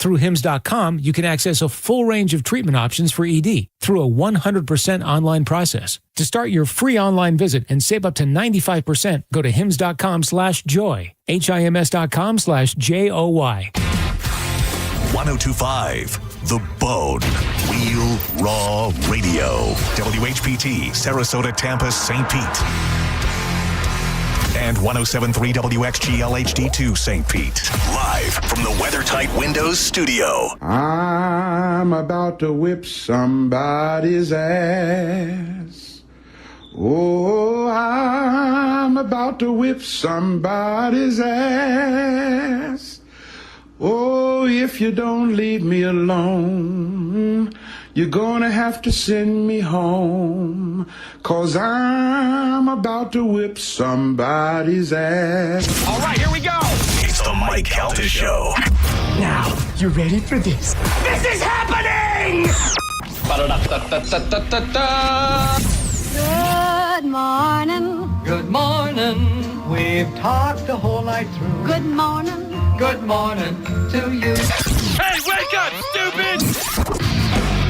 Through Hims.com, you can access a full range of treatment options for ED through a 100% online process. To start your free online visit and save up to 95%, go to hims.com/joy, HIMS.com/JOY. 1025 The Bone. Real Raw Radio. WHPT, Sarasota, Tampa, St. Pete. And 1073 WXGL HD2 St. Pete. Live from the WeatherTight Windows studio. I'm about to whip somebody's ass. Oh, I'm about to whip somebody's ass. Oh, if you don't leave me alone, you're gonna have to send me home, 'cause I'm about to whip somebody's ass. All right, here we go. It's the Mike Calta Show. Now, you ready for this? This is happening! Good morning. Good morning. We've talked the whole night through. Good morning. Good morning to you. Hey, wake up, stupid!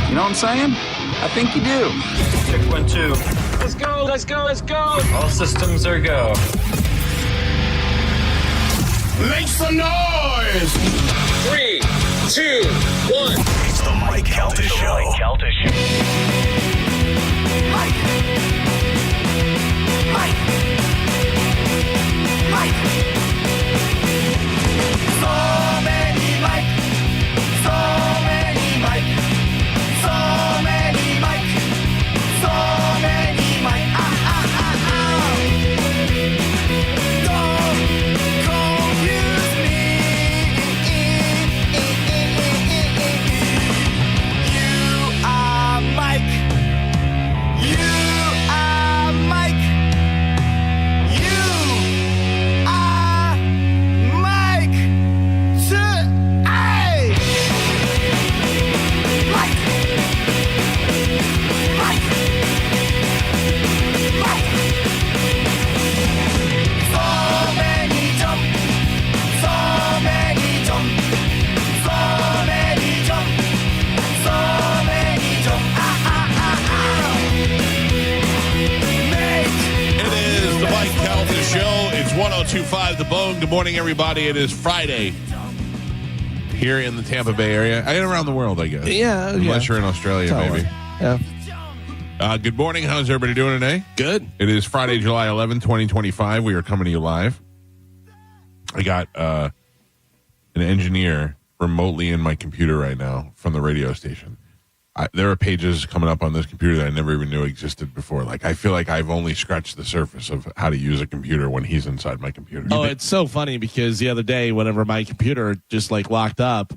You know what I'm saying? I think you do. 612. Let's go, let's go, let's go! All systems are go. Make some noise! 3, 2, 1. It's the Mike Calta Show. Mike! So many Mike! So many Mike! So many Mike! So many Mike! Don't confuse me. You are Mike. You are Mike. You are Mike. Hey! Mike. Mike. Mike. So many jump. So many jump. So many jump. So many jump. It is the Mike Calta Show. It's 1025 The Bone. Good morning, everybody. It is Friday here in the Tampa Bay area. And around the world, I guess. Yeah. Unless you're in Australia, maybe. Yeah. Good morning. How's everybody doing today? Good. It is Friday, July 11, 2025. We are coming to you live. I got an engineer remotely in my computer right now from the radio station. There are pages coming up on this computer that I never even knew existed before. Like, I feel like I've only scratched the surface of how to use a computer when he's inside my computer. Oh, it's so funny because the other day, whenever my computer just like locked up,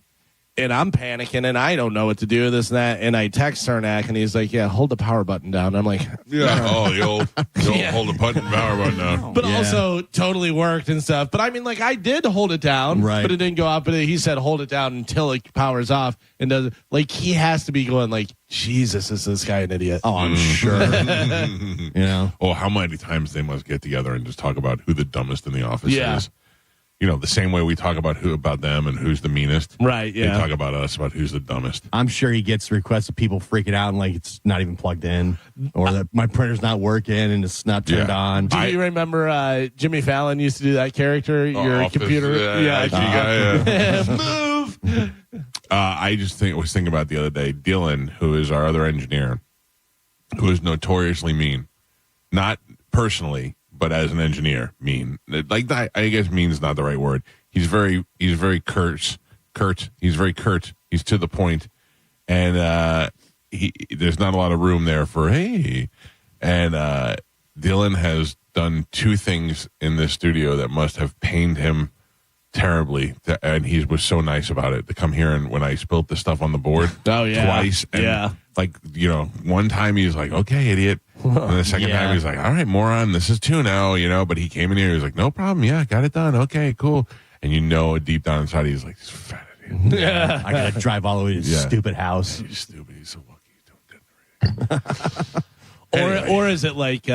and I'm panicking and I don't know what to do, this and that, and I text Cernak and he's like, "Yeah, hold the power button down." I'm like, Yeah. Oh, the old hold the button power button down. but also totally worked and stuff. But I mean, like, I did hold it down, Right. but it didn't go off. But he said hold it down until it powers off, and does like he has to be going like, Jesus, is this guy an idiot? Oh, I'm sure. You know. Oh, how many times they must get together and just talk about who the dumbest in the office Yeah. is. You know, the same way we talk about them and who's the meanest. Right, yeah. They talk about us, about who's the dumbest. I'm sure he gets requests of people freaking out and like it's not even plugged in, or that my printer's not working and it's not turned on. Do you remember Jimmy Fallon used to do that character? Your Office, computer, IT guy, yeah. move. I just was thinking about the other day, Dylan, who is our other engineer, who is notoriously mean. Not personally, but as an engineer, mean. Like, I guess mean is not the right word. He's very curt. He's very curt. He's to the point. And there's not a lot of room there for, hey. And Dylan has done two things in this studio that must have pained him terribly, and he was so nice about it, to come here and when I spilt the stuff on the board twice. And like, you know, one time he's like, "Okay, idiot." And the second time he's like, "All right, moron, this is two now," you know, but he came in here, he was like, "No problem. Yeah, got it done. Okay, cool." And you know, deep down inside, he's like, "This fat idiot." Yeah. I gotta drive all the way to his stupid house. He's stupid. He's so lucky he's doing good. Or is it like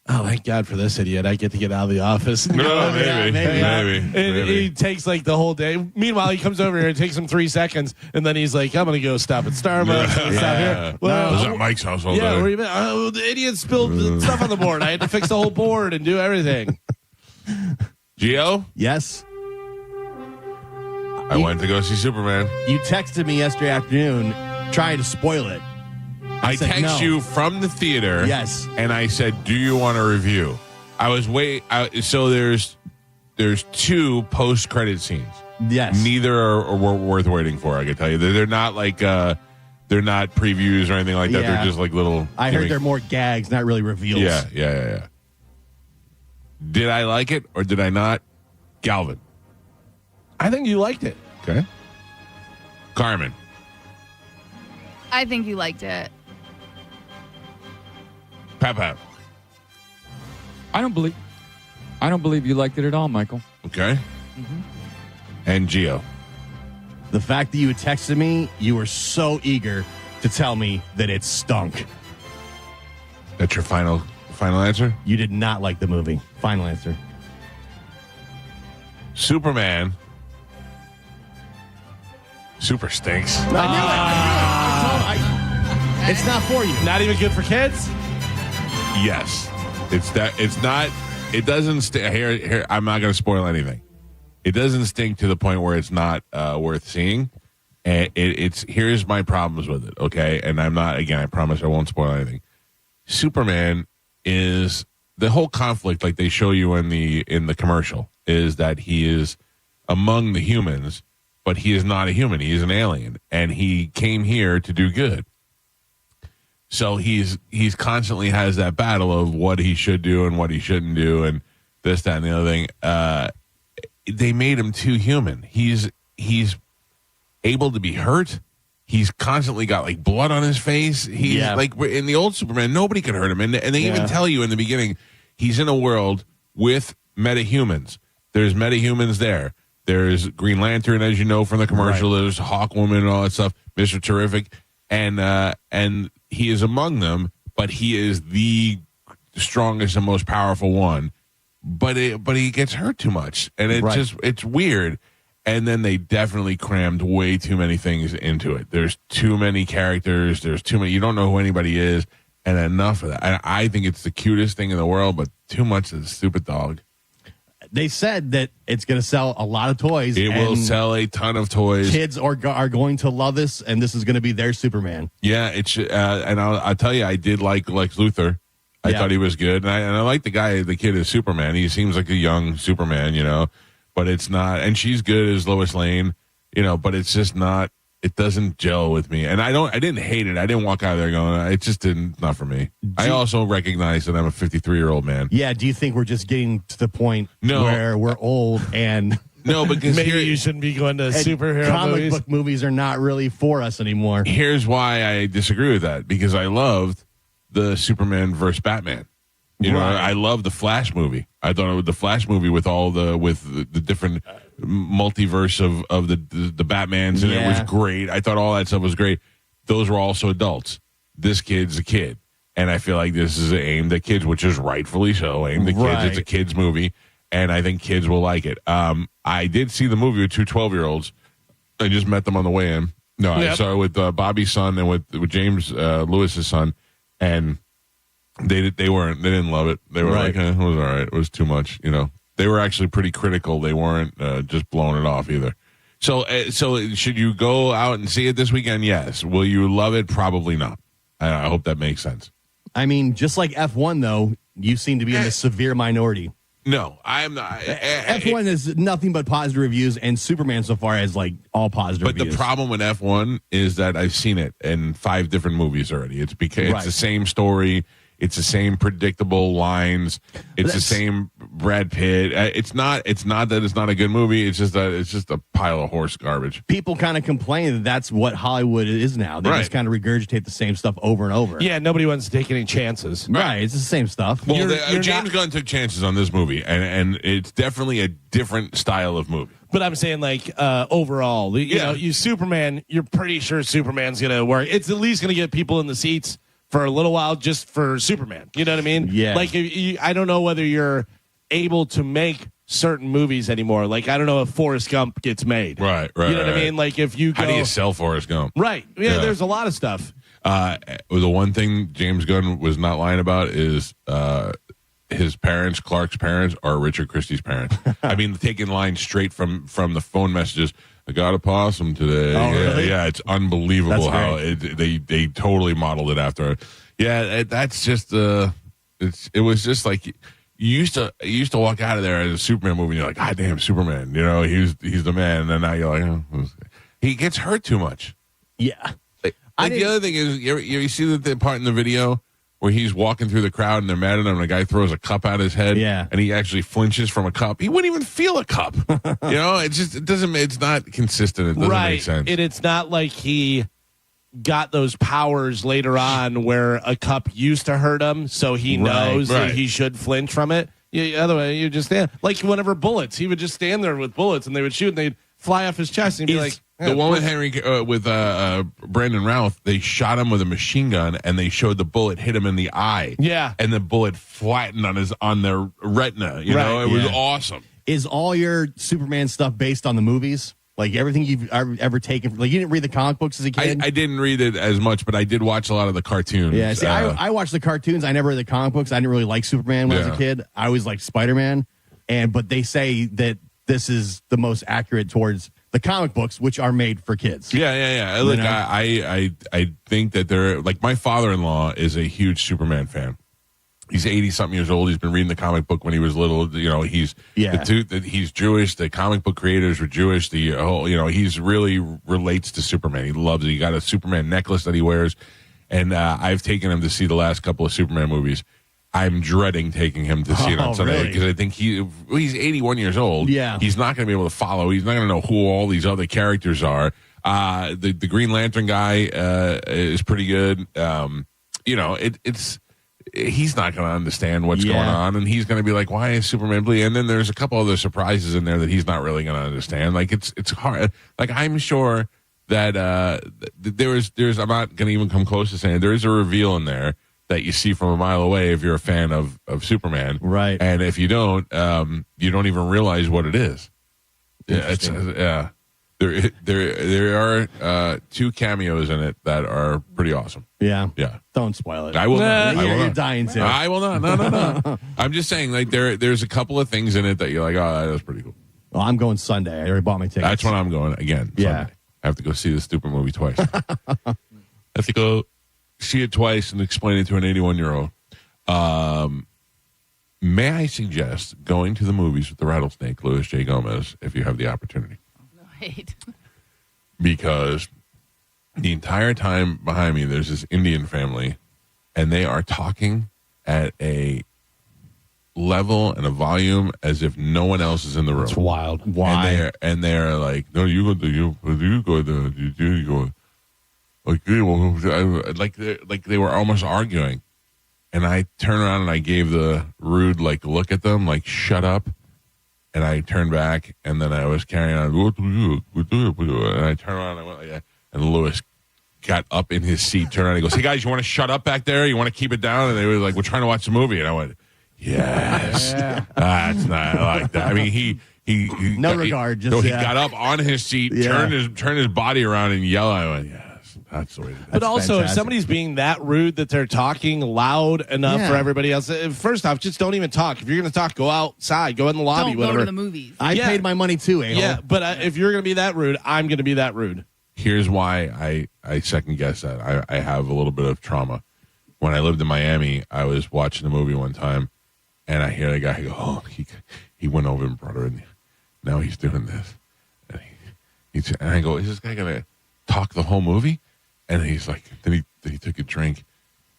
oh, thank God for this idiot. I get to get out of the office. No, maybe. And he takes like the whole day. Meanwhile, he comes over here. It takes him 3 seconds. And then he's like, I'm going to go stop at Starbucks. Stop here. Well, I was at Mike's house all day. Where you been? Oh, the idiot spilled stuff on the board. I had to fix the whole board and do everything. Gio? Yes. I went to go see Superman. You texted me yesterday afternoon trying to spoil it. I said text no. you from the theater. Yes. And I said, do you want a review? I was so there's 2 post-credit scenes. Yes. Neither are worth waiting for, I can tell you. They're not like they're not previews or anything like that. Yeah. They're just like little I heard they're more gags, not really reveals. Yeah. Did I like it or did I not? Galvin. I think you liked it. Okay. Carmen. I think you liked it. Pap. I don't believe you liked it at all, Michael. Okay. Mm-hmm. And Gio. The fact that you had texted me, you were so eager to tell me that it stunk. That's your final answer? You did not like the movie. Final answer. Superman. Super stinks. It's not for you. Not even good for kids? Yes. It's not. It doesn't stink. Here, I'm not going to spoil anything. It doesn't stink to the point where it's not worth seeing. And here's my problems with it, okay? And I'm not, again, I promise I won't spoil anything. Superman is the whole conflict, like they show you in the commercial, is that he is among the humans, but he is not a human. He is an alien, and he came here to do good. So he's constantly has that battle of what he should do and what he shouldn't do, and this, that, and the other thing. They made him too human. He's able to be hurt. He's constantly got like blood on his face. He's like in the old Superman, nobody could hurt him. And they even tell you in the beginning, he's in a world with metahumans. There's metahumans there. There's Green Lantern, as you know from the commercial. Right. There's Hawkwoman and all that stuff. Mr. Terrific, and he is among them, but he is the strongest and most powerful one. But he gets hurt too much, and it's weird. And then they definitely crammed way too many things into it. There's too many characters. There's too many. You don't know who anybody is, and enough of that. I think it's the cutest thing in the world, but too much of the stupid dog. They said that it's going to sell a lot of toys. It will sell a ton of toys. Kids are going to love this, and this is going to be their Superman. Yeah, and I'll tell you, I did like Lex Luthor. I thought he was good, and I like the kid is Superman. He seems like a young Superman, but it's not. And she's good as Lois Lane, but it's just not. It doesn't gel with me, and I didn't hate it. I didn't walk out of there going, it just didn't. Not for me. I also recognize that I'm a 53-year-old man. Yeah. Do you think we're just getting to the point where we're old and? No, because maybe you shouldn't be going to superhero comic book movies are not really for us anymore. Here's why I disagree with that, because I loved the Superman versus Batman. I love the Flash movie. I thought the Flash movie with all the different multiverse of the Batmans, and it was great. I thought all that stuff was great. Those were also adults. This kid's a kid, and I feel like this is aimed at kids, which is rightfully so aimed at kids. It's a kids movie, and I think kids will like it. I did see the movie with 2 12-year-olds. I just met them on the way in. No, I saw it with Bobby's son and with James Lewis's son, and they didn't love it. They were like, it was all right. It was too much, They were actually pretty critical. They weren't just blowing it off either. So should you go out and see it this weekend? Yes. Will you love it? Probably not. I hope that makes sense. I mean, just like F1, though, you seem to be in the severe minority. No, I am not. F1 is nothing but positive reviews, and Superman so far has like all positive reviews. But the problem with F1 is that I've seen it in 5 different movies already. It's because it's the same story. It's the same predictable lines. It's the same Brad Pitt. It's not that it's not a good movie. It's just that it's just a pile of horse garbage. People kind of complain that that's what Hollywood is now. They just kind of regurgitate the same stuff over and over. Yeah, nobody wants to take any chances. Right, it's the same stuff. Well, James Gunn took chances on this movie, and it's definitely a different style of movie. But I'm saying, overall, you Superman, you're pretty sure Superman's going to work. It's at least going to get people in the seats for a little while just for Superman. You know what I mean? Yeah. Like, I don't know whether you're able to make certain movies anymore. Like, I don't know if Forrest Gump gets made. Right. You know what I mean? Like, if you go, how do you sell Forrest Gump? Right. Yeah, there's a lot of stuff. The one thing James Gunn was not lying about is his parents, Clark's parents, are Richard Christie's parents. I mean, taking lines straight from the phone messages. I got a possum today. Oh, really? Yeah, it's unbelievable That's how they totally modeled it after. Yeah, that's just it was just like you used to walk out of there as a Superman movie and you're like, God damn, Superman, you know, he's the man, and then now you're like, oh, he gets hurt too much. Yeah. Like the other thing is, you see the part in the video where he's walking through the crowd and they're mad at him and a guy throws a cup out his head, and he actually flinches from a cup. He wouldn't even feel a cup. You know, it's not consistent. It doesn't make sense. And it's not like he got those powers later on where a cup used to hurt him, so he knows that he should flinch from it. Other way, you just stand. Like whenever bullets, he would just stand there with bullets and they would shoot and they'd fly off his chest and he'd be like, the one with Brandon Routh, they shot him with a machine gun and they showed the bullet hit him in the eye. Yeah. And the bullet flattened on their retina. You know, it was awesome. Is all your Superman stuff based on the movies? Like everything you've ever taken? Like you didn't read the comic books as a kid? I didn't read it as much, but I did watch a lot of the cartoons. Yeah, see, I watched the cartoons. I never read the comic books. I didn't really like Superman when I was a kid. I always liked Spider-Man. But they say that this is the most accurate towards the comic books, which are made for kids. Yeah. Look, I think that they're like, my father-in-law is a huge Superman fan. He's 80-something years old. He's been reading the comic book when he was little. You know, he's Jewish. The comic book creators were Jewish. He's really relates to Superman. He loves it. He got a Superman necklace that he wears, and I've taken him to see the last couple of Superman movies. I'm dreading taking him to see it on Sunday because I think he's 81 years old. Yeah, he's not going to be able to follow. He's not going to know who all these other characters are. The Green Lantern guy is pretty good. He's not going to understand what's going on, and he's going to be like, why is Superman bleeding? And then there's a couple other surprises in there that he's not really going to understand. Like, it's hard. Like, I'm sure that there's I'm not going to even come close to saying there is a reveal in there that you see from a mile away if you're a fan of Superman. Right. And if you don't even realize what it is. Yeah, There are 2 cameos in it that are pretty awesome. Yeah. Yeah. Don't spoil it. I will not. You're dying to. I will not. No. I'm just saying, like, there's a couple of things in it that you're like, oh, that's pretty cool. Well, I'm going Sunday. I already bought my tickets. That's when I'm going again. Yeah. Sunday. I have to go see the stupid movie twice. I have to go see it twice and explain it to an 81-year-old. May I suggest going to the movies with the rattlesnake, Louis J. Gomez, if you have the opportunity? Right. Because the entire time behind me, there's this Indian family, and they are talking at a level and a volume as if no one else is in the room. It's wild. Why? And they're like, no, you go. Like they were almost arguing, and I turned around and I gave the rude look at them, like, shut up. And I turned back, and then I was carrying on. And I turned around, and I went like that. And Lewis got up in his seat, turned around, and he goes, "Hey guys, you want to shut up back there? You want to keep it down?" And they were like, "We're trying to watch the movie." And I went, "Yes, that's not like that." I mean, he regard. He got up on his seat, turned his body around, and yelled. I went, "Yes, that's the way to do it." But also, fantastic. if somebody's being that rude that they're talking loud enough for everybody else, first off, just don't even talk. If you're going to talk, go outside, go in the lobby, Don't whatever. go to the movies. I paid my money too, a-hole. Yeah, but if you're going to be that rude, I'm going to be that rude. Here's why I second guess that. I have a little bit of trauma. When I lived in Miami, I was watching a movie one time, and I hear the guy go, "Oh, he went over and brought her in. Now he's doing this." And I go, "Is this guy going to talk the whole movie?" And he's like, then he took a drink,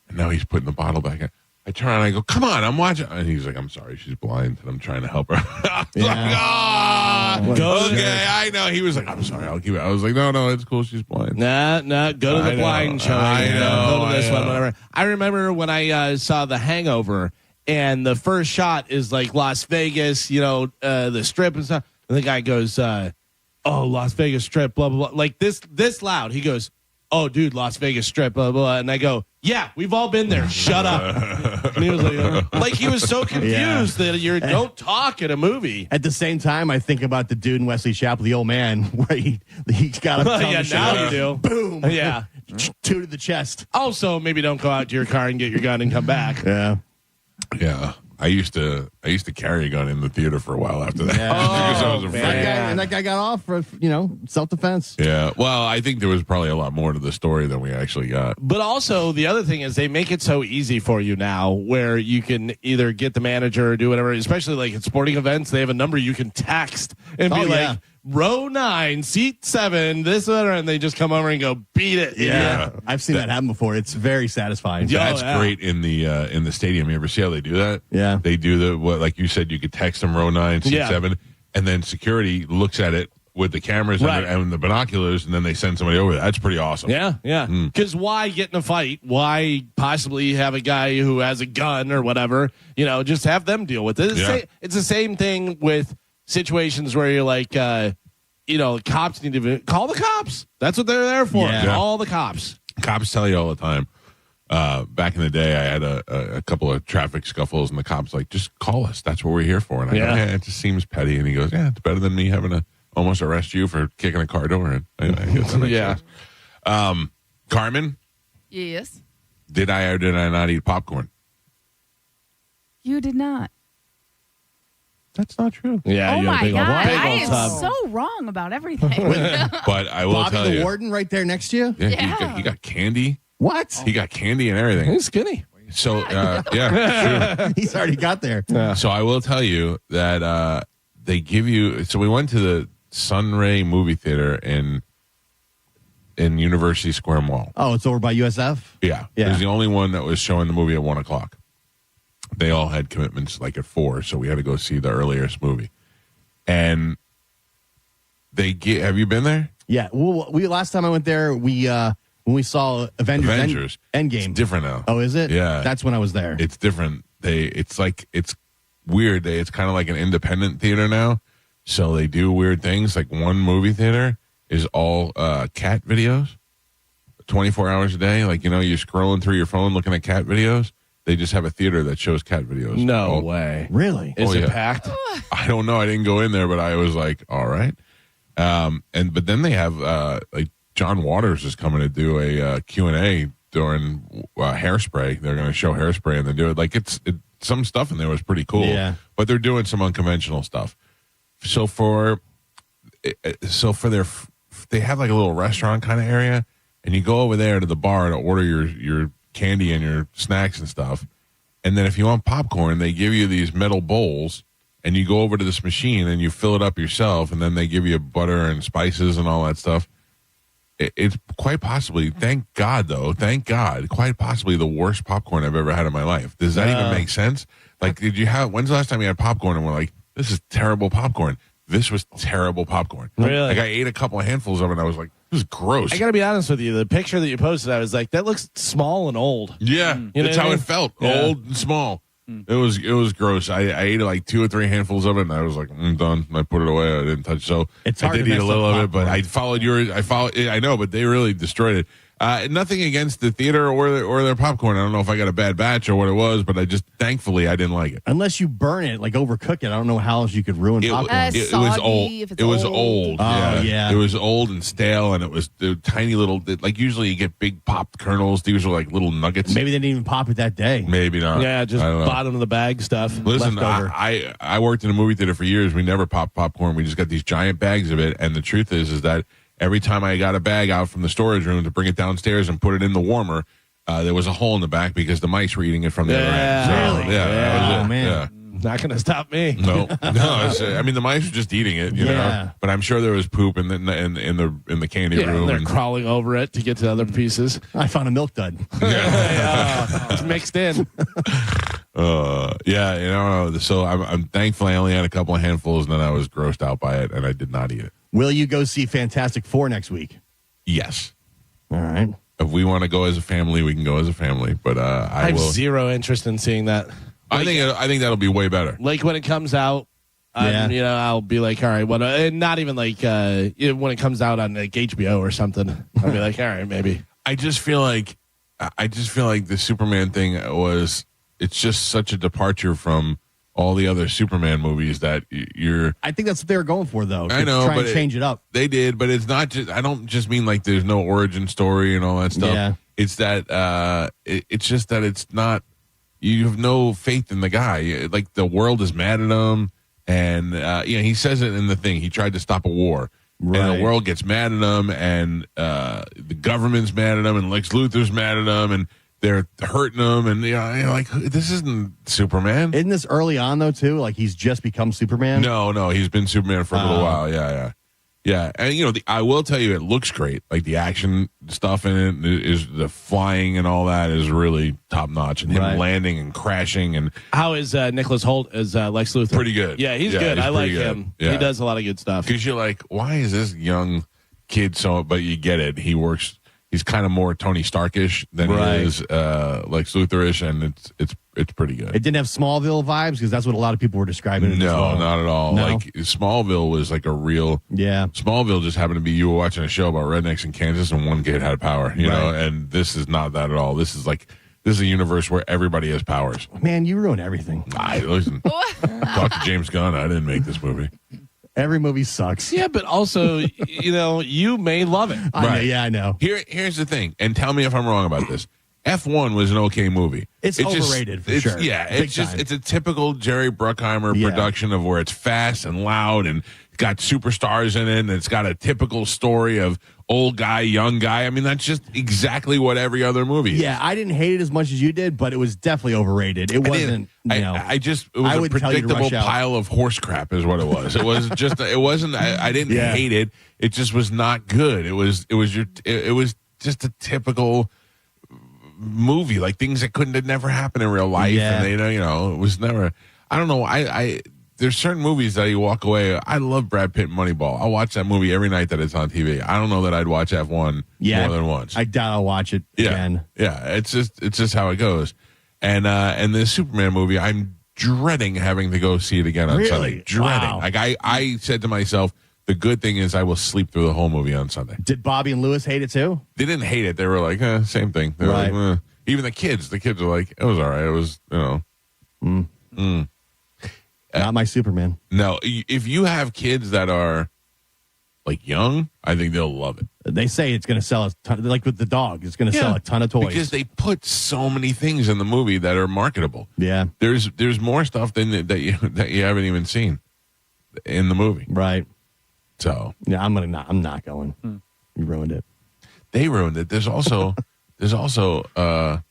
and now he's putting the bottle back in. I turn around and I go, "Come on, I'm watching." And he's like, "I'm sorry, she's blind, and I'm trying to help her." I was like, okay, I know. He was like, "I'm sorry, I'll keep it." I was like, no, it's cool, she's blind. Nah, go to the blind show. I know. Go to this one, whatever. I remember when I saw The Hangover, and the first shot is like Las Vegas, the strip and stuff. And the guy goes, "Oh, Las Vegas Strip, blah, blah, blah." Like this loud. He goes, "Oh, dude, Las Vegas Strip, blah, blah, blah." And I go, Yeah, we've all been there. Shut up. And he was like he was so confused that you don't talk in a movie. At the same time, I think about the dude in Wesley Chapel, the old man, where he got up. Yeah, now you do. Boom. Yeah. 2 to the chest. Also, maybe don't go out to your car and get your gun and come back. Yeah. Yeah. I used to carry a gun in the theater for a while after that. Yeah. Because I was afraid. That guy got off for, self-defense. Yeah. Well, I think there was probably a lot more to the story than we actually got. But also, the other thing is they make it so easy for you now where you can either get the manager or do whatever, especially like at sporting events. They have a number you can text and be like, row 9, seat 7, this, and they just come over and go, beat it. Yeah. I've seen that happen before. It's very satisfying. That's great in the stadium. You ever see how they do that? Yeah. They do like you said, you could text them row 9, seat 7, and then security looks at it with the cameras and the binoculars, and then they send somebody over. That's pretty awesome. Yeah, yeah. Because why get in a fight? Why possibly have a guy who has a gun or whatever? Just have them deal with it. It's the same thing with situations where you're like, cops need to call the cops. That's what they're there for. Yeah. Call the cops. Cops tell you all the time. Back in the day, I had a couple of traffic scuffles, and the cops like, just call us. That's what we're here for. And I go, it just seems petty. And he goes, it's better than me having to almost arrest you for kicking a car door in. I guess that makes sense. Carmen? Yes. Did I or did I not eat popcorn? You did not. That's not true. Yeah. Oh my God! I am tub. so wrong about everything. But I will Bobby tell you, the warden right there next to you? Yeah, he got candy. What? He got candy and everything. He's skinny. So, true. He's already got there. So I will tell you that they give you. So we went to the Sunray movie theater in University Square Mall. Oh, it's over by USF? Yeah. It was the only one that was showing the movie at 1:00. They all had commitments like at 4, so we had to go see the earliest movie. And have you been there? Yeah. Well, last time I went there, when we saw Avengers Endgame. It's different now. Oh, is it? Yeah. That's when I was there. It's different. It's weird. It's kind of like an independent theater now. So they do weird things. Like one movie theater is all cat videos, 24 hours a day. Like, you're scrolling through your phone looking at cat videos. They just have a theater that shows cat videos. No way. Really? Is it packed? I don't know. I didn't go in there, but I was like, all right. But then they have like John Waters is coming to do a Q&A during Hairspray. They're going to show Hairspray and they do it. Like some stuff in there was pretty cool. Yeah. But they're doing some unconventional stuff. So they have like a little restaurant kind of area, and you go over there to the bar to order your candy and your snacks and stuff. And then if you want popcorn, they give you these metal bowls, and you go over to this machine and you fill it up yourself, and then they give you butter and spices and all that stuff. It's quite possibly, thank God, quite possibly the worst popcorn I've ever had in my life. Does that even make sense? Like, when's the last time you had popcorn and we're like, this is terrible popcorn? This was terrible popcorn. Really? Like, I ate a couple of handfuls of it and I was like, this is gross. I got to be honest with you. The picture that you posted, I was like, that looks small and old. Yeah, that's how it felt. Yeah. Old and small. It was gross. I ate like 2 or 3 handfuls of it, and I was like, I'm done. And I put it away. I didn't touch. So it's hard I did to eat a mess little up of it, but popcorn. I followed yours. I know, but they really destroyed it. Nothing against the theater or their popcorn. I don't know if I got a bad batch or what it was, but thankfully I didn't like it. Unless you burn it, like overcook it, I don't know how else you could ruin popcorn. It was old. It was old. Oh, yeah. It was old and stale, and it was tiny little. Like usually you get big popped kernels. These were like little nuggets. Maybe they didn't even pop it that day. Maybe not. Yeah, just bottom of the bag stuff. Listen, leftover. I worked in a movie theater for years. We never popped popcorn. We just got these giant bags of it. And the truth is that every time I got a bag out from the storage room to bring it downstairs and put it in the warmer, there was a hole in the back because the mice were eating it from the other end. So, Really? Yeah, that was it. Man. Yeah. Not going to stop me. No. I mean, the mice were just eating it, you know. But I'm sure there was poop in the candy room. They're crawling over it to get to other pieces. I found a milk dud. It's mixed in. So I'm thankful I only had a couple of handfuls, and then I was grossed out by it, and I did not eat it. Will you go see Fantastic Four next week? Yes. All right. If we want to go as a family, we can go as a family. But I have will. Zero interest in seeing that. I think that'll be way better. Like when it comes out, I'll be like, all right, what? And not even like when it comes out on like HBO or something. I'll be like, all right, maybe. I just feel like I just feel like the Superman thing it's just such a departure from all the other Superman movies that I think that's what they were going for, though. I know, try but and change it up. They did, but it's not just. I don't just mean like there's no origin story and all that stuff. Yeah. It's that it's just that it's not. You have no faith in the guy. Like the world is mad at him, and he says it in the thing. He tried to stop a war, right. And the world gets mad at him, and the government's mad at him, and Lex Luthor's mad at him, and they're hurting him, and you're like, this isn't Superman. Isn't this early on, though, too? Like, he's just become Superman? No, he's been Superman for a little while. Yeah. And, I will tell you, it looks great. Like, the action stuff in it is the flying and all that is really top-notch, and him landing and crashing. And how is Nicholas Hoult as Lex Luthor? Pretty good. Yeah, he's good. I like him. Yeah. He does a lot of good stuff. Because you're like, why is this young kid but you get it. He works... He's kind of more Tony Starkish than he is Lex Luthor-ish, and it's pretty good. It didn't have Smallville vibes because that's what a lot of people were describing it as well. Not at all. No? Like Smallville was like a real Smallville just happened to be you were watching a show about rednecks in Kansas and one kid had power, you know, and this is not that at all. This is a universe where everybody has powers. Man, you ruin everything. Listen, talk to James Gunn. I didn't make this movie. Every movie sucks. Yeah, but also, you may love it. I know. Here's the thing, and tell me if I'm wrong about this. F1 was an okay movie. It's overrated for sure. Yeah, it's a typical Jerry Bruckheimer production of where it's fast and loud and got superstars in it, and it's got a typical story of old guy, young guy. I mean, that's just exactly what every other movie is. Yeah, I didn't hate it as much as you did, but it was definitely overrated. It wasn't, it was a predictable pile of horse crap is what it was. It was just, it wasn't, I didn't hate it. It just was not good. It was just a typical movie, like things that had never happened in real life. Yeah. And it was never, I don't know. There's certain movies that you walk away. I love Brad Pitt and Moneyball. I'll watch that movie every night that it's on TV. I don't know that I'd watch F1 more than once. I doubt I'll watch it again. Yeah, it's just how it goes. And the Superman movie, I'm dreading having to go see it again on Sunday. Dreading. Wow. Like I said to myself, the good thing is I will sleep through the whole movie on Sunday. Did Bobby and Lewis hate it too? They didn't hate it. They were like, same thing. They were like, even the kids are like, it was all right. It was, Not my Superman. No, if you have kids that are like young, I think they'll love it. They say it's going to sell a ton, like with the dog, it's going to sell a ton of toys. Because they put so many things in the movie that are marketable. Yeah. There's more stuff that you haven't even seen in the movie. Right. So yeah, I'm not going. You ruined it. They ruined it. There's also a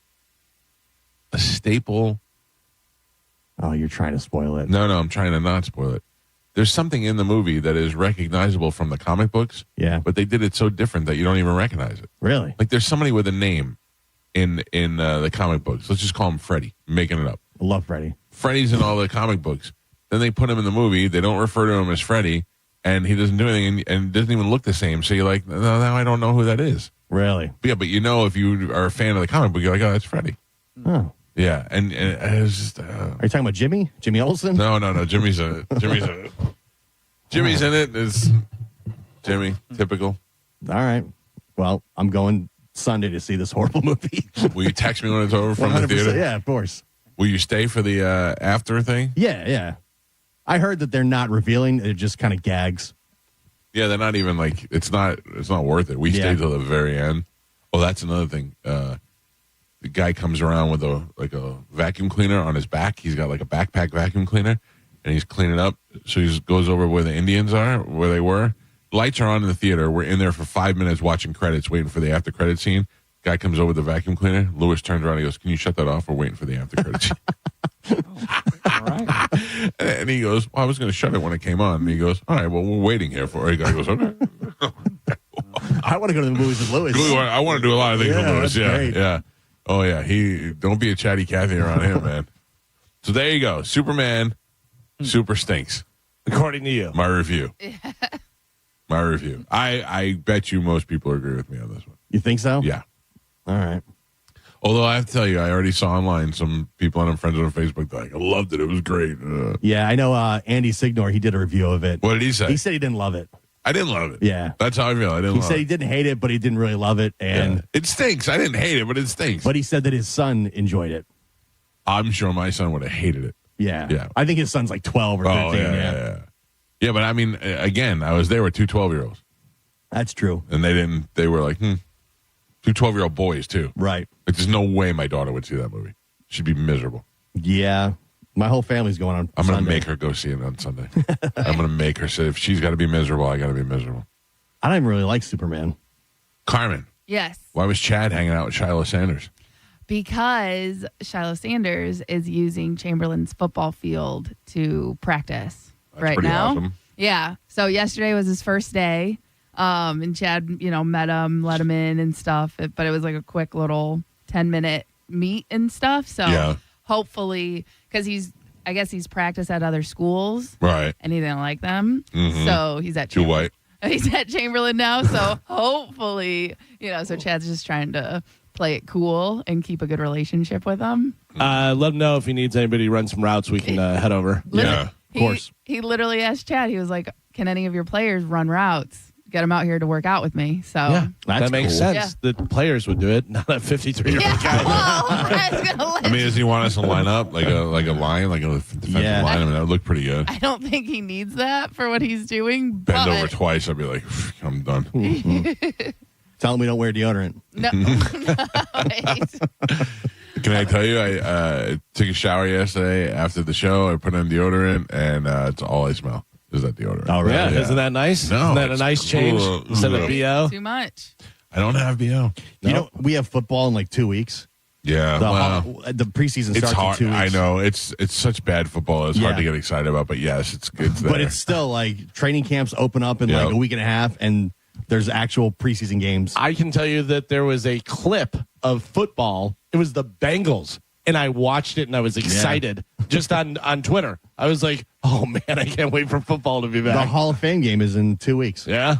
staple. Oh, you're trying to spoil it. No, I'm trying to not spoil it. There's something in the movie that is recognizable from the comic books. Yeah. But they did it so different that you don't even recognize it. Really? Like there's somebody with a name in the comic books. Let's just call him Freddy. I'm making it up. I love Freddy. Freddy's in all the comic books. Then they put him in the movie. They don't refer to him as Freddy, and he doesn't do anything and doesn't even look the same. So you're like, no, now I don't know who that is. Really? But yeah, but if you are a fan of the comic book, you're like, oh, that's Freddy. Oh. Yeah, and it was just. Are you talking about Jimmy? Jimmy Olsen? No. Jimmy's in it. Is Jimmy typical? All right. Well, I'm going Sunday to see this horrible movie. Will you text me when it's over from the theater? Yeah, of course. Will you stay for the after thing? Yeah. I heard that they're not revealing; it just kind of gags. Yeah, they're not even like it's not worth it. We stayed till the very end. Oh, that's another thing. The guy comes around with a vacuum cleaner on his back. He's got like a backpack vacuum cleaner, and he's cleaning up. So he goes over where the Indians are, where they were. Lights are on in the theater. We're in there for 5 minutes watching credits, waiting for the after credit scene. Guy comes over with the vacuum cleaner. Lewis turns around and he goes, "Can you shut that off? We're waiting for the after credit scene." All right. And he goes, "Well, I was going to shut it when it came on." And he goes, "All right, well, we're waiting here for it." The guy goes, "Okay." I want to go to the movies with Lewis. I want to do a lot of things with Lewis. Yeah. Yeah. Oh, yeah. Don't be a chatty Cathy around him, man. So there you go. Superman super stinks. According to you. My review. My review. I bet you most people agree with me on this one. You think so? Yeah. All right. Although I have to tell you, I already saw online some people on friends on Facebook like, I loved it. It was great. Yeah, I know Andy Signor, he did a review of it. What did he say? He said he didn't love it. I didn't love it. Yeah. That's how I feel. I didn't He love said it. he didn't hate it, but he didn't really love it. And It stinks. I didn't hate it, but it stinks. But he said that his son enjoyed it. I'm sure my son would have hated it. Yeah. Yeah. I think his son's like 12 or 13. Oh, yeah. Yeah, but I mean, again, I was there with two 12-year-olds. That's true. And they were like, two 12-year-old boys, too. Right. Like, there's no way my daughter would see that movie. She'd be miserable. Yeah. My whole family's going on I'm going to Sunday. make her go see it on Sunday. I'm going to make her say, if she's got to be miserable, I got to be miserable. I don't even really like Superman. Carmen. Yes. Why was Chad hanging out with Shiloh Sanders? Because Shiloh Sanders is using Chamberlain's football field to practice right pretty now. awesome. Yeah. So yesterday was his first day. And Chad, met him, let him in and stuff. But it was like a quick little 10-minute meet and stuff. So hopefully, because I guess he's practiced at other schools. Right. And he didn't like them. Mm-hmm. So he's at Too white. He's at Chamberlain now. So hopefully, so Chad's just trying to play it cool and keep a good relationship with him. Let him know if he needs anybody to run some routes. We can head over. Yeah, of course. He literally asked Chad. He was like, "Can any of your players run routes? Get them out here to work out with me." So that makes cool. sense. Yeah. The players would do it, not a 53-year-old guy. I mean, does he want us to line up like a line, like a defensive line? I mean, that would look pretty good. I don't think he needs that for what he's doing. Bend over twice, I'd be like, I'm done. Tell him we don't wear deodorant. No. Can I tell you, I took a shower yesterday after the show. I put on deodorant, and it's all I smell is that deodorant. Oh, really? Yeah, isn't that nice? No, Isn't that a it's nice change cool. instead of BO? Too much. I don't have BO. You know, we have football in like 2 weeks. Yeah, The preseason it's starts hard. in 2 weeks. I know it's such bad football. It's hard to get excited about, but yes, it's good. But it's still like training camps open up in like a week and a half, and there's actual preseason games. I can tell you that there was a clip of football. It was the Bengals, and I watched it, and I was excited just on Twitter. I was like, oh, man, I can't wait for football to be back. The Hall of Fame game is in 2 weeks. Yeah.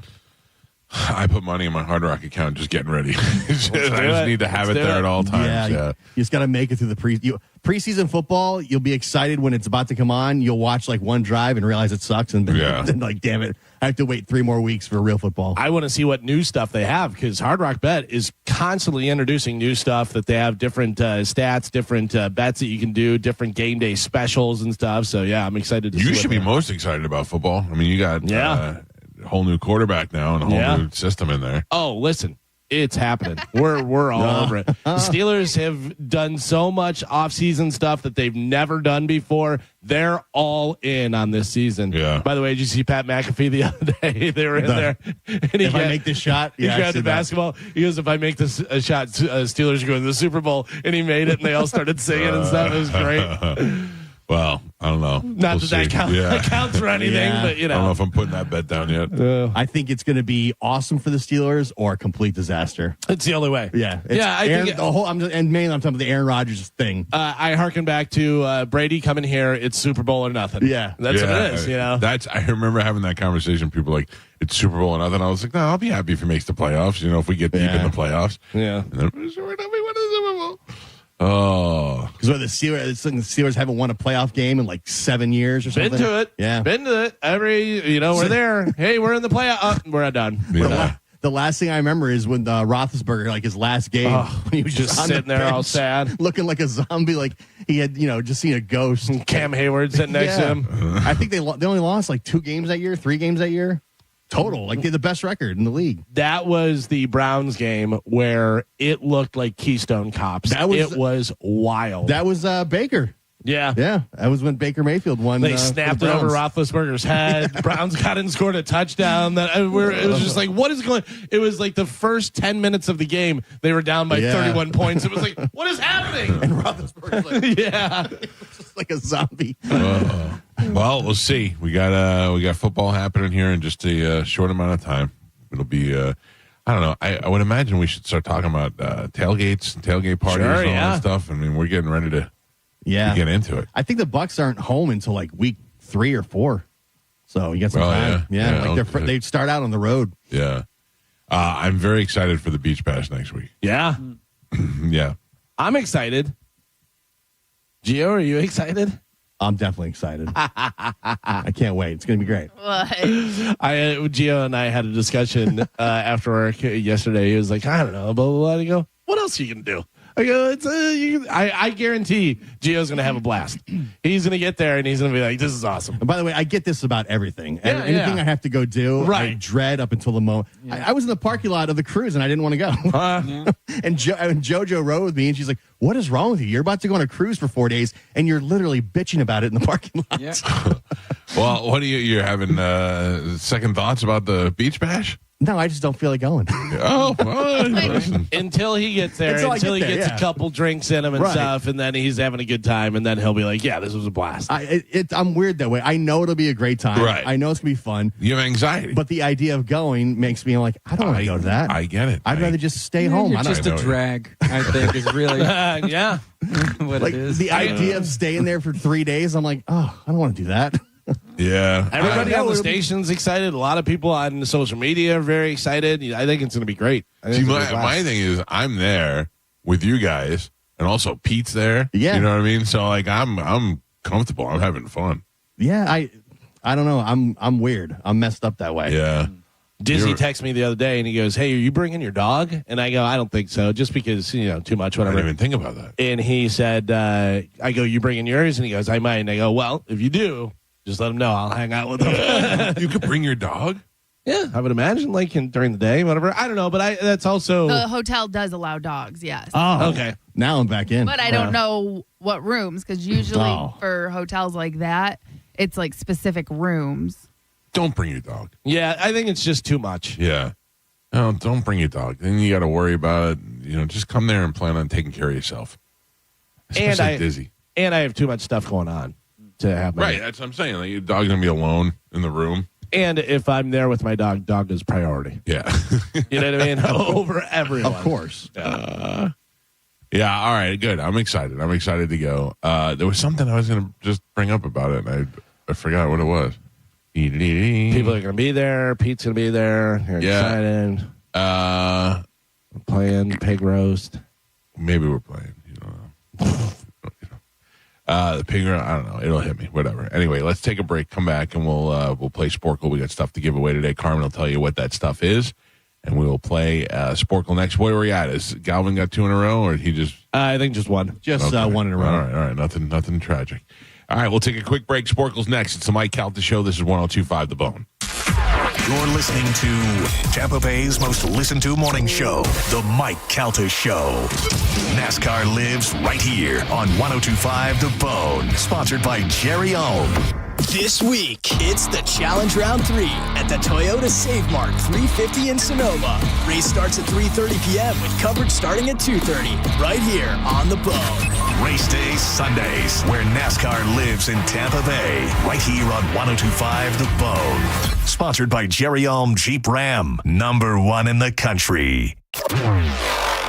I put money in my Hard Rock account, just getting ready. I just need to have it there at all times. Yeah, you just got to make it through the preseason football. You'll be excited when it's about to come on. You'll watch like one drive and realize it sucks, and then like, damn it, I have to wait 3 more weeks for real football. I want to see what new stuff they have because Hard Rock Bet is constantly introducing new stuff that they have different stats, different bets that you can do, different game day specials and stuff. So yeah, I'm excited to see. You should be most excited about football. I mean, you got a whole new quarterback now and a whole new system in there. Oh, listen. It's happening. We're all over it. The Steelers have done so much off-season stuff that they've never done before. They're all in on this season. Yeah. By the way, did you see Pat McAfee the other day? They were in there. And if I make this shot, he grabbed the basketball. He goes, if I make this a shot, Steelers are going to the Super Bowl. And he made it, and they all started singing and stuff. It was great. Well, I don't know. Not that counts for anything, but I don't know if I'm putting that bet down yet. I think it's going to be awesome for the Steelers or a complete disaster. It's the only way. Yeah, I think the whole. And mainly I'm talking about the Aaron Rodgers thing. I harken back to Brady coming here. It's Super Bowl or nothing. Yeah, that's what it is. I remember having that conversation. People like it's Super Bowl or nothing. I was like, no, I'll be happy if he makes the playoffs. If we get deep in the playoffs. Yeah. And then we're not we win the Super Bowl. Oh, because the Steelers haven't won a playoff game in like 7 years or something. Been to it. Yeah. Been to it. We're there. Hey, we're in the playoff. We're not done. Yeah. The last thing I remember is when Roethlisberger, like his last game, when he was just on sitting the there all bench, sad, looking like a zombie, like he had, just seen a ghost. Cam Hayward sitting next to him. I think they only lost like 2 games that year, 3 games that year. Total, like they had the best record in the league. That was the Browns game where it looked like Keystone Cops. It was wild. That was Baker. Yeah. That was when Baker Mayfield won. They snapped it over Roethlisberger's head. Browns got in and scored a touchdown. It was just like, what is going? It was like the first 10 minutes of the game. They were down by 31 points. It was like, what is happening? And Roethlisberger's like, just like a zombie. Well, we'll see. We got football happening here in just a short amount of time. It'll be. I don't know. I would imagine we should start talking about tailgates, and tailgate parties, and all that stuff. I mean, we're getting ready to. Get into it. I think the Bucs aren't home until like week 3 or 4, so you got some time. They start out on the road. Yeah, I'm very excited for the Beach Bash next week. Yeah, yeah, I'm excited. Gio, are you excited? I'm definitely excited. I can't wait. It's going to be great. Gio and I had a discussion after work yesterday. He was like, I don't know, blah, blah, blah. And I go, what else are you going to do? I go, I guarantee Gio's going to have a blast. He's going to get there and he's going to be like, this is awesome. And by the way, I get this about everything. Anything I have to go do, I dread up until the moment. I was in the parking lot of the cruise and I didn't want to go. And JoJo rode with me and she's like, what is wrong with you? You're about to go on a cruise for 4 days and you're literally bitching about it in the parking lot. Yeah. Well, what are you're having second thoughts about the beach bash? No, I just don't feel like going. Until he gets there, until he gets a couple drinks in him and stuff, and then he's having a good time, and then he'll be like, yeah, this was a blast. I'm weird that way. I know it'll be a great time. Right. I know it's going to be fun. You have anxiety. But the idea of going makes me like, I don't want to go to that. I get it. I'd rather just stay home. You're just a drag, I think, is really what like, it is. The idea of staying there for 3 days, I'm like, oh, I don't want to do that. Yeah. Everybody on the station's excited. A lot of people on social media are very excited. I think it's going to be great. See, my thing is I'm there with you guys and also Pete's there. Yeah. You know what I mean? So like I'm comfortable. I'm having fun. Yeah, I don't know. I'm weird. I'm messed up that way. Yeah. Disney texted me the other day and he goes, hey, are you bringing your dog? And I go, I don't think so, just because, too much, whatever. I didn't even think about that. And he said, I go, you bringing yours? And he goes, I might. And I go, well, if you do, just let him know. I'll hang out with him. You could bring your dog? Yeah, I would imagine, like during the day, whatever. I don't know, but that's also... The hotel does allow dogs, yes. Oh, okay. Now I'm back in. But I don't know what rooms, because usually for hotels like that, it's like specific rooms. Don't bring your dog. Yeah, I think it's just too much. Yeah. No, don't bring your dog. Then you got to worry about it. Just come there and plan on taking care of yourself. Especially dizzy. And I have too much stuff going on to have Right, that's what I'm saying. Like, your dog's going to be alone in the room. And if I'm there with my dog is priority. Yeah. You know what I mean? Over everyone. Of course. Yeah, all right, good. I'm excited. I'm excited to go. There was something I was going to just bring up about it, and I forgot what it was. People are going to be there. Pete's going to be there. You're excited. Playing pig roast. Maybe we're playing. The pig roast, I don't know. It'll hit me. Whatever. Anyway, let's take a break. Come back, and we'll play Sporkle. We got stuff to give away today. Carmen will tell you what that stuff is, and we will play Sporkle next. Where are we at? Is Galvin got 2 in a row, or he just... I think just one. Just one in a row. All right. Nothing tragic. All right, we'll take a quick break. Sporkle's next. It's the Mike Calta Show. This is 102.5 The Bone. You're listening to Tampa Bay's most listened to morning show, The Mike Calta Show. NASCAR lives right here on 102.5 The Bone. Sponsored by Jerry Ohm. This week, it's the Challenge Round 3 at the Toyota Save Mark 350 in Sonoma. Race starts at 3:30 p.m. with coverage starting at 2:30, right here on The Bone. Race days Sundays, where NASCAR lives in Tampa Bay, right here on 102.5 The Bone. Sponsored by Jerry Ohm Jeep Ram, #1 in the country.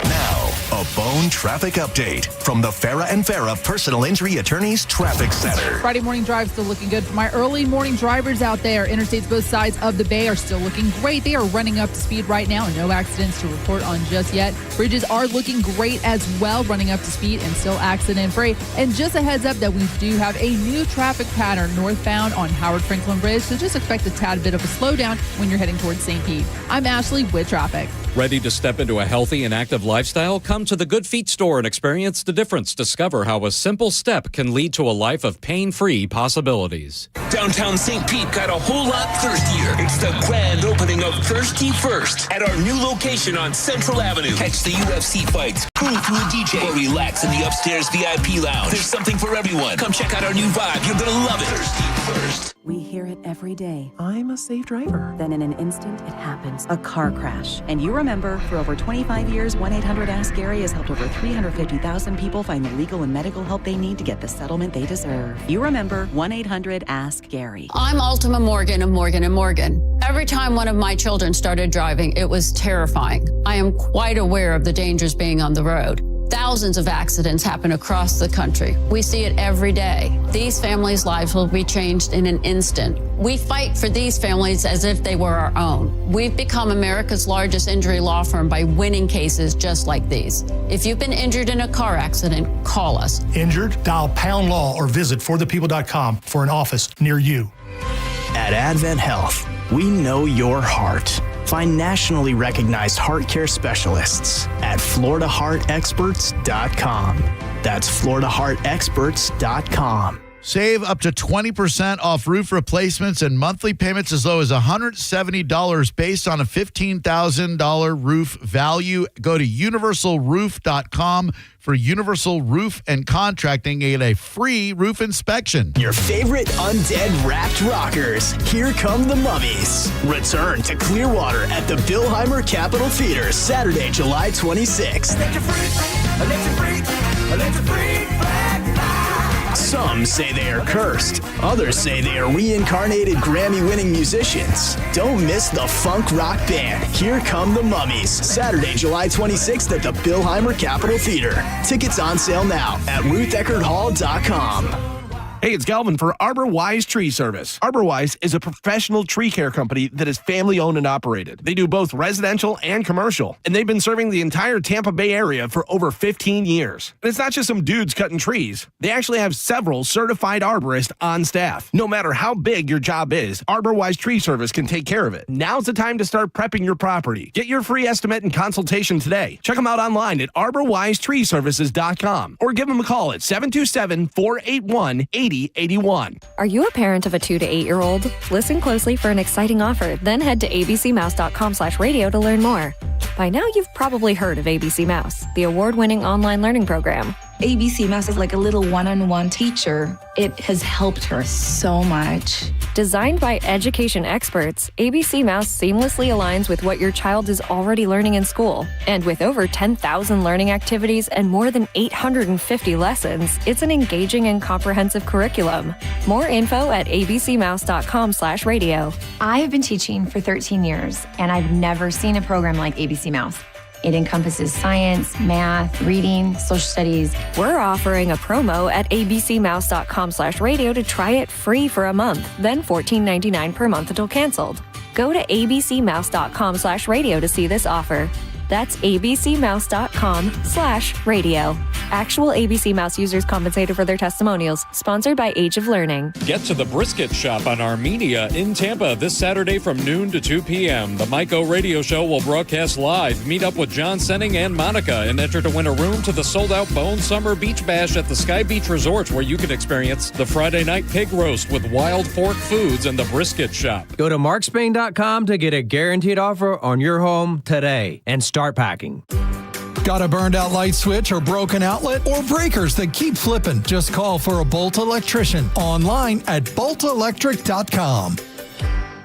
Now, a Bone traffic update from the Farah and Farah Personal Injury Attorneys Traffic Center. Friday morning drive still looking good for my early morning drivers out there. Interstates both sides of the bay are still looking great. They are running up to speed right now. No accidents to report on just yet. Bridges are looking great as well, running up to speed and still accident free. And just a heads up that we do have a new traffic pattern northbound on Howard Franklin Bridge. So just expect a tad bit of a slowdown when you're heading towards St. Pete. I'm Ashley with traffic. Ready to step into a healthy and active lifestyle? Come to the Good Feet store and experience the difference. Discover how a simple step can lead to a life of pain-free possibilities. Downtown St. Pete got a whole lot thirstier. It's the grand opening of Thirsty First at our new location on Central Avenue. Catch the UFC fights, groove to a DJ, or relax in the upstairs VIP lounge. There's something for everyone. Come check out our new vibe. You're gonna love it. Thirsty First. We hear it every day. I'm a safe driver. Then in an instant, it happens. A car crash. And you remember, for over 25 years, 1-800-ASK-GARY has helped over 350,000 people find the legal and medical help they need to get the settlement they deserve. You remember 1-800-ASK-GARY. I'm Ultima Morgan of Morgan & Morgan. Every time one of my children started driving, it was terrifying. I am quite aware of the dangers being on the road. Thousands of accidents happen across the country. We see it every day. these families' lives will be changed in an instant. We fight for these families as if they were our own. We've become America's largest injury law firm by winning cases just like these. If you've been injured in a car accident, call us. Injured? Dial Pound Law or visit forthepeople.com for an office near you. At Advent Health, we know your heart. Find nationally recognized heart care specialists at FloridaHeartExperts.com. That's FloridaHeartExperts.com. Save up to 20% off roof replacements and monthly payments as low as $170 based on a $15,000 roof value. Go to universalroof.com for Universal Roof and Contracting and a free roof inspection. Your favorite undead wrapped rockers, Here Come the Mummies. Return to Clearwater at the Billheimer Capitol Theater Saturday, July 26th. Some say they are cursed. Others say they are reincarnated Grammy-winning musicians. Don't miss the funk rock band, Here Come the Mummies, Saturday, July 26th at the Billheimer Capitol Theater. Tickets on sale now at RuthEckerdHall.com. Hey, it's Galvin for Arbor Wise Tree Service. Arbor Wise is a professional tree care company that is family-owned and operated. They do both residential and commercial, and they've been serving the entire Tampa Bay area for over 15 years. And it's not just some dudes cutting trees. They actually have several certified arborists on staff. No matter how big your job is, Arbor Wise Tree Service can take care of it. Now's the time to start prepping your property. Get your free estimate and consultation today. Check them out online at arborwisetreeservices.com or give them a call at 727-481-8081. Are you a parent of a 2 to 8 year old? Listen closely for an exciting offer, then head to abcmouse.com/radio to learn more. By now, you've probably heard of ABC Mouse, the award-winning online learning program. ABC Mouse is like a little one-on-one teacher. It has helped her so much. Designed by education experts, ABC Mouse seamlessly aligns with what your child is already learning in school. And with over 10,000 learning activities and more than 850 lessons, it's an engaging and comprehensive curriculum. More info at abcmouse.com/radio. I have been teaching for 13 years, and I've never seen a program like ABC Mouse. It encompasses science, math, reading, social studies. We're offering a promo at abcmouse.com/radio to try it free for a month, then $14.99 per month until canceled. Go to abcmouse.com/radio to see this offer. That's abcmouse.com/radio. Actual ABC Mouse users compensated for their testimonials. Sponsored by Age of Learning. Get to the Brisket Shop on Armenia in Tampa this Saturday from noon to 2 p.m. The Mike O Radio Show will broadcast live. Meet up with John Senning and Monica and enter to win a room to the sold-out Bone Summer Beach Bash at the Sky Beach Resorts, where you can experience the Friday night pig roast with Wild Fork Foods and the Brisket Shop. Go to markspain.com to get a guaranteed offer on your home today and start packing. Got a burned out light switch or broken outlet or breakers that keep flipping? Just call for a Bolt electrician online at boltelectric.com.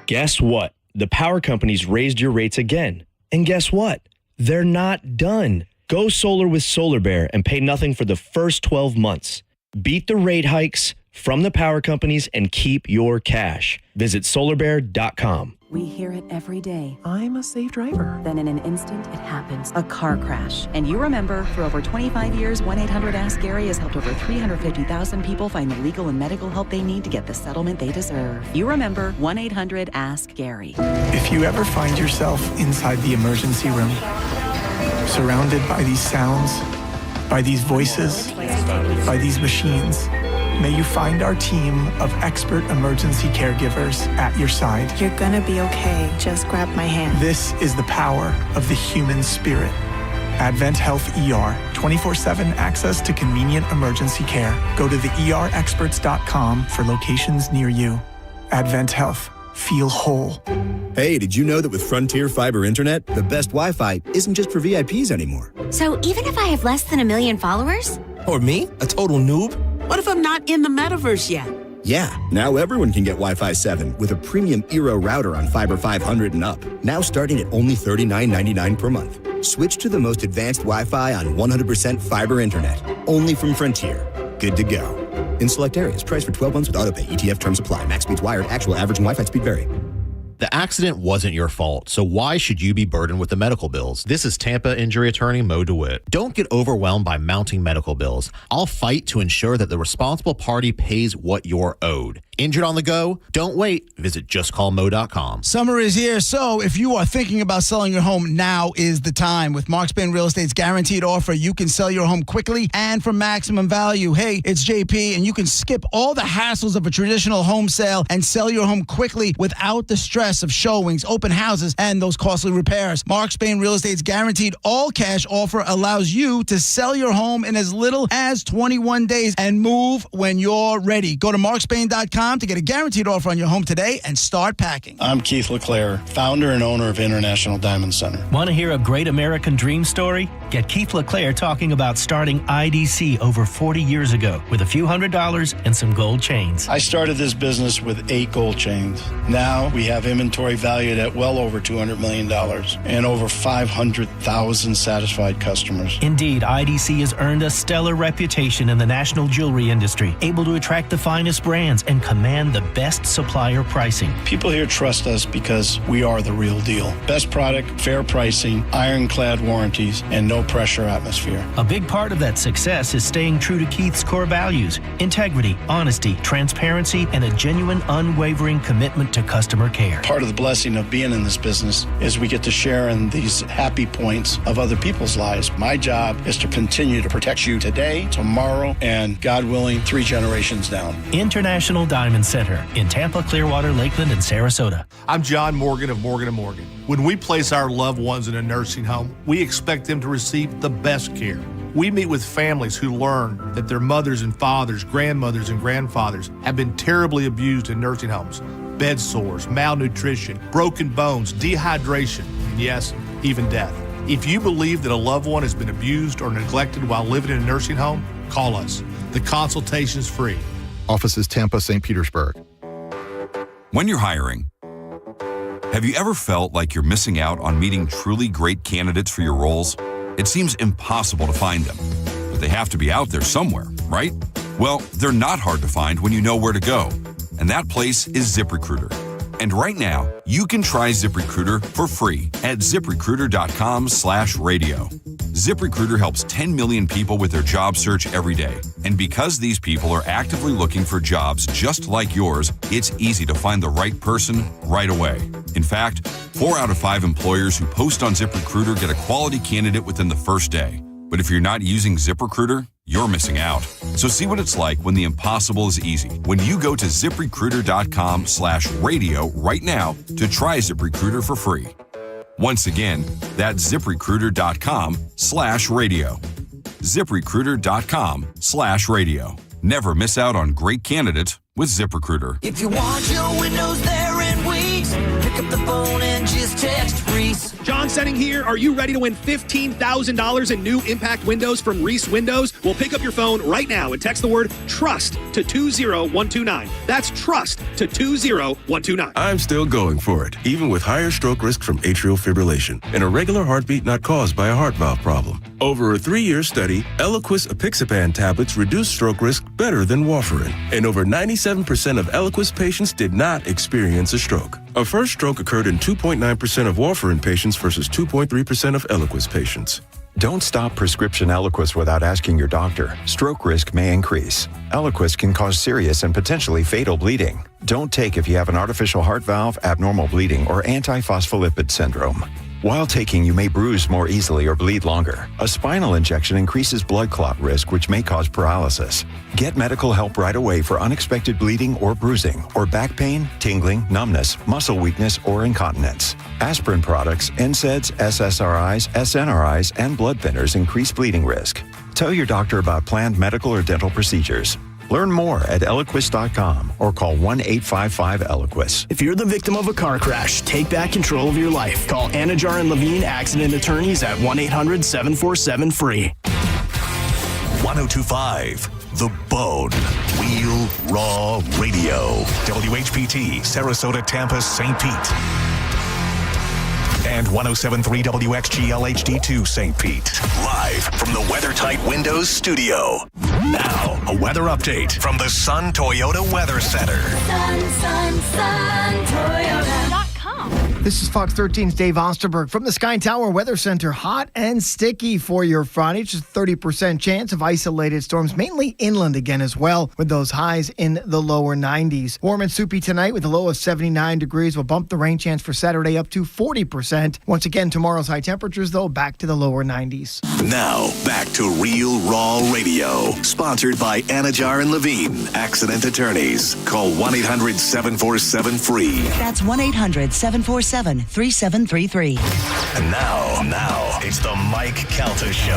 Guess what? The power companies raised your rates again. And guess what? They're not done. Go solar with Solar Bear and pay nothing for the first 12 months. Beat the rate hikes from the power companies and keep your cash. Visit solarbear.com. We hear it every day. I'm a safe driver. Then in an instant, it happens. A car crash. And you remember, for over 25 years, 1-800-ASK-GARY has helped over 350,000 people find the legal and medical help they need to get the settlement they deserve. You remember 1-800-ASK-GARY. If you ever find yourself inside the emergency room, surrounded by these sounds, by these voices, by these machines, may you find our team of expert emergency caregivers at your side. You're gonna be okay. Just grab my hand. This is the power of the human spirit. Advent Health ER, 24/7 access to convenient emergency care. Go to theerexperts.com for locations near you. Advent Health. Feel whole. Hey, did you know that with Frontier Fiber Internet, the best Wi-Fi isn't just for VIPs anymore? So even if I have less than 1 million followers? Or me, a total noob? What if I'm not in the metaverse yet? Yeah, now everyone can get Wi-Fi 7 with a premium Eero router on Fiber 500 and up. Now starting at only $39.99 per month. Switch to the most advanced Wi-Fi on 100% fiber internet. Only from Frontier. Good to go. In select areas, price for 12 months with autopay. ETF terms apply. Max speeds wired. Actual average and Wi-Fi speed vary. The accident wasn't your fault, so why should you be burdened with the medical bills? This is Tampa injury attorney Mo DeWitt. Don't get overwhelmed by mounting medical bills. I'll fight to ensure that the responsible party pays what you're owed. Injured on the go? Don't wait. Visit justcallmo.com. Summer is here, so if you are thinking about selling your home, now is the time. With Mark Spain Real Estate's guaranteed offer, you can sell your home quickly and for maximum value. Hey, it's JP, and you can skip all the hassles of a traditional home sale and sell your home quickly without the stress of showings, open houses, and those costly repairs. Mark Spain Real Estate's guaranteed all-cash offer allows you to sell your home in as little as 21 days and move when you're ready. Go to markspain.com to get a guaranteed offer on your home today and start packing. I'm Keith LeClaire, founder and owner of International Diamond Center. Want to hear a great American dream story? Get Keith LeClaire talking about starting IDC over 40 years ago with a few $100s and some gold chains. I started this business with 8 gold chains. Now we have inventory valued at well over $200 million and over 500,000 satisfied customers. Indeed, IDC has earned a stellar reputation in the national jewelry industry, able to attract the finest brands and command the best supplier pricing. People here trust us because we are the real deal. Best product, fair pricing, ironclad warranties, and no pressure atmosphere. A big part of that success is staying true to Keith's core values: integrity, honesty, transparency, and a genuine, unwavering commitment to customer care. Part of the blessing of being in this business is we get to share in these happy points of other people's lives. My job is to continue to protect you today, tomorrow, and God willing, 3 generations down. International Diamond Center in Tampa, Clearwater, Lakeland, and Sarasota. I'm John Morgan of Morgan & Morgan. When we place our loved ones in a nursing home, we expect them to receive the best care. We meet with families who learn that their mothers and fathers, grandmothers and grandfathers have been terribly abused in nursing homes. Bed sores, malnutrition, broken bones, dehydration, and yes, even death. If you believe that a loved one has been abused or neglected while living in a nursing home, call us. The consultation is free. Offices Tampa, St. Petersburg. When you're hiring, have you ever felt like you're missing out on meeting truly great candidates for your roles? It seems impossible to find them, but they have to be out there somewhere, right? Well, they're not hard to find when you know where to go, and that place is ZipRecruiter. And right now, you can try ZipRecruiter for free at ZipRecruiter.com/radio. ZipRecruiter helps 10 million people with their job search every day. And because these people are actively looking for jobs just like yours, it's easy to find the right person right away. In fact, 4 out of 5 employers who post on ZipRecruiter get a quality candidate within the first day. But if you're not using ZipRecruiter, you're missing out. So see what it's like when the impossible is easy. When you go to ZipRecruiter.com/radio right now to try ZipRecruiter for free. Once again, that's ZipRecruiter.com/radio. ZipRecruiter.com/radio. Never miss out on great candidates with ZipRecruiter. If you want your windows there in weeks, pick up the phone and just text Reese. John Senning here. Are you ready to win $15,000 in new impact windows from Reese Windows? Well, pick up your phone right now and text the word TRUST to 20129. That's TRUST to 20129. I'm still going for it, even with higher stroke risk from atrial fibrillation and a regular heartbeat not caused by a heart valve problem. Over a 3-year study, Eliquis apixaban tablets reduce stroke risk better than warfarin, and over 97% of Eliquis patients did not experience a stroke. A first stroke occurred in 2.9% of warfarin patients versus 2.3% of Eliquis patients. Don't stop prescription Eliquis without asking your doctor. Stroke risk may increase. Eliquis can cause serious and potentially fatal bleeding. Don't take if you have an artificial heart valve, abnormal bleeding, or antiphospholipid syndrome. While taking, you may bruise more easily or bleed longer. A spinal injection increases blood clot risk, which may cause paralysis. Get medical help right away for unexpected bleeding or bruising, or back pain, tingling, numbness, muscle weakness, or incontinence. Aspirin products, NSAIDs, SSRIs, SNRIs, and blood thinners increase bleeding risk. Tell your doctor about planned medical or dental procedures. Learn more at Eliquis.com or call 1-855-ELIQUIS. If you're the victim of a car crash, take back control of your life. Call Anajar and Levine Accident Attorneys at 1-800-747-FREE. 1025 The Bone. Wheel Raw Radio. WHPT, Sarasota, Tampa, St. Pete. And 107.3 WXGL HD2 St. Pete. Live from the WeatherTight Windows studio. Now, a weather update from the Sun Toyota Weather Center. Sun, Toyota.com. This is Fox 13's Dave Osterberg from the Sky Tower Weather Center. Hot and sticky for your Friday. Just 30% chance of isolated storms, mainly inland again as well, with those highs in the lower 90s. Warm and soupy tonight with a low of 79 degrees. Will bump the rain chance for Saturday up to 40%. Once again, tomorrow's high temperatures, though, back to the lower 90s. Now, back to Real Raw Radio. Sponsored by Anajar and Levine, accident attorneys. Call 1-800-747-FREE. That's 1-800-747-3733. And now, it's the Mike Calta Show.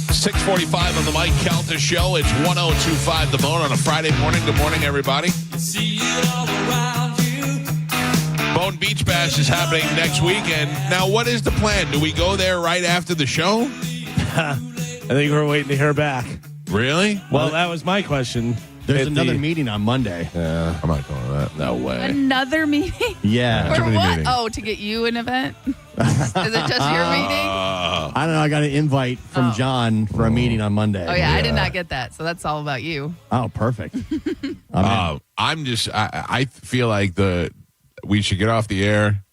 It's 6:45 on the Mike Calta Show. It's 1025 The Bone on a Friday morning. Good morning, everybody. Bone Beach Bash is happening next weekend. Now, what is the plan? Do we go there right after the show? I think we're waiting to hear back. Really? Well, that was my question. There's another meeting on Monday. Yeah, I'm not going to that. No way. Another meeting? Yeah. For what? Oh, to get you an event? Is it just your meeting? I don't know. I got an invite from John for a meeting on Monday. Oh, yeah, I did not get that. So that's all about you. Oh, perfect. I feel like we should get off the air,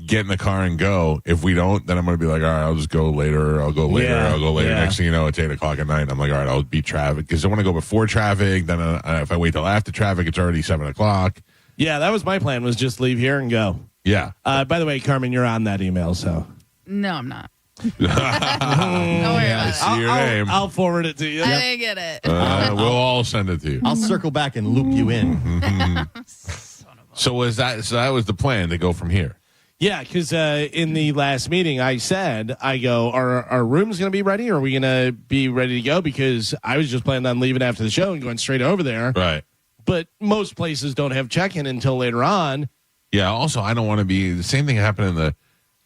get in the car and go. If we don't, then I'm going to be like, all right, I'll just go later. I'll go later. Yeah. Next thing you know, it's 8 o'clock at night. I'm like, all right, I'll beat traffic because I want to go before traffic. Then if I wait till after traffic, it's already 7 o'clock. Yeah, that was my plan, was just leave here and go. Yeah. By the way, Carmen, you're on that email, so. No, I'm not. Don't worry about it. See your name. I'll forward it to you. I didn't get it. We'll all send it to you. I'll circle back and loop you in. So that was the plan to go from here. Yeah, because in the last meeting, I said, are our rooms going to be ready? Or are we going to be ready to go? Because I was just planning on leaving after the show and going straight over there. Right. But most places don't have check-in until later on. Yeah, also, I don't want to be... The same thing happened in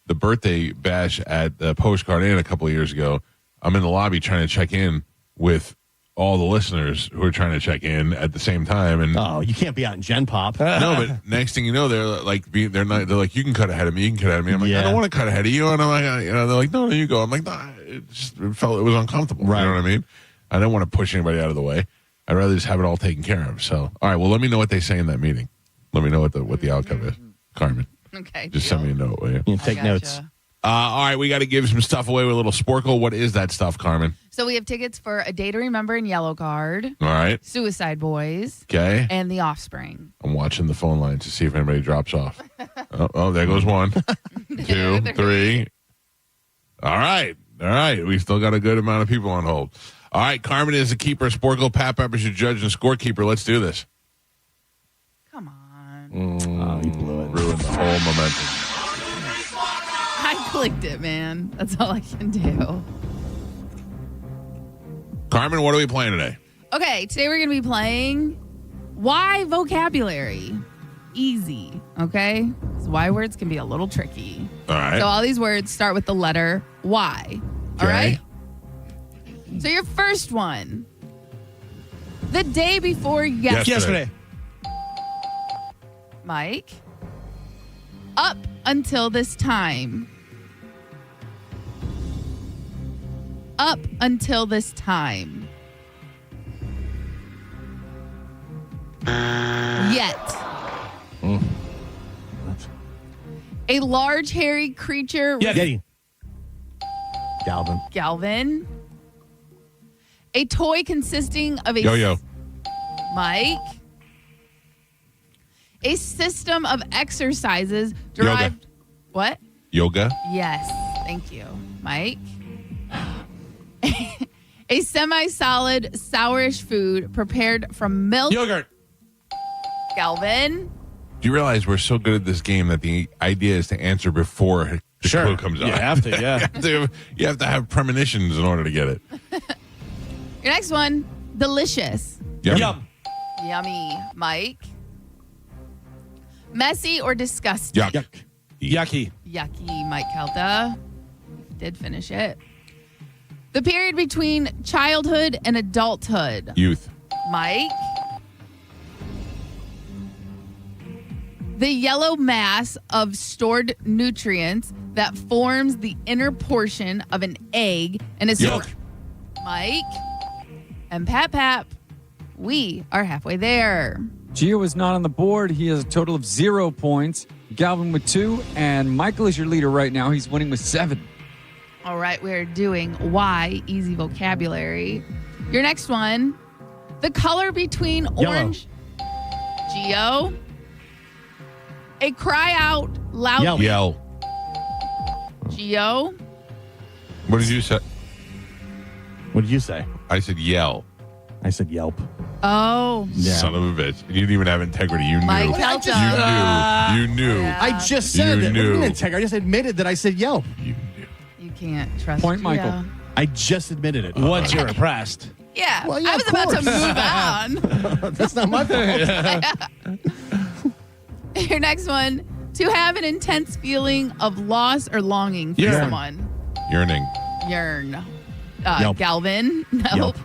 the birthday bash at the Postcard Inn a couple of years ago. I'm in the lobby trying to check in with all the listeners who are trying to check in at the same time, and you can't be out in Gen Pop. No, but next thing you know, they're like, you can cut ahead of me. You can cut ahead of me. I'm like, I don't want to cut ahead of you. And I'm like, they're like, no, you go. I'm like, nah, it was uncomfortable. Right. You know what I mean? I don't want to push anybody out of the way. I'd rather just have it all taken care of. So, all right, well, let me know what they say in that meeting. Let me know what the outcome is, Carmen. Okay. Just send me a note, will you? You can take notes. All right, we got to give some stuff away with a little Sporkle. What is that stuff, Carmen? So we have tickets for A Day to Remember in Yellow Card. All right. Suicide Boys. Okay. And The Offspring. I'm watching the phone lines to see if anybody drops off. oh, there goes one, 2, 3. All right. We still got a good amount of people on hold. All right, Carmen is the keeper. Sporkle, Pat Pepper's your judge and scorekeeper. Let's do this. Come on. You blew it. Ruined the whole momentum. I clicked it, man. That's all I can do. Carmen, what are we playing today? Okay, today we're going to be playing Why Vocabulary. Easy, okay? Because Y words can be a little tricky. All right. So all these words start with the letter Y. All right? So your first one. The day before yesterday. Mike. Up until this time. Up until this time. Yet. A large hairy creature. Yeti. Galvin. A toy consisting of a... Yo-yo. Mike. A system of exercises derived... Yoga. What? Yoga. Yes. Thank you. Mike. A semi-solid, sourish food prepared from milk. Yogurt. Galvin. Do you realize we're so good at this game that the idea is to answer before the clue comes out? You have to, yeah. You have to have premonitions in order to get it. Your next one, delicious. Yum. Yummy. Mike. Messy or disgusting? Yuck. Yucky. Yucky. Mike Calta. Did finish it. The period between childhood and adulthood. Youth. Mike. The yellow mass of stored nutrients that forms the inner portion of an egg and is Yolk. Mike and Pap, we are halfway there. Gio is not on the board. He has a total of 0 points. Galvin with 2, and Michael is your leader right now. He's winning with 7. All right, we're doing Y, easy vocabulary. Your next one, the color between orange. Gio. A cry out loudly. Yell. Gio. What did you say? What did you say? I said yell. I said Yelp. Oh. Yeah. Son of a bitch. You didn't even have integrity. You knew. Mike Calta. You knew. Yeah. I just said You that. knew. What do you mean integrity? I just admitted that I said Yelp. You can't trust Point, Gio. Michael. I just admitted it. Once you're impressed. Yeah, Well, yeah, I was of about to course. move on. That's not my fault. Your next one, to have an intense feeling of loss or longing for Yearn. someone. Yearning. Yearn. Yelp. Galvin. Nope. Yelp.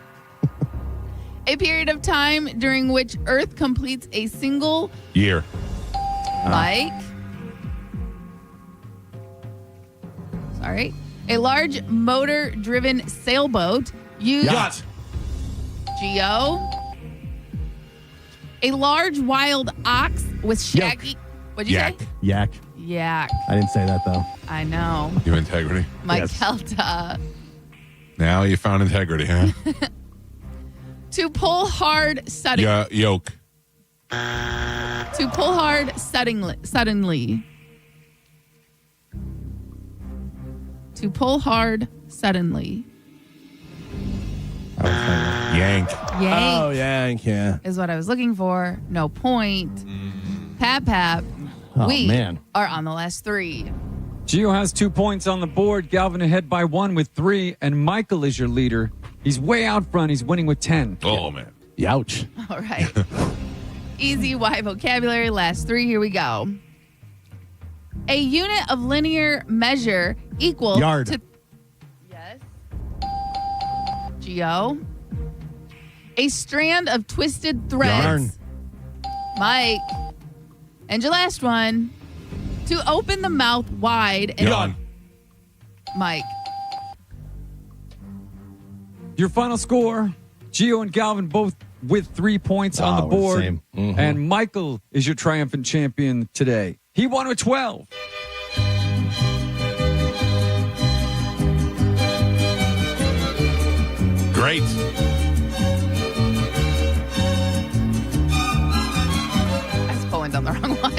A period of time during which Earth completes a single Year. Mike. Sorry. A large motor-driven sailboat used. Yacht. Geo. A large wild ox with shaggy. What'd you Yak. say? Yak. Yak. I didn't say that, though. I know. You have integrity. Mike Yes. Calta. Now you found integrity, huh? To pull hard suddenly. Yeah, yoke. To pull hard suddenly. To pull hard suddenly. Yank. Yank Oh, yank, yeah. is what I was looking for. No point. Pap. Oh, we man. are on the last 3. Gio has 2 points on the board. Galvin ahead by 1 with 3, and Michael is your leader. He's way out front. He's winning with 10. Oh, man. Youch. All right. Easy Y vocabulary. Last 3. Here we go. A unit of linear measure equal Yard. to. Yes. Geo. A strand of twisted threads. Yarn. Mike. And your last one. To open the mouth wide and. Yawn. Mike. Your final score, Gio and Galvin both with 3 points on the we're the board. same. Mhm. And Michael is your triumphant champion today. He won with 12. Great. I was pulling down the wrong one.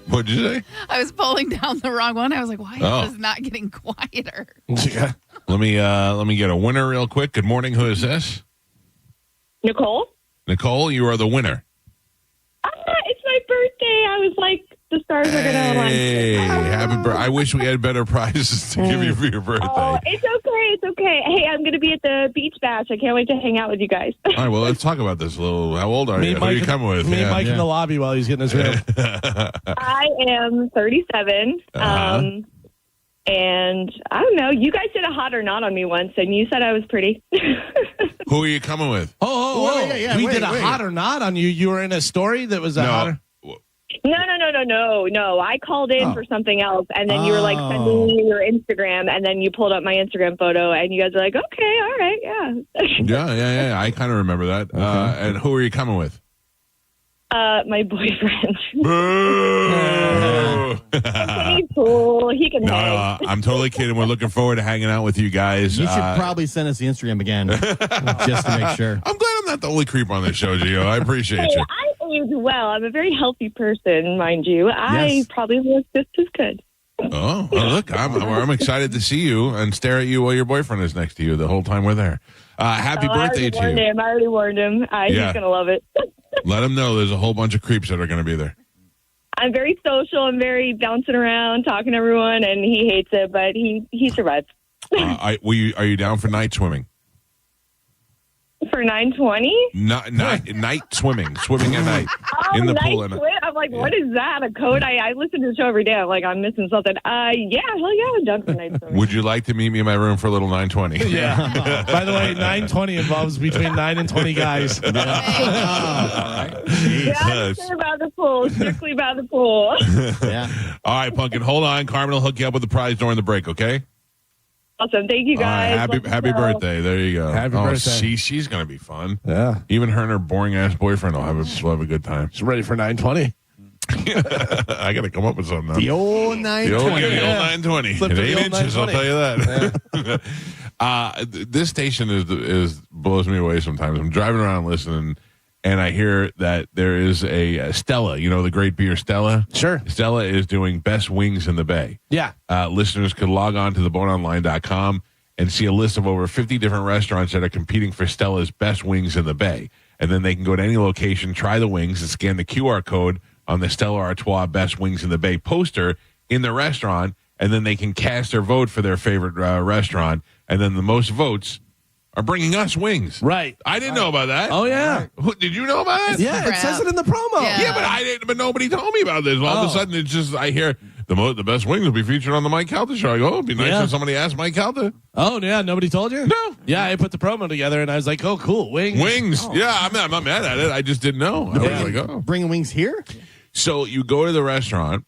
What'd you say? I was pulling down the wrong one. I was like, why Oh. is this not getting quieter? Yeah. Let me get a winner real quick. Good morning. Who is this? Nicole? Nicole, you are the winner. It's my birthday. I was like, the stars are going to align. Hey, happy birthday. I wish we had better prizes to give you for your birthday. Oh, it's okay. It's okay. Hey, I'm going to be at the beach bash. I can't wait to hang out with you guys. All right, well, let's talk about this a little. How old are you? Who are you coming with? Me and Mike in the lobby while he's getting his room. I am 37. And I don't know. You guys did a hot or not on me once, and you said I was pretty. Who are you coming with? Oh, yeah, we wait, did a wait. hot or not on you. You were in a story that was a No. hotter. No. I called in for something else, and then you were like sending me your Instagram, and then you pulled up my Instagram photo, and you guys were like, okay, all right, yeah. Yeah. I kind of remember that. And who are you coming with? My boyfriend. Boo! He's cool. He can No, hang. I'm totally kidding. We're looking forward to hanging out with you guys. You should probably send us the Instagram again just to make sure. I'm glad I'm not the only creep on this show, Gio. I appreciate Hey, you. I aged well. I'm a very healthy person, mind you. I probably look just as good. Oh, well, look, I'm excited to see you and stare at you while your boyfriend is next to you the whole time we're there. Happy birthday to you. I already warned him. He's Yeah. going to love it. Let him know there's a whole bunch of creeps that are going to be there. I'm very social. I'm very bouncing around, talking to everyone, and he hates it, but he survives. Are you down for night swimming? For 9:20? Night swimming at night in the night pool. swim? I'm like, what is that? A code? I listen to the show every day. I'm like, I'm missing something. Yeah, hell yeah, I'm done for night story. Would you like to meet me in my room for a little 920? Yeah. By the way, 920 involves between 9 and 20 guys. Yeah, strictly by the pool. Strictly by the pool. Yeah. All right, Pumpkin, hold on. Carmen will hook you up with the prize during the break, okay? Awesome. Thank you, guys. Happy birthday. There you go. Happy birthday. She's going to be fun. Yeah. Even her and her boring-ass boyfriend will have a good time. She's ready for 920. I got to come up with something now. The old 920. The old 920. Flip It to the ain't old inches, I'll 920. tell you that. This station is blows me away sometimes. I'm driving around listening, and I hear that there is a Stella, the great beer Stella. Sure. Stella is doing best wings in the Bay. Yeah. Listeners could log on to theboneonline.com and see a list of over 50 different restaurants that are competing for Stella's best wings in the Bay. And then they can go to any location, try the wings, and scan the QR code on the Stella Artois Best Wings in the Bay poster in the restaurant, and then they can cast their vote for their favorite restaurant, and then the most votes are bringing us wings. Right. I didn't know about that. Oh, yeah. Did you know about that? Yeah, it says it in the promo. Yeah, but I didn't. But nobody told me about this. All of a sudden, it's just I hear the best wings will be featured on the Mike Calta show. I go, it'd be nice if somebody asked Mike Calta. Oh yeah, nobody told you? No. Yeah, I put the promo together and I was like, oh, cool, wings. Oh. Yeah, I'm not mad at it. I just didn't know. I was like, oh, bringing wings here. So you go to the restaurant,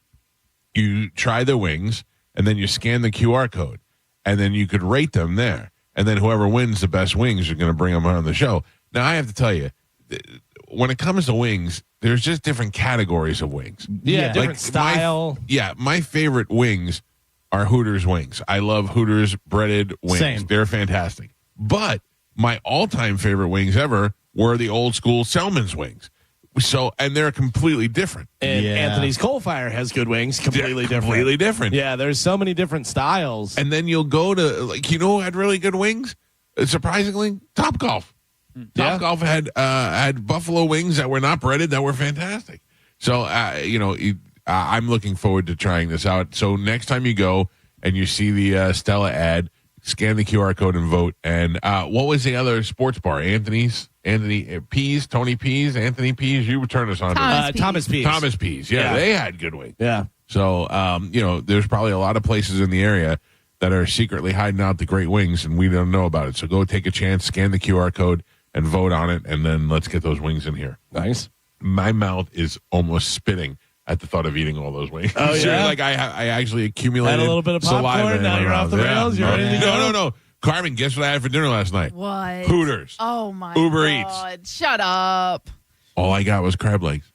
you try the wings, and then you scan the QR code, and then you could rate them there. And then whoever wins the best wings are going to bring them on the show. Now, I have to tell you, when it comes to wings, there's just different categories of wings. Yeah, different style. My favorite wings are Hooters wings. I love Hooters breaded wings. Same. They're fantastic. But my all-time favorite wings ever were the old school Selman's wings. And they're completely different. And Anthony's Coal Fire has good wings, completely different. Completely different. Yeah, there's so many different styles. And then you'll go to, who had really good wings? Surprisingly, Topgolf. Topgolf had buffalo wings that were not breaded that were fantastic. So, I'm looking forward to trying this out. So next time you go and you see the Stella ad, scan the QR code and vote. And what was the other sports bar? Tony Pease. You turn us on Thomas Pease. Thomas Pease. Yeah, they had good wings. Yeah. So, there's probably a lot of places in the area that are secretly hiding out the great wings, and we don't know about it. So go take a chance, scan the QR code, and vote on it, and then let's get those wings in here. Nice. My mouth is almost spitting at the thought of eating all those wings. Oh, yeah? I actually accumulated Had a little bit of popcorn, saliva in now my you're mouth. off the rails, you're ready to go? No. Carmen, guess what I had for dinner last night? What? Hooters. Oh, my Uber God. Shut up. All I got was crab legs.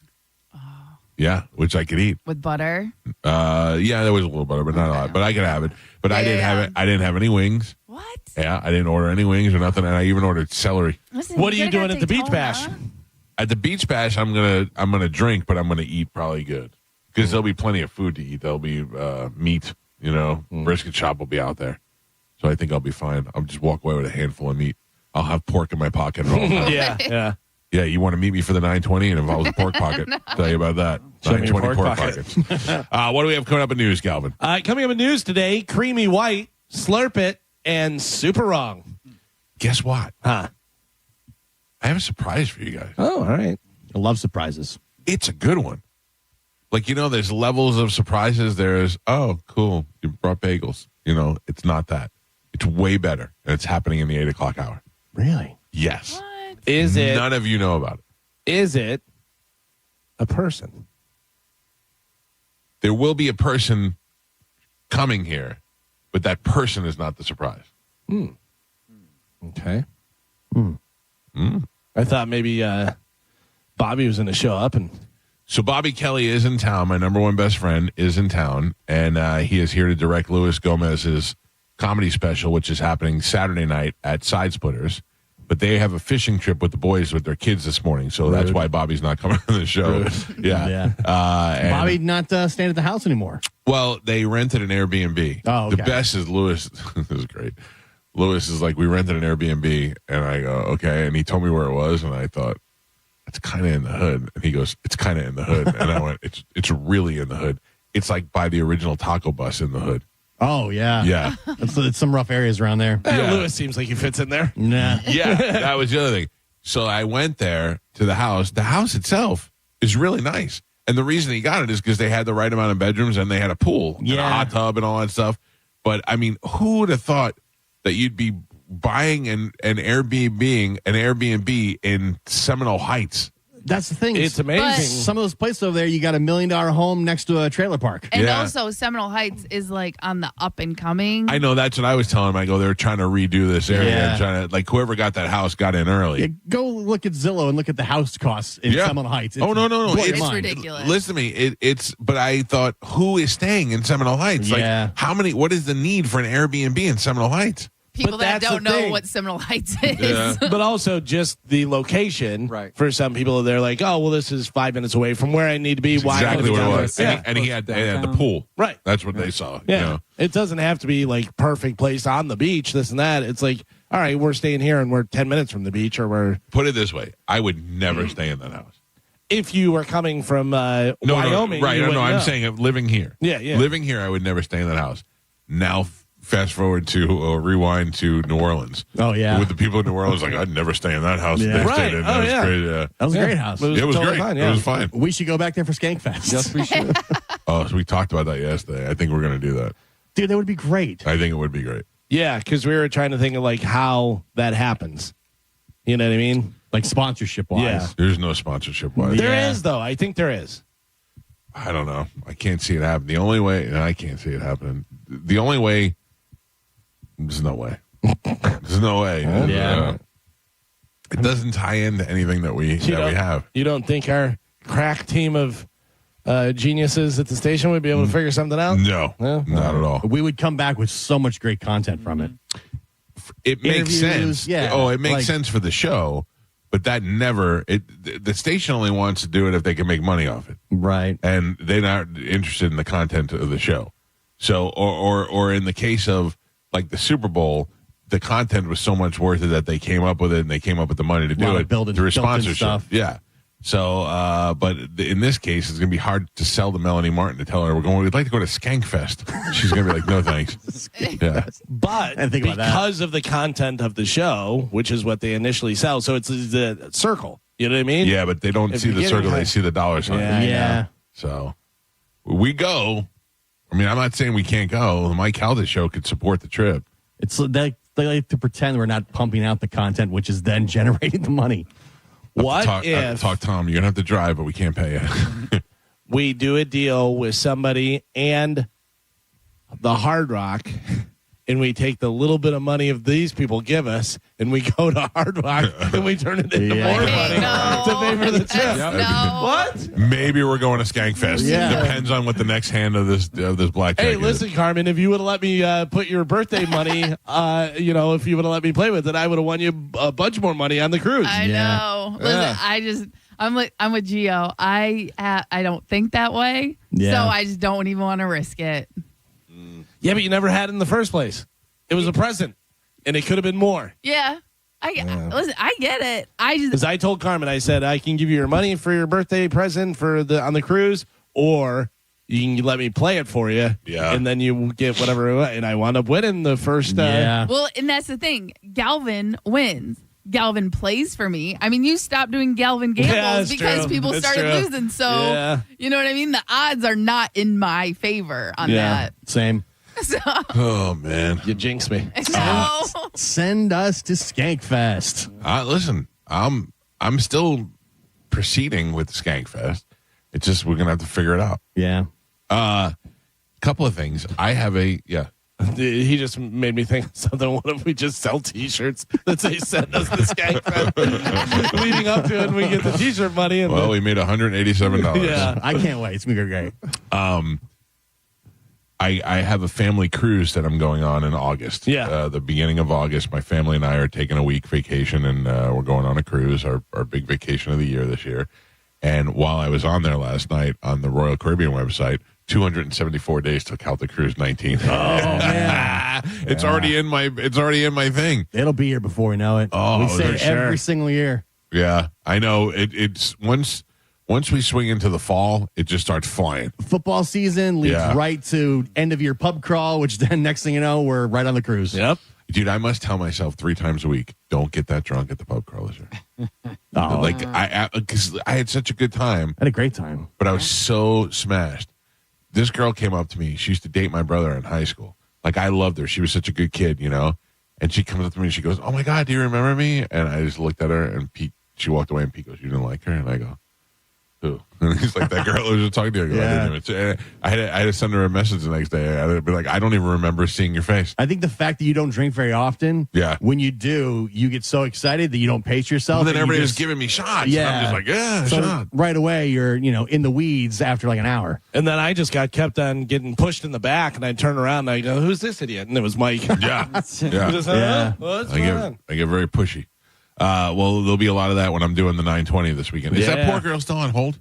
Yeah, which I could eat. With butter? Yeah, there was a little butter, but not a lot. But I could have it. But I didn't have it. I didn't have any wings. What? Yeah, I didn't order any wings or nothing, and I even ordered celery. Listen, what are you doing got at the Beach Bash? At the Beach Bash, I'm gonna drink, but I'm gonna eat probably good because there'll be plenty of food to eat. There'll be meat, brisket shop will be out there, so I think I'll be fine. I'll just walk away with a handful of meat. I'll have pork in my pocket. Yeah. Yeah, you want to meet me for the 920 and involves a pork pocket. No. Tell you about that. Show me 920 your pork pork pockets. What do we have coming up in news, Calvin? Coming up in news today, Creamy White, Slurp It, and Super Wrong. Guess what? Huh? I have a surprise for you guys. Oh, all right. I love surprises. It's a good one. There's levels of surprises. There's, oh, cool, you brought bagels. It's not that. It's way better, and it's happening in the 8 o'clock hour. Really? Yes. What? Is it? None of you know about it. Is it a person? There will be a person coming here, but that person is not the surprise. Okay. I thought maybe Bobby was going to show up. So Bobby Kelly is in town. My number one best friend is in town, and he is here to direct Luis Gomez's comedy special, which is happening Saturday night at Side Splitters. But they have a fishing trip with the boys with their kids this morning, so that's why Bobby's not coming on the show. Yeah. Bobby not staying at the house anymore. Well, they rented an Airbnb. Oh, okay. The best is Luis. This is great. Luis is like, we rented an Airbnb, and I go, okay. And he told me where it was, and I thought, it's kind of in the hood. And he goes, it's kind of in the hood. And I went, it's really in the hood. It's like by the original taco bus in the hood. Oh, yeah. Yeah. It's some rough areas around there. Yeah. Lewis seems like he fits in there. Nah. Yeah, that was the other thing. So I went there to the house. The house itself is really nice. And the reason he got it is because they had the right amount of bedrooms and they had a pool, and a hot tub, and all that stuff. But I mean, who would have thought that you'd be buying an Airbnb in Seminole Heights? That's the thing. It's amazing. Some of those places over there, you got $1 million home next to a trailer park. And also, Seminole Heights is like on the up and coming. I know, that's what I was telling him. I go, they're trying to redo this area. Yeah. Trying to, like, whoever got that house got in early. Yeah, go look at Zillow and look at the house costs in Seminole Heights. No. It's ridiculous. Listen to me. But I thought, who is staying in Seminole Heights? Yeah. Like, what is the need for an Airbnb in Seminole Heights? People But that that's don't the know thing. what Seminole Heights is. Yeah. But also just the location. Right. For some people, they're like, oh, well, this is 5 minutes away from where I need to be. That's Why exactly what it was. Yeah. And he had the pool. Right. That's what they saw. Yeah. You know? It doesn't have to be like perfect place on the beach, this and that. It's like, all right, we're staying here and we're 10 minutes from the beach, or we're. Put it this way. I would never stay in that house. If you were coming from Wyoming. Right. you No, wouldn't I'm know. saying living here. Yeah. Living here, I would never stay in that house. Now, fast forward to rewind to New Orleans. Oh, yeah. With the people in New Orleans, like, I'd never stay in that house. Yeah. They stayed in. That was great. Yeah. That was a great house. It was totally great. fine, It was fine. We should go back there for Skankfest. Yes, we should. Oh, so we talked about that yesterday. I think we're going to do that. Dude, that would be great. I think it would be great. Yeah, because we were trying to think of like how that happens. You know what I mean? Like sponsorship-wise. Yeah. There's no sponsorship wise. There is, though. I think there is. I don't know. I can't see it happen. The only way, I can't see it happening. The only way, there's no way. There's no way. Yeah. It doesn't tie into anything that we have. You don't think our crack team of geniuses at the station would be able to figure something out? No, not at all. We would come back with so much great content from it. It makes Interviews, sense. yeah. Oh, it makes Like- sense for the show, but that never. The station only wants to do it if they can make money off it, Right. and they're not interested in the content of the show. So, or in the case of like the Super Bowl, the content was so much worth it that they came up with it, and they came up with the money to do Lot of it built-in through sponsorship. stuff. Yeah. So, but in this case, it's going to be hard to sell to Melanie Martin to tell her we'd like to go to Skankfest. She's going to be like, no, thanks. Yeah. But And think about that. because of the content of the show, which is what they initially sell, so it's the circle. You know what I mean? Yeah, but they don't If see you're the getting circle; high- they see the dollar sign. Yeah, I Yeah. So we go. I mean, I'm not saying we can't go. The Mike Calta show could support the trip. It's they like to pretend we're not pumping out the content, which is then generating the money. What Talk, if Tom? You're gonna have to drive, but we can't pay you. we do a deal with somebody and the Hard Rock, and we take the little bit of money of these people give us, and we go to Hard Rock and we turn it into Yeah. more Hey, money no. to pay for the trip. No. What? Maybe we're going to Skankfest. Yeah. Depends on what the next hand of this blackjack Hey, is. listen, Carmen, if you would have let me put your birthday money, if you would have let me play with it, I would have won you a bunch more money on the cruise. I Yeah. know. Listen, I'm with Gio. I don't think that way. Yeah. So I just don't even want to risk it. Yeah, but you never had it in the first place. It was a present, and it could have been more. Yeah. Listen, I get it. Because I told Carmen, I said, I can give you your money for your birthday present on the cruise, or you can let me play it for you. Yeah. And then you get whatever. And I wound up winning the first. Yeah. Well, and that's the thing. Galvin wins. Galvin plays for me. I mean, you stopped doing Galvin gambles that's because true. people That's started true. losing. So, Yeah. you know what I mean? The odds are not in my favor on Yeah. Same. that. So, Oh man. You jinxed me. no. Send us to Skankfest. Listen, I'm still proceeding with Skankfest. It's just we're gonna have to figure it out. Yeah. Couple of things. I have He just made me think of something. What if we just sell T-shirts that say "Send us the Skank Fest" leading up to it, and we get the T-shirt money? And Well, we made $187. Yeah. I can't wait. It's going to be great. I have a family cruise that I'm going on in August. Yeah. The beginning of August, my family and I are taking a week vacation, and we're going on a cruise, our big vacation of the year this year. And while I was on there last night on the Royal Caribbean website, 274 days till Calta Cruise 19. Oh, man. It's already in my thing. It'll be here before we know it. Oh, we say for it sure. every single year. Yeah, I know. It's once we swing into the fall, it just starts flying. Football season leads Yeah. right to end of year pub crawl, which then next thing you know, we're right on the cruise. Yep. Dude, I must tell myself 3 times a week, don't get that drunk at the pub crawl this year. Because I had such a good time. I had a great time. But I was so smashed. This girl came up to me. She used to date my brother in high school. Like, I loved her. She was such a good kid, And she comes up to me and she goes, oh, my God, do you remember me? And I just looked at her, and she walked away, and Pete goes, you didn't like her? And I go, who? And he's like, that girl who was just talking to you. I had to send her a message the next day. I had to be like, I don't even remember seeing your face. I think the fact that you don't drink very often, when you do, you get so excited that you don't pace yourself. Well, then everybody was giving me shots. Yeah. And I'm just like, so shot. Right away, you're, in the weeds after like an hour. And then I just kept on getting pushed in the back, and I turn around and I go, who's this idiot? And it was Mike. Yeah. What's I get very pushy. Well, there'll be a lot of that when I'm doing the 920 this weekend. Is that poor girl still on hold?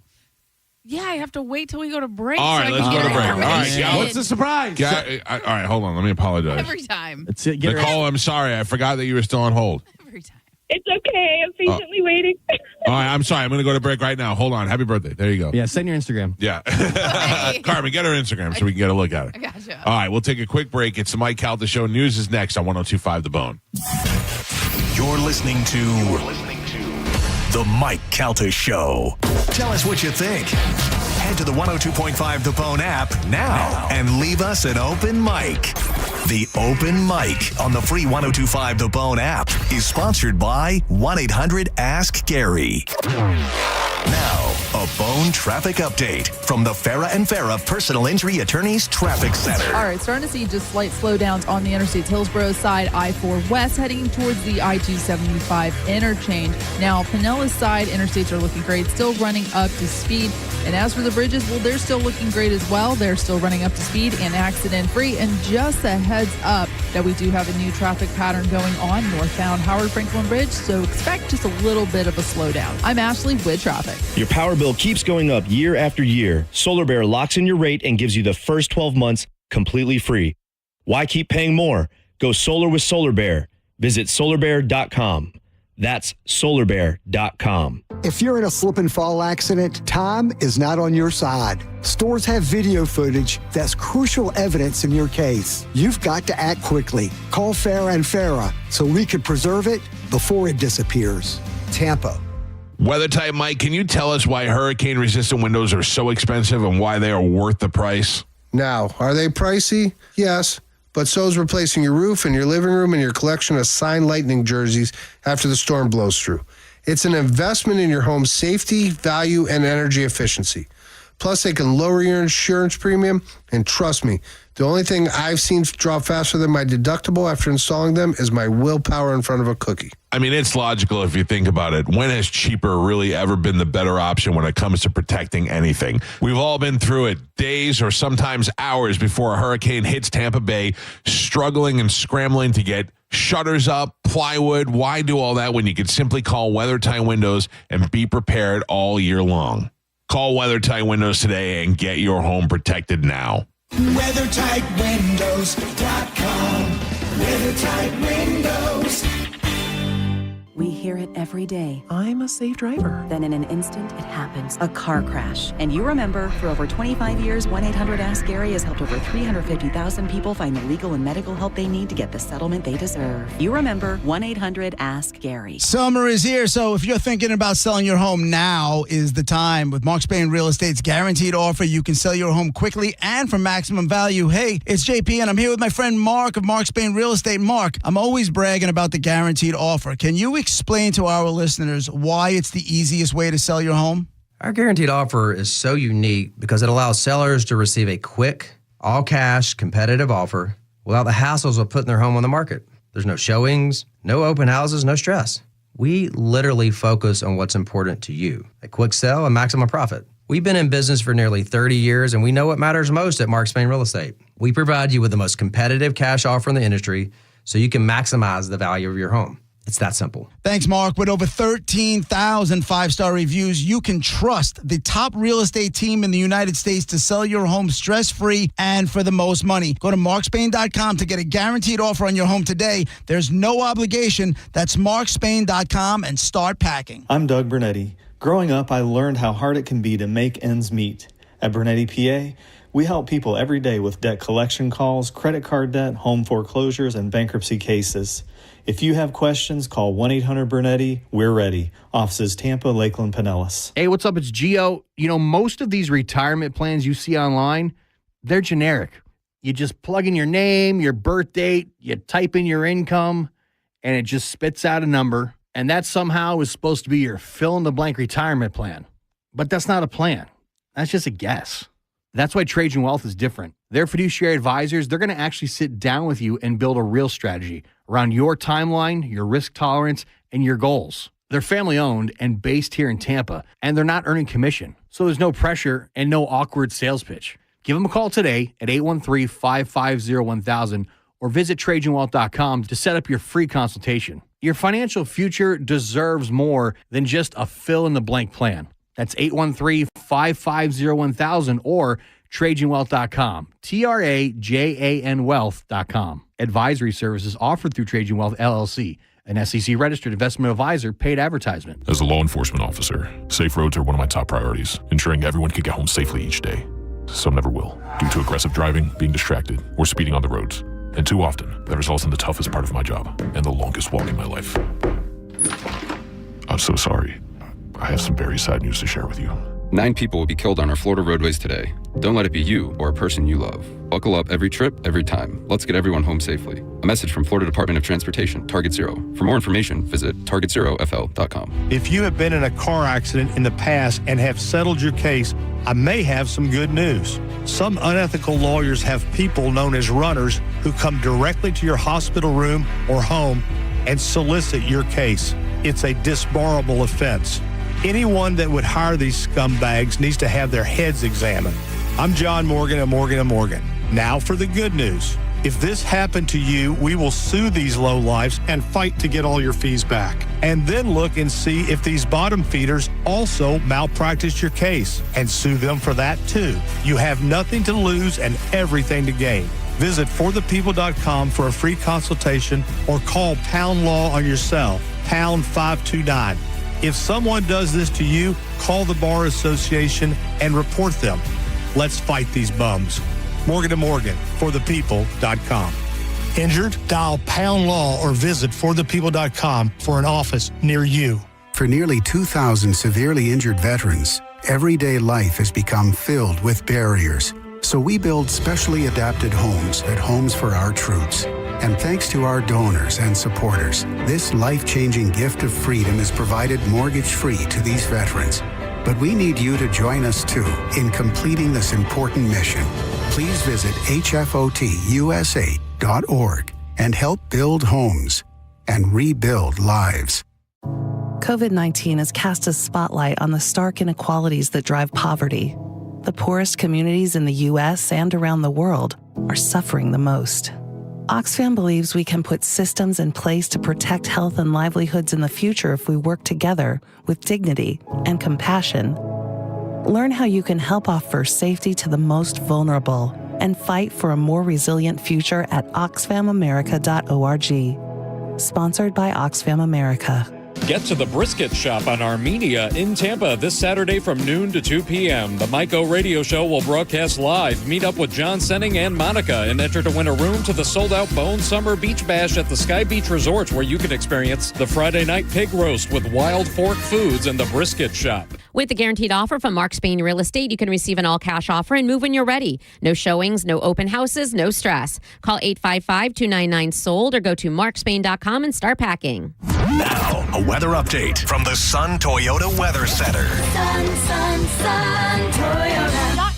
Yeah, I have to wait till we go to break. All right, let's go to break. All right, what's the surprise? All right, hold on. Let me apologize. Every time. Nicole, I'm sorry. I forgot that you were still on hold. Every time. It's okay. I'm patiently waiting. All right, I'm sorry. I'm going to go to break right now. Hold on. Happy birthday. There you go. Yeah, send your Instagram. Yeah. Carmen, get her Instagram so we can get a look at her. I gotcha. All right, we'll take a quick break. It's the Mike Calta Show. News is next on 102.5 The Bone. You're listening to The Mike Calta Show. Tell us what you think. Head to the 102.5 The Bone app now and leave us an open mic. The Open Mic on the free 102.5 The Bone app is sponsored by 1-800-ASK-GARY. Now, a Bone traffic update from the Farah and Farah Personal Injury Attorneys Traffic Center. All right, starting to see just slight slowdowns on the Interstate Hillsborough side, I-4 West, heading towards the I-275 interchange. Now, Pinellas side, interstates are looking great, still running up to speed. And as for the bridges, well, they're still looking great as well. They're still running up to speed and accident-free. And just a heads up that we do have a new traffic pattern going on northbound Howard Franklin Bridge, so expect just a little bit of a slowdown. I'm Ashley with traffic. Your power bill keeps going up year after year. Solar Bear locks in your rate and gives you the first 12 months completely free. Why keep paying more? Go solar with Solar Bear. Visit solarbear.com. That's solarbear.com. If you're in a slip and fall accident, time is not on your side. Stores have video footage that's crucial evidence in your case. You've got to act quickly. Call Farah and Farah so we can preserve it before it disappears. Tampa. Weather Type Mike, can you tell us why hurricane-resistant windows are so expensive and why they are worth the price? Now, are they pricey? Yes. But so is replacing your roof and your living room and your collection of signed lightning jerseys after the storm blows through. It's an investment in your home's safety, value, and energy efficiency. Plus, they can lower your insurance premium, and trust me, the only thing I've seen drop faster than my deductible after installing them is my willpower in front of a cookie. I mean, it's logical if you think about it. When has cheaper really ever been the better option when it comes to protecting anything? We've all been through it, days or sometimes hours before a hurricane hits Tampa Bay, struggling and scrambling to get shutters up, plywood. Why do all that when you could simply call WeatherTight Windows and be prepared all year long? Call WeatherTight Windows today and get your home protected now. WeatherTightWindows.com. WeatherTight Windows. We hear it every day. I'm a safe driver. Then in an instant, it happens. A car crash. And you remember, for over 25 years, 1-800-ASK-GARY has helped over 350,000 people find the legal and medical help they need to get the settlement they deserve. You remember 1-800-ASK-GARY. Summer is here, so if you're thinking about selling your home, now is the time. With Mark Spain Real Estate's guaranteed offer, you can sell your home quickly and for maximum value. Hey, it's JP, and I'm here with my friend Mark of Mark Spain Real Estate. Mark, I'm always bragging about the guaranteed offer. Can you explain to our listeners why it's the easiest way to sell your home? Our guaranteed offer is so unique because it allows sellers to receive a quick, all-cash, competitive offer without the hassles of putting their home on the market. There's no showings, no open houses, no stress. We literally focus on what's important to you, a quick sell and maximum profit. We've been in business for nearly 30 years, and we know what matters most at Mark Spain Real Estate. We provide you with the most competitive cash offer in the industry so you can maximize the value of your home. It's that simple. Thanks, Mark. With over 13,000 five-star reviews, you can trust the top real estate team in the United States to sell your home stress-free and for the most money. Go to markspain.com to get a guaranteed offer on your home today. There's no obligation. That's markspain.com and start packing. I'm Doug Bernetti. Growing up, I learned how hard it can be to make ends meet. At Bernetti PA, We help people every day with debt collection calls, credit card debt, home foreclosures, and bankruptcy cases. If you have questions, call 1-800-BURNETTI. We're ready. Offices Tampa, Lakeland, Pinellas. Hey, what's up? It's Gio. You know, most of these retirement plans you see online, they're generic. You just plug in your name, your birth date, you type in your income, and it just spits out a number. And that somehow is supposed to be your fill-in-the-blank retirement plan. But that's not a plan. That's just a guess. That's why Trajan Wealth is different. Their fiduciary advisors, they're going to actually sit down with you and build a real strategy around your timeline, your risk tolerance, and your goals. They're family-owned and based here in Tampa, and they're not earning commission. So there's no pressure and no awkward sales pitch. Give them a call today at 813-550-1000 or visit TrajanWealth.com to set up your free consultation. Your financial future deserves more than just a fill-in-the-blank plan. That's 813-550-1000 or TrajanWealth.com. TRAJAN Wealth.com. Advisory services offered through Trajan Wealth, LLC, an SEC-registered investment advisor, paid advertisement. As a law enforcement officer, safe roads are one of my top priorities, ensuring everyone can get home safely each day. Some never will, due to aggressive driving, being distracted, or speeding on the roads. And too often, that results in the toughest part of my job and the longest walk in my life. I'm so sorry. I have some very sad news to share with you. 9 people will be killed on our Florida roadways today. Don't let it be you or a person you love. Buckle up every trip, every time. Let's get everyone home safely. A message from Florida Department of Transportation, Target Zero. For more information, visit targetzerofl.com. If you have been in a car accident in the past and have settled your case, I may have some good news. Some unethical lawyers have people known as runners who come directly to your hospital room or home and solicit your case. It's a disbarable offense. Anyone that would hire these scumbags needs to have their heads examined. I'm John Morgan of Morgan & Morgan. Now for the good news. If this happened to you, we will sue these lowlifes and fight to get all your fees back. And then look and see if these bottom feeders also malpracticed your case and sue them for that too. You have nothing to lose and everything to gain. Visit forthepeople.com for a free consultation or call Pound Law on your cell, pound 529. If someone does this to you, call the Bar Association and report them. Let's fight these bums. Morgan & Morgan, forthepeople.com. Injured? Dial Pound Law or visit forthepeople.com for an office near you. For nearly 2,000 severely injured veterans, everyday life has become filled with barriers. So we build specially adapted homes at Homes for Our Troops. And thanks to our donors and supporters, this life-changing gift of freedom is provided mortgage-free to these veterans. But we need you to join us, too, in completing this important mission. Please visit hfotusa.org and help build homes and rebuild lives. COVID-19 has cast a spotlight on the stark inequalities that drive poverty. The poorest communities in the U.S. and around the world are suffering the most. Oxfam believes we can put systems in place to protect health and livelihoods in the future if we work together with dignity and compassion. Learn how you can help offer safety to the most vulnerable and fight for a more resilient future at oxfamamerica.org. Sponsored by Oxfam America. Get to the Brisket Shop on Armenia in Tampa this Saturday from noon to 2 p.m. The Mike O Radio Show will broadcast live. Meet up with John Senning and Monica and enter to win a room to the sold-out Bone Summer Beach Bash at the Sky Beach Resorts, where you can experience the Friday night pig roast with Wild Fork Foods and the Brisket Shop. With the guaranteed offer from Mark Spain Real Estate, you can receive an all-cash offer and move when you're ready. No showings, no open houses, no stress. Call 855-299-SOLD or go to markspain.com and start packing. Now, a weather update from the Sun Toyota Weather Center. SunToyota.com.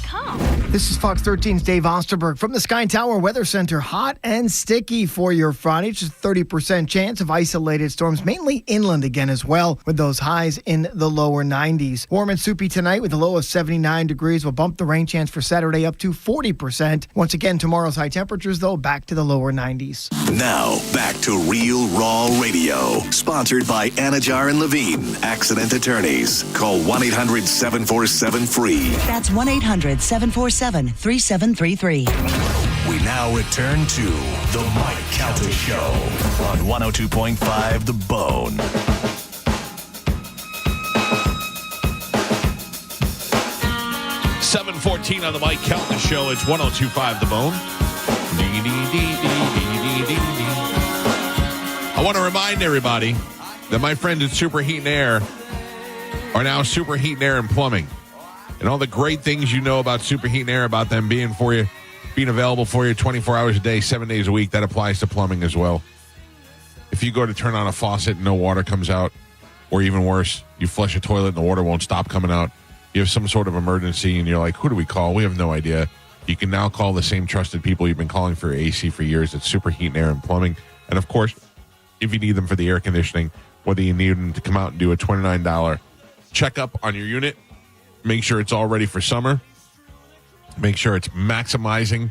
This is Fox 13's Dave Osterberg from the Sky Tower Weather Center. Hot and sticky for your Friday. Just a 30% chance of isolated storms, mainly inland again as well, with those highs in the lower 90s. Warm and soupy tonight with a low of 79 degrees. Will bump the rain chance for Saturday up to 40%. Once again, tomorrow's high temperatures, though, back to the lower 90s. Now, back to Real Raw Radio. Sponsored by Anajar and Levine, accident attorneys. Call 1-800-747-FREE. That's 1-800-747-3733. We now return to the Mike Calta Show on 102.5 The Bone. 7:14 on the Mike Calta Show. It's 102.5 The Bone. I want to remind everybody that my friends at Super Heat and Air are now Super Heat and Air and Plumbing. And all the great things you know about Super Heat and Air, about them being for you, being available for you 24 hours a day, 7 days a week, that applies to plumbing as well. If you go to turn on a faucet and no water comes out, or even worse, you flush a toilet and the water won't stop coming out, you have some sort of emergency and you're like, who do we call? We have no idea. You can now call the same trusted people you've been calling for your AC for years. It's Super Heat and Air and Plumbing. And of course, if you need them for the air conditioning, whether you need them to come out and do a $29 checkup on your unit, make sure it's all ready for summer. Make sure it's maximizing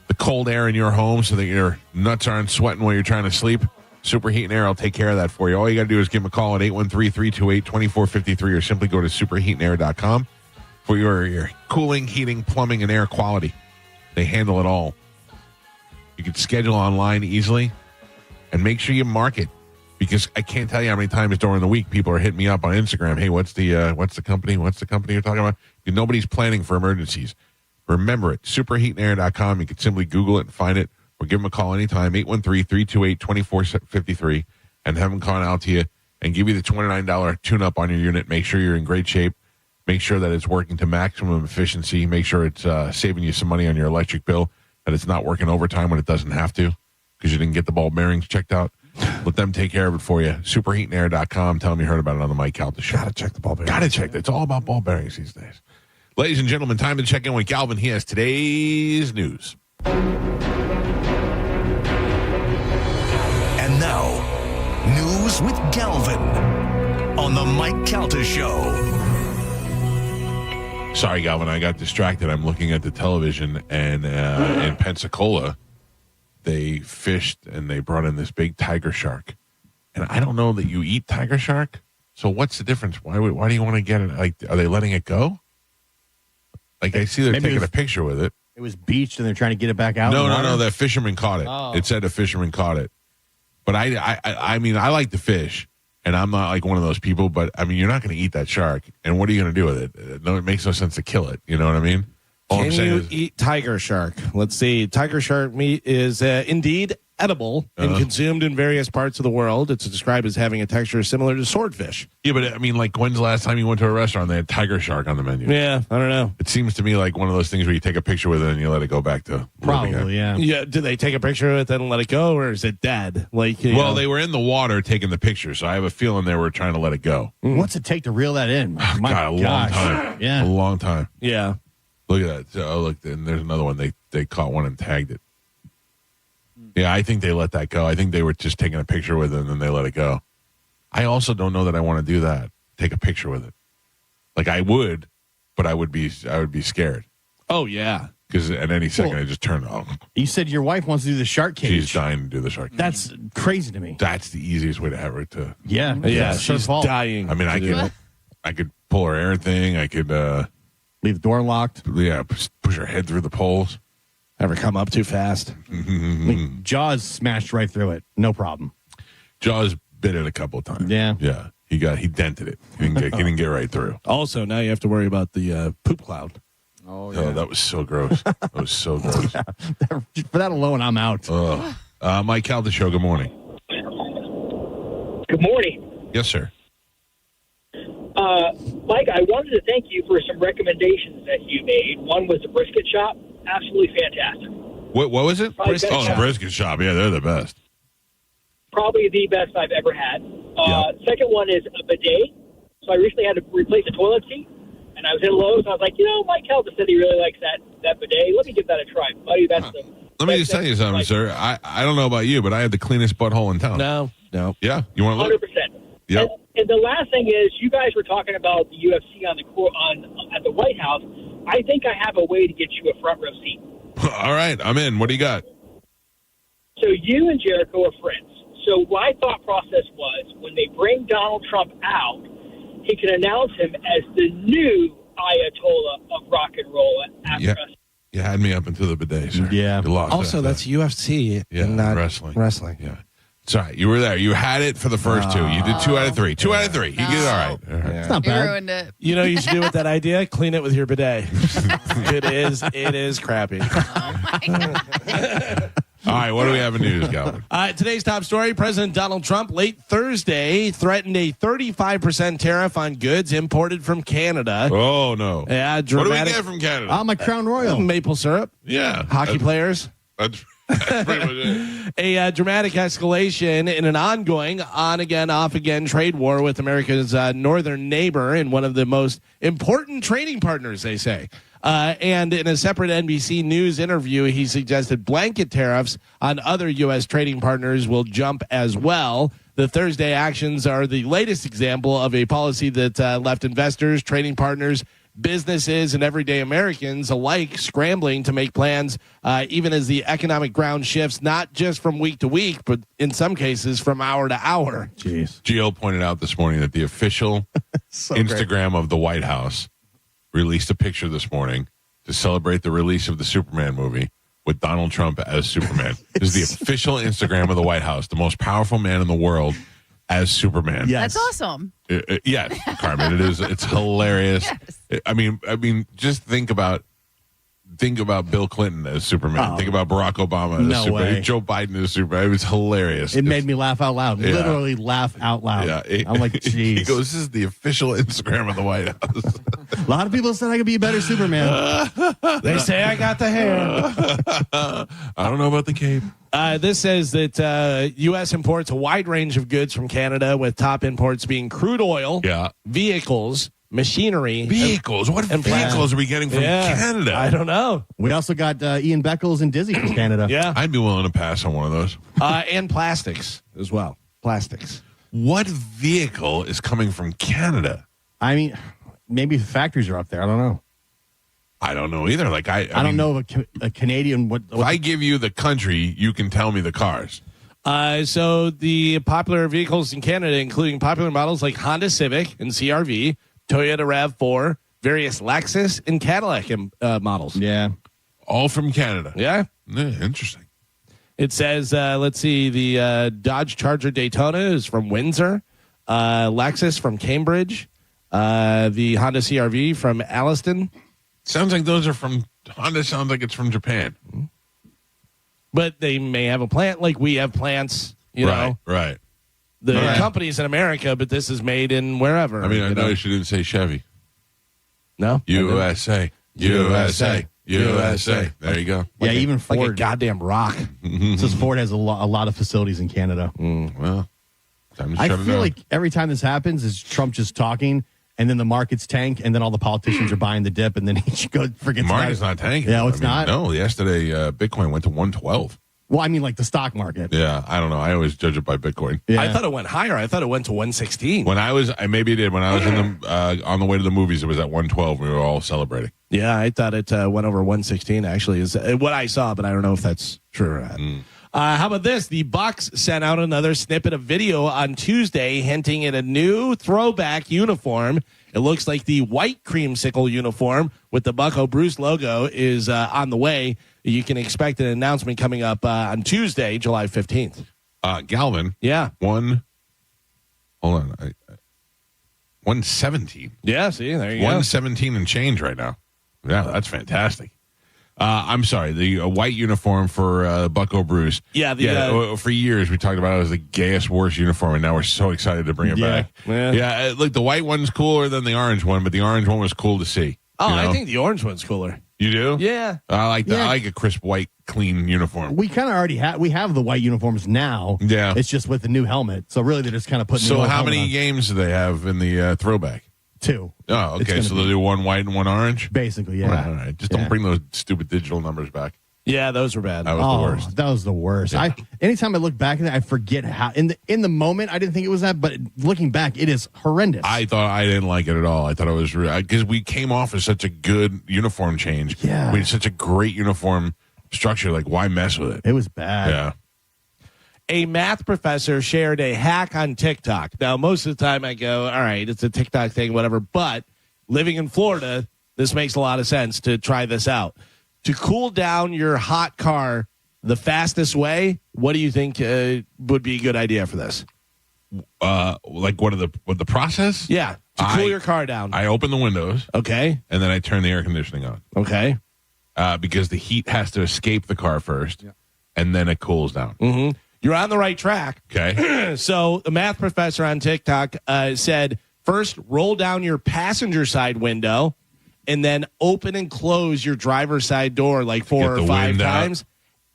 the cold air in your home so that your nuts aren't sweating while you're trying to sleep. Super Heat and Air will take care of that for you. All you got to do is give them a call at 813-328-2453 or simply go to superheatandair.com for your cooling, heating, plumbing, and air quality. They handle it all. You can schedule online easily and make sure you mark it, because I can't tell you how many times during the week people are hitting me up on Instagram. Hey, what's the company? What's the company you're talking about? Nobody's planning for emergencies. Remember it, superheatandair.com. You can simply Google it and find it, or give them a call anytime, 813-328-2453, and have them call out to you and give you the $29 tune-up on your unit. Make sure you're in great shape. Make sure that it's working to maximum efficiency. Make sure it's saving you some money on your electric bill, that it's not working overtime when it doesn't have to because you didn't get the ball bearings checked out. Let them take care of it for you. Superheatandair.com. Tell them you heard about it on the Mike Calta Show. Got to check the ball bearings. Got to check. It's all about ball bearings these days. Ladies and gentlemen, time to check in with Galvin. He has today's news. And now, news with Galvin on the Mike Calta Show. Sorry, Galvin, I got distracted. I'm looking at the television, and in Pensacola, they fished and they brought in this big tiger shark. And I don't know that you eat tiger shark. So what's the difference? Why do you want to get it? Like, are they letting it go? Like, I see they're taking a picture with it. It was beached and they're trying to get it back out. No. That fisherman caught it. Oh. It said a fisherman caught it. But I mean, I like the fish, and I'm not like one of those people. But I mean, you're not going to eat that shark, and what are you going to do with it? No, it makes no sense to kill it. You know what I mean? All I'm Can saying you is, eat tiger shark? Let's see. Tiger shark meat is indeed edible and consumed in various parts of the world. It's described as having a texture similar to swordfish. yeah, but I mean, like, when's the last time you went to a restaurant and they had tiger shark on the menu? Yeah, I don't know. It seems to me like one of those things where you take a picture with it and you let it go back to living it. Yeah, do they take a picture of it then let it go, or is it dead? Like, you know. They were in the water taking the picture, so I have a feeling they were trying to let it go. What's it take to reel that in? Oh, God, a long time. Yeah. A long time. Yeah. Look at that. Oh, look, and there's another one. They caught one and tagged it. Yeah, I think they let that go. I think they were just taking a picture with it and then they let it go. I also don't know that I want to do that. Take a picture with it. Like, I would, but I would be scared. Oh, yeah. Because at any second, I just turn off. You said your wife wants to do the shark cage. She's dying to do the shark cage. That's crazy to me. That's the easiest way to have her to. Yeah. She's dying. I mean, I could pull her air thing. I could leave the door locked. Yeah, push her head through the poles. Have her come up too fast. Jaws smashed right through it. No problem. Jaws bit it a couple of times. Yeah. Yeah. He dented it. He didn't get right through. Also, now you have to worry about the poop cloud. Oh, yeah. That was so gross. That was so gross. For that alone, I'm out. Mike Calta Show, good morning. Good morning. Yes, sir. Mike, I wanted to thank you for some recommendations that you made. One was the brisket shop. Absolutely fantastic. What was it? Brisket the shop. brisket shop. Yeah, they're the best. Probably the best I've ever had. Second one is a bidet. So I recently had to replace a toilet seat, and I was in Lowe's, and I was like, Mike Calta said he really likes that bidet. Let me give that a try, buddy. Let me just tell you something, sir. I don't know about you, but I had the cleanest butthole in town. No. Yeah, you want to look? 100%. Yep. And the last thing is, you guys were talking about the UFC at the White House. I think I have a way to get you a front row seat. All right, I'm in. What do you got? So you and Jericho are friends. So my thought process was, when they bring Donald Trump out, he can announce him as the new Ayatollah of rock and roll after us. You had me up into the bidet, sir. Yeah. You lost Also, that's UFC and not wrestling. Wrestling. Yeah. It's all right. You were there. You had it for the first two. You did 2 out of 3. 2 out of 3. You did all right. It's not bad. You ruined it. You know what you should do with that idea? Clean it with your bidet. It is crappy. All right, what do we have in news, Calvin? Today's top story, President Donald Trump late Thursday threatened a 35% tariff on goods imported from Canada. Oh, no. Yeah, What do we dramatic. get from Canada? My Crown Royal. Maple syrup. Yeah. Hockey players. That's pretty much it. A dramatic escalation in an ongoing on-again, off-again trade war with America's northern neighbor and one of the most important trading partners, they say. And in a separate NBC News interview, he suggested blanket tariffs on other U.S. trading partners will jump as well. The Thursday actions are the latest example of a policy that left investors, trading partners, businesses, and everyday Americans alike scrambling to make plans, even as the economic ground shifts, not just from week to week, but in some cases from hour to hour. Jeez. Gio pointed out this morning that the official Instagram of the White House released a picture this morning to celebrate the release of the Superman movie with Donald Trump as Superman. This is the official Instagram of the White House, the most powerful man in the world as Superman. That's awesome. Yes, Carmen, it is. It's hilarious. Yes. I mean, just think about Bill Clinton as Superman. Oh. Think about Barack Obama as No Superman. way. Joe Biden as Superman. It was hilarious. It made me laugh out loud. Yeah. Literally laugh out loud. Yeah, I'm like, he jeez. goes, "This is the official Instagram of the White House." A lot of people said I could be a better Superman. They say I got the hair. I don't know about the cape. This says that U.S. imports a wide range of goods from Canada, with top imports being crude oil, vehicles, machinery. Vehicles? What and vehicles are we getting from Canada? I don't know. We also got Ian Beckles and Dizzy from Canada. Yeah. I'd be willing to pass on one of those. And plastics as well. Plastics. What vehicle is coming from Canada? I mean, maybe the factories are up there. I don't know. I don't know either. Like I don't know of a Canadian. What if I give you the country, you can tell me the cars. So the popular vehicles in Canada, including popular models like Honda Civic and CR-V, Toyota RAV4, various Lexus and Cadillac models. Yeah. All from Canada. Yeah. Interesting. It says, let's see, the Dodge Charger Daytona is from Windsor, Lexus from Cambridge, the Honda CR-V from Alliston. Sounds like those are from Honda. Sounds like it's from Japan. But they may have a plant like we have plants, you know. Right. The company's in America, but this is made in wherever. I mean, I noticed you didn't say Chevy. No? USA. USA. USA. There you go. Yeah, even Ford. Like a goddamn rock. It says Ford has a lot of facilities in Canada. Well, time to I shut it feel down. like every time this happens is Trump just talking, and then the markets tank, and then all the politicians are buying the dip, and then he forgets about Market's it. not tanking. Yeah, it's not. No, yesterday Bitcoin went to 112. Well, I mean, like the stock market. Yeah, I don't know. I always judge it by Bitcoin. Yeah. I thought it went higher. I thought it went to 116. When I maybe it did. When I was in the on the way to the movies, it was at 112. We were all celebrating. Yeah, I thought it went over 116, actually, is what I saw, but I don't know if that's true or not. How about this? The Bucks sent out another snippet of video on Tuesday hinting at a new throwback uniform. It looks like the white creamsicle uniform with the Bucko Bruce logo is on the way. You can expect an announcement coming up on Tuesday, July 15th. Galvin. Yeah. Hold on. 117. Yeah, see, there you go. 117 and change right now. Yeah, that's fantastic. I'm sorry, the white uniform for Bucko Bruce. Yeah, for years we talked about it as the gayest, worst uniform, and now we're so excited to bring it back. Yeah, look, the white one's cooler than the orange one, but the orange one was cool to see. Oh, I think the orange one's cooler. You do? Yeah. I like that. I like a crisp, white, clean uniform. We kind of already have the white uniforms now. Yeah. It's just with the new helmet. So really, they're just kind of putting. So the old how helmet many on. games do they have in the throwback? 2. Oh, okay. So they'll do one white and one orange? Basically, yeah. All right. Just don't bring those stupid digital numbers back. Yeah, those were bad. That was the worst. That was the worst. Yeah. Anytime I look back at it, I forget how. In the moment, I didn't think it was that, but looking back, it is horrendous. I thought I didn't like it at all. I thought it was because we came off as such a good uniform change. Yeah, we had such a great uniform structure. Like, why mess with it? It was bad. Yeah. A math professor shared a hack on TikTok. Now, most of the time I go, all right, it's a TikTok thing, whatever. But living in Florida, this makes a lot of sense to try this out. To cool down your hot car The fastest way, what do you think would be a good idea for this? Like what the process? Yeah, to cool your car down. I open the windows. Okay. And then I turn the air conditioning on. Okay. Because the heat has to escape the car first, and then it cools down. Mm-hmm. You're on the right track. Okay. So the math professor on TikTok said, first, roll down your passenger side window, and then open and close your driver's side door like 4 or 5 times.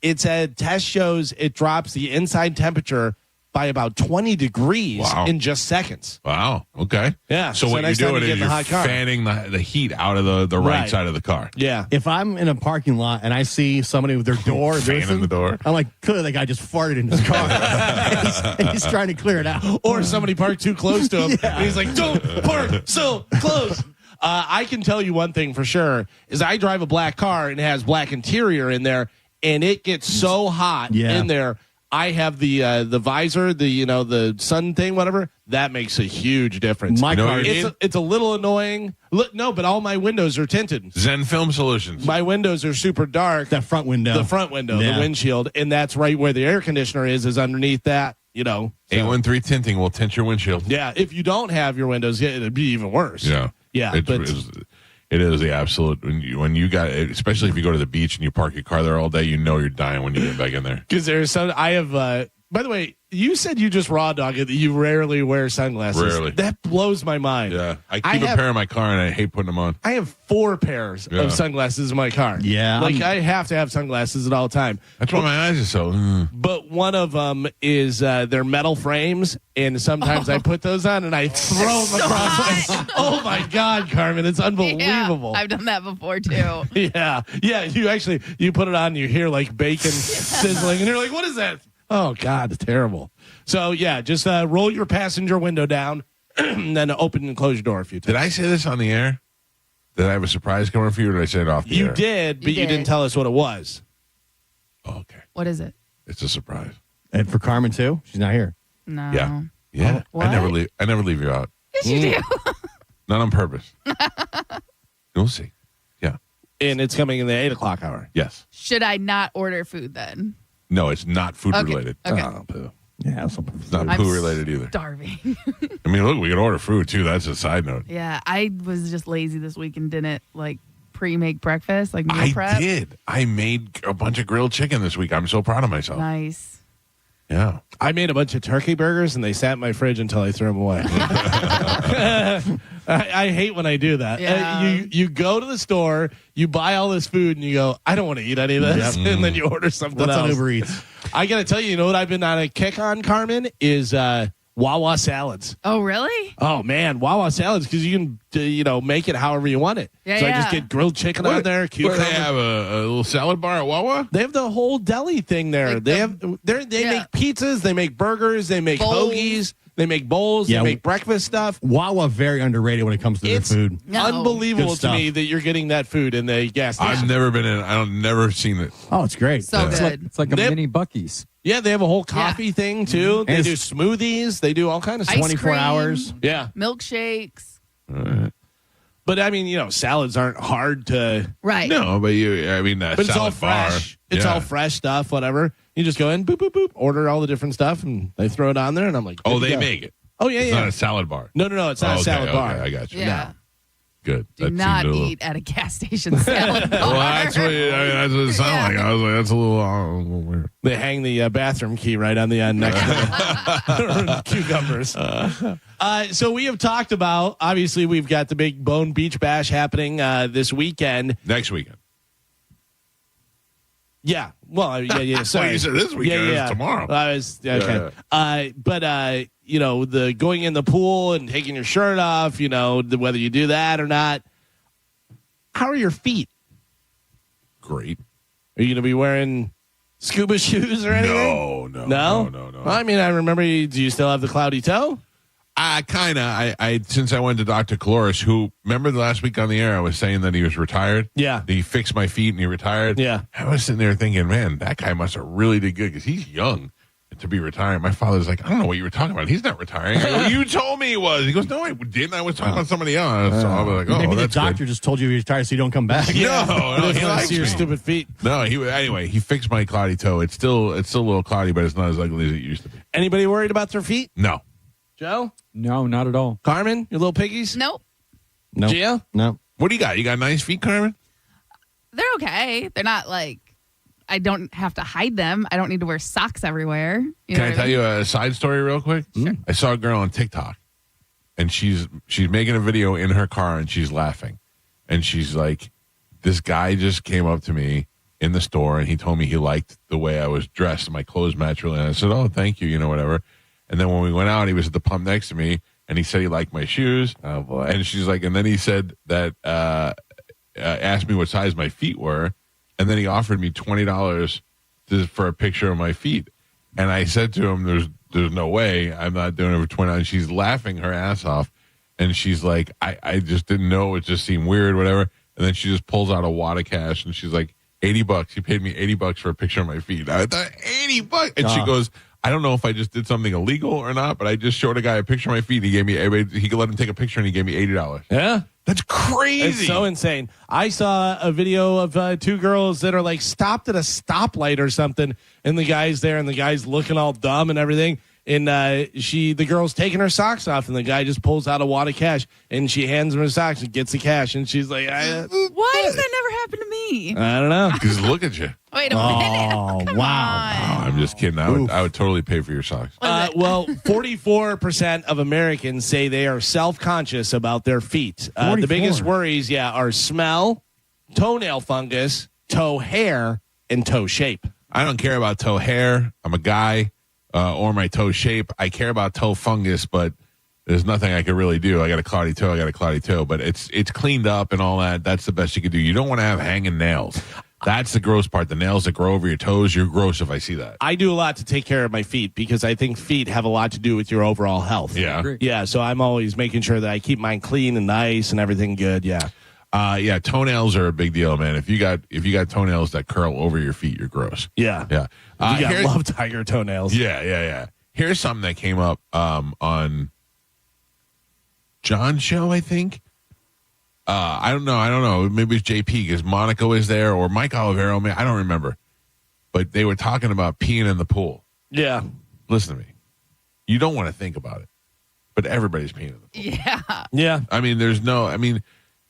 It said test shows it drops the inside temperature by about 20 degrees in just seconds. Wow. Okay. Yeah. So what next you're time doing you is get in you're the hot car. fanning the heat out of the right side of the car. Yeah. If I'm in a parking lot and I see somebody with their door fanning the door, I'm like, clearly the guy just farted in his car. and he's trying to clear it out. Or somebody parked too close to him. And he's like, don't park so close. I can tell you one thing for sure is I drive a black car and it has black interior in there, and it gets so hot in there. I have the visor, the sun thing, whatever. That makes a huge difference. My car, it's a little annoying. No, but all my windows are tinted. Zen Film Solutions. My windows are super dark. That front window. The front window, the windshield, and that's right where the air conditioner is underneath that. 813 Tinting will tint your windshield. Yeah, if you don't have your windows, it'd be even worse. Yeah. Yeah, it is the absolute when you got, especially if you go to the beach and you park your car there all day, you're dying when you get back in there. Because there's some. I have. By the way, you said you just raw dog it. That you rarely wear sunglasses. Rarely. That blows my mind. Yeah, I keep a pair in my car and I hate putting them on. I have 4 pairs of sunglasses in my car. Yeah, I have to have sunglasses at all time. That's why my eyes are so. But one of them is they're metal frames, and sometimes I put those on and I throw them across. Oh my God, Carmen, it's unbelievable. Yeah, I've done that before too. Yeah. You put it on, and you hear like bacon sizzling, and you're like, "What is that?" Oh God, it's terrible. So yeah, just roll your passenger window down, and then open and close your door a few times. Did I say this on the air? Did I have a surprise coming for you, or did I say it off the air? You did, but you didn't tell us what it was. Oh, okay. What is it? It's a surprise. And for Carmen too? She's not here. No. Yeah. What? I never leave you out. Yes, you do. Not on purpose. You'll see. Yeah. And it's coming in the 8 o'clock hour. Yes. Should I not order food then? No, it's not food related. Okay. Oh, poo. Yeah, it's not poo related either. Starving. I mean, look, we can order food too. That's a side note. Yeah, I was just lazy this week and didn't pre-make breakfast, meal prep. I did. I made a bunch of grilled chicken this week. I'm so proud of myself. Nice. Yeah. I made a bunch of turkey burgers, and they sat in my fridge until I threw them away. I hate when I do that. Yeah. You go to the store, you buy all this food, and you go, I don't want to eat any of this. Yep. And then you order something What's else. on Uber Eats? I got to tell you, what I've been on a kick on, Carmen, is Wawa salads. Oh, really? Oh, man, Wawa salads, because you can, make it however you want it. Yeah, so I just get grilled chicken on there. What, they have a little salad bar at Wawa? They have the whole deli thing there. They make pizzas, they make burgers, they make Bowls. hoagies, they make bowls, Yeah. they make breakfast stuff. Wawa very underrated when it comes to their food. Unbelievable Good to me stuff. that you're getting that food in the gas station. I've never been in. I've never seen it. Oh, it's great. So good. It's like a mini Buc-ee's. Yeah, they have a whole coffee thing too. They And do smoothies. They do all kinds of Ice stuff. 24 cream. hours. Yeah, Milkshakes. but I mean, salads aren't hard to. Right. No, but But it's all salad bar. fresh. It's all fresh stuff. Whatever. You just go in, boop, boop, boop, order all the different stuff, and they throw it on there, and I'm like, Oh, good to they go. make it. Oh yeah, It's yeah. not a salad bar. No, it's not a salad bar. Okay, I got you. Yeah. Good. Do That not seemed a little- eat at a gas station salad bar. Well, that's what it sounded like. I was like, that's a little weird. They hang the bathroom key right on the end next to the cucumbers. So we have talked about, obviously, we've got the big Bone Beach Bash happening this weekend. Next weekend. Yeah. Well, yeah. Sorry. you said this weekend. It's tomorrow. I was okay. But the going in the pool and taking your shirt off, whether you do that or not. How are your feet? Great. Are you going to be wearing scuba shoes or anything? No. Well, I mean, I remember. Do you still have the cloudy toe? I since I went to Dr. Cloris, who, remember the last week on the air, I was saying that he was retired? Yeah. He fixed my feet and he retired? Yeah. I was sitting there thinking, man, that guy must have really did good because he's young. to be retiring. My father's like, I don't know what you were talking about. He's not retiring. I go, you told me he was. He goes, no, I didn't. I was talking about somebody else. So I was like, oh, Maybe the that's doctor good. just told you he was tired so you don't come back. No, He he doesn't wanna likes see your me. stupid feet. No, he fixed my cloudy toe. It's still a little cloudy, but it's not as ugly as it used to be. Anybody worried about their feet? No. Joe? No, not at all. Carmen? Your little piggies? Nope. No. Gia? No. What do you got? You got nice feet, Carmen? They're okay. They're not like, I don't have to hide them. I don't need to wear socks everywhere. You know Can I what tell mean? you a side story real quick? Sure. I saw a girl on TikTok, and she's making a video in her car, and she's laughing. And she's like, this guy just came up to me in the store, and he told me he liked the way I was dressed. My clothes match really. And I said, oh, thank you, whatever. And then when we went out, he was at the pump next to me, and he said he liked my shoes. Oh, boy. And she's like, and then he said that, asked me what size my feet were. And then he offered me $20 for a picture of my feet. And I said to him, there's no way I'm not doing it for $20. And she's laughing her ass off. And she's like, I just didn't know. It just seemed weird, whatever. And then she just pulls out a wad of cash. And she's like, $80. He paid me $80 for a picture of my feet. I thought, $80. And she goes, I don't know if I just did something illegal or not, but I just showed a guy a picture of my feet. He could let him take a picture, and he gave me $80. Yeah. That's crazy. It's so insane. I saw a video of two girls that are like stopped at a stoplight or something, and the guy's there, and the guy's looking all dumb and everything. And the girl's taking her socks off, and the guy just pulls out a wad of cash, and she hands him her socks and gets the cash, and she's like, Why does that never happen to me? I don't know. Because look at you. Wait a minute. Come wow. Oh, I'm just kidding. I would totally pay for your socks. Well, 44% of Americans say they are self-conscious about their feet. The biggest worries, are smell, toenail fungus, toe hair, and toe shape. I don't care about toe hair. I'm a guy. Or my toe shape. I care about toe fungus, but there's nothing I could really do. I got a cloudy toe, but it's cleaned up and all that. That's the best you could do. You don't want to have hanging nails. That's the gross part. The nails that grow over your toes, you're gross if I see that. I do a lot to take care of my feet because I think feet have a lot to do with your overall health. Yeah. Yeah, so I'm always making sure that I keep mine clean and nice and everything good, yeah. Toenails are a big deal, man. If you got toenails that curl over your feet, you're gross. Yeah. Yeah. You love tiger toenails. Yeah. Here's something that came up on John's show, I think. I don't know. Maybe it's JP because Monica was there or Mike Olivero. I don't remember. But they were talking about peeing in the pool. Yeah. Listen to me. You don't want to think about it, but everybody's peeing in the pool. Yeah. Yeah.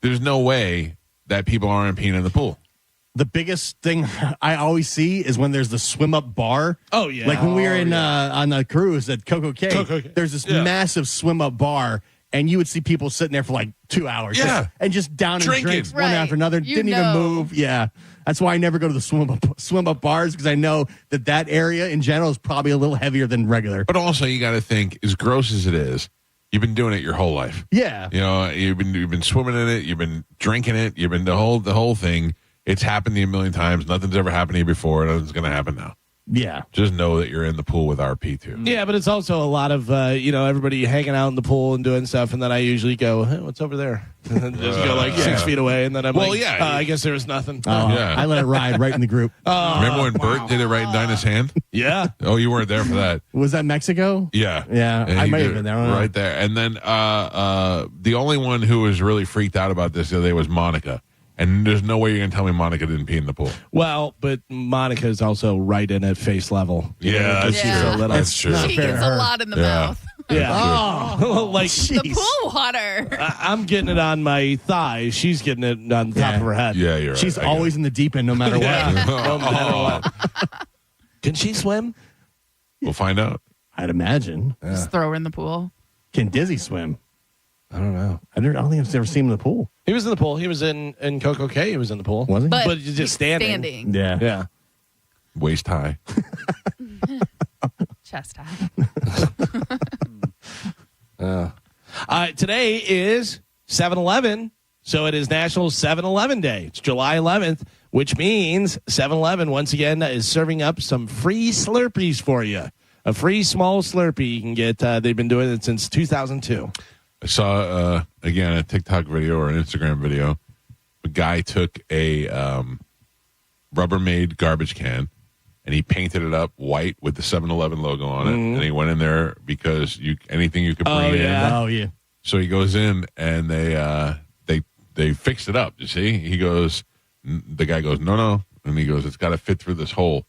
There's no way that people aren't peeing in the pool. The biggest thing I always see is when there's the swim up bar. Oh, yeah. Like when we were on the cruise at Coco Cay, there's this massive swim up bar, and you would see people sitting there for like 2 hours. Yeah. And just down in Drinking. drinks one after another. Didn't even move. Yeah. That's why I never go to the swim up bars because I know that area in general is probably a little heavier than regular. But also you got to think, as gross as it is, you've been doing it your whole life. Yeah. You've been swimming in it, you've been drinking it, you've been the whole thing. It's happened to you a million times. Nothing's ever happened to you before. Nothing's going to happen now. Yeah. Just know that you're in the pool with RP too. Yeah, but it's also a lot of, everybody hanging out in the pool and doing stuff. And then I usually go, hey, what's over there? And then just go like 6 feet away. And then I'm I guess there was nothing. I let it ride right in the group. Remember when Bert did it right in Dinah's hand? Yeah. Oh, you weren't there for that. Was that Mexico? Yeah. Yeah. And I he might did have been there. it right there. And then the only one who was really freaked out about this the other day was Monica. And there's no way you're going to tell me Monica didn't pee in the pool. Well, but Monica is also right in at face level. That's true. That's true. She gets a lot in the mouth. Yeah. Like the pool water. I'm getting it on my thighs. She's getting it on the top of her head. Yeah, you're right. She's always in the deep end no matter what. No matter what. Can she swim? We'll find out. I'd imagine. Just throw her in the pool. Can Dizzy swim? I don't know. I don't think I've ever seen him in the pool. He was in the pool. He was in Coco Cay. He was in the pool. Was he? But just standing. Yeah. Yeah. Waist high. Chest high. Today is 7-Eleven, so it is National 7-Eleven Day. It's July 11th, which means 7-Eleven, once again, is serving up some free Slurpees for you. A free small Slurpee you can get. They've been doing it since 2002. I saw, again, a TikTok video or an Instagram video. A guy took a Rubbermaid garbage can and he painted it up white with the 7-Eleven logo on it. And he went in there because anything you could bring in. Oh, yeah. So he goes in and they fixed it up. You see, the guy goes, no, and he goes, it's got to fit through this hole,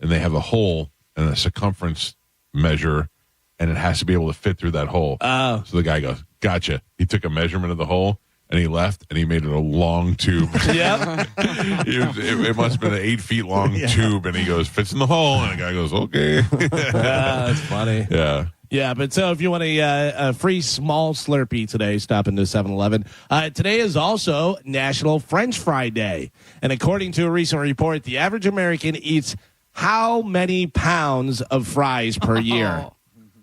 and they have a hole and a circumference measure, and it has to be able to fit through that hole. Oh, so the guy goes, gotcha. He took a measurement of the hole. And he left, and he made it a long tube. Yep. it must have been an 8 feet long tube, and he goes, fits in the hole. And the guy goes, okay. That's funny. Yeah. Yeah, but so if you want a free small Slurpee today, stop into 7-Eleven. Today is also National French Fry Day. And according to a recent report, the average American eats how many pounds of fries per year?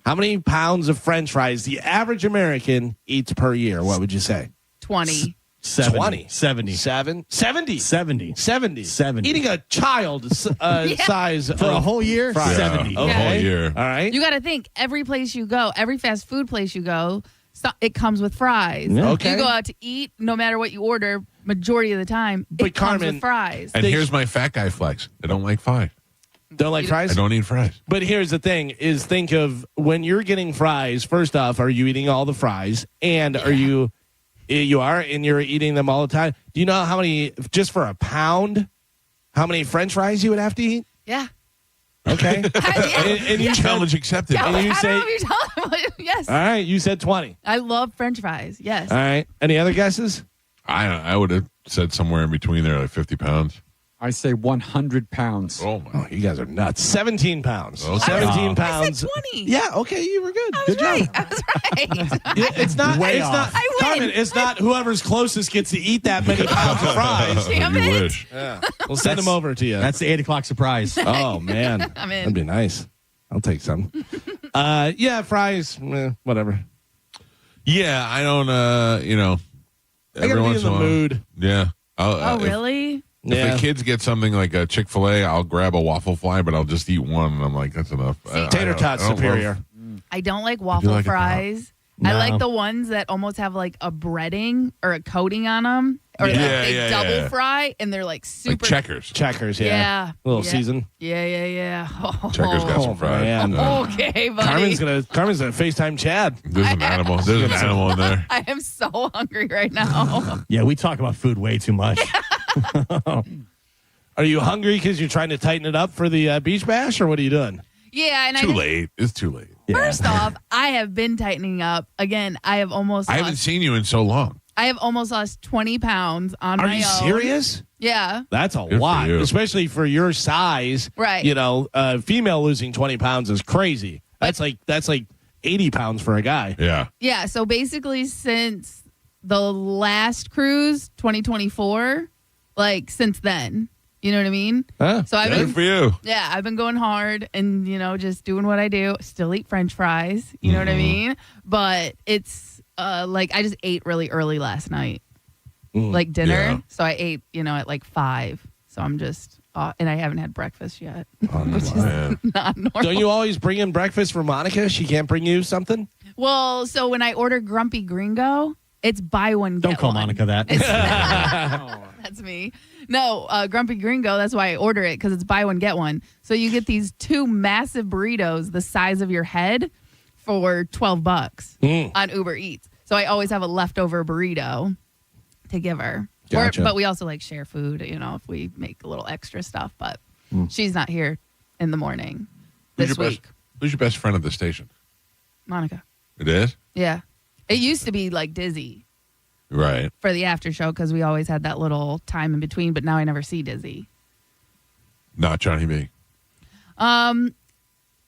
How many pounds of French fries the average American eats per year? What would you say? 20. 70. 70. 70. Eating a child size for a whole year? Fries. 70. A whole year. All right. You got to think, every place you go, every fast food place you go, it comes with fries. Yeah. Okay. You go out to eat, no matter what you order, majority of the time, it comes with fries. And here's my fat guy flex. I don't like fries. Don't like fries? I don't eat fries. But here's the thing, is think of when you're getting fries, first off, are you eating all the fries? And are you are, and you're eating them all the time. Do you know how many, just for a pound, how many French fries you would have to eat? Yeah. Okay. and you challenge accepted. Yeah, And you I say, don't know if you're telling me. Yes. all right, you said 20. I love French fries. Yes. All right. Any other guesses? I would have said somewhere in between there, like 50 pounds. I say 100 pounds. Oh, my. Oh, you guys are nuts. 17 pounds. Okay. 17 I pounds. said 20. Yeah, okay, you were good. I was Good right. job. I was right. Yeah, it's not. Way it's off. not. I win. Carmen, it's not whoever's closest gets to eat that many pounds of fries. Damn you it. wish. Yeah. We'll send them over to you. That's the 8 o'clock surprise. Oh man, I'm in. that'd be nice. I'll take some. Yeah, fries. Whatever. Yeah, I don't, I gotta be in the mood. Yeah. Oh, really? If the kids get something like a Chick-fil-A, I'll grab a waffle fry, but I'll just eat one, and I'm like, that's enough. Tater tot superior. I don't like waffle like it, fries. No. I like the ones that almost have like a breading or a coating on them. Or like they double fry and they're like super. Like Checkers. Checkers, yeah. Yeah. A little Yeah. season. Yeah. Oh. Checkers got some fries. man. Okay, buddy. Carmen's gonna FaceTime Chad. There's an animal. There's an animal in there. I am so hungry right now. Yeah, we talk about food way too much. Are you hungry because you're trying to tighten it up for the beach bash, or what are you doing? Yeah, and Too late. It's too late. First off, I have been tightening up. Again, I have almost. I haven't seen you in so long. I have almost lost 20 pounds on Are my own. you serious? Yeah. That's a Good for lot, you. especially for your size. Right. You know, female losing 20 pounds is crazy. That's like 80 pounds for a guy. Yeah. Yeah. So basically, since the last cruise, 2024, like since then, you know what I mean? Huh? So I've Good been, for you. yeah, I've been going hard and, just doing what I do. Still eat French fries. You know what I mean? But it's like I just ate really early last night, like dinner. Yeah. So I ate, at like 5. So I'm just, and I haven't had breakfast yet, which man. is not normal. Don't you always bring in breakfast for Monica? She can't bring you something? Well, so when I order Grumpy Gringo, it's buy one, get Don't call one. Monica that. That's me. No, Grumpy Gringo, that's why I order it, because it's buy one, get one. So you get these 2 massive burritos the size of your head for $12 on Uber Eats. So I always have a leftover burrito to give her. Gotcha. But we also share food, if we make a little extra stuff. But she's not here in the morning this week. Who's your best friend at the station? Monica. It is? Yeah. It used to be like Dizzy Right. for the after show because we always had that little time in between, but now I never see Dizzy. Not Johnny B.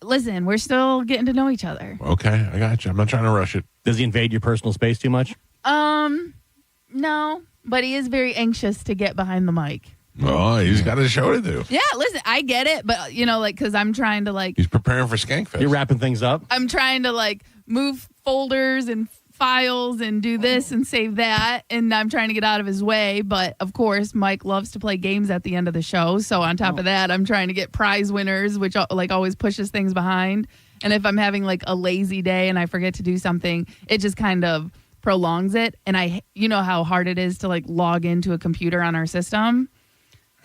Listen, we're still getting to know each other. Okay, I got you. I'm not trying to rush it. Does he invade your personal space too much? No, but he is very anxious to get behind the mic. Oh, he's got a show to do. Yeah, listen, I get it, but because I'm trying to He's preparing for Skankfest. You're wrapping things up? I'm trying to move folders and files and do this and save that, and I'm trying to get out of his way. But of course, Mike loves to play games at the end of the show. So on top of that, I'm trying to get prize winners, which always pushes things behind. And if I'm having a lazy day and I forget to do something, it just kind of prolongs it. And you know how hard it is to log into a computer on our system.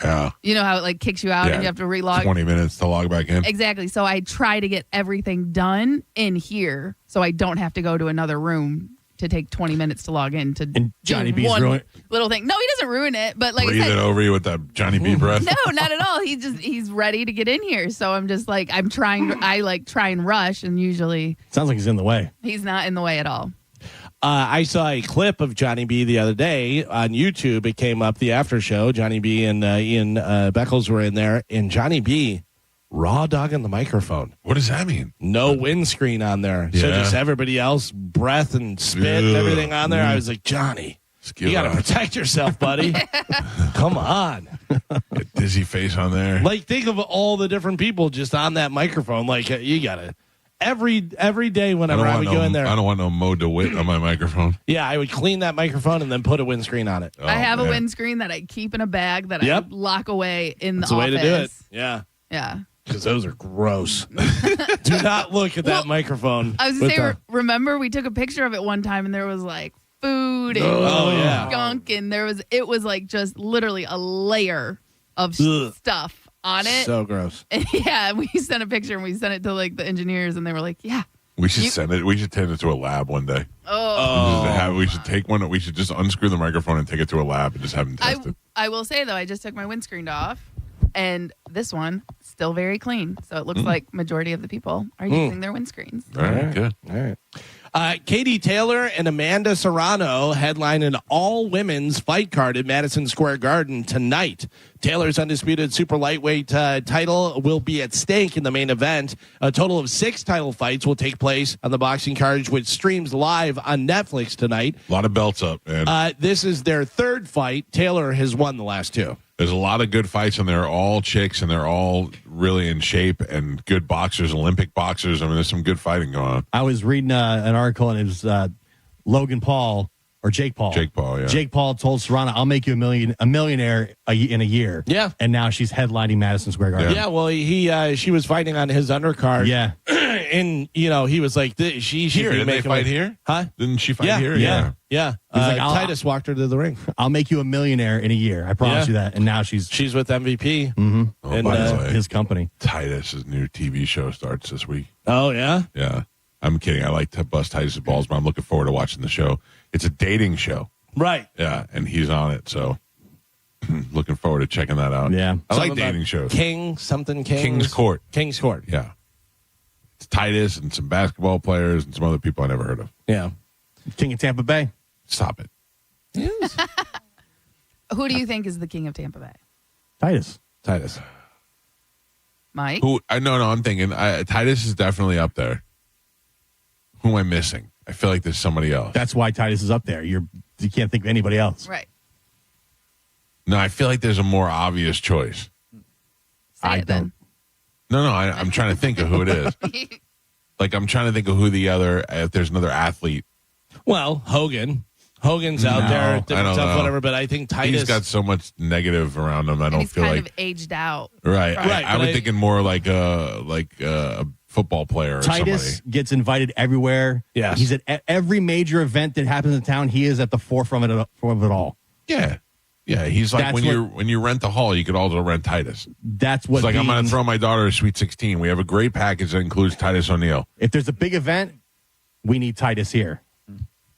Yeah. You know how it like kicks you out and you have to relog 20 minutes to log back in. Exactly. So I try to get everything done in here so I don't have to go to another room to take 20 minutes to log in to and Johnny do B's one ruin- little thing. No, he doesn't ruin it, but like I Breathing said, over you with that Johnny B breath. no, not at all. He's ready to get in here. So I'm just like I try and rush, and usually Sounds like he's in the way. he's not in the way at all. I saw a clip of Johnny B the other day on YouTube. It came up the after show. Johnny B and Ian Beckles were in there, and Johnny B raw dogging the microphone. What does that mean? No windscreen on there. So Yeah. just everybody else, breath and spit and everything on there. I was like, Johnny, you got to protect yourself, buddy. Come on. Get dizzy face on there. Like, think of all the different people just on that microphone. Like, you got to. Every day whenever I would go in there. I don't want no Mo DeWitt on my microphone. Yeah, I would clean that microphone and then put a windscreen on it. I have a windscreen that I keep in a bag that I lock away in That's the the way office. to do it. Yeah. Yeah. Because those are gross. Do not look at that microphone. I was going to say, remember we took a picture of it one time and there was like food and gunk and it was like just literally a layer of stuff on it. So gross. And yeah, we sent a picture and we sent it to like the engineers and they were like, yeah. We should send it. We should send it to a lab one day. Oh. We should take one. We should just unscrew the microphone and take it to a lab and just have them test it. I will say though, I just took my windscreen off and this one still very clean. So it looks like majority of the people are using their windscreens. All right, good. All right. Katie Taylor and Amanda Serrano headline an all-women's fight card at Madison Square Garden tonight. Taylor's undisputed super lightweight title will be at stake in the main event. A total of 6 title fights will take place on the boxing card, which streams live on Netflix tonight. A lot of belts up, man. This is their 3rd fight. Taylor has won the last 2. There's a lot of good fights, and they're all chicks, and they're all really in shape and good boxers, Olympic boxers. I mean, there's some good fighting going on. I was reading an article, and it was Logan Paul or Jake Paul. Jake Paul, yeah. Jake Paul told Serrano, "I'll make you a millionaire in a year." Yeah, and now she's headlining Madison Square Garden. Yeah, well, she was fighting on his undercard. Yeah, and he was like, she should Here, be didn't they making fight here? Huh? Didn't she fight here? Yeah. He's like, Titus walked her to the ring. I'll make you a millionaire in a year. I promise you that. And now she's with MVP. Mm-hmm. Oh, and by the way, his company. Titus's new TV show starts this week. Oh, yeah? Yeah. I'm kidding. I like to bust Titus's balls, but I'm looking forward to watching the show. It's a dating show. Right. Yeah, and he's on it, so looking forward to checking that out. Yeah. I like dating shows. King's Court. King's Court. Yeah. It's Titus and some basketball players and some other people I never heard of. Yeah. King of Tampa Bay. Stop it. Who do you think is the king of Tampa Bay? Titus. Mike? No, I'm thinking Titus is definitely up there. Who am I missing? I feel like there's somebody else. That's why Titus is up there. You can't think of anybody else. Right. No, I feel like there's a more obvious choice. Say it then. No, I'm trying to think of who it is. Like, I'm trying to think of who if there's another athlete. Well, Hogan's out there, different stuff, whatever, but I think Titus. He's got so much negative around him. I don't feel kind like. of aged out. Right. Right, I was thinking more like a football player or Titus somebody. gets invited everywhere. Yes. He's at every major event that happens in town. He is at the forefront of it all. Yeah. Yeah, he's like That's when you rent the hall, you could also rent Titus. That's what. It's like I'm going to throw my daughter a Sweet 16. We have a great package that includes Titus O'Neil. If there's a big event, we need Titus here.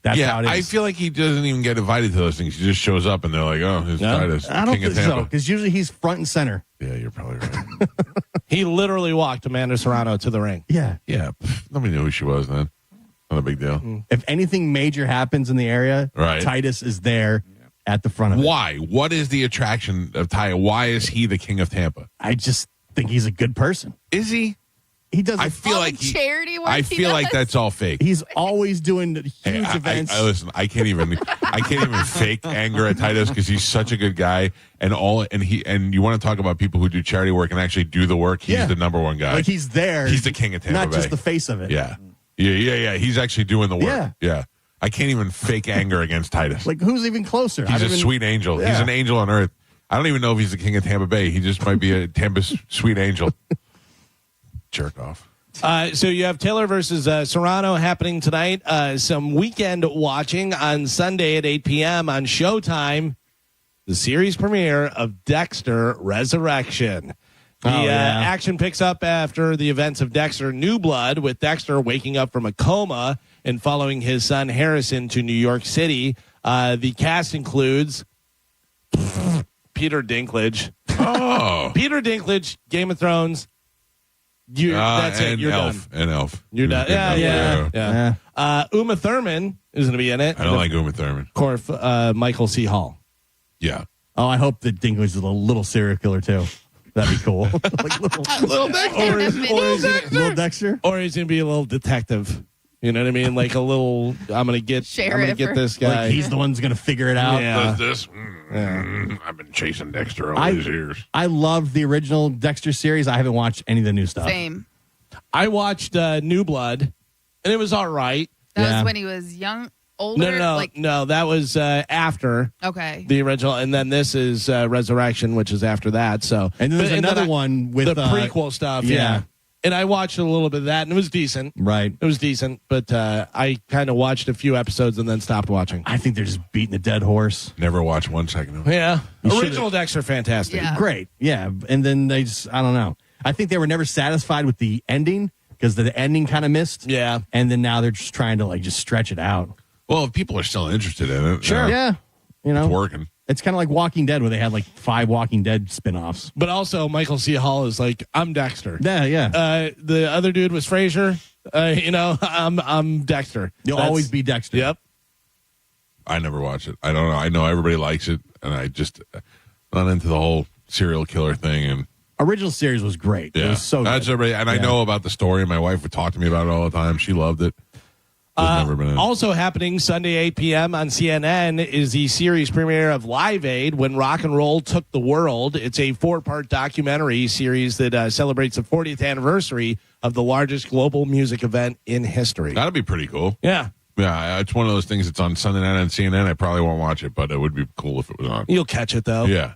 That's how it is. I feel like he doesn't even get invited to those things. He just shows up and they're like, "Oh, here's Titus, I don't King think of Tampa." so, because usually he's front and center. Yeah, you're probably right. He literally walked Amanda Serrano to the ring. Yeah. Yeah, nobody knew who she was then. Not a big deal. If anything major happens in the area, Right. Titus is there at the front of it. Why? What is the attraction of Ty? Why is he the King of Tampa? I just think he's a good person. Is he? He does. I feel like charity work. I feel like that's all fake. He's always doing huge events. I listen. I can't even fake anger at Titus because he's such a good guy, and you want to talk about people who do charity work and actually do the work. He's the number one guy. Like he's there. He's the king of Tampa not Bay. just the face of it. Yeah. He's actually doing the work. Yeah. I can't even fake anger against Titus. Like who's even closer? He's a sweet angel. Yeah. He's an angel on earth. I don't even know if he's the king of Tampa Bay. He just might be a Tampa sweet angel. Jerk off. So you have Taylor versus Serrano happening tonight. Some weekend watching on Sunday at 8 p.m. on Showtime. the series premiere of Dexter Resurrection. The action picks up after the events of Dexter New Blood, with Dexter waking up from a coma and following his son Harrison to New York City. The cast includes Peter Dinklage. Oh. Peter Dinklage, Game of Thrones. That's it. You're Elf. done. And Elf. You're done. Yeah. Uma Thurman is going to be in it. I don't like Uma Thurman. Of course, Michael C. Hall. Yeah. Oh, I hope that Dinklage is a little serial killer too. That'd be cool. Like little Dexter. Little Dexter. Or he's going to be a little detective. You know what I mean? Like a little, I'm going to get this guy. Like he's the one who's going to figure it out. Yeah. Does this? I've been chasing Dexter all these years. I love the original Dexter series. I haven't watched any of the new stuff. Same. I watched New Blood, and it was all right. That was when he was young, older? No, that was after Okay. the original, and then this is Resurrection, which is after that. So, And then there's another one with the prequel stuff. Yeah. And I watched a little bit of that, and it was decent. Right. It was decent, but I kind of watched a few episodes and then stopped watching. I think they're just beating a dead horse. Never watched 1 second of it. Yeah. You Original Dexter, fantastic. Yeah. Great. Yeah. And then they just, I don't know. I think they were never satisfied with the ending because the ending kind of missed. Yeah. And then now they're just trying to just stretch it out. Well, if people are still interested in it. Sure. Yeah. It's working. It's kind of like Walking Dead, where they had 5 Walking Dead spinoffs. But also, Michael C. Hall is like, I'm Dexter. Yeah. The other dude was Frasier. I'm Dexter. You'll always be Dexter. Yep. I never watch it. I don't know. I know everybody likes it, and I just not into the whole serial killer thing. And original series was great. Yeah, it was so that's good. everybody. And I know about the story. My wife would talk to me about it all the time. She loved it. Never been in. Also happening Sunday, 8 p.m. on CNN is the series premiere of Live Aid, When Rock and Roll Took the World. It's a 4-part documentary series that celebrates the 40th anniversary of the largest global music event in history. That'd be pretty cool. Yeah. Yeah, it's one of those things that's on Sunday night on CNN. I probably won't watch it, but it would be cool if it was on. You'll catch it, though. Yeah.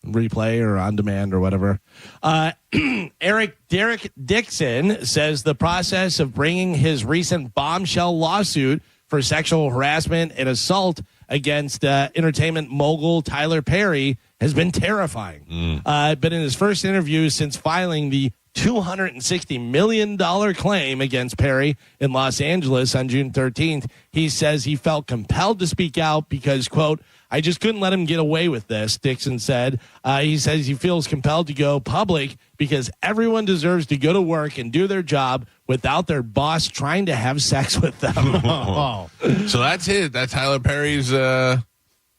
Replay or on demand or whatever. Derek Dixon says the process of bringing his recent bombshell lawsuit for sexual harassment and assault against entertainment mogul Tyler Perry has been terrifying. But in his first interview since filing the $260 million claim against Perry in Los Angeles on June 13th, he says he felt compelled to speak out because, quote, I just couldn't let him get away with this, Dixon said. He says he feels compelled to go public because everyone deserves to go to work and do their job without their boss trying to have sex with them. So that's it. That's Tyler Perry's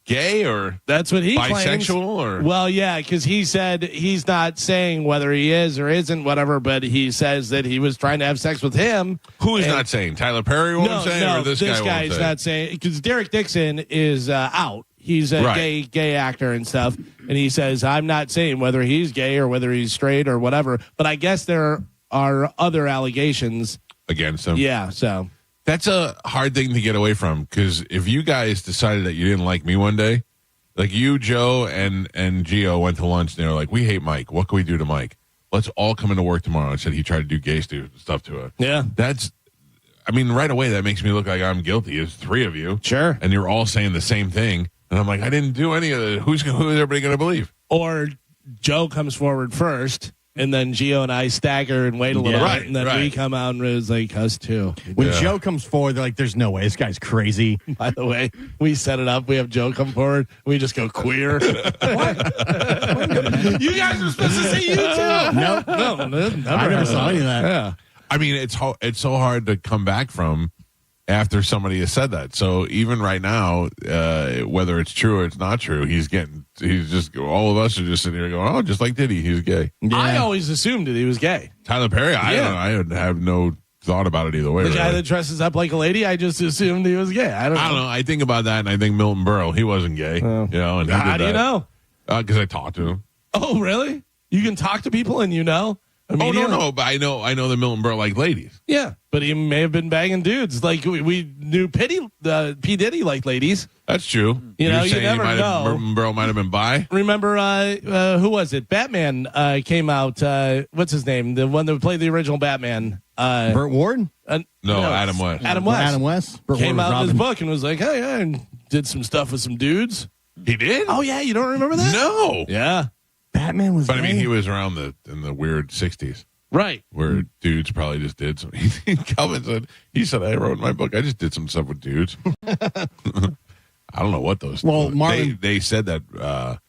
gay, or that's what he bisexual claims. Or well, yeah, because he said he's not saying whether he is or isn't, whatever, but he says that he was trying to have sex with him. Who is not saying? Tyler Perry won't say, or this guy won't guy's say? not saying, because Derek Dixon is out. He's a gay actor and stuff, and he says, I'm not saying whether he's gay or whether he's straight or whatever, but I guess there are other allegations against him. Yeah, so that's a hard thing to get away from, because if you guys decided that you didn't like me one day, like you, Joe, and Gio went to lunch, and they were like, we hate Mike. What can we do to Mike? Let's all come into work tomorrow. And said he tried to do gay stuff to her. Yeah. I mean, right away, that makes me look like I'm guilty. It's 3 of you. Sure. And you're all saying the same thing. And I'm like, I didn't do any of it. Who is everybody going to believe? Or Joe comes forward first, and then Gio and I stagger and wait a little bit, and then we come out and it's like us too. When Joe comes forward, they're like, there's no way. This guy's crazy. By the way, we set it up. We have Joe come forward. We just go queer. What? You guys are supposed to say you too. No, I never saw any of that. Yeah. I mean, it's so hard to come back from after somebody has said that. So even right now, whether it's true or it's not true, all of us are just sitting here going, oh, just like Diddy, he's gay. Yeah. I always assumed that he was gay. Tyler Perry, I don't know. I would have no thought about it either way. The guy that dresses up like a lady, I just assumed he was gay. I don't know. I think about that, and I think Milton Berle, he wasn't gay. And he how do you know? Because I talked to him. Oh, really? You can talk to people and you know? Oh, no, but I know that Milton Berle liked ladies. Yeah, but he may have been banging dudes. Like we knew P. Diddy liked ladies. That's true. You never know. Milton Berle might have been bi. Remember, who was it? Batman came out. What's his name? The one that played the original Batman. Burt Ward? No, Adam West. Adam West. Adam West. Burt came Ward out in his book and was like, hey, I did some stuff with some dudes. He did? Oh, yeah. You don't remember that? No. Yeah. Batman was. But I mean, gay? he was around in the weird 60s. Right. Where dudes probably just did some. Calvin said, I wrote in my book, I just did some stuff with dudes. I don't know what those. Well, Marlon, they said that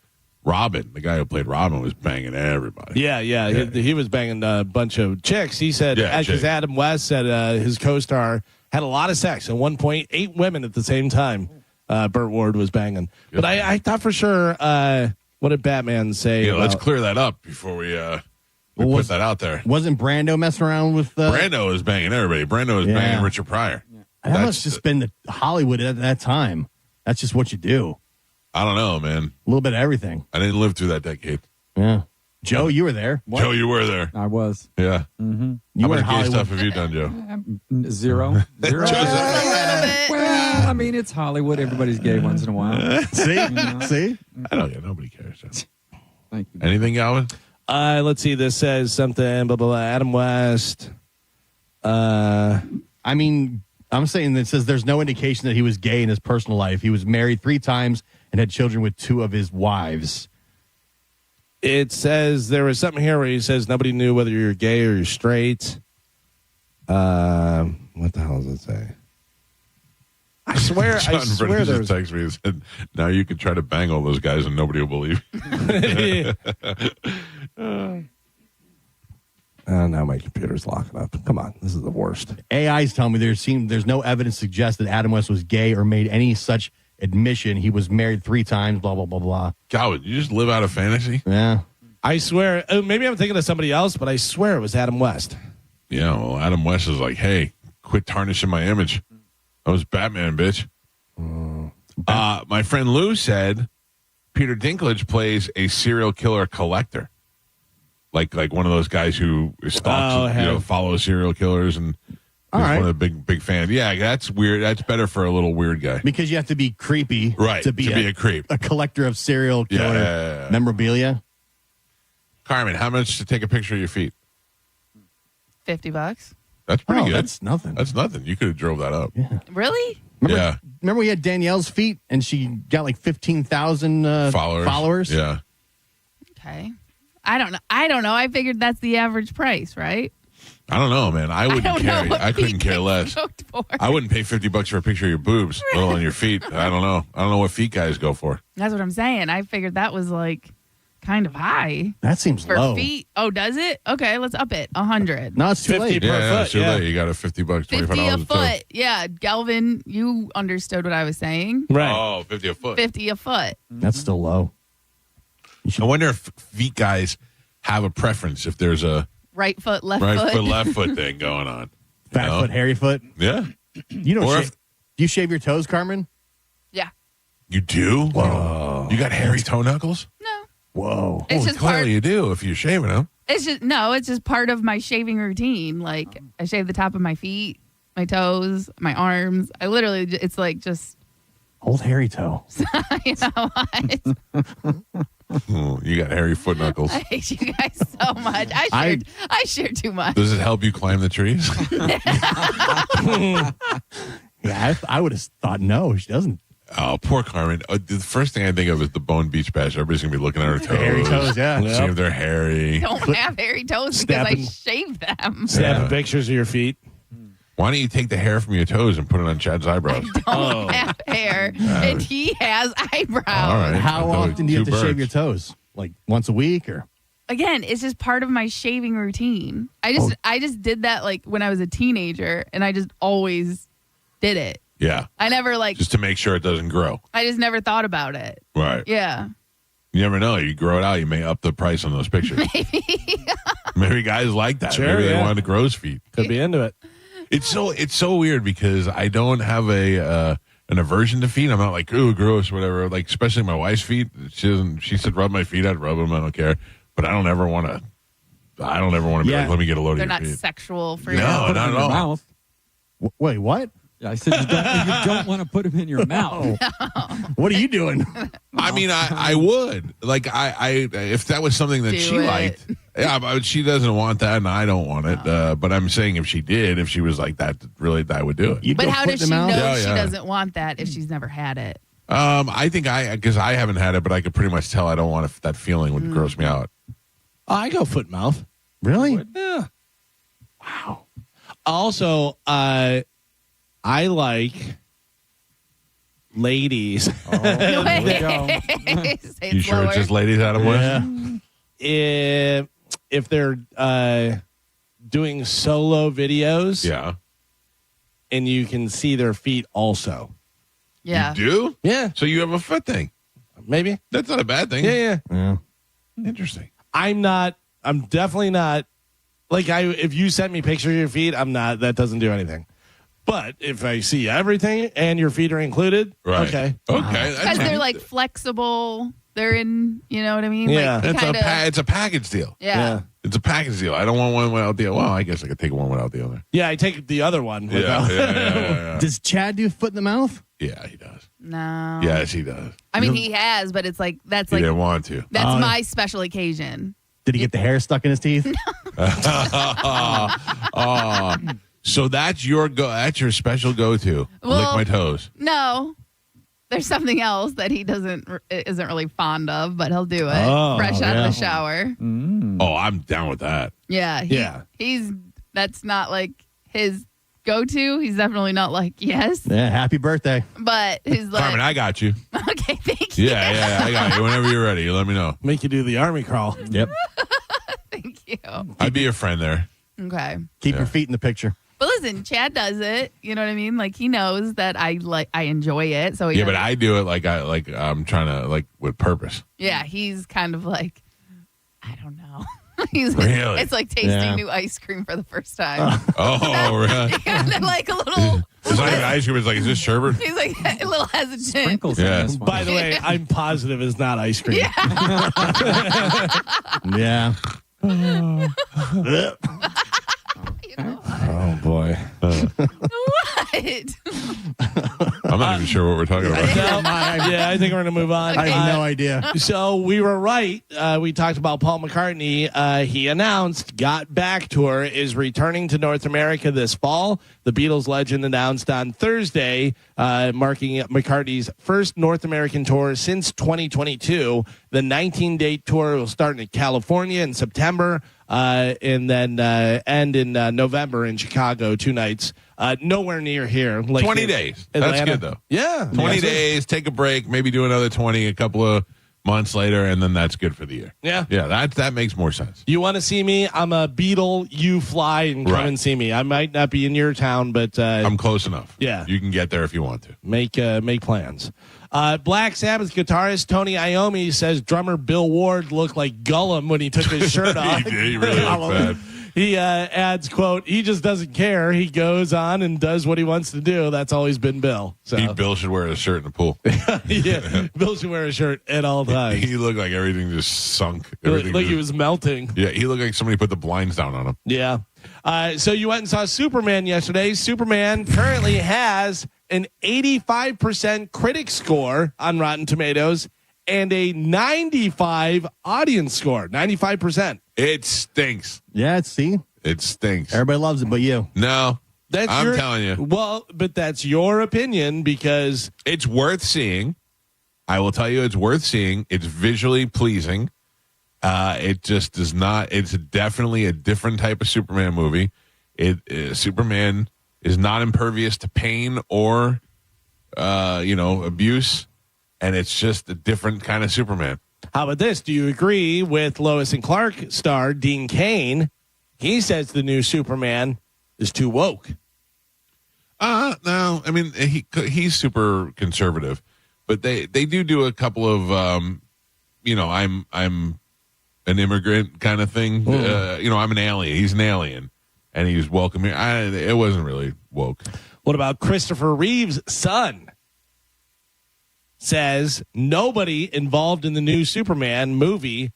Robin, the guy who played Robin, was banging everybody. Yeah. He was banging a bunch of chicks. He said, because Adam West said his co-star had a lot of sex, and 1.8 women at the same time. Burt Ward was banging. But I thought for sure, what did Batman say? Yeah, let's clear that up before we put that out there. Wasn't Brando messing around with... Brando was banging everybody. Brando was banging Richard Pryor. Yeah. That must just been the Hollywood at that time. That's just what you do. I don't know, man. A little bit of everything. I didn't live through that decade. Yeah. Joe, you were there. What? Joe, you were there. I was. Yeah. Mm-hmm. How much gay stuff have you done, Joe? Zero. Well, I mean, it's Hollywood. Everybody's gay once in a while. See? I don't get. Nobody cares. Thank you. Anything, Galvin? Let's see. This says something. Blah blah blah. Adam West. I mean, I'm saying that it says there's no indication that he was gay in his personal life. He was married 3 times and had children with 2 of his wives. It says there was something here where he says nobody knew whether you're gay or you're straight. What the hell does it say? I swear Just there's... texted me and said, now you could try to bang all those guys and nobody will believe you. Now my computer's locking up. Come on, this is the worst. AI's telling me there's no evidence to suggest that Adam West was gay or made any such admission. He was married 3 times, blah, blah, blah, blah. God, you just live out of fantasy? Yeah. I swear, maybe I'm thinking of somebody else, but I swear it was Adam West. Yeah, well, Adam West is like, hey, quit tarnishing my image. I was Batman, bitch. My friend Lou said Peter Dinklage plays a serial killer collector. Like one of those guys who stalks, follows serial killers and All right. one of the big fans. Yeah, that's weird. That's better for a little weird guy. Because you have to be creepy. Right, To be a creep. A collector of serial killer memorabilia. Carmen, how much to take a picture of your feet? $50. That's pretty good. That's nothing. That's nothing. You could have drove that up. Yeah. Really? Remember we had Danielle's feet and she got like 15,000 followers? Yeah. Okay. I don't know. I figured that's the average price, right? I don't know, man. I wouldn't care. I couldn't care less. I wouldn't pay $50 for a picture of your boobs, let alone your feet. I don't know. I don't know what feet guys go for. That's what I'm saying. I figured that was like kind of high. That seems for low. feet. Oh, does it? Okay, let's up it. 100. No, it's too late. Yeah, it's too late. You got a $50, $25 50 a toe. foot. Yeah, Galvin, you understood what I was saying. Right. Oh, 50 a foot. 50 a foot. That's still low. I wonder if feet guys have a preference if there's a Right foot, left right foot. left foot thing going on. Fat foot, hairy foot. Yeah. You don't Or do you shave your toes, Carmen? Yeah. You do? Whoa. You got hairy toe knuckles? No. Whoa. It's Well, just clearly you do if you're shaving them. It's just part of my shaving routine. Like I shave the top of my feet, my toes, my arms. I literally, it's like just old hairy toe. You know what? You got hairy foot knuckles. I hate you guys so much. I shared too much. Does it help you climb the trees? Yeah, I would have thought no, she doesn't. Oh, poor Carmen. The first thing I think of is the Bone Beach Bash. Everybody's going to be looking at her toes. Hairy toes, yeah. Seeing if they're hairy. Don't have hairy toes because I shave them. Snapping pictures of your feet. Why don't you take the hair from your toes and put it on Chad's eyebrows? Don't have hair, and he has eyebrows. All right. How often do you have to Two shave birds. your toes? Like once a week or? Again, it's just part of my shaving routine. I just did that like when I was a teenager, and I just always did it. Yeah. I never Just to make sure it doesn't grow. I just never thought about it. Right. Yeah. You never know. You grow it out, you may up the price on those pictures. Maybe guys like that. Sure, Maybe they yeah. want to grow his feet. Could be into it. It's so weird because I don't have an aversion to feet. I'm not like, ooh, gross, whatever. Like, especially my wife's feet. She said, rub my feet. I'd rub them. I don't care. But I don't ever want to be like, let me get a load They're of not your feet. sexual for you. No, not at all. Mouth. Wait, what? Yeah, I said you don't want to put them in your mouth. What are you doing? I mean, I would. Like, I if that was something that Do she it. liked. Yeah, but she doesn't want that, and I don't want it. But I'm saying if she did, if she was like that, really, I would do it. You'd But go how foot does in she the know mouth? Yeah, she yeah. doesn't want that if she's never had it? I think because I haven't had it, but I could pretty much tell I don't want that feeling would gross me out. I go foot and mouth. Really? Yeah. Wow. Also, I like ladies. Oh, there we go. Say You it sure slower. it's just ladies, Adam West? If they're doing solo videos, Yeah. and you can see their feet also. Yeah. You do? Yeah. So you have a foot thing. Maybe. That's not a bad thing. Yeah. Interesting. I'm definitely not. Like, if you sent me pictures of your feet, I'm not. That doesn't do anything. But if I see everything and your feet are included, Right. okay. Okay. Because they're like flexible. They're in, you know what I mean? Yeah. Like, It's a package deal. Yeah. It's a package deal. I don't want one without the other. Well, I guess I could take one without the other. Yeah, I take the other one. Yeah. Does Chad do foot in the mouth? Yeah, he does. No. Yes, he does. I mean, he has, but it's like, that's He like, didn't want to. that's my special occasion. Did he get the hair stuck in his teeth? So that's your That's your special go-to. Well, Lick my toes. No. There's something else that he isn't really fond of, but he'll do it Oh, fresh out yeah. of the shower. Oh, I'm down with that. Yeah. Yeah. That's not like his go-to. He's definitely not like, yes. Yeah, happy birthday. But he's like, Carmen, I got you. okay, thank you. Yeah, I got you. Whenever you're ready, you let me know. Make you do the army crawl. Yep. Thank you. I'd be your friend there. Okay. Keep your feet in the picture. But listen, Chad does it. You know what I mean? Like, he knows that I enjoy it. So he Yeah, but doesn't- I do it like I'm trying to with purpose. yeah, he's kind of like, I don't know. He's Really? It's like tasting Yeah. new ice cream for the first time. Oh, really? And then like a little, It's not even ice cream. It's like, is this sherbet? he's like a little hesitant. Yeah. By the way, I'm positive it's not ice cream. Yeah. Oh boy. What? I'm not even sure what we're talking about. Yeah, I think we're going to move on. I have no idea. So we were right. We talked about Paul McCartney. He announced Got Back Tour is returning to North America this fall. The Beatles legend announced on Thursday, marking McCartney's first North American tour since 2022. The 19-date tour will start in California in September and then end in November in Chicago, 2 nights. Nowhere near here. Like 20 days. That's Atlanta. good, though. Yeah. 20 Yeah. days, take a break, maybe do another 20 a couple of months later, and then that's good for the year. Yeah. Yeah, that makes more sense. You want to see me? I'm a Beatle. You fly and come Right. and see me. I might not be in your town, but I'm close enough. Yeah. You can get there if you want to. Make plans. Black Sabbath guitarist Tony Iommi says drummer Bill Ward looked like Gollum when he took his shirt off. He really looked bad. He adds, quote, he just doesn't care. He goes on and does what he wants to do. That's always been Bill. So Bill should wear a shirt in the pool. yeah, Bill should wear a shirt at all times. He looked like everything just sunk. Like Everything he was melting. Yeah, he looked like somebody put the blinds down on him. Yeah. So you went and saw Superman yesterday. Superman currently has an 85% critic score on Rotten Tomatoes and a 95 audience score. 95%. It stinks. Yeah, see? It stinks. Everybody loves it, but you. No. I'm telling you. Well, but that's your opinion because it's worth seeing. I will tell you it's worth seeing. It's visually pleasing. It just does not. It's definitely a different type of Superman movie. Superman is not impervious to pain or, abuse, and it's just a different kind of Superman. How about this? Do you agree with Lois and Clark star Dean Cain? He says the new Superman is too woke. No. I mean, he's super conservative, but they do a couple of, I'm an immigrant kind of thing. I'm an alien. He's an alien, and he's welcome here. It wasn't really woke. What about Christopher Reeve's son? Says nobody involved in the new Superman movie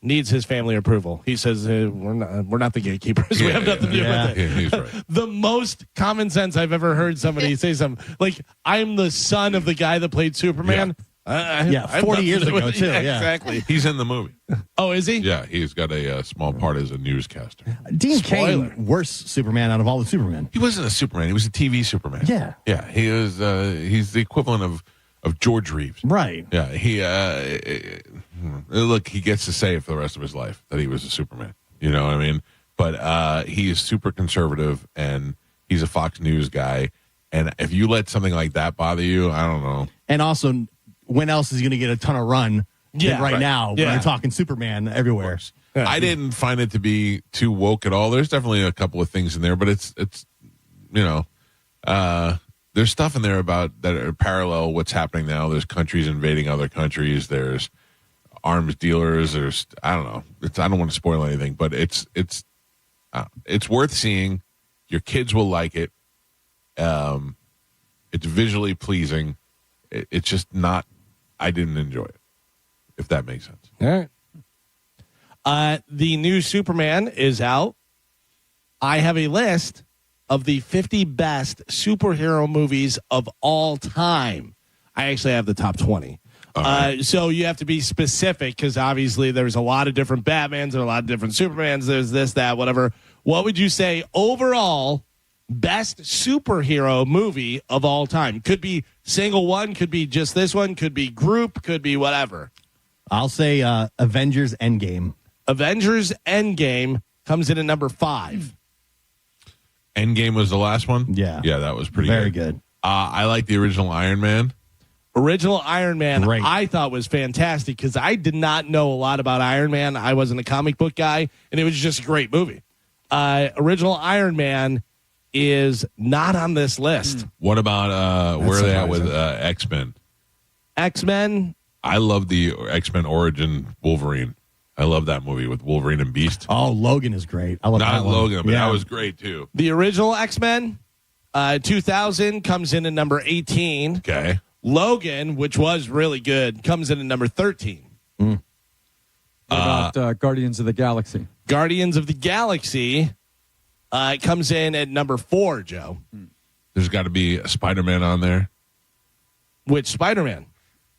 needs his family approval. He says we're not the gatekeepers. We have nothing to do with it. Yeah, he's right. The most common sense I've ever heard somebody say something like, "I'm the son of the guy that played Superman." Yeah, 40 years ago, too. Yeah. Exactly. He's in the movie. Oh, is he? Yeah, he's got a small part as a newscaster. Dean Spoiler. Cain, worst Superman out of all the Supermen. He wasn't a Superman. He was a TV Superman. Yeah. Yeah, he was. He's the equivalent of of George Reeves. Right. Yeah, he look, he gets to say it for the rest of his life that he was a Superman. You know what I mean? But he is super conservative, and he's a Fox News guy. And if you let something like that bother you, I don't know. And also, when else is he going to get a ton of run than right now when you're talking Superman everywhere? I didn't find it to be too woke at all. There's definitely a couple of things in there, but it's you know, there's stuff in there about that are parallel what's happening now. There's countries invading other countries. There's arms dealers. There's I don't know. I don't want to spoil anything, but it's worth seeing. Your kids will like it. It's visually pleasing. It's just not. I didn't enjoy it. If that makes sense. All right. The new Superman is out. I have a list of the 50 best superhero movies of all time. I actually have the top 20. So you have to be specific because obviously there's a lot of different Batmans and a lot of different Supermans. There's this, that, whatever. What would you say overall best superhero movie of all time? Could be single one, could be just this one, could be group, could be whatever. I'll say Avengers Endgame. Avengers Endgame comes in at number 5. Endgame was the last one? Yeah. Yeah, that was pretty Very good. good. I like the original Iron Man. Original Iron Man, Great. I thought was fantastic because I did not know a lot about Iron Man. I wasn't a comic book guy, and it was just a great movie. Original Iron Man is not on this list. What about where are they at with X-Men? X-Men? I love the X-Men Origin Wolverine. I love that movie with Wolverine and Beast. Oh, Logan is great. I love that Not one. Logan, but Yeah. that was great too. The original X-Men, 2000, comes in at number 18. Okay. Logan, which was really good, comes in at number 13. What about Guardians of the Galaxy? Guardians of the Galaxy comes in at number 4, Joe. There's got to be a Spider-Man on there. Which Spider-Man?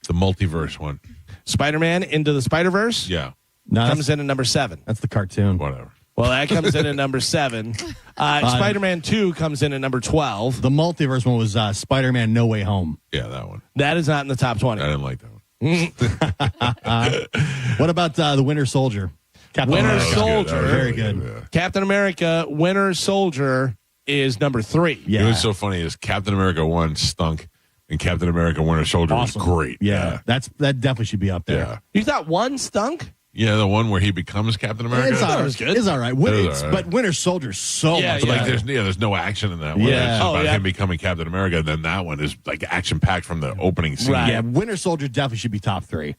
The multiverse one. Spider-Man Into the Spider-Verse? Yeah. No, Comes in at number 7. That's the cartoon. Whatever. Well, that comes in at number 7. Spider-Man 2 comes in at number 12. The multiverse one was Spider-Man No Way Home. Yeah, that one. That is not in the top 20. I didn't like that one. What about the Winter Soldier? Winter Soldier. Very good. Captain America, Winter Soldier is number 3. Yeah. It was so funny is Captain America 1 stunk and Captain America Winter Soldier Awesome. was great. Yeah. That definitely should be up there. Yeah. You thought one stunk? Yeah, the one where he becomes Captain America. It's all right. It's all right. It's all right. But Winter Soldier's so much Like better. there's no action in that one. Yeah. It's just about yeah. him becoming Captain America. Then that one is like action packed from the opening scene. Right. Yeah, Winter Soldier definitely should be top 3.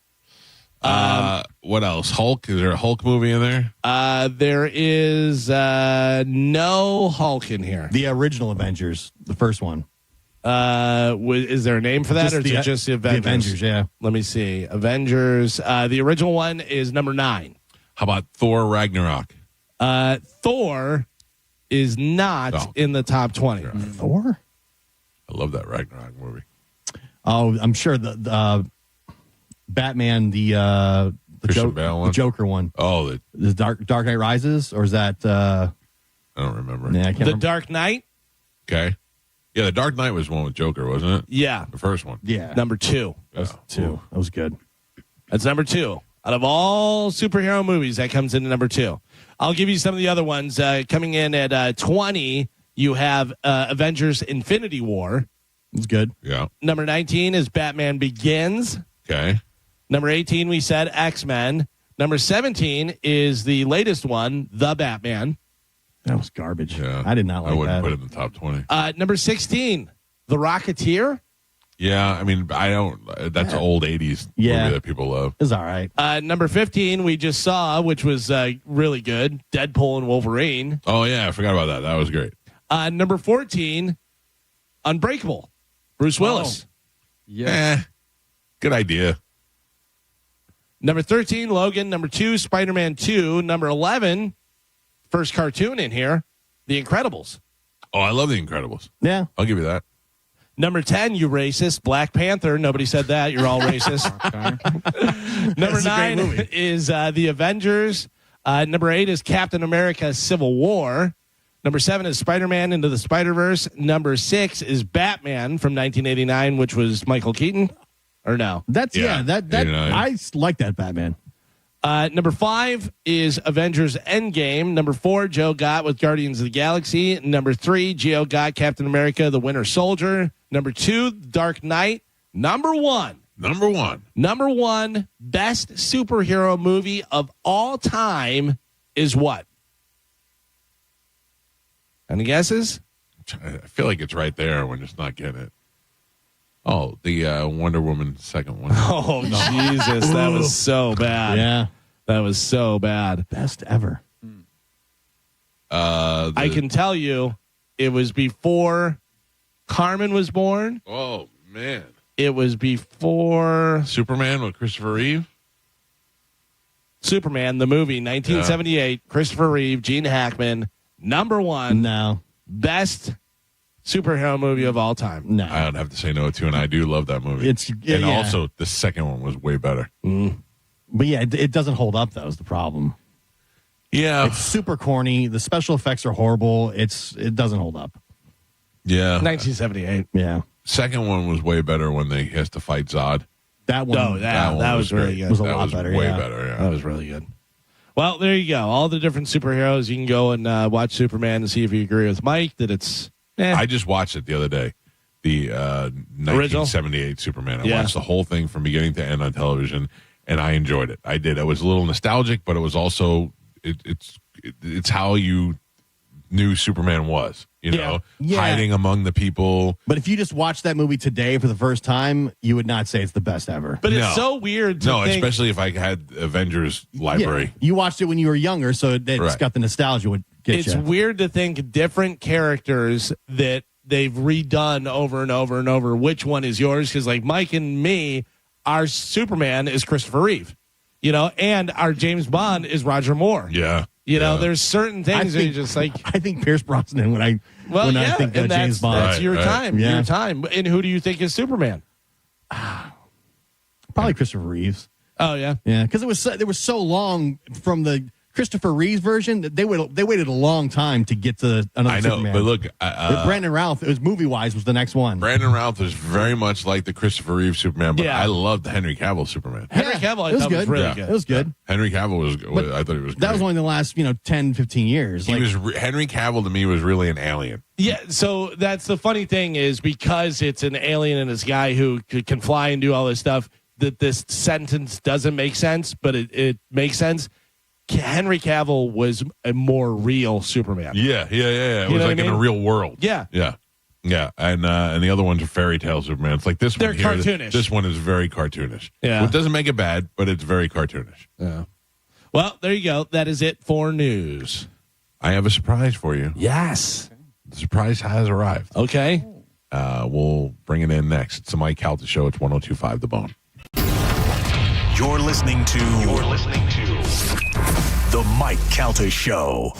What else? Hulk? Is there a Hulk movie in there? There is no Hulk in here. The original Avengers, the first one. Is there a name for that, Just or is the- it just the Avengers? The Avengers, yeah. Let me see. Avengers. The original one is number 9. How about Thor Ragnarok? Thor is not in the top 20. Thor? I love that Ragnarok movie. Oh, I'm sure the Batman, the Christian Bale one? the Joker one. Oh, The Dark Knight Rises, or is that? I don't remember. Yeah, I can't The remember. Dark Knight? Okay. Yeah, the Dark Knight was the one with Joker, wasn't it? Yeah. The first one. Yeah, Number 2. that was 2. That was good. That's number 2. Out of all superhero movies, that comes into number 2. I'll give you some of the other ones. Coming in at 20, you have Avengers Infinity War. It's good. Yeah. Number 19 is Batman Begins. Okay. Number 18, we said X-Men. Number 17 is the latest one, The Batman. That was garbage. Yeah. I did not like I wouldn't that. put it in the top 20. Number 16, The Rocketeer. Yeah, I mean, I don't. That's an old 80s Yeah. movie that people love. It's all right. Number 15, we just saw, which was really good, Deadpool and Wolverine. Oh, yeah, I forgot about that. That was great. Number 14, Unbreakable, Bruce Willis. Yeah. Good idea. Number 13, Logan. Number 2, Spider-Man 2. Number 11, first cartoon in here, The Incredibles. Oh, I love The Incredibles. Yeah. I'll give you that. Number 10, you racist, Black Panther. Nobody said that. You're all racist. Number 9 is The Avengers. Number 8 is Captain America Civil War. Number 7 is Spider-Man Into the Spider-Verse. Number 6 is Batman from 1989, which was Michael Keaton. or no? That's Yeah. I like that Batman. Number 5 is Avengers Endgame. Number 4, Joe Gott with Guardians of the Galaxy. Number 3, Gio Gott, Captain America, the Winter Soldier. Number 2, Dark Knight. Number 1, best superhero movie of all time is what? Any guesses? I feel like it's right there. We're just not getting it. Oh, the Wonder Woman second one. Oh, Jesus. That was so bad. Yeah. That was so bad. Best ever. I can tell you it was before Carmen was born. Oh, man. It was before Superman with Christopher Reeve. Superman, the movie, 1978. Christopher Reeve, Gene Hackman, number 1. No. Best superhero movie of all time. No. I don't have to say no to, and I do love that movie. Also, the second one was way better. But yeah, it doesn't hold up, though, is the problem. Yeah. It's super corny. The special effects are horrible. It doesn't hold up. Yeah. 1978. Yeah. Second one was way better when they has to fight Zod. That one. Oh, that was really good. It was a lot better. Way better, yeah. That was really good. Well, there you go. All the different superheroes. You can go and watch Superman and see if you agree with Mike that it's. I just watched it the other day. The 1978 Superman. I watched the whole thing from beginning to end on television, and I enjoyed it. I did. It was a little nostalgic, but it was also it's how you knew Superman was. You know, hiding among the people. But if you just watch that movie today for the first time, you would not say it's the best ever. But it's so weird to think. Especially if I had Avengers library. Yeah, you watched it when you were younger, so it's got the nostalgia would get It's weird to think different characters that they've redone over and over and over. Which one is yours? Because like Mike and me, our Superman is Christopher Reeve, and our James Bond is Roger Moore. Yeah. There's certain things that you're just like. I think Pierce Brosnan when I think James Bond. That's your time. Yeah. Your time. And who do you think is Superman? Probably Christopher Reeves. Oh yeah, yeah. Because it was so long from the Christopher Reeves version that they waited a long time to get to another. I know, Superman. but look, Brandon Routh. It was movie wise was the next one. Brandon Routh was very much like the Christopher Reeve Superman, but I loved Henry Cavill Superman. Henry Cavill, I thought was really good. It was good. Henry Cavill was. I thought he was. That was only the last 10, 15 years. Henry Cavill to me was really an alien. Yeah, so that's the funny thing is because it's an alien and this guy who can fly and do all this stuff. That this sentence doesn't make sense, but it makes sense. Henry Cavill was a more real Superman. Yeah. It was like in a real world. Yeah. And the other ones are fairy tale Superman. It's like this one. They're cartoonish. This one is very cartoonish. Yeah. It doesn't make it bad, but it's very cartoonish. Yeah. Well, there you go. That is it for news. I have a surprise for you. Yes. The surprise has arrived. Okay. We'll bring it in next. It's the Mike Calta Show. It's 102.5 The Bone. You're listening to The Mike Calta Show.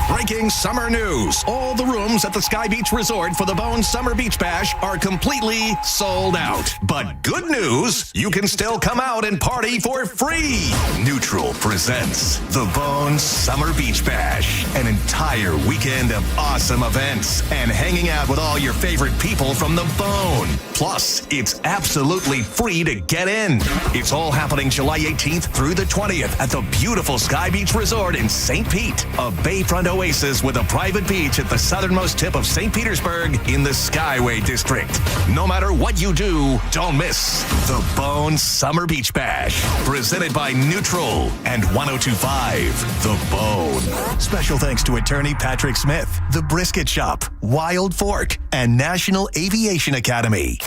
Breaking summer news. All the rooms at the Sky Beach Resort for the Bone Summer Beach Bash are completely sold out. But good news, you can still come out and party for free. Neutral presents the Bone Summer Beach Bash. An entire weekend of awesome events and hanging out with all your favorite people from the Bone. Plus, it's absolutely free to get in. It's all happening July 18th through the 20th at the beautiful Sky Beach Resort in St. Pete, a bayfront oasis with a private beach at the southernmost tip of St. Petersburg in the Skyway District. No matter what you do, don't miss the Bone Summer Beach Bash, presented by Neutral and 102.5 The Bone. Special thanks to attorney Patrick Smith, The Brisket Shop, Wild Fork, and National Aviation Academy.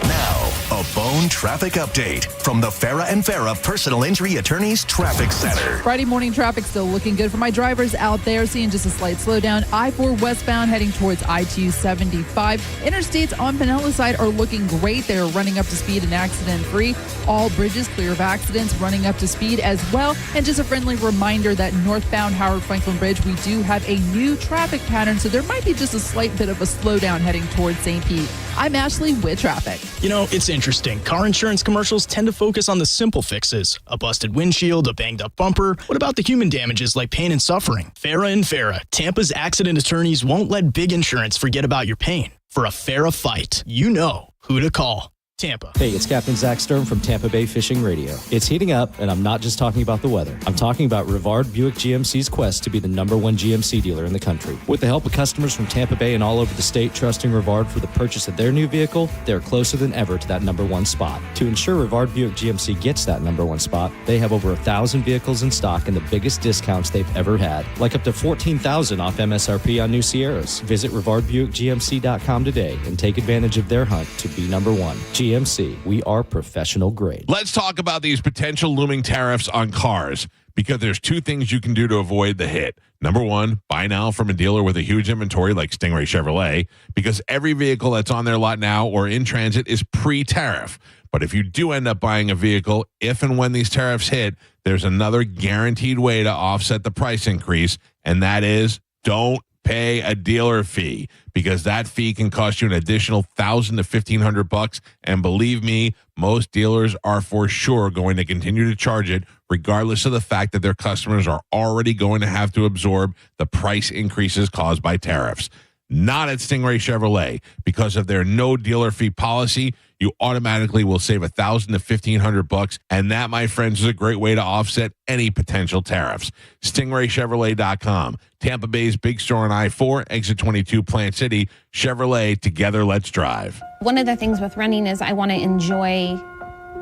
Now, a Bone traffic update from the Farah and Farah Personal Injury Attorneys Traffic Center. Friday morning traffic still looking good for my drivers out there, seeing just a slight slowdown. I-4 westbound heading towards I-275. Interstates on Pinellas side are looking great. They're running up to speed and accident-free. All bridges clear of accidents, running up to speed as well. And just a friendly reminder that northbound Howard Franklin Bridge, we do have a new traffic pattern, so there might be just a slight bit of a slowdown heading towards St. Pete. I'm Ashley with traffic. It's interesting. Car insurance commercials tend to focus on the simple fixes. A busted windshield, a banged up bumper. What about the human damages like pain and suffering? Farah and Farah, Tampa's accident attorneys won't let big insurance forget about your pain. For a Farah fight, you know who to call. Tampa. Hey, it's Captain Zach Stern from Tampa Bay Fishing Radio. It's heating up, and I'm not just talking about the weather. I'm talking about Rivard Buick GMC's quest to be the #1 GMC dealer in the country. With the help of customers from Tampa Bay and all over the state trusting Rivard for the purchase of their new vehicle, they're closer than ever to that #1 spot. To ensure Rivard Buick GMC gets that #1 spot, they have over 1,000 vehicles in stock and the biggest discounts they've ever had, like up to $14,000 off MSRP on new Sierras. Visit RivardBuickGMC.com today and take advantage of their hunt to be #1. GMC, we are professional grade. Let's talk about these potential looming tariffs on cars, because there's two things you can do to avoid the hit. Number one, buy now from a dealer with a huge inventory like Stingray Chevrolet, because every vehicle that's on their lot now or in transit is pre-tariff. But if you do end up buying a vehicle, if and when these tariffs hit, there's another guaranteed way to offset the price increase, and that is don't pay a dealer fee, because that fee can cost you an additional $1,000 to $1,500. And believe me, most dealers are for sure going to continue to charge it, regardless of the fact that their customers are already going to have to absorb the price increases caused by tariffs. Not at Stingray Chevrolet. Because of their no dealer fee policy, you automatically will save $1,000 to $1,500, and that, my friends, is a great way to offset any potential tariffs. StingrayChevrolet.com, Tampa Bay's big store on I-4, exit 22, Plant City. Chevrolet, together, let's drive. One of the things with running is I want to enjoy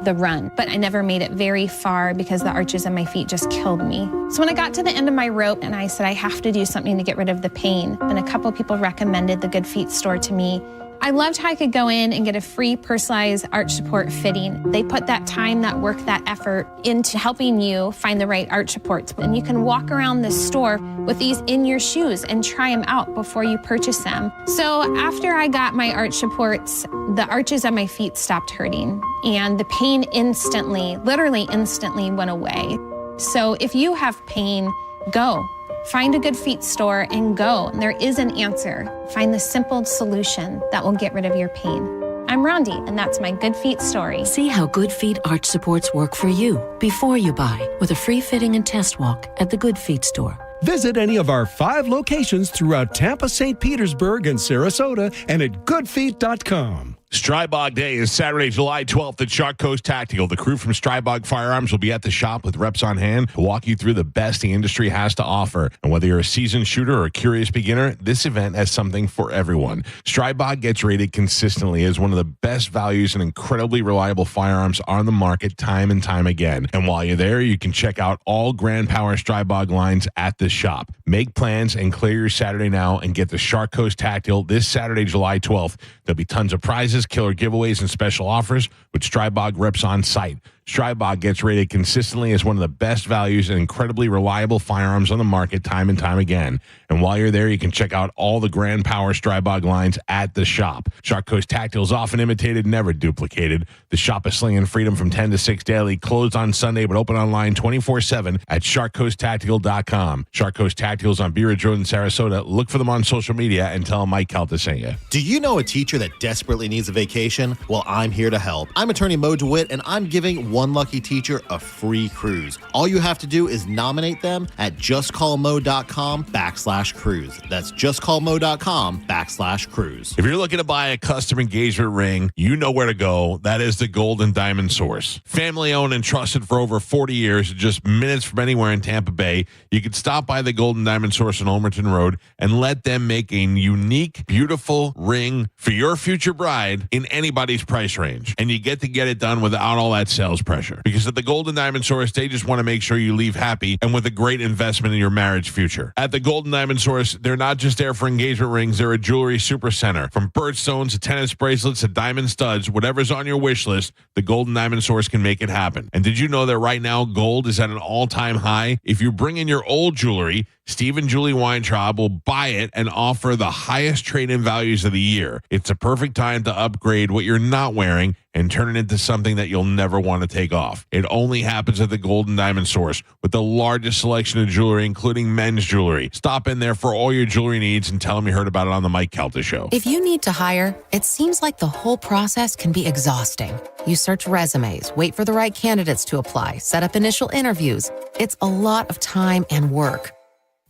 the run, but I never made it very far because the arches in my feet just killed me. So when I got to the end of my rope and I said I have to do something to get rid of the pain, and a couple people recommended the Good Feet store to me. I loved how I could go in and get a free personalized arch support fitting. They put that time, that work, that effort into helping you find the right arch supports. And you can walk around the store with these in your shoes and try them out before you purchase them. So after I got my arch supports, the arches on my feet stopped hurting, and the pain instantly, literally instantly went away. So if you have pain, go. Find a Good Feet store and go. There is an answer. Find the simple solution that will get rid of your pain. I'm Rondi, and that's my Good Feet story. See how Good Feet arch supports work for you before you buy, with a free fitting and test walk at the Good Feet store. Visit any of our 5 locations throughout Tampa, St. Petersburg, and Sarasota, and at goodfeet.com. Strybog Day is Saturday, July 12th at Shark Coast Tactical. The crew from Strybog Firearms will be at the shop with reps on hand to walk you through the best the industry has to offer. And whether you're a seasoned shooter or a curious beginner, this event has something for everyone. Strybog gets rated consistently as one of the best values and incredibly reliable firearms on the market time and time again. And while you're there, you can check out all Grand Power Strybog lines at the shop. Make plans and clear your Saturday now and get the Shark Coast Tactical this Saturday, July 12th. There'll be tons of prizes, killer giveaways, and special offers with Strybog reps on site. Strybog gets rated consistently as one of the best values and incredibly reliable firearms on the market time and time again. And while you're there, you can check out all the Grand Power Strybog lines at the shop. Shark Coast Tactical is often imitated, never duplicated. The shop is slinging freedom from 10 to 6 daily, closed on Sunday, but open online 24/7 at sharkcoasttactical.com. Shark Coast Tactical is on Bee Ridge Road in Sarasota. Look for them on social media and tell them Mike Calta sent you. Do you know a teacher that desperately needs a vacation? Well, I'm here to help. I'm attorney Mo DeWitt, and I'm giving one lucky teacher a free cruise. All you have to do is nominate them at justcallmo.com/cruise. That's justcallmo.com/cruise. If you're looking to buy a custom engagement ring, you know where to go. That is the Golden Diamond Source. Family owned and trusted for over 40 years, just minutes from anywhere in Tampa Bay. You can stop by the Golden Diamond Source on Olmerton Road and let them make a unique, beautiful ring for your future bride in anybody's price range. And you get it done without all that sales pressure. Because at the Golden Diamond Source, they just want to make sure you leave happy and with a great investment in your marriage future. At the Golden Diamond Source, they're not just there for engagement rings, they're a jewelry super center. From birthstones to tennis bracelets to diamond studs, whatever's on your wish list, the Golden Diamond Source can make it happen. And did you know that right now gold is at an all-time high? If you bring in your old jewelry, Steve and Julie Weintraub will buy it and offer the highest trade-in values of the year. It's a perfect time to upgrade what you're not wearing and turn it into something that you'll never want to take off. It only happens at the Golden Diamond Source with the largest selection of jewelry, including men's jewelry. Stop in there for all your jewelry needs and tell them you heard about it on the Mike Calta Show. If you need to hire, it seems like the whole process can be exhausting. You search resumes, wait for the right candidates to apply, set up initial interviews. It's a lot of time and work.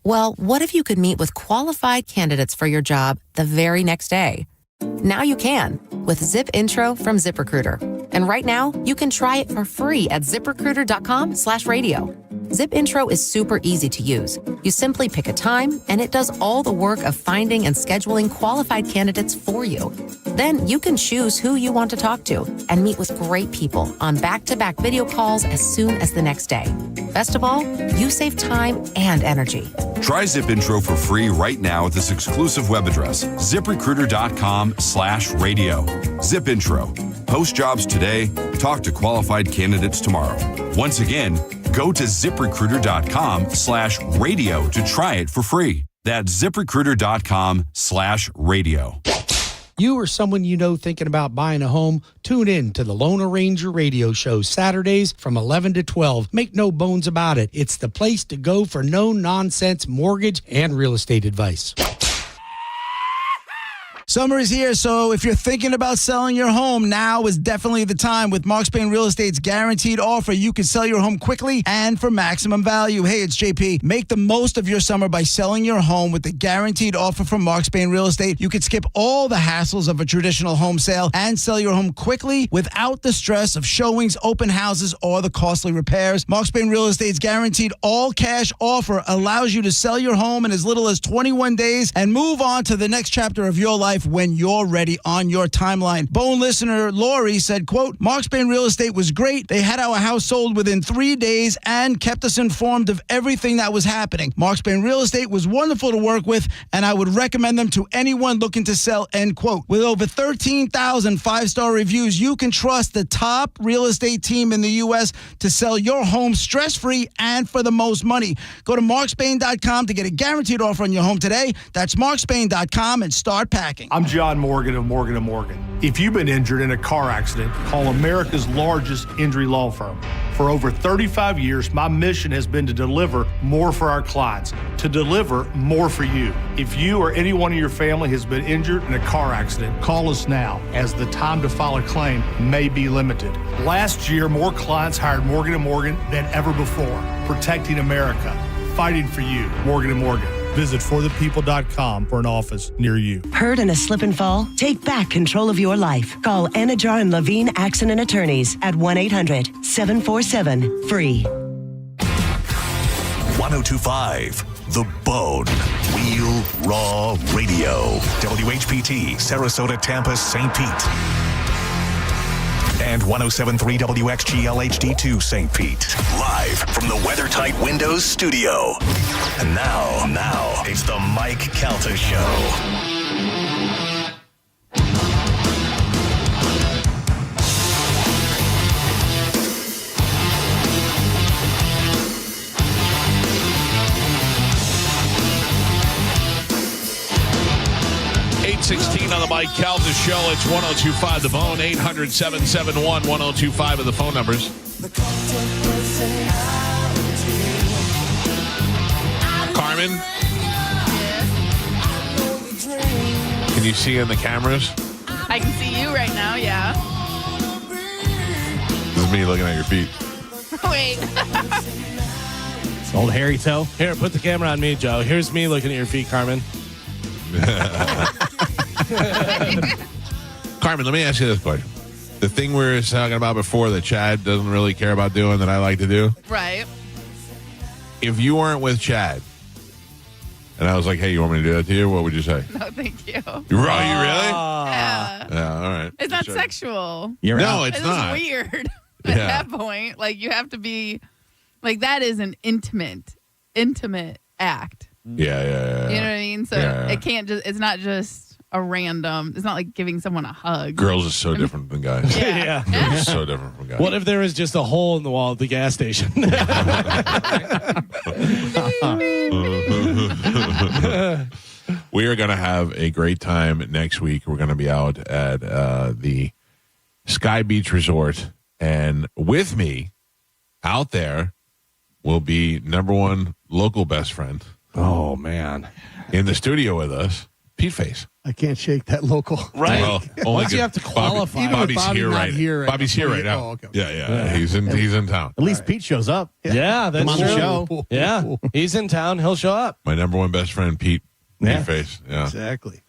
Well, what if you could meet with qualified candidates for your job the very next day? Now you can, with Zip Intro from ZipRecruiter. And right now, you can try it for free at ZipRecruiter.com/radio. Zip Intro is super easy to use. You simply pick a time, and it does all the work of finding and scheduling qualified candidates for you. Then you can choose who you want to talk to and meet with great people on back-to-back video calls as soon as the next day. Best of all, you save time and energy. Try Zip Intro for free right now at this exclusive web address, ZipRecruiter.com/radio. Zip Intro. Post jobs today. Talk to qualified candidates tomorrow. Once again, go to ZipRecruiter.com/radio to try it for free. That's ZipRecruiter.com/radio. You or someone you know thinking about buying a home, tune in to the Loner Ranger radio show Saturdays from 11 to 12. Make no bones about it. It's the place to go for no-nonsense mortgage and real estate advice. Summer is here, so if you're thinking about selling your home, now is definitely the time. With Mark Spain Real Estate's guaranteed offer, you can sell your home quickly and for maximum value. Hey, it's JP. Make the most of your summer by selling your home with the guaranteed offer from Mark Spain Real Estate. You can skip all the hassles of a traditional home sale and sell your home quickly without the stress of showings, open houses, or the costly repairs. Mark Spain Real Estate's guaranteed all-cash offer allows you to sell your home in as little as 21 days and move on to the next chapter of your life when you're ready on your timeline. Bone listener Lori said, quote, Mark Spain Real Estate was great. They had our house sold within 3 days and kept us informed of everything that was happening. Mark Spain Real Estate was wonderful to work with, and I would recommend them to anyone looking to sell, end quote. With over 13,000 five-star reviews, you can trust the top real estate team in the U.S. to sell your home stress-free and for the most money. Go to markspain.com to get a guaranteed offer on your home today. That's markspain.com and start packing. I'm John Morgan of Morgan & Morgan. If you've been injured in a car accident, call America's largest injury law firm. For over 35 years, my mission has been to deliver more for our clients, to deliver more for you. If you or anyone in your family has been injured in a car accident, call us now, as the time to file a claim may be limited. Last year, more clients hired Morgan & Morgan than ever before, protecting America, fighting for you. Morgan & Morgan. Visit forthepeople.com for an office near you. Hurt in a slip and fall? Take back control of your life. Call Anajar and Levine Accident Attorneys at 1-800-747-FREE. 1025 The Bone. Real Raw Radio. WHPT, Sarasota, Tampa, St. Pete. And 107.3 WXGL HD2 St. Pete. Live from the WeatherTight Windows studio. And now, it's the Mike Calta Show. On the Mike Calta Show, it's 1025 The Bone, 800-771-1025 are the phone numbers. Carmen? Can you see in the cameras? I can see you right now, yeah. This is me looking at your feet. Wait. Old hairy toe. Here, put the camera on me, Joe. Here's me looking at your feet, Carmen. Carmen, let me ask you this question. The thing we were talking about before that Chad doesn't really care about doing that I like to do. Right. If you weren't with Chad and I was like, hey, you want me to do that to you? What would you say? No, thank you. You really? Yeah. Yeah, all right. It's not sexual. No, it's not. It's weird at that point. Like, you have to be, like, that is an intimate act. Yeah. You know what I mean? So it can't just, it's not just a random, it's not like giving someone a hug. Girls are so different than guys. Yeah. Girls are so different from guys. What if there was just a hole in the wall at the gas station? We are going to have a great time next week. We're going to be out at the Sky Beach Resort. And with me out there will be number one local best friend. Oh, man. In the studio with us, Pete Face. I can't shake that local. Right. Well, once you have to qualify. Bobby's Bobby here not right here right Bobby's here right now. Oh, okay. Yeah. He's in town. At least Pete shows up. Yeah, that's Come on true. the show. Yeah, he's in town. He'll show up. My number one best friend, Pete Yeah. Face. Yeah. Exactly.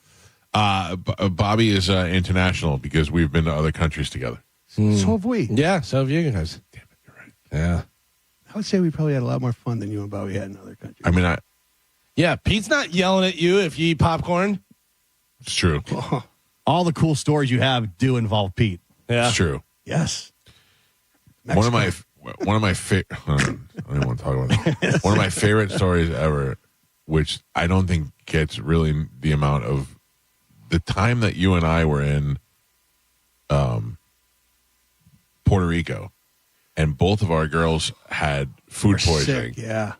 Bobby is international because we've been to other countries together. So have we. Yeah, so have you guys. Damn it, you're right. Yeah. I would say we probably had a lot more fun than you and Bobby had in other countries. I mean, Yeah, Pete's not yelling at you if you eat popcorn. it's true. All the cool stories you have do involve Pete. Yeah. It's true. Yes. One of my favorite. I don't even want to talk about that. One of my favorite stories ever, which I don't think gets really the amount of the time that you and I were in Puerto Rico, and both of our girls had food poisoning. Sick, yeah.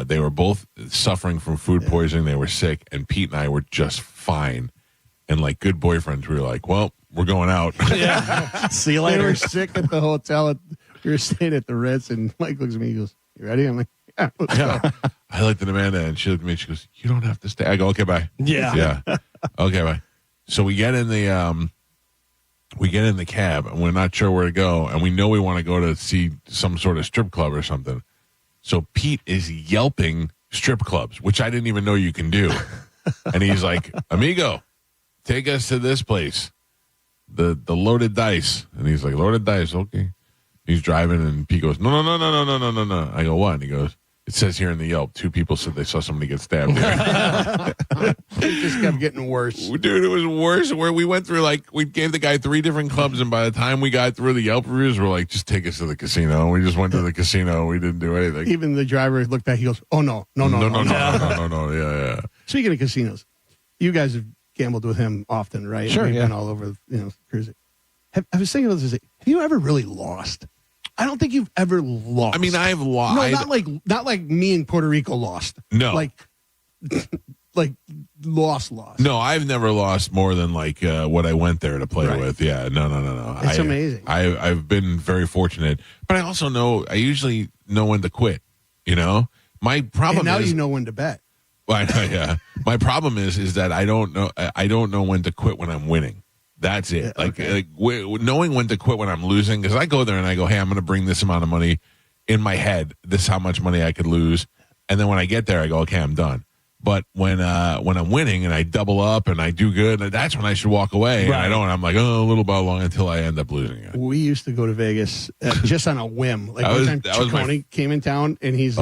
They were both suffering from food poisoning. They were sick, and Pete and I were just fine. And like good boyfriends, we were like, well, we're going out. Yeah. See you They later. were sick at the hotel. We were staying at the Ritz, and Mike looks at me. He goes, "You ready?" I'm like, "Yeah, let's go." I looked at Amanda, and she looked at me. She goes, "You don't have to stay." I go, "Okay, bye." Yeah. Okay, bye. So we get in the cab, and we're not sure where to go, and we know we want to go to see some sort of strip club or something. So Pete is yelping strip clubs, which I didn't even know you can do. And he's like, "Amigo, take us to this place, the Loaded Dice." And he's like, "Loaded Dice, okay." He's driving, and Pete goes, "No. I go, "What?" And he goes, "It says here in the Yelp, 2 people said they saw somebody get stabbed here." It just kept getting worse. Dude, it was worse. Where we went through, like, we gave the guy 3 different clubs, and by the time we got through the Yelp reviews, we're like, just take us to the casino. And we just went to the casino. We didn't do anything. Even the driver looked back. He goes, "Oh no. Yeah. Speaking of casinos, you guys have gambled with him often, right? Sure, We've yeah. been all over, cruising. I was thinking about this. Have you ever really lost? I don't think you've ever lost. I mean, I've lost. No, not like me in Puerto Rico lost. No. Like lost. No, I've never lost more than like what I went there to play with. Yeah, no. It's amazing. I've been very fortunate, but I also know I usually know when to quit. You know, my problem And now is you know when to bet. Well, yeah, my problem is that I don't know when to quit when I'm winning. That's it. Knowing when to quit when I'm losing, because I go there and I go, "Hey, I'm going to bring this amount of money in my head. This is how much money I could lose." And then when I get there, I go, "Okay, I'm done." But when I'm winning and I double up and I do good, that's when I should walk away. And I don't. I'm like, a little bit long until I end up losing it. We used to go to Vegas just on a whim. Like one time Ciccone came in town, and he's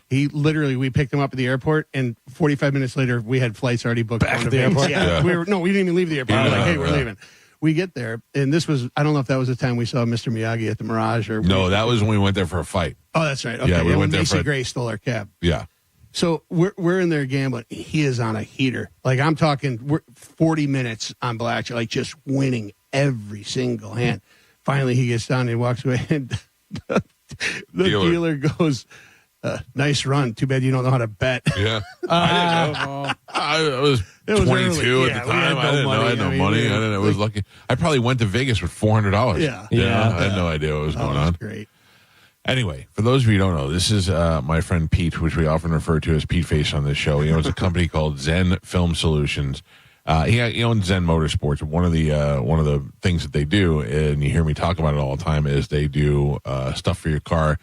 he literally, we picked him up at the airport, and 45 minutes later, we had flights already booked. Back to at the Vegas. airport? Yeah. We didn't even leave the airport. We're like, "Hey, we're leaving." We get there, and this was, I don't know if that was the time we saw Mr. Miyagi at the Mirage or. No, that was when we went there for a fight. Oh, that's right. Okay. Yeah, we went there Macy for Gray stole our cab. Yeah. So we're in there gambling. He is on a heater. Like I'm talking, we're 40 minutes on blackjack, like just winning every single hand. Finally, he gets down and he walks away, and the dealer goes, "Nice run. Too bad you don't know how to bet." Yeah, I didn't know. I was 22 at the time. I didn't know. I had no money. I didn't know. It was lucky. I probably went to Vegas with $400. Yeah. I had no idea what was going on. Great. Anyway, for those of you who don't know, this is my friend Pete, which we often refer to as Pete Face on this show. He owns a company called Zen Film Solutions. He owns Zen Motorsports. One of the things that they do, and you hear me talk about it all the time, is they do stuff for your car.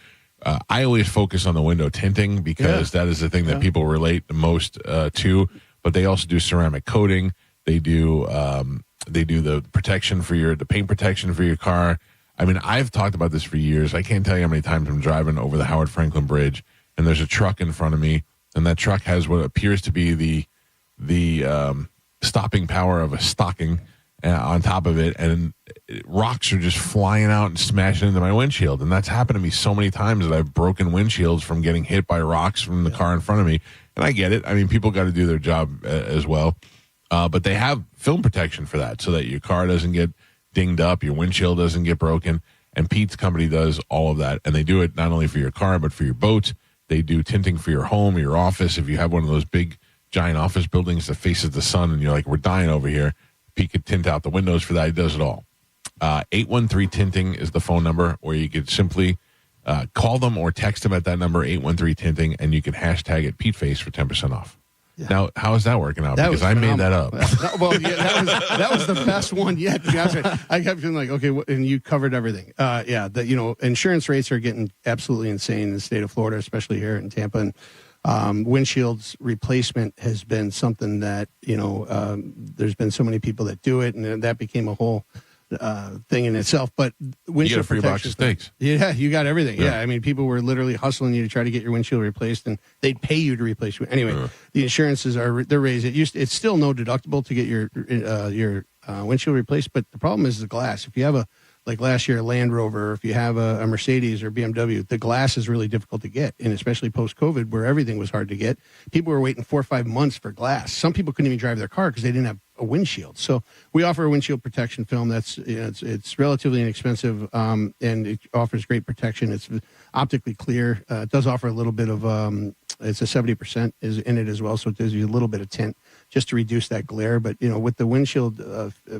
I always focus on the window tinting because that is the thing that people relate the most to. But they also do ceramic coating. They do the protection for the paint protection for your car. I mean, I've talked about this for years. I can't tell you how many times I'm driving over the Howard Franklin Bridge, and there's a truck in front of me, and that truck has what appears to be the stopping power of a stocking on top of it, and rocks are just flying out and smashing into my windshield. And that's happened to me so many times that I've broken windshields from getting hit by rocks from the car in front of me. And I get it. I mean, people got to do their job as well. But they have film protection for that so that your car doesn't get dinged up, your windshield doesn't get broken. And Pete's company does all of that. And they do it not only for your car, but for your boat. They do tinting for your home, your office. If you have one of those big, giant office buildings that faces the sun and you're like, "We're dying over here," Pete could tint out the windows for that. He does it all. 813 Tinting is the phone number, or you could simply call them or text them at that number, 813 Tinting, and you can hashtag it PeteFace for 10% off. Yeah. Now, how is that working out? Because I made that up. Well, yeah, that was the best one yet. To be honest with you. I kept feeling like, okay, and you covered everything. Insurance rates are getting absolutely insane in the state of Florida, especially here in Tampa. And windshields replacement has been something that, there's been so many people that do it, and that became a whole thing in itself. But windshield you get a free box of steaks. Yeah, you got everything. Yeah. Yeah, I mean, people were literally hustling you to try to get your windshield replaced, and they'd pay you to replace it. Anyway, the insurances they're raised. It's still no deductible to get your windshield replaced, but the problem is the glass. If you have like last year, a Land Rover, or if you have a Mercedes or BMW, the glass is really difficult to get, and especially post-COVID, where everything was hard to get. People were waiting 4 or 5 months for glass. Some people couldn't even drive their car because they didn't have a windshield. So we offer a windshield protection film that's it's relatively inexpensive, and it offers great protection. It's optically clear. It does offer a little bit of it's a 70% is in it as well, so it gives you a little bit of tint just to reduce that glare. But with the windshield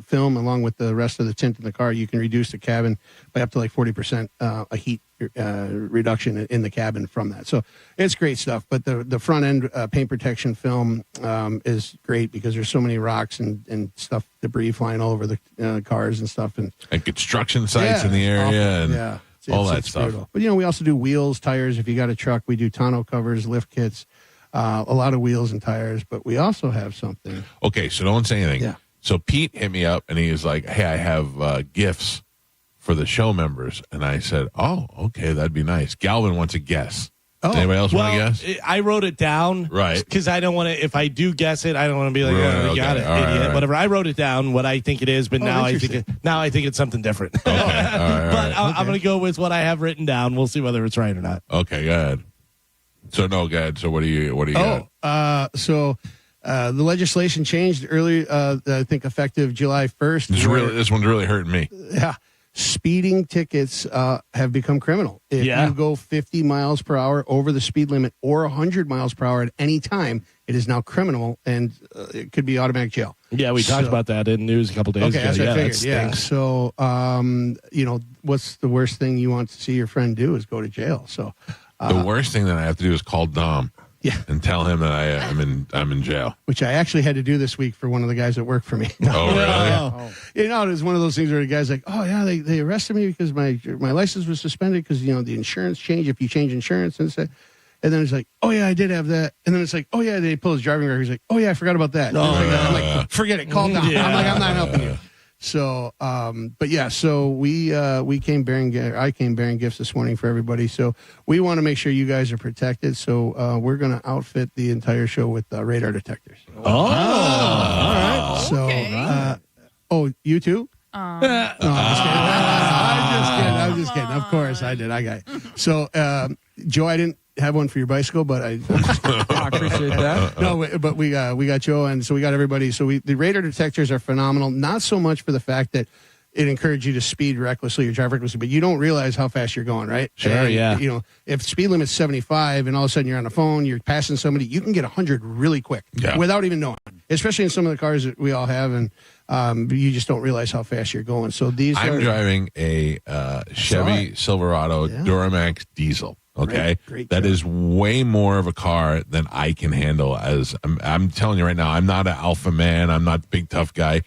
film, along with the rest of the tint in the car, you can reduce the cabin by up to like 40% a heat reduction in the cabin from that. So it's great stuff. But the front end paint protection film is great because there's so many rocks and stuff, debris flying all over the cars and stuff, and construction sites in the area, and all that stuff. Brutal. But we also do wheels, tires. If you got a truck, we do tonneau covers, lift kits, a lot of wheels and tires. But we also have something. Okay, so don't say anything. Yeah. So Pete hit me up and he was like, "Hey, I have gifts for the show members," and I said, "Oh, okay, that'd be nice." Galvin wants a guess. Anybody else want to guess? I wrote it down, right? Because I don't want to. If I do guess it, I don't want to be like, "You got it, idiot." Right. Whatever. I wrote it down, what I think it is, but now I think it's something different. Okay, all right, but I'm going to go with what I have written down. We'll see whether it's right or not. Okay, go ahead. So go ahead. So what do you got? So the legislation changed early. I think effective July 1st. This one's really hurting me. Yeah. Speeding tickets have become criminal. If you go 50 miles per hour over the speed limit or 100 miles per hour at any time, it is now criminal, and it could be automatic jail. Yeah, we talked about that in news a couple days ago. As I figured. Yeah. So, what's the worst thing you want to see your friend do is go to jail. So, the worst thing that I have to do is call Dom. Yeah. And tell him that I'm in jail. Which I actually had to do this week for one of the guys that work for me. Oh, really? It was one of those things where the guy's like, "Oh yeah, they arrested me because my license was suspended because the insurance changed if you change insurance," and then it's like, "Oh yeah, I did have that," and then it's like, "Oh yeah," they pull his driving record. He's like, "Oh yeah, I forgot about that." I'm like, "Forget it, calm down." Yeah. I'm like, "I'm not helping you." So, but yeah, so we came bearing. I came bearing gifts this morning for everybody. So we want to make sure you guys are protected. So we're going to outfit the entire show with radar detectors. All right. So, you too? No, I'm just kidding. Of course I did. I got it. So, Joe, I didn't have one for your bicycle, but I appreciate that. No, but we got Joe, and so we got everybody. So the radar detectors are phenomenal. Not so much for the fact that it encourages you to speed recklessly or drive recklessly, but you don't realize how fast you're going, right? Sure, and, yeah. If speed limit's 75 and all of a sudden you're on the phone, you're passing somebody, you can get 100 really quick without even knowing. Especially in some of the cars that we all have, and you just don't realize how fast you're going. So I'm driving a Chevy Silverado Duramax diesel. Okay, great that job. is way more of a car than I can handle. As I'm telling you right now, I'm not an alpha man. I'm not a big tough guy.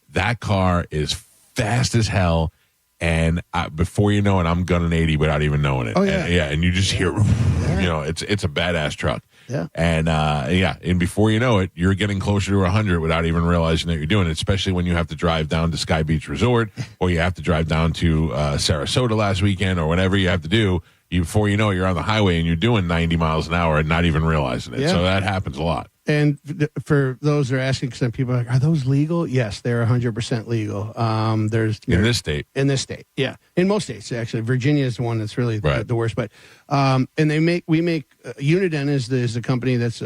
That car is fast as hell, and before you know it, I'm gunning 80 without even knowing it. Oh yeah, and you just hear, it's a badass truck. Yeah, and and before you know it, you're getting closer to 100 without even realizing that you're doing it. Especially when you have to drive down to Sky Beach Resort, or you have to drive down to Sarasota last weekend, or whatever you have to do. Before you know it, you're on the highway and you're doing 90 miles an hour and not even realizing it. Yeah. So that happens a lot. And for those that are asking, because some people are like, are those legal? Yes, they're 100% legal. There's in this state. In this state, yeah. In most states, actually. Virginia is the one that's really the worst. But and we make Uniden is the company that's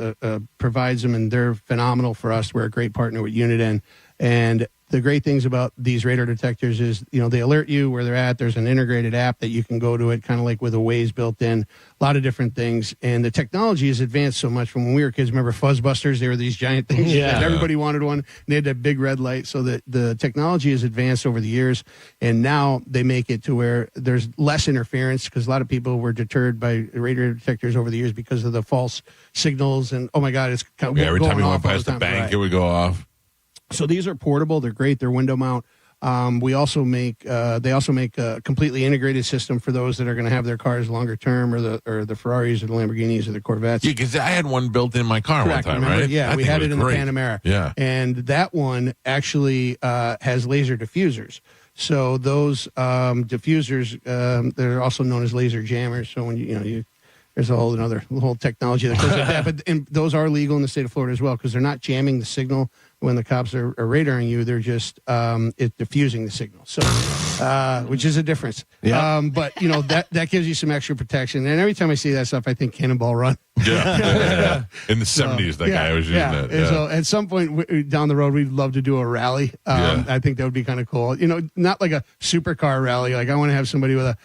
provides them, and they're phenomenal for us. We're a great partner with Uniden, and the great things about these radar detectors is, they alert you where they're at. There's an integrated app that you can go to it, kind of like with a Waze built in, a lot of different things. And the technology has advanced so much from when we were kids. Remember Fuzzbusters? They were these giant things. Yeah. And everybody wanted one. And they had that big red light. So the technology has advanced over the years. And now they make it to where there's less interference, because a lot of people were deterred by radar detectors over the years because of the false signals. And, oh, my God, it's kind of every time you went off all past the bank, Right. it would go off. So these are portable. They're great. They're window mount. We also make they also make a completely integrated system for those that are going to have their cars longer term, or the Ferraris or the Lamborghinis or the Corvettes. Yeah, because I had one built in my car Correct, one time, remember? right? Yeah, we had it in great. the Panamera. Yeah. And that one actually has laser diffusers. So those diffusers, they're also known as laser jammers. So when there's a whole technology that goes with that. But and those are legal in the state of Florida as well, because they're not jamming the signal when the cops are radaring you. They're just diffusing the signal. So, which is a difference. Yeah. But that gives you some extra protection. And every time I see that stuff, I think Cannonball Run. Yeah. In the 70s, that guy was using that. And so at some point down the road, we'd love to do a rally. I think that would be kind of cool. Not like a supercar rally. Like I want to have somebody with an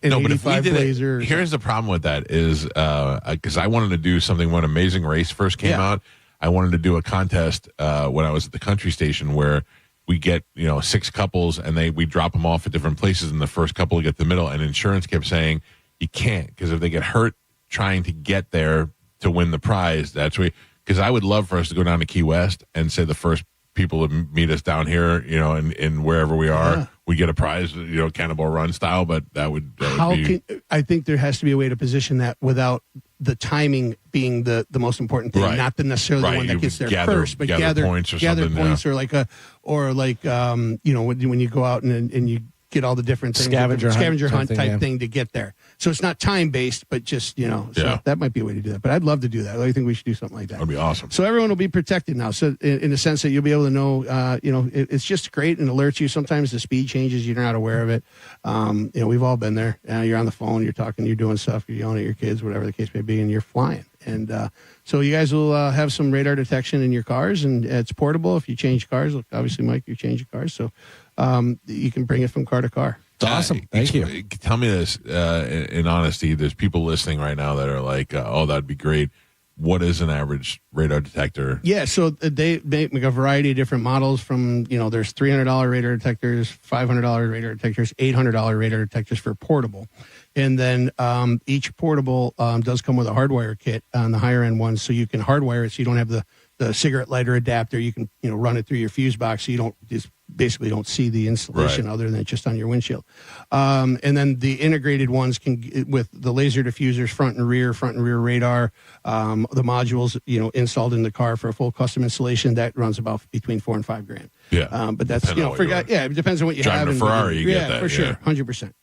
85 Blazer. Here's the problem with that is because I wanted to do something when Amazing Race first came out. I wanted to do a contest when I was at the country station where we get 6 couples and we drop them off at different places, and the first couple get the middle, and insurance kept saying you can't, because if they get hurt trying to get there to win the prize, that's where, because I would love for us to go down to Key West and say the first people would meet us down here, in wherever we are, we get a prize, Cannonball Run style, but that would be... I think there has to be a way to position that without the timing being the most important thing, Right. not necessarily the one that gets there first, but gather points or gather something, points, or when you go out and you get all the different things, Scavenger hunt thing, type thing to get there. So it's not time based, but just so that might be a way to do that. But I'd love to do that. I think we should do something like that. That'd be awesome. So everyone will be protected now. So in the sense that you'll be able to know, it's just great and alerts you. Sometimes the speed changes, you're not aware of it. We've all been there. You're on the phone, you're talking, you're doing stuff, you're yelling at your kids, whatever the case may be, and you're flying. And so you guys will have some radar detection in your cars, and it's portable. If you change cars, obviously, Mike, you change your cars, so you can bring it from car to car. It's awesome. Thank you. Tell me this in honesty. There's people listening right now that are like, "Oh, that'd be great." What is an average radar detector? Yeah, so they make a variety of different models. From there's $300 radar detectors, $500 radar detectors, $800 radar detectors for portable, and then each portable does come with a hardwire kit on the higher end ones, so you can hardwire it, so you don't have the cigarette lighter adapter. You can run it through your fuse box, so you don't basically don't see the installation other than just on your windshield. And then the integrated ones can, with the laser diffusers, front and rear radar, the modules, installed in the car for a full custom installation, that runs about between $4,000 and $5,000. Yeah. But that's, it depends on what you have. Driving a Ferrari, you get that. For sure. 100%.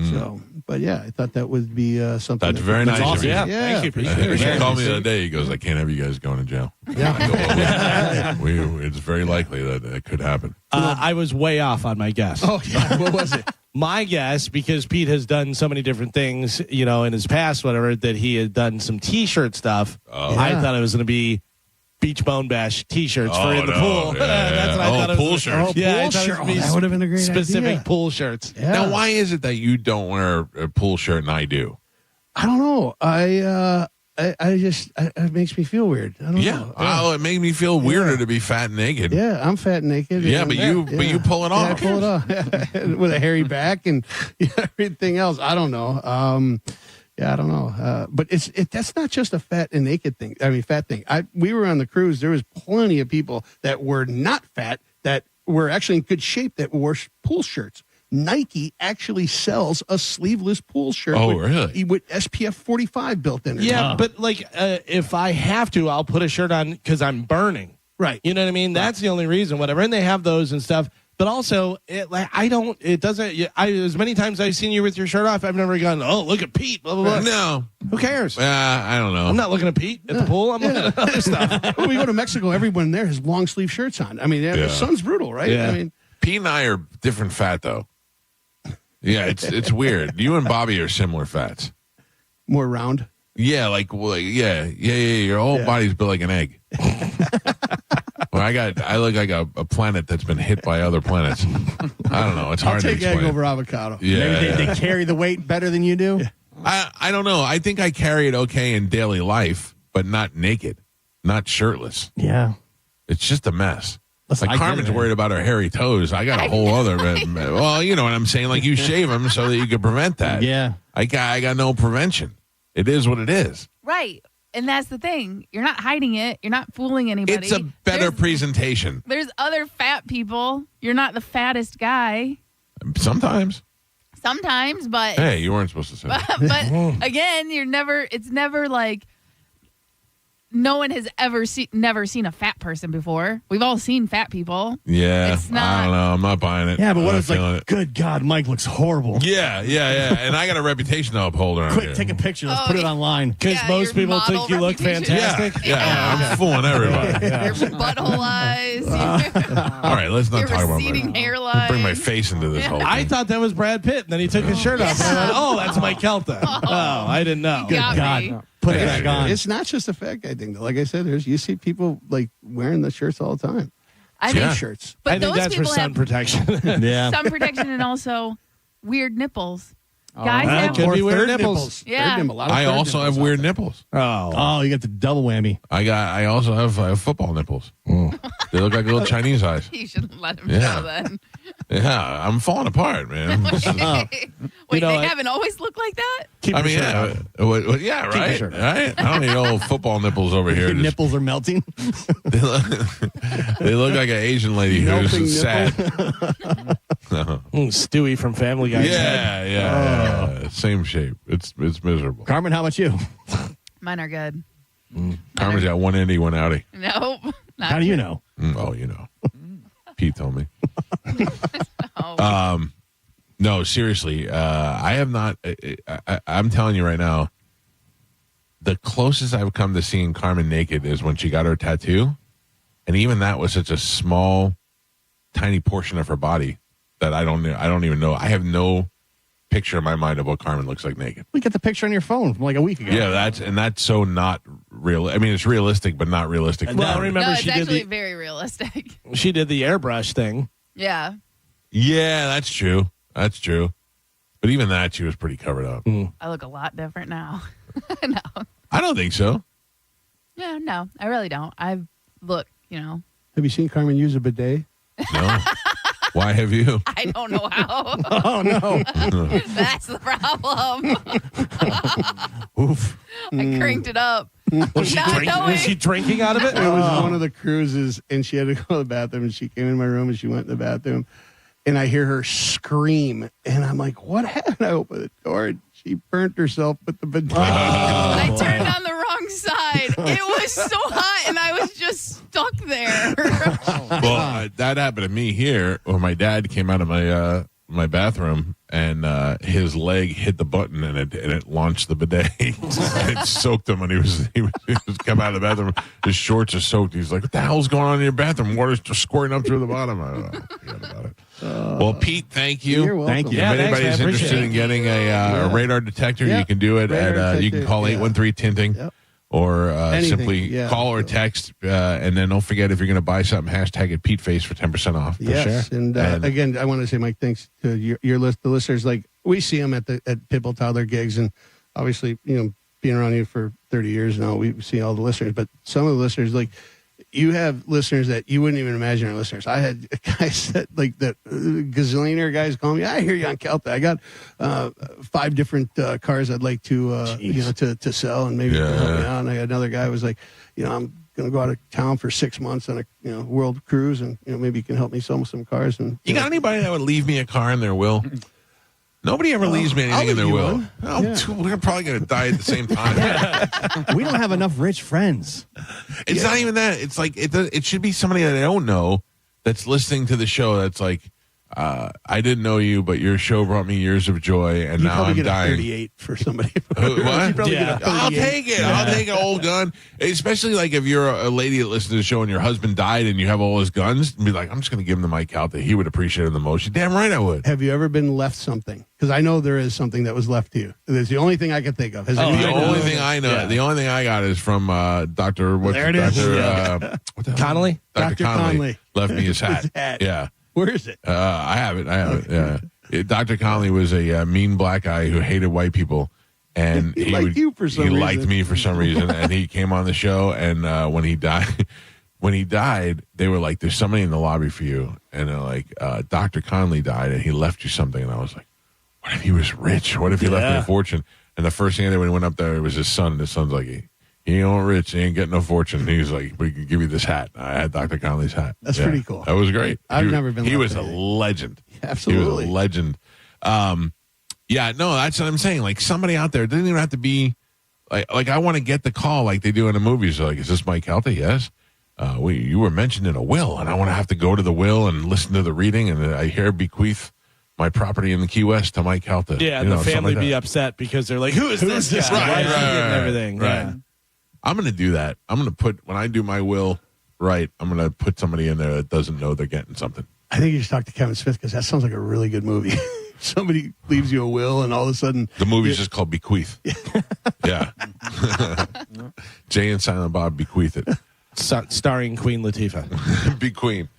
So, but yeah, I thought that would be something. That's very nice. Awesome. Yeah. Thank you. Appreciate it. He called me the other day. He goes, "I can't have you guys going to jail." Yeah. It's very likely that could happen. I was way off on my guess. Oh, yeah. What was it? My guess, because Pete has done so many different things, in his past, whatever, that he had done some T-shirt stuff. I thought it was going to be Beach Bone Bash T-shirts for in the pool. That's what I thought. Pool shirts. That would have been a great specific idea. pool shirts. Yeah. Now, why is it that you don't wear a pool shirt and I do? I don't know. I just it makes me feel weird. I don't know. Oh, it made me feel weirder to be fat and naked. Yeah, I'm fat and naked. Yeah, but you pull it off. Yeah, I pull it off with a hairy back and everything else. I don't know. I don't know. But that's not just a fat and naked thing. I mean, fat thing. We were on the cruise. There was plenty of people that were not fat, that were actually in good shape, that wore pool shirts. Nike actually sells a sleeveless pool shirt. Really? With SPF 45 built in it. Yeah, but if I have to, I'll put a shirt on because I'm burning. Right. You know what I mean? That's the only reason, whatever. And they have those and stuff. But also, as many times I've seen you with your shirt off, I've never gone, oh, look at Pete, blah, blah, blah. No. Who cares? I don't know. I'm not looking at Pete at the pool. I'm looking at other stuff. When we go to Mexico, everyone there has long sleeve shirts on. I mean, the sun's brutal, right? Yeah. I mean, Pete and I are different fat, though. Yeah, it's weird. You and Bobby are similar fats. More round. Yeah, your whole body's built like an egg. Well, I look like a planet that's been hit by other planets. I don't know. It's hard to take explain. egg over avocado. Yeah, Maybe they carry the weight better than you do. Yeah. I don't know. I think I carry it okay in daily life, but not naked, not shirtless. Yeah, it's just a mess. Listen, like Carmen's worried about her hairy toes. I got a whole other. Well, you know what I'm saying. Like you shave them so that you can prevent that. Yeah, I got no prevention. It is what it is. Right. And that's the thing. You're not hiding it. You're not fooling anybody. It's a better presentation. There's other fat people. You're not the fattest guy. Sometimes, but hey, you weren't supposed to say that. But again, it's never like no one has ever never seen a fat person before. We've all seen fat people. Yeah, It's not- I don't know. I'm not buying it. Yeah, but what I'm if not it's like, feeling it. good God, Mike looks horrible. Yeah. And I got a reputation to uphold around Quick, here. take a picture. Let's put it online. Because most people think you look fantastic. Yeah, I'm fooling everybody. Your butthole eyes. All right, let's not your talk about receding my hairline. bring my face into this whole thing. I thought that was Brad Pitt, and then he took his shirt off. And I went, oh, that's Mike Calta. Oh, I didn't know. Good God. Put it back on. It's not just a fat guy thing, though. Like I said, you see people like wearing the shirts all the time. I mean, T-shirts. But I think those that's for people sun have protection. sun protection and also weird nipples. Guys that have could be Or weird third nipples. Yeah. Third nipple. A lot of I third also nipples have weird out there. nipples. Oh, you got the double whammy. I also have football nipples. They look like little Chinese eyes. You shouldn't let him Yeah. know then. Yeah, I'm falling apart, man. Wait, You know, they haven't always looked like that? Keep I your mean, shirt yeah, off. yeah, Keep your right, shirt off. right. I don't need old football nipples over here. Your Just- nipples are melting. they look like an Asian lady Melting who's sad. Stewie from Family Guy. Yeah. Same shape. It's miserable. Carmen, how about you? Mine are good. Carmen's got one innie, one outie. Nope. Not How do you good. know? Oh, you know. Pete told me. Oh. No, seriously. I have not. I'm telling you right now, the closest I've come to seeing Carmen naked is when she got her tattoo. And even that was such a small, tiny portion of her body that I don't even know. I have no picture in my mind of what Carmen looks like naked. We got the picture on your phone from like a week ago. Yeah, that's so not real. I mean, it's realistic, but not realistic. Well, remember No, it's she did actually very realistic. she did the airbrush thing. Yeah. Yeah, that's true. That's true. But even that, she was pretty covered up. I look a lot different now. No. I don't think so. Yeah, no, I really don't. I look, Have you seen Carmen use a bidet? No. Why have you? I don't know how. Oh, no. That's the problem. Oof. I cranked it up. Was she drinking out of it? It was one of the cruises, and she had to go to the bathroom, and she came in my room, and she went in the bathroom, and I hear her scream, and I'm like, what happened? I open the door, and she burnt herself with the bidet. I turned on the wrong side. It was so hot, and I was just stuck there. Well, that happened to me here when my dad came out of my bathroom and his leg hit the button and it launched the bidet. It soaked him when he was come out of the bathroom. His shorts are soaked. He's like, "What the hell's going on in your bathroom? Water's just squirting up through the bottom." I don't know. Forget about it. Well, Pete, thank you. You're welcome. Thank you. Yeah, If thanks, anybody's man. interested Appreciate in it. getting a radar detector, Yeah. you can do it Radar you can detector, call yeah. 813 Tinting. Yep. Or Anything, simply yeah. call or text, and then don't forget if you're going to buy something, hashtag it PeteFace for 10% off. Yes, Sure. and again, I want to say, Mike, thanks to your list, the listeners. Like we see them at Pitbull Toddler gigs, and obviously, being around you for 30 years now, we see all the listeners. But some of the listeners, like you have listeners that you wouldn't even imagine are listeners. I had guys that like that gazillionaire guys call me. I hear you on Calta. I got 5 different cars I'd like to to sell, and maybe you can help me out. And I had another guy who was like, I'm going to go out of town for 6 months on a world cruise, and maybe you can help me sell some cars. And You got anybody that would leave me a car in their will? Nobody ever leaves me anything in their will. We're probably going to die at the same time. We don't have enough rich friends. It's not even that. It's like it should be somebody that I don't know that's listening to the show that's like, I didn't know you, but your show brought me years of joy, and you now probably I'm get dying. a 38 for somebody. What? You probably get a 38. I'll take it. I'll take an old gun. Especially like if you're a lady that listens to the show and your husband died and you have all his guns, and be like, I'm just going to give him the Mike Calta. He would appreciate it the most. You're damn right I would. Have you ever been left something? Because I know there is something that was left to you. It's the only thing I can think of. The only thing I know, the only thing I got is from Dr. There it is. Connolly? Dr. Connolly left me his hat. His hat. Yeah. Where is it? I have it. Yeah. Dr. Connolly was a mean black guy who hated white people. And He liked you for some he reason. liked me for some reason. And he came on the show. And when he died, they were like, there's somebody in the lobby for you. And they're like, Dr. Connolly died and he left you something. And I was like, what if he was rich? What if he left me a fortune? And the first thing I did when he went up there, it was his son. And his son's like, He ain't rich. He ain't getting no fortune. He's like, we can give you this hat. I had Dr. Conley's hat. That's pretty cool. That was great. I've never been. He was a legend. Absolutely. He was a legend. Yeah, no, that's what I'm saying. Like somebody out there, it doesn't even have to be like I want to get the call like they do in the movies. Like, is this Mike Calta? Yes. You were mentioned in a will, and I want to have to go to the will and listen to the reading, and I hear bequeath my property in the Key West to Mike Calta. Yeah, and the family be upset because they're like, who is this guy? Right, Why is he right, getting everything? Right. Yeah. I'm going to do that. I'm going to put, when I do my will, right, I'm going to put somebody in there that doesn't know they're getting something. I think you should talk to Kevin Smith because that sounds like a really good movie. Somebody leaves you a will, and all of a sudden, the movie's just called Bequeath. Yeah. Jay and Silent Bob bequeath it. Starring Queen Latifah. Be Queen.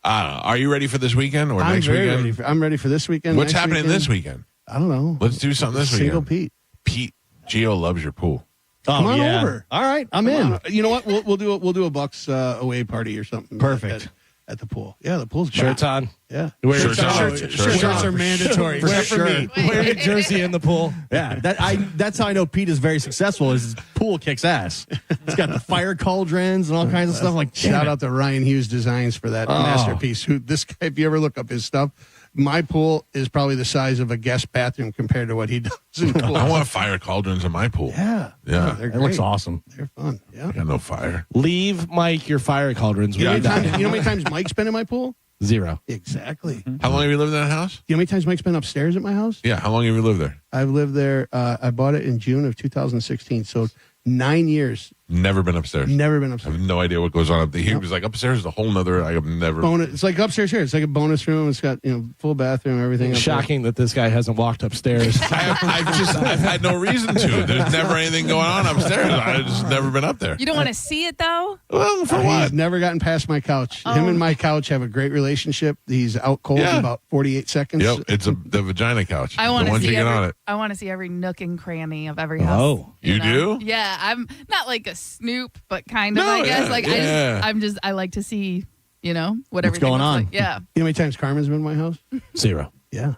Are you ready for this weekend or I'm next very weekend? ready I'm ready for this weekend. What's next happening weekend. this weekend? I don't know. Let's do something this Single weekend. Pete. Gio loves your pool. Come on yeah. over. All right, I'm Come in. on. You know what? We'll do a Bucks away party or something. Perfect. At the pool. Yeah, the pool's Shirts great. on. Yeah. Shirts on. Shirts are mandatory. For Except sure. for me. Wear your jersey in the pool. Yeah, that's how I know Pete is very successful. Is his pool kicks ass. He's got the fire cauldrons and all kinds of stuff. Like, Shout out to Ryan Hughes Designs for that masterpiece. Who this guy? If you ever look up his stuff, my pool is probably the size of a guest bathroom compared to what he does in pools. I want fire cauldrons in my pool. Yeah. Yeah. They're It looks great. awesome. They're fun. Yeah. I got no fire. Leave Mike your fire cauldrons. You know, when how you many die. times, you know how many times Mike's been in my pool? 0. Exactly. How long have you lived in that house? You know how many times Mike's been upstairs at my house? Yeah. How long have you lived there? I've lived there. I bought it in June of 2016. So 9 years. Never been upstairs. Never been I upstairs. have no idea what goes on up there. He was like, upstairs is a whole nother. I have never. Bonus. It's like upstairs here. It's like a bonus room. It's got full bathroom, everything. up there. Shocking that this guy hasn't walked upstairs. I've had no reason to. There's never anything going on upstairs. I've just never been up there. You don't want to see it though? Well, for He's what? never gotten past my couch. Oh. Him and my couch have a great relationship. He's out cold in about 48 seconds. Yep, it's the vagina couch. I want the to one you see get on every. it. I want to see every nook and cranny of every house. Oh, you know? do? Yeah, I'm not like a snoop, but kind of. No, I guess. yeah, Like yeah. I like to see, what What's everything going looks on? like. Yeah. You know how many times Carmen's been in my house? 0. Yeah. I've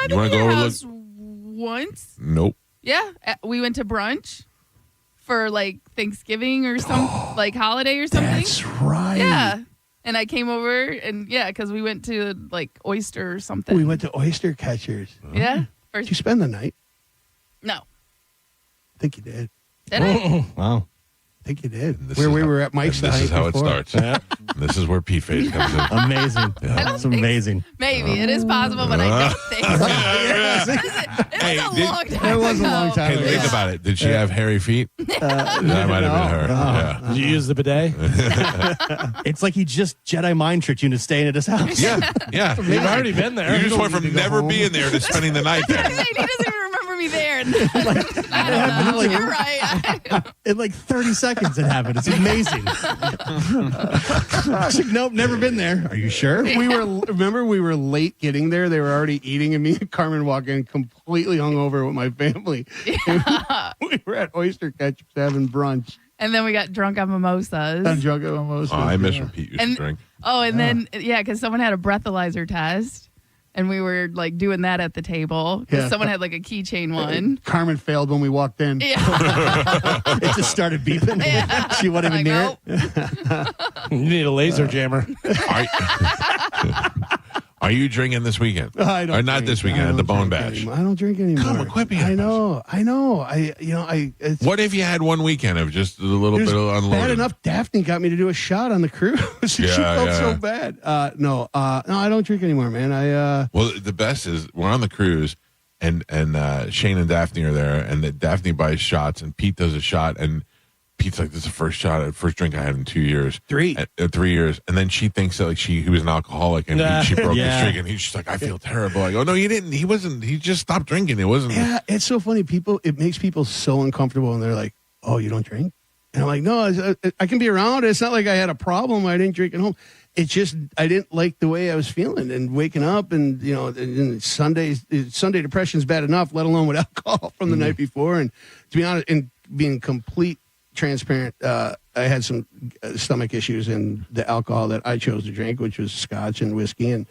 You been wanna to go your over house once. Nope. Yeah, we went to brunch for like Thanksgiving or some like holiday or something. That's right. Yeah, and I came over and because we went to like oyster or something. We went to Oyster Catchers. Yeah, Did first you spend the night? no, I think you did. did I? Wow. I think you did. This Where is we how- were at Mike's and the This is night how before. it starts. This is where P-Face comes in. Amazing. I don't It's think- amazing. Maybe it is possible, but I don't think so. Hey, It was a did- long time It was a ago. long time Hey, ago. think about it. Did she have hairy feet? That might have been her. Yeah. Did you use the bidet? It's like he just Jedi mind tricked you into staying at his house. Yeah, yeah. You've already been there. You just went need from to go never home. being there to spending the night there. He doesn't even remember me there. I don't know. You're right. In like 30 seconds it happened. It's amazing. It's like, nope, never been there. Are you sure? We were late getting there. They were already eating, and me and Carmen walk in completely hungover with my family. We were at Oyster Catchers having brunch. And then we got drunk on mimosas. I'm drunk on mimosas. Oh, I miss when Pete used to And- drink. Oh, and then because someone had a breathalyzer test, and we were like doing that at the table because Yeah. someone had like a keychain one. Carmen failed when we walked in. Yeah. It just started beeping. Yeah. She wasn't even near Like, it. You need a laser jammer. Are you drinking this weekend? I don't or not drink. this I weekend at don't the Bone drink Bash? anymore. I don't drink anymore. Come on, quit being I know. It's, What if you had one weekend of just a little it was bit of unloading? bad enough. Daphne got me to do a shot on the cruise. She Yeah, felt yeah. so bad. No, I don't drink anymore, man. Well, the best is we're on the cruise, and Shane and Daphne are there, and Daphne buys shots, and Pete does a shot, and Pete's like, "This is the first drink I had in 2 years, 3 years," and then she thinks that like he was an alcoholic, and she broke his streak, and she's like, "I feel terrible." I go, "No, you didn't. He wasn't. He just stopped drinking. It wasn't." Yeah, it's so funny. It makes people so uncomfortable, and they're like, "Oh, you don't drink?" And I'm like, "No, I can be around it. It's not like I had a problem. I didn't drink at home. It's just I didn't like the way I was feeling and waking up, and and Sunday depression's bad enough, let alone with alcohol from the night before. And to be honest, and being complete transparent, I had some stomach issues, and the alcohol that I chose to drink, which was scotch and whiskey, and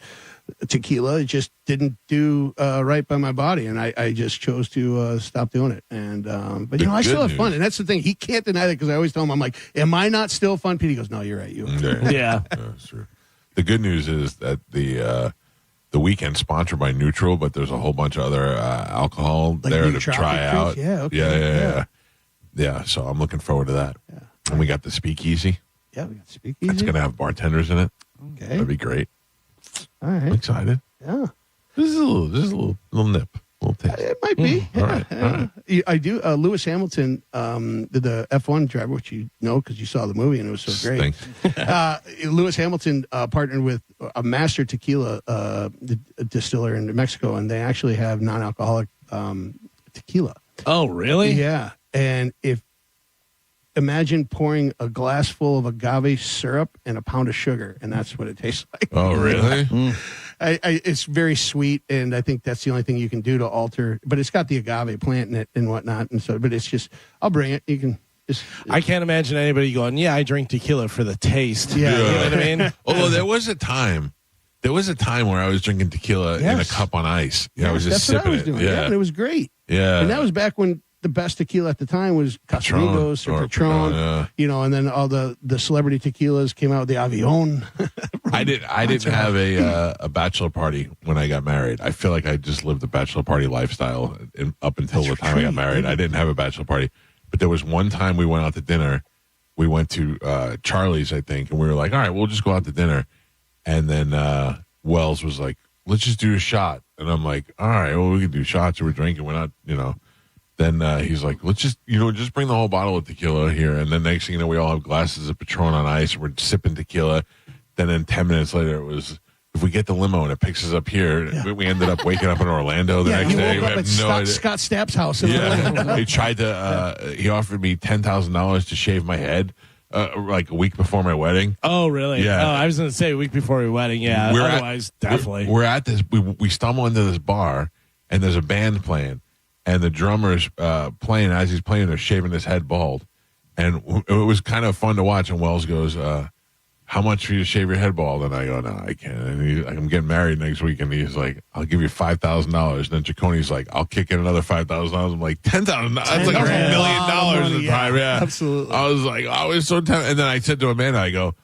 tequila. It just didn't do right by my body, and I just chose to stop doing it. And but I still have fun, and that's the thing. He can't deny that because I always tell him, I'm like, "Am I not still fun?" Pete, he goes, "No, you're right. You." Yeah. That's true. The good news is that the weekend's sponsored by Neutral, but there's a whole bunch of other alcohol there to try out. Yeah, okay. Yeah, so I'm looking forward to that. Yeah. And we got the Speakeasy. Yeah, we got Speakeasy. It's going to have bartenders in it. Okay. That'd be great. All right. I'm excited. Yeah. This is a little nip. A little taste. It might be. All right. I do. Lewis Hamilton, the F1 driver, which you know because you saw the movie and it was so great. Lewis Hamilton partnered with a master tequila distiller in Mexico, and they actually have non-alcoholic tequila. Oh, really? Yeah. And imagine pouring a glass full of agave syrup and a pound of sugar, and that's what it tastes like. Oh, really? It's very sweet, and I think that's the only thing you can do to alter. But it's got the agave plant in it and whatnot, and so. But it's just, I'll bring it. You can. I can't imagine anybody going, "Yeah, I drink tequila for the taste." Yeah. You know what I mean? Although there was a time where I was drinking tequila in a cup on ice. Yeah, I was just that's sipping what I was it. doing. Yeah, and it was great. Yeah. And that was back when the best tequila at the time was Casamigos or Patron, and then all the celebrity tequilas came out, the Avion. I didn't have a bachelor party when I got married. I feel like I just lived the bachelor party lifestyle up until the time I got married. I didn't have a bachelor party, but there was one time we went out to dinner. We went to Charlie's, I think, and we were like, all right, we'll just go out to dinner. And then Wells was like, let's just do a shot. And I'm like, all right, well, we can do shots. We're drinking. We're not, Then he's like, let's just bring the whole bottle of tequila here. And then next thing you know, we all have glasses of Patron on ice. And we're sipping tequila. Then 10 minutes later, it was, if we get the limo and it picks us up here, we ended up waking up in Orlando the next day. Woke up at Scott Stapp's house. He tried to, he offered me $10,000 to shave my head. Like a week before my wedding. Oh, really? Yeah. Oh, I was going to say a week before your wedding. Yeah. Otherwise, definitely. We're at this. We stumble into this bar, and there's a band playing, and the drummer's playing. As he's playing, they're shaving his head bald, and it was kind of fun to watch. And Wells goes, "How much for you to shave your head bald?" And I go, "No, I can't." And I'm getting married next week, and he's like, "I'll give you $5,000." And then Cicconi's like, "I'll kick in another $5,000." I'm like, $10,000. That's like $1 million at the time. Yeah, absolutely. I was like, I was so tempted. And then I said to Amanda, I go,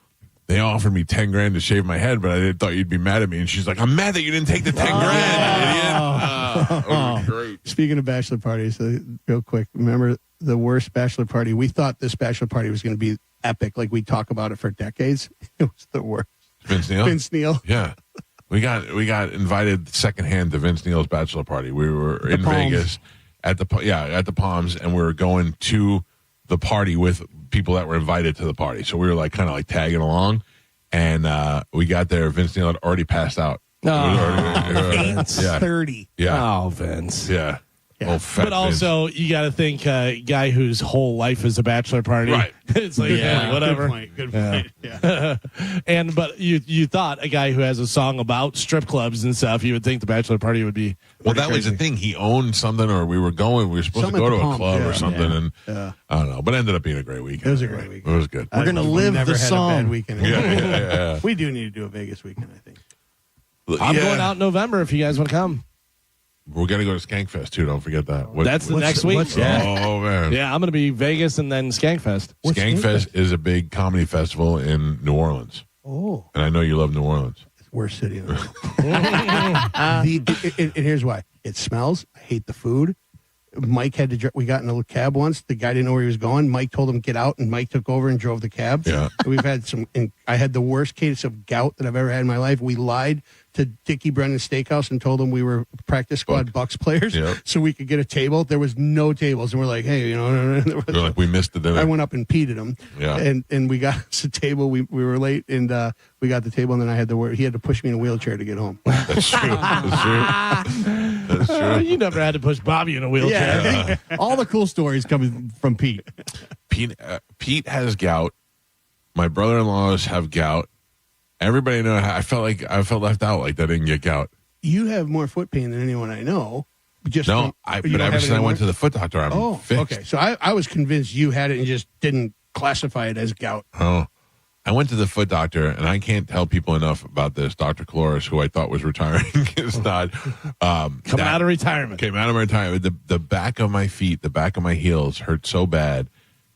they offered me $10,000 to shave my head, but I thought you'd be mad at me. And she's like, I'm mad that you didn't take the $10,000, idiot. Great. Speaking of bachelor parties, real quick, remember the worst bachelor party? We thought this bachelor party was going to be epic. Like we talk about it for decades. It was the worst. Vince Neil? Vince Neil. Yeah. We got invited secondhand to Vince Neil's bachelor party. We were in Vegas at the Palms, and we were going to the party with people that were invited to the party. So we were like kind of like tagging along, and we got there. Vince Neil had already passed out. Vince. 30. Yeah. Oh, Vince. Yeah. Yeah. But also, you got to think guy whose whole life is a bachelor party. Right. It's like, whatever. Good point. Yeah. But you thought a guy who has a song about strip clubs and stuff, you would think the bachelor party would be. Well, that was the thing. He owned something, or we were supposed to go to a club or something, and I don't know. But it ended up being a great weekend. It was a great weekend. It was good. We're gonna live never the had song. A bad weekend. Yeah. We do need to do a Vegas weekend, I think. I'm going out in November if you guys want to come. We're going to go to Skankfest, too. Don't forget that. That's the next week. Oh, man. Yeah, I'm going to be Vegas and then Skankfest. Skankfest is a big comedy festival in New Orleans. Oh. And I know you love New Orleans. It's the worst city in the world. And here's why. It smells. I hate the food. Mike had to. We got in a cab once. The guy didn't know where he was going. Mike told him get out, and Mike took over and drove the cab. Yeah. We've had some. And I had the worst case of gout that I've ever had in my life. We lied to Dickie Brennan's Steakhouse and told him we were practice squad Bucks players, so we could get a table. There was no tables, and we're like, hey, We're like, we missed the dinner. I went up and peed at him. Yeah. And we got us a table. We were late, and we got the table, and then I had to work. He had to push me in a wheelchair to get home. That's true. That's true. You never had to push Bobby in a wheelchair. Yeah. All the cool stories coming from Pete. Pete has gout. My brother-in-laws have gout. Everybody knows. I felt left out. Like I didn't get gout. You have more foot pain than anyone I know. But ever since I went to the foot doctor, I'm fixed. Okay. So I was convinced you had it and just didn't classify it as gout. Oh, I went to the foot doctor, and I can't tell people enough about this. Dr. Cloris, who I thought was retiring, is not. Coming out of retirement. Came out of retirement. The back of my feet, the back of my heels hurt so bad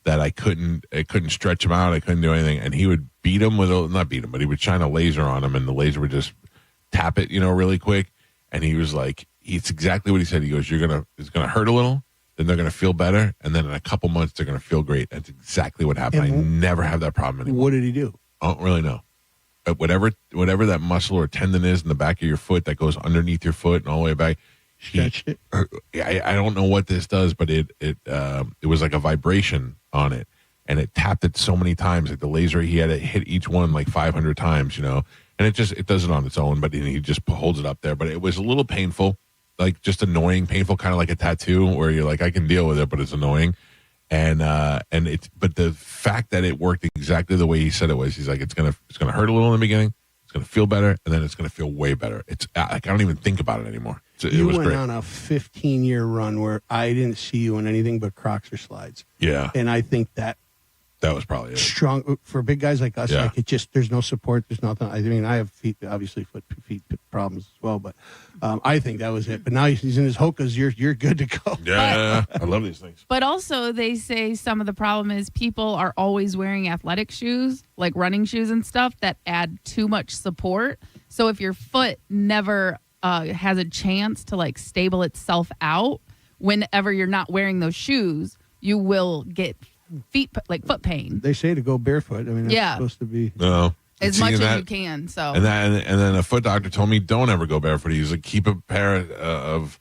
that I couldn't stretch them out. I couldn't do anything. And he would beat them not beat them, but he would shine a laser on them, and the laser would just tap it, really quick. And he was like, it's exactly what he said. He goes, it's going to hurt a little. Then they're going to feel better, and then in a couple months they're going to feel great. That's exactly what happened. I never have that problem anymore. What did he do? I don't really know. Whatever that muscle or tendon is in the back of your foot that goes underneath your foot and all the way back. Stretched it. I don't know what this does, but it was like a vibration on it, and it tapped it so many times. Like the laser, he had it hit each one like 500 times, and it does it on its own. But he just holds it up there. But it was a little painful. Like just annoying, painful, kind of like a tattoo where you're like, I can deal with it, but it's annoying. But the fact that it worked exactly the way he said it was, he's like, it's gonna hurt a little in the beginning, it's gonna feel better, and then it's gonna feel way better. It's like I don't even think about it anymore. It was went great. on a 15-year run where I didn't see you in anything but Crocs or slides. Yeah, and I think that was probably it. Strong for big guys like us. Yeah. Like it just there's no support. There's nothing. I mean, I have feet problems as well, but I think that was it. But now he's in his Hokas. You're good to go. Yeah, I love these things. But also, they say some of the problem is people are always wearing athletic shoes, like running shoes and stuff, that add too much support. So if your foot never has a chance to like stable itself out, whenever you're not wearing those shoes, you will get foot pain. They say to go barefoot. I mean, that's supposed to be as much as you can. So and then a foot doctor told me don't ever go barefoot. He's like, keep a pair of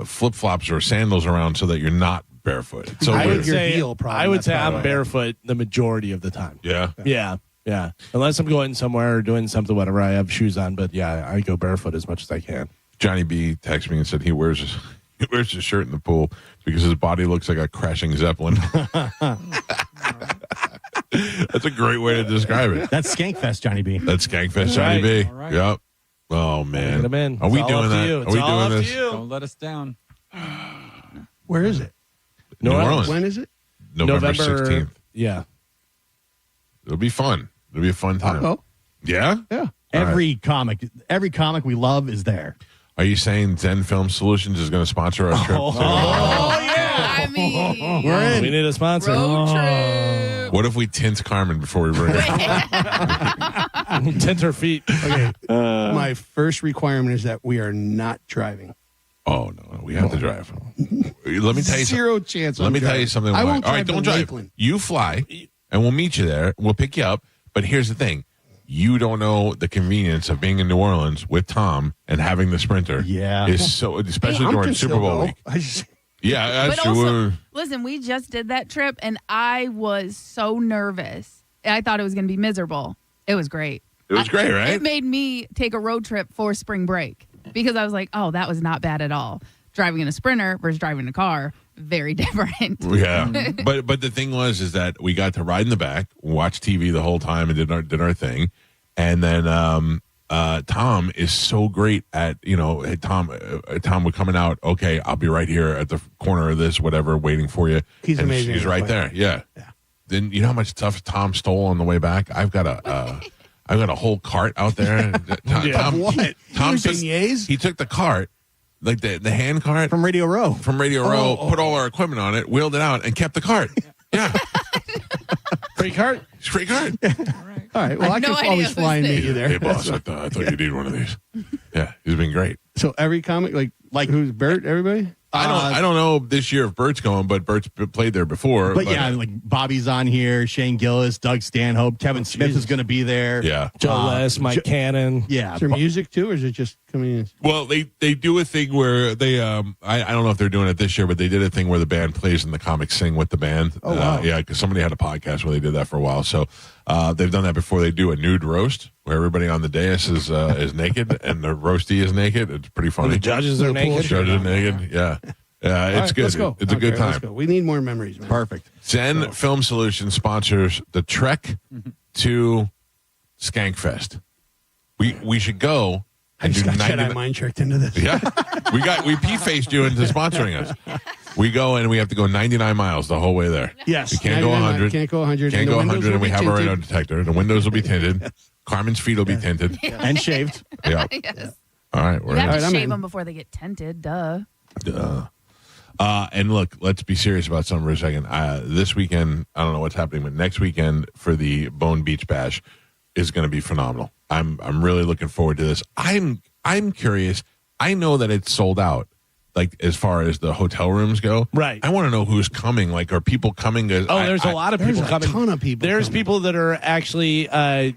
flip flops or sandals around so that you're not barefoot. So I would say I'm barefoot the majority of the time. Yeah. Yeah. Unless I'm going somewhere or doing something, whatever, I have shoes on. But yeah, I go barefoot as much as I can. Johnny B texted me and said he wears his shirt in the pool because his body looks like a crashing Zeppelin. That's a great way to describe it. That's Skankfest, Johnny B. That's Skankfest, Johnny B. All right. Yep. Oh, man. Get 'em in. Are we It's all doing up to that? you. Are It's we all doing up to this? you. Don't let us down. Where is it? New Orleans. When is it? November 16th. Yeah. It'll be fun. It'll be a fun time. Oh. Yeah? Yeah. Every comic we love is there. Are you saying Zen Film Solutions is going to sponsor our trip? Oh, yeah. I mean, We're in. We need a sponsor. road trip. What if we tint Carmen before we bring her? Tint her feet. Okay. My first requirement is that we are not driving. Oh, no. We have to drive. Let me tell you Zero chance. Let me tell you something. I why. won't All right, drive don't to drive. Lakeland. You fly, and we'll meet you there. We'll pick you up. But here's the thing. You don't know the convenience of being in New Orleans with Tom and having the Sprinter. Yeah. Is so, especially during Super Bowl week. Yeah, that's But true. also, listen, we just did that trip, and I was so nervous. I thought it was going to be miserable. It was great. It was great, right? It made me take a road trip for spring break because I was like, oh, that was not bad at all. Driving in a Sprinter versus driving in a car, very different. Yeah, but the thing is that we got to ride in the back, watch TV the whole time, and did our thing, and then Tom is so great at Tom would coming out. Okay, I'll be right here at the corner of this whatever, waiting for you. He's and amazing. He's right there. Yeah. Then you know how much stuff Tom stole on the way back? I've got a whole cart out there. Tom, what? Tom He took the cart. Like the hand cart from Radio Row. Put all our equipment on it, wheeled it out, and kept the cart. Yeah. Free cart? Free cart. All right. Well, I can always fly and meet you there. Hey, boss, I thought you need one of these. Yeah, he's been great. So every comic, like who's Bert? Everybody? I don't know this year if Bert's going, but Bert's played there before. But yeah, like Bobby's on here, Shane Gillis, Doug Stanhope, Kevin Smith is going to be there. Yeah. Joe Les, Mike Cannon. Yeah. Is there music too, or is it just comedians? Well, they do a thing where they I don't know if they're doing it this year, but they did a thing where the band plays and the comics sing with the band. Oh, wow. Yeah, because somebody had a podcast where they did that for a while. So they've done that before. They do a nude roast where everybody on the dais is naked and the roastee is naked. It's pretty funny. The judges are naked. Judges are naked. Yeah. Yeah, it's right, good. Let's go. It's a good time. Let's go. We need more memories, man. Perfect. Zen Film Solutions sponsors the trek to Skankfest. We should go I and just do got 90 Jedi mind tricked into this. Yeah. We P-faced you into sponsoring us. We go and we have to go 99 miles the whole way there. Yes. We can't go 100. Can't go 100. Can't go 100, and we have our tinted. radar detector. The windows will be tinted. Carmen's feet will be tinted. And shaved. Yeah. Yes. All right. You have to I'm shave in. them before they get tinted. Duh. And look, let's be serious about something for a second. This weekend, I don't know what's happening, but next weekend for the Bone Beach Bash is going to be phenomenal. I'm really looking forward to this. I'm curious. I know that it's sold out, like as far as the hotel rooms go. Right. I want to know who's coming. Like, are people coming? There's a lot of people coming. There's a ton of people. There's coming. people that are actually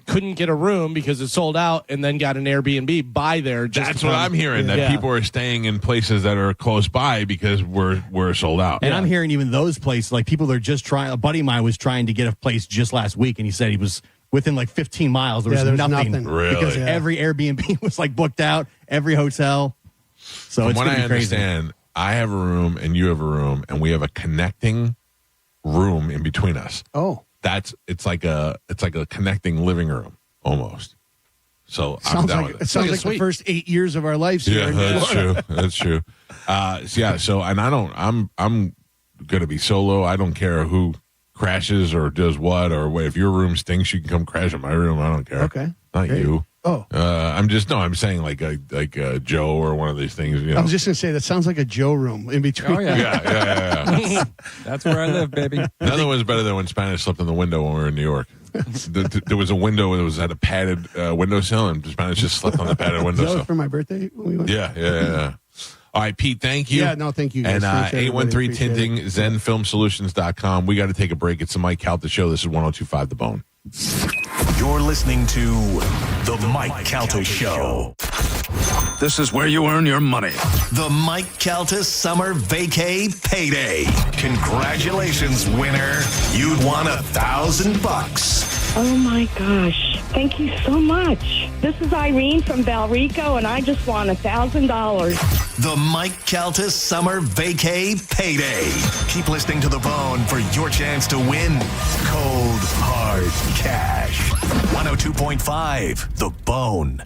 couldn't get a room because it's sold out, and then got an Airbnb by there. That's what I'm hearing. That people are staying in places that are close by because we're sold out. And I'm hearing even those places, like people are just trying. A buddy of mine was trying to get a place just last week, and he said he was within like 15 miles. There was nothing. Really? Because every Airbnb was like booked out, every hotel. So From it's what going to I be crazy. understand, I have a room and you have a room, and we have a connecting room in between us. Oh, It's like a connecting living room almost. So I'm down with it. It sounds like the first 8 years of our lives here. Yeah, that's true. That's true. So and I'm gonna be solo. I don't care who crashes or does what, or if your room stinks, you can come crash in my room. I don't care. Okay. Not Great. you. Oh. I'm saying like Joe or one of these things. You know. I was just going to say, that sounds like a Joe room in between. Oh, yeah. Yeah. That's where I live, baby. Nothing was better than when Spanish slept in the window when we were in New York. There was a window that was at a padded windowsill, and Spanish just slept on the padded Is that windowsill. for my birthday? When we went? Yeah. All right, Pete, thank you. Yeah, no, thank you, guys. And Thanks, everybody. 813 Appreciate Tinting, it. ZenFilmSolutions.com. We got to take a break. It's the Mike Calta Show. This is 102.5 The Bone. You're listening to The Mike Calta Show. This is where you earn your money. The Mike Calta Summer Vacay Payday. Congratulations, winner. You'd won $1,000. Oh my gosh. Thank you so much. This is Irene from Valrico, and I just won $1,000. The Mike Calta Summer Vacay Payday. Keep listening to The Bone for your chance to win cold, hard cash. 102.5 The Bone.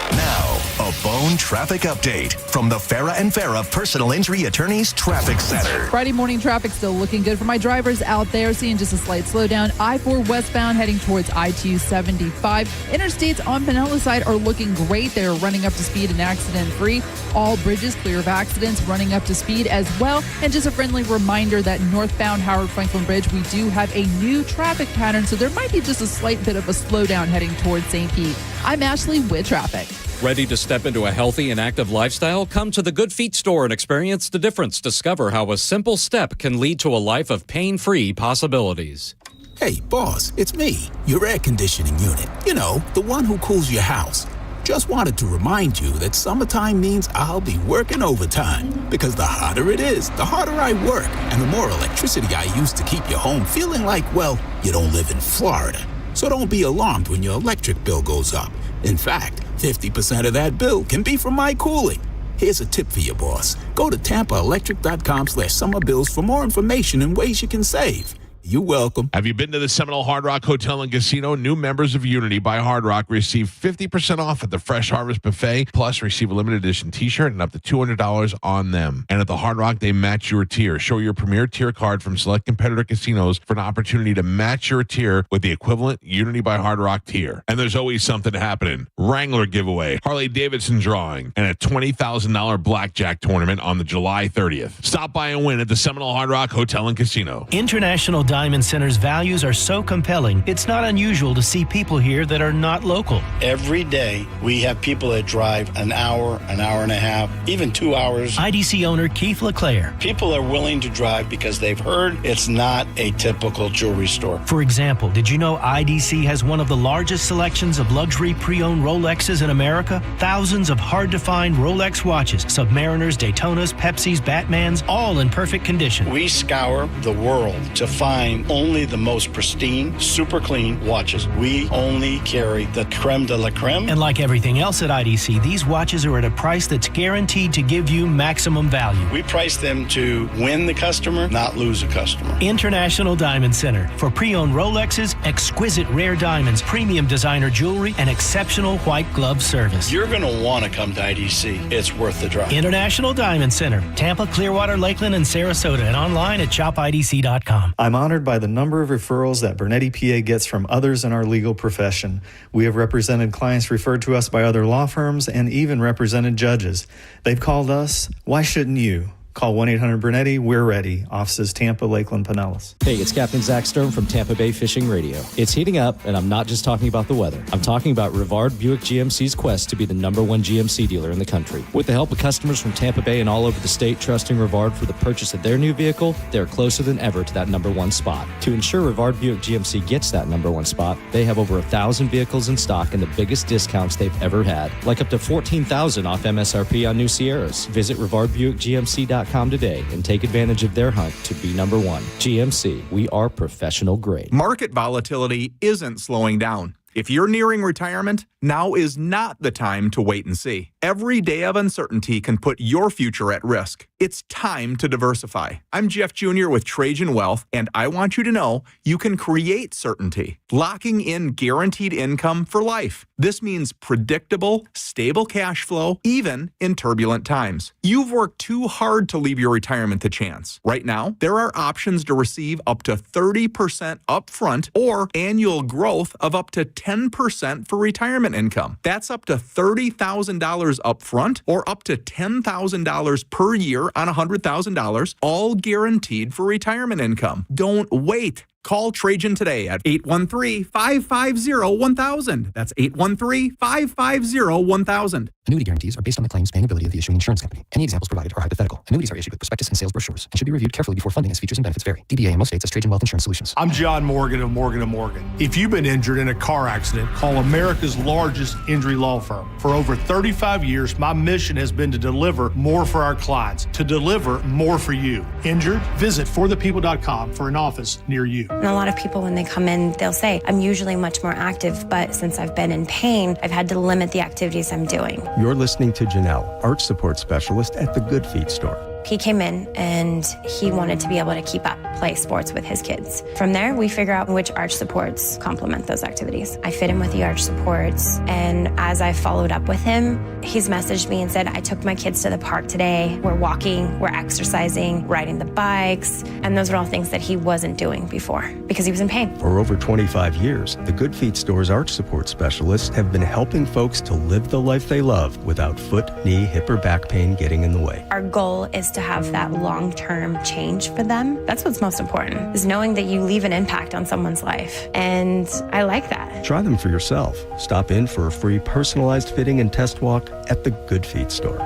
Now, a Bone traffic update from the Farah and Farah Personal Injury Attorneys Traffic Center. Friday morning traffic still looking good for my drivers out there, seeing just a slight slowdown. I-4 westbound heading towards I-275. Interstates on Pinellas side are looking great. They're running up to speed and accident-free. All bridges clear of accidents, running up to speed as well. And just a friendly reminder that northbound Howard Franklin Bridge, we do have a new traffic pattern, so there might be just a slight bit of a slowdown heading towards St. Pete. I'm Ashley with traffic. Ready to step into a healthy and active lifestyle? Come to the Good Feet store and experience the difference. Discover how a simple step can lead to a life of pain-free possibilities. Hey, boss, it's me, your air conditioning unit. You know, the one who cools your house. Just wanted to remind you that summertime means I'll be working overtime. Because the hotter it is, the harder I work. And the more electricity I use to keep you home feeling like, well, you don't live in Florida. So don't be alarmed when your electric bill goes up. In fact, 50% of that bill can be from my cooling. Here's a tip for you, boss. Go to TampaElectric.com/summerbills for more information and ways you can save. You're welcome. Have you been to the Seminole Hard Rock Hotel and Casino? New members of Unity by Hard Rock receive 50% off at the Fresh Harvest Buffet, plus receive a limited edition t-shirt and up to $200 on them. And at the Hard Rock, they match your tier. Show your premier tier card from select competitor casinos for an opportunity to match your tier with the equivalent Unity by Hard Rock tier. And there's always something happening. Wrangler giveaway, Harley Davidson drawing, and a $20,000 blackjack tournament on the July 30th. Stop by and win at the Seminole Hard Rock Hotel and Casino. International Diamond Center's values are so compelling, it's not unusual to see people here that are not local. Every day, we have people that drive an hour and a half, even 2 hours. IDC owner Keith LeClaire. People are willing to drive because they've heard it's not a typical jewelry store. For example, did you know IDC has one of the largest selections of luxury pre-owned Rolexes in America? Thousands of hard-to-find Rolex watches, Submariners, Daytonas, Pepsis, Batmans, all in perfect condition. We scour the world to find find only the most pristine, super clean watches. We only carry the creme de la creme. And like everything else at IDC, these watches are at a price that's guaranteed to give you maximum value. We price them to win the customer, not lose a customer. International Diamond Center for pre-owned Rolexes, exquisite rare diamonds, premium designer jewelry, and exceptional white glove service. You're going to want to come to IDC. It's worth the drive. International Diamond Center, Tampa, Clearwater, Lakeland, and Sarasota, and online at shopidc.com. I'm honored by the number of referrals that Bernetti PA gets from others in our legal profession. We have represented clients referred to us by other law firms and even represented judges. They've called us. Why shouldn't you? Call 1-800-BURNETTI. We're ready. Offices Tampa, Lakeland, Pinellas. Hey, it's Captain Zach Stern from Tampa Bay Fishing Radio. It's heating up, and I'm not just talking about the weather. I'm talking about Rivard Buick GMC's quest to be the #1 GMC dealer in the country. With the help of customers from Tampa Bay and all over the state trusting Rivard for the purchase of their new vehicle, they're closer than ever to that #1 spot. To ensure Rivard Buick GMC gets that #1 spot, they have over 1,000 vehicles in stock and the biggest discounts they've ever had, like up to $14,000 off MSRP on new Sierras. Visit RivardBuickGMC.com today and take advantage of their hunt to be #1. GMC, we are professional grade. Market volatility isn't slowing down. If you're nearing retirement, now is not the time to wait and see. Every day of uncertainty can put your future at risk. It's time to diversify. I'm Jeff Jr. with Trajan Wealth, and I want you to know you can create certainty, locking in guaranteed income for life. This means predictable, stable cash flow, even in turbulent times. You've worked too hard to leave your retirement to chance. Right now, there are options to receive up to 30% upfront or annual growth of up to 10% for retirement income. That's up to $30,000 upfront or up to $10,000 per year on $100,000, all guaranteed for retirement income. Don't wait. Call Trajan today at 813-550-1000. That's 813-550-1000. Annuity guarantees are based on the claims paying ability of the issuing insurance company. Any examples provided are hypothetical. Annuities are issued with prospectus and sales brochures and should be reviewed carefully before funding as features and benefits vary. DBA in most states as Trajan Wealth Insurance Solutions. I'm John Morgan of Morgan & Morgan. If you've been injured in a car accident, call America's largest injury law firm. For over 35 years, my mission has been to deliver more for our clients, to deliver more for you. Injured? Visit forthepeople.com for an office near you. And a lot of people, when they come in, they'll say, I'm usually much more active, but since I've been in pain, I've had to limit the activities I'm doing. You're listening to Janelle, Arch Support Specialist at the Good Feet store. He came in and he wanted to be able to keep up, play sports with his kids. From there, we figure out which arch supports complement those activities. I fit him with the arch supports, and as I followed up with him, he's messaged me and said, I took my kids to the park today. We're walking, we're exercising, riding the bikes, and those are all things that he wasn't doing before because he was in pain. For over 25 years, the Good Feet store's arch support specialists have been helping folks to live the life they love without foot, knee, hip, or back pain getting in the way. Our goal is to have that long-term change for them. That's what's most important, is knowing that you leave an impact on someone's life. And I like that. Try them for yourself. Stop in for a free personalized fitting and test walk at the Good Feet store.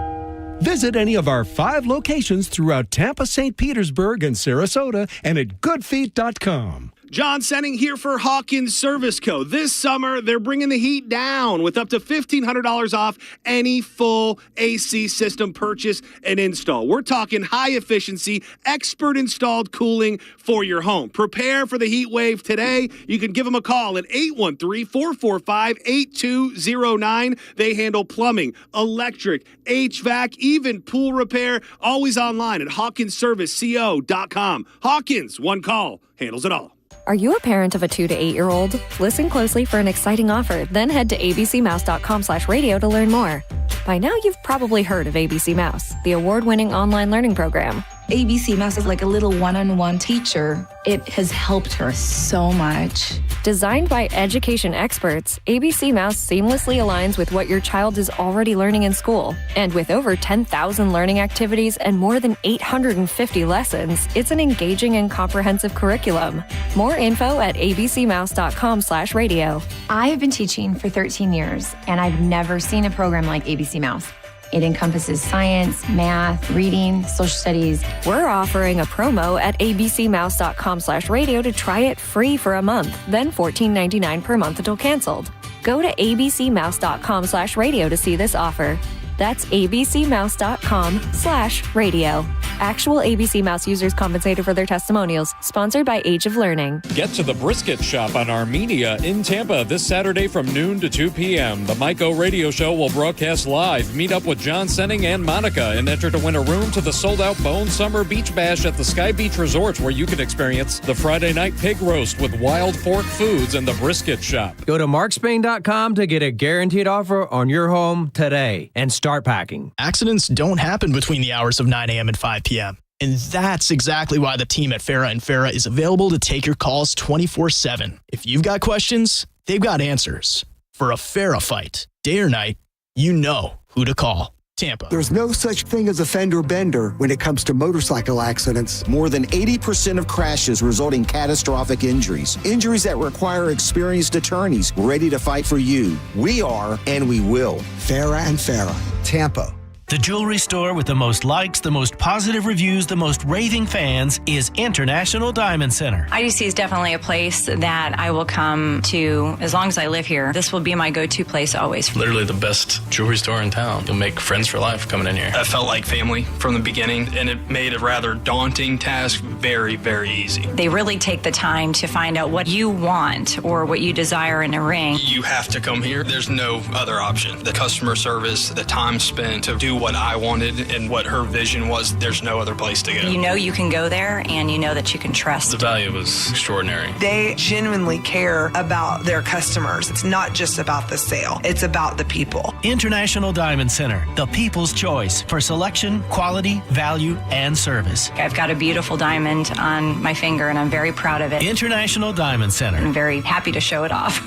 Visit any of our 5 locations throughout Tampa, St. Petersburg, and Sarasota, and at goodfeet.com. John Senning here for Hawkins Service Co. This summer, they're bringing the heat down with up to $1,500 off any full AC system purchase and install. We're talking high efficiency, expert installed cooling for your home. Prepare for the heat wave today. You can give them a call at 813-445-8209. They handle plumbing, electric, HVAC, even pool repair. Always online at hawkinsserviceco.com. Hawkins, one call, handles it all. Are you a parent of a 2 to 8-year-old? Listen closely for an exciting offer, then head to abcmouse.com/radio to learn more. By now, you've probably heard of ABC Mouse, the award-winning online learning program. ABC Mouse is like a little one-on-one teacher. It has helped her so much. Designed by education experts, ABC Mouse seamlessly aligns with what your child is already learning in school. And with over 10,000 learning activities and more than 850 lessons, it's an engaging and comprehensive curriculum. More info at abcmouse.com/radio. I have been teaching for 13 years, and I've never seen a program like ABC Mouse. It encompasses science, math, reading, social studies. We're offering a promo at abcmouse.com/radio to try it free for a month, then $14.99 per month until canceled. Go to abcmouse.com/radio to see this offer. That's abcmouse.com/radio. Actual ABC Mouse users compensated for their testimonials. Sponsored by Age of Learning. Get to the Brisket Shop on Armenia in Tampa this Saturday from noon to 2 p.m. The Mike O Radio Show will broadcast live. Meet up with John Senning and Monica and enter to win a room to the sold-out Bone Summer Beach Bash at the Sky Beach Resorts, where you can experience the Friday night pig roast with Wild Fork Foods and the Brisket Shop. Go to markspain.com to get a guaranteed offer on your home today and start packing. Accidents don't happen between the hours of 9 a.m. and 5 p.m. And that's exactly why the team at Farah & Farah is available to take your calls 24/7. If you've got questions, they've got answers. For a Farah fight, day or night, you know who to call. Tampa. There's no such thing as a fender bender when it comes to motorcycle accidents. More than 80% of crashes result in catastrophic injuries. Injuries that require experienced attorneys ready to fight for you. We are, and we will. Farah & Farah, Tampa. The jewelry store with the most likes, the most positive reviews, the most raving fans is International Diamond Center. IDC is definitely a place that I will come to as long as I live here. This will be my go-to place always. Literally the best jewelry store in town. You'll make friends for life coming in here. I felt like family from the beginning, and it made a rather daunting task very, very easy. They really take the time to find out what you want or what you desire in a ring. You have to come here. There's no other option. The customer service, the time spent to do what I wanted and what her vision was, there's no other place to go. You know you can go there, and you know that you can trust. The value was extraordinary. They genuinely care about their customers. It's not just about the sale. It's about the people. International Diamond Center, the people's choice for selection, quality, value, and service. I've got a beautiful diamond on my finger, and I'm very proud of it. International Diamond Center. I'm very happy to show it off.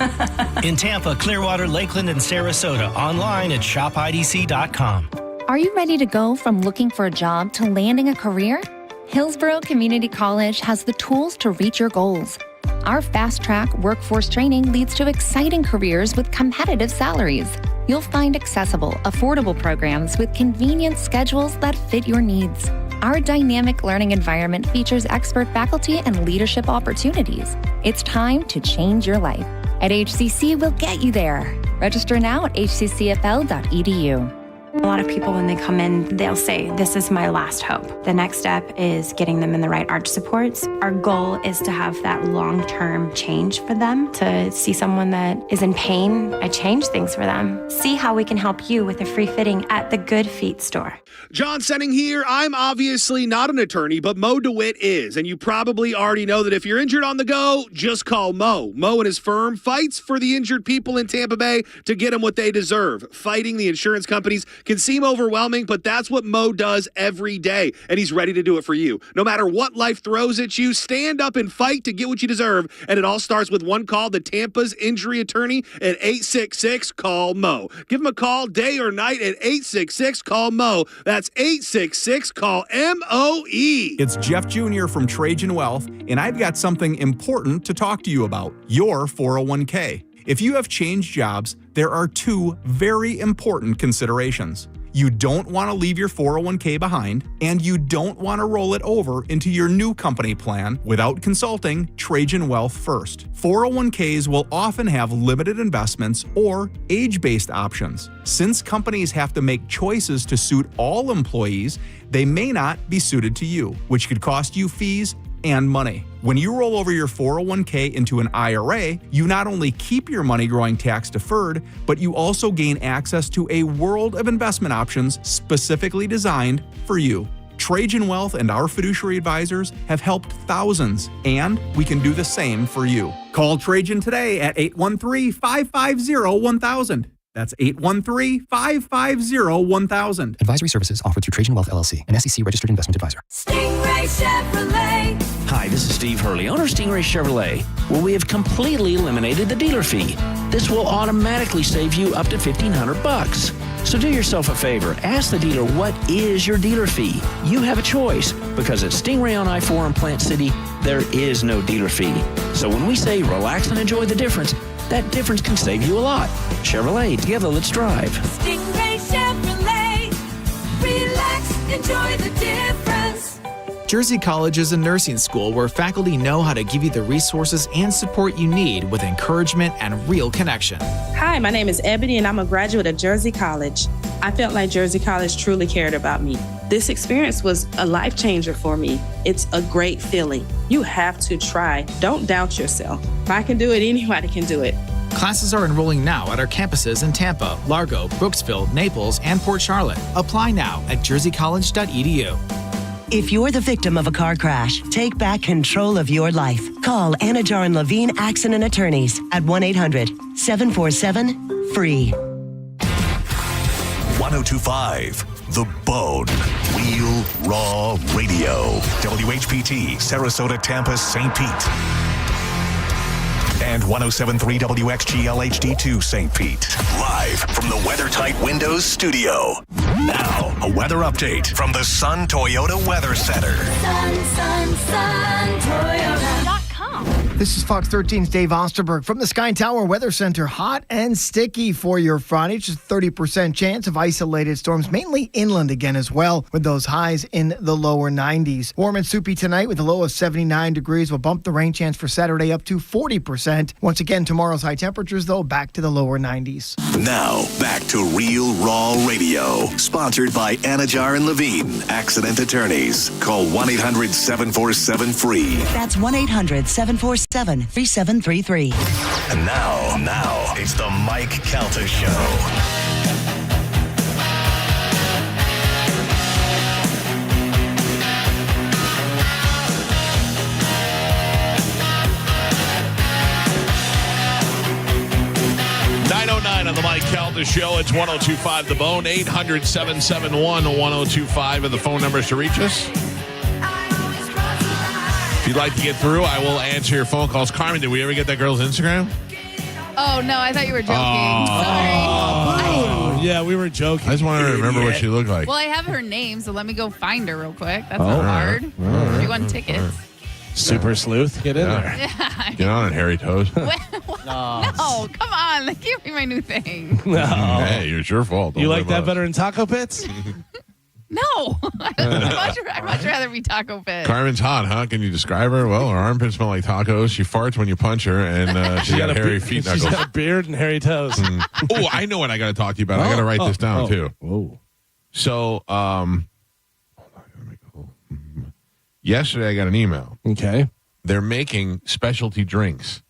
In Tampa, Clearwater, Lakeland, and Sarasota. Online at shopidc.com. Are you ready to go from looking for a job to landing a career? Hillsborough Community College has the tools to reach your goals. Our fast-track workforce training leads to exciting careers with competitive salaries. You'll find accessible, affordable programs with convenient schedules that fit your needs. Our dynamic learning environment features expert faculty and leadership opportunities. It's time to change your life. At HCC, we'll get you there. Register now at hccfl.edu. A lot of people, when they come in, they'll say, this is my last hope. The next step is getting them in the right arch supports. Our goal is to have that long-term change for them, to see someone that is in pain. I change things for them. See how we can help you with a free fitting at the Good Feet store. John Senning here. I'm obviously not an attorney, but Mo DeWitt is. And you probably already know that if you're injured on the go, just call Mo. Mo and his firm fights for the injured people in Tampa Bay to get them what they deserve. Fighting the insurance companies can seem overwhelming, but that's what Mo does every day, and he's ready to do it for you. No matter what life throws at you, stand up and fight to get what you deserve, and it all starts with one call to Tampa's injury attorney at 866-CALL-MO. Give him a call day or night at 866-CALL-MO. That's 866-CALL-MOE. It's Jeff Jr. from Trajan Wealth, and I've got something important to talk to you about, your 401k. If you have changed jobs, there are two very important considerations. You don't want to leave your 401k behind, and you don't want to roll it over into your new company plan without consulting Trajan Wealth first. 401ks will often have limited investments or age-based options. Since companies have to make choices to suit all employees, they may not be suited to you, which could cost you fees and money. When you roll over your 401k into an IRA, you not only keep your money growing tax deferred, but you also gain access to a world of investment options specifically designed for you. Trajan Wealth and our fiduciary advisors have helped thousands, and we can do the same for you. Call Trajan today at 813-550-1000. That's 813-550-1000. Advisory services offered through Trajan Wealth LLC, an SEC registered investment advisor. Stingray Chevrolet. Hi, this is Steve Hurley, owner of Stingray Chevrolet, where we have completely eliminated the dealer fee. This will automatically save you up to $1,500. So do yourself a favor. Ask the dealer, what is your dealer fee? You have a choice, because at Stingray on I-4 in Plant City, there is no dealer fee. So when we say relax and enjoy the difference, that difference can save you a lot. Chevrolet, together let's drive. Stingray Chevrolet. Relax, enjoy the difference. Jersey College is a nursing school where faculty know how to give you the resources and support you need with encouragement and real connection. Hi, my name is Ebony and I'm a graduate of Jersey College. I felt like Jersey College truly cared about me. This experience was a life changer for me. It's a great feeling. You have to try. Don't doubt yourself. If I can do it, anybody can do it. Classes are enrolling now at our campuses in Tampa, Largo, Brooksville, Naples, and Port Charlotte. Apply now at jerseycollege.edu. If you're the victim of a car crash, take back control of your life. Call Anajar and Levine Accident Attorneys at 1-800-747-FREE. 1025 The Bone. Real Raw Radio. WHPT, Sarasota, Tampa, St. Pete. And 107.3 WXGL HD2 St. Pete. Live from the WeatherTight Windows studio. Now, a weather update from the Sun Toyota Weather Center. Sun, Toyota.com. This is Fox 13's Dave Osterberg from the Sky Tower Weather Center. Hot and sticky for your Friday. Just 30% chance of isolated storms, mainly inland again as well, with those highs in the lower 90s. Warm and soupy tonight with a low of 79 degrees. Will bump the rain chance for Saturday up to 40%. Once again, tomorrow's high temperatures, though, back to the lower 90s. Now, back to Real Raw Radio. Sponsored by Anajar and Levine, Accident Attorneys. Call 1-800-747-FREE. That's 1-800-747-3733. And now, it's the Mike Calta Show. On the Mike Calta Show, it's 1025 The Bone, 800-771-1025 are the phone numbers to reach us. If you'd like to get through, I will answer your phone calls. Carmen, did we ever get that girl's Instagram? Oh, no, I thought you were joking. Oh. Sorry. Yeah, we were joking. I just wanted to remember what she looked like. Well, I have her name, so let me go find her real quick. That's all not hard. All right. You want tickets? Super sleuth, get in there. Yeah. Get on it, Hairy Toes. No, come on. Give me my new thing. No. Hey, it's your fault. You like that better than Taco Pits? No. I'd much rather be Taco Pit. Carmen's hot, huh? Can you describe her? Well, her armpits smell like tacos. She farts when you punch her, and she's got hairy feet knuckles. She's got a beard and hairy toes. Oh, I know what I got to talk to you about. I got to write this down, too. Whoa. So, yesterday I got an email. Okay. They're making specialty drinks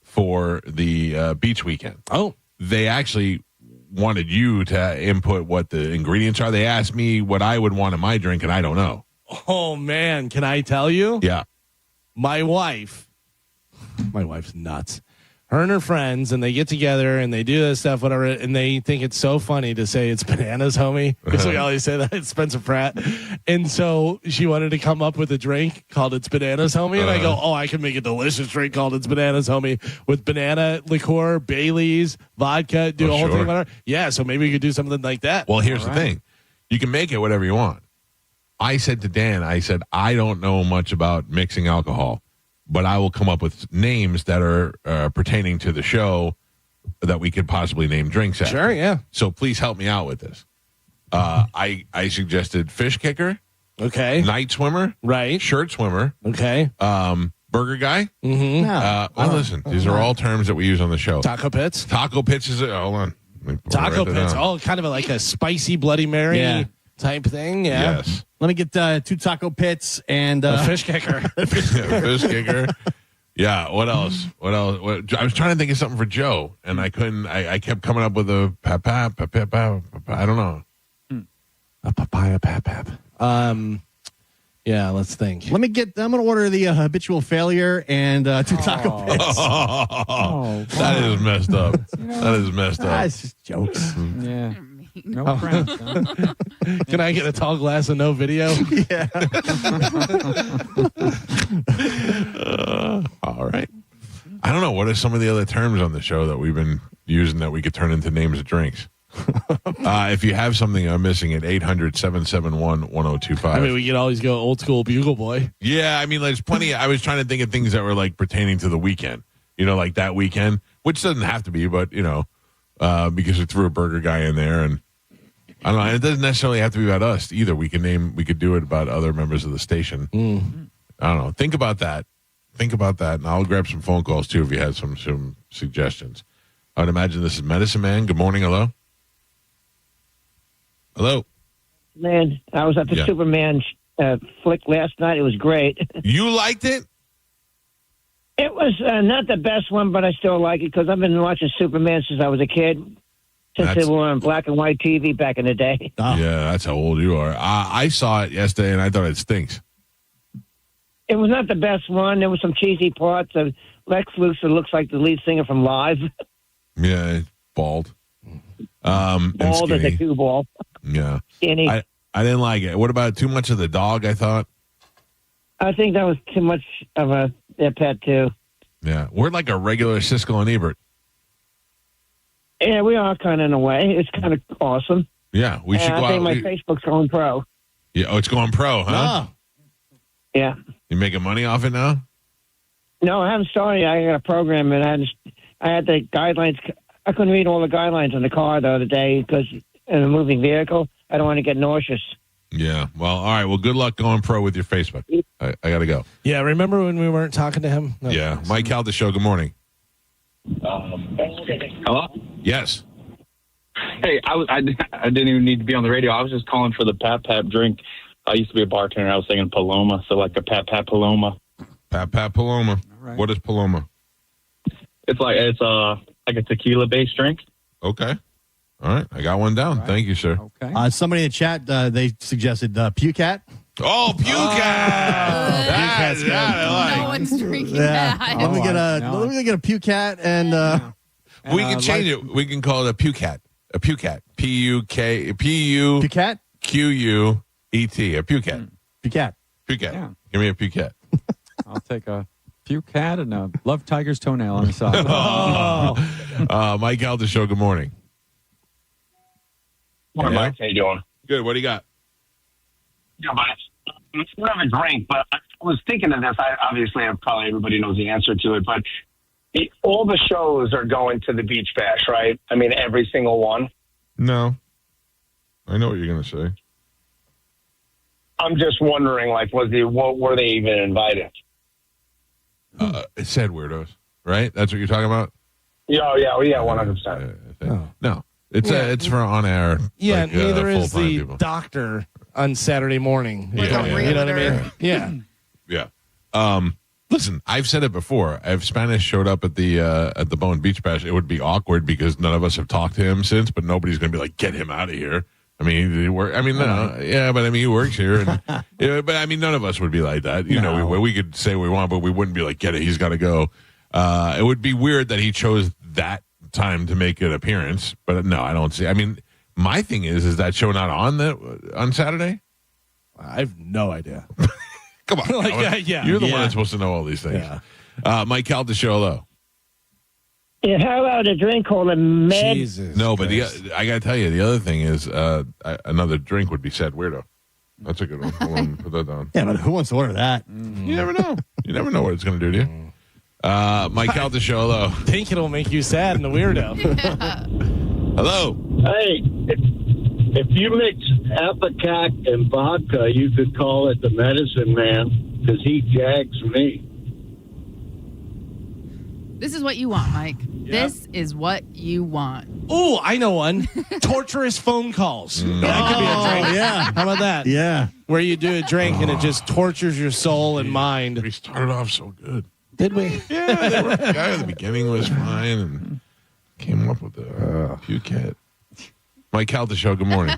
for the beach weekend. Oh. They actually wanted you to input what the ingredients are. They asked me what I would want in my drink, and I don't know. Oh, man. Can I tell you? Yeah. My wife's nuts. Her and her friends, and they get together and they do this stuff, whatever, and they think it's so funny to say it's bananas, homie. Because we always say that. It's Spencer Pratt. And so she wanted to come up with a drink called It's Bananas, homie. And I go, I can make a delicious drink called It's Bananas, homie, with banana liqueur, Bailey's, vodka, do a whole thing about it. Yeah, so maybe we could do something like that. Well, here's the thing. You can make it whatever you want. I said to Dan, I don't know much about mixing alcohol, but I will come up with names that are pertaining to the show that we could possibly name drinks after. Sure, yeah. So please help me out with this. I suggested fish kicker. Okay. Night swimmer. Right. Shirt swimmer. Okay. Burger guy. Mm-hmm. Listen, these are all terms that we use on the show. Taco Pits. Taco Pits is hold on. Taco Pits. Oh, kind of like a spicy Bloody Mary type thing. Yeah. Yes. Let me get 2 Taco Pits and a fish kicker. Fish kicker. Yeah. What else? I was trying to think of something for Joe, and I couldn't. I kept coming up with a pap. I don't know. A papaya pap. Yeah, let's think. I'm going to order the habitual failure and 2 Taco Pits. That is messed up. That is messed up. It's just jokes. Yeah. No friends. Huh? Can I get a tall glass of no video? Yeah. All right. I don't know. What are some of the other terms on the show that we've been using that we could turn into names of drinks? If you have something I'm missing at 800-771-1025. I mean, we could always go old school Bugle Boy. Yeah, I mean, there's plenty. I was trying to think of things that were like pertaining to the weekend. You know, like that weekend, which doesn't have to be, but because we threw a burger guy in there, and I don't know. And it doesn't necessarily have to be about us either. We could do it about other members of the station. I don't know. Think about that, and I'll grab some phone calls too if you had some suggestions. I would imagine this is Medicine Man. Good morning. Hello. Man, I was at the Superman flick last night. It was great. You liked it? It was not the best one, but I still like it because I've been watching Superman since I was a kid. Since they were on black and white TV back in the day. Oh. Yeah, that's how old you are. I saw it yesterday, and I thought it stinks. It was not the best one. There were some cheesy parts. Lex Luthor looks like the lead singer from Live. Yeah, bald. Bald as a cue ball. Yeah. Skinny. I didn't like it. What about too much of the dog, I thought? I think that was too much of a pet, too. Yeah. We're like a regular Siskel and Ebert. Yeah, we are kind of in a way. It's kind of awesome. Yeah, we should go out. I think my Facebook's going pro. Yeah, oh, it's going pro, huh? Oh. Yeah. You making money off it now? No, I haven't started. I got a program, and I had the guidelines. I couldn't read all the guidelines in the car the other day because in a moving vehicle, I don't want to get nauseous. Yeah. Well, all right. Well, good luck going pro with your Facebook. I got to go. Yeah, remember when we weren't talking to him? No. Yeah. Mike Calta Show, good morning. Hello? Yes. Hey, I didn't even need to be on the radio. I was just calling for the Pap Pap drink. I used to be a bartender. I was singing Paloma, so like a Pap Pap Paloma. Pap Pap Paloma. Right. What is Paloma? It's like a tequila-based drink. Okay. All right. I got one down. Right. Thank you, sir. Okay. Somebody in the chat, they suggested Pucat. Oh, Pucat! No one's drinking that. Let me get a Pucat and we can change it. We can call it a Pucat. A Pucat. Pucat. Quet. A Pucat. Pucat. Pucat. Yeah. Give me a Pucat. I'll take a Pucat and a Love Tiger's toenail on the side. Mike Calta Show, good morning. Morning, Mike. How you doing? Good. What do you got? Yeah, but it's not a drink, but I was thinking of this. Obviously, probably everybody knows the answer to it, but all the shows are going to the beach bash, right? I mean, every single one. No. I know what you're going to say. I'm just wondering, like, what were they even invited? It said weirdos, right? That's what you're talking about? Yeah, 100%. No. It's for on air. Yeah, like, neither is the people. doctor on Saturday morning. Like you know what I mean? Yeah. Yeah. Listen, I've said it before. If Spanish showed up at the Bowen Beach Bash, it would be awkward because none of us have talked to him since, but nobody's going to be like, get him out of here. I mean, he works here. And, but I mean, none of us would be like that. You know, we could say what we want, but we wouldn't be like, get it, he's got to go. It would be weird that he chose that time to make an appearance, but no, I don't see. I mean, my thing is that show not on Saturday? I have no idea. Come on. You're the one that's supposed to know all these things. Yeah. Mike Calta Show, hello. Yeah, how about a drink called a Med? Jesus no, but I got to tell you, the other thing is another drink would be Sad Weirdo. That's a good one. Hold on, put that down. Yeah, but who wants to order that? You never know. You never know what it's going to do to you. Mike Calta Show, hello. I think it'll make you sad and a weirdo. Hello. Hey, if you mix Apicac and vodka, you could call it the Medicine Man because he jags me. This is what you want, Mike. Yep. This is what you want. Oh, I know one. Torturous phone calls. That could be a drink. Yeah. How about that? Yeah. Where you do a drink and it just tortures your soul and mind. We started off so good. Did we? Yeah. The guy at the beginning was fine and came up with the Pucat. Mike Calta Show, good morning.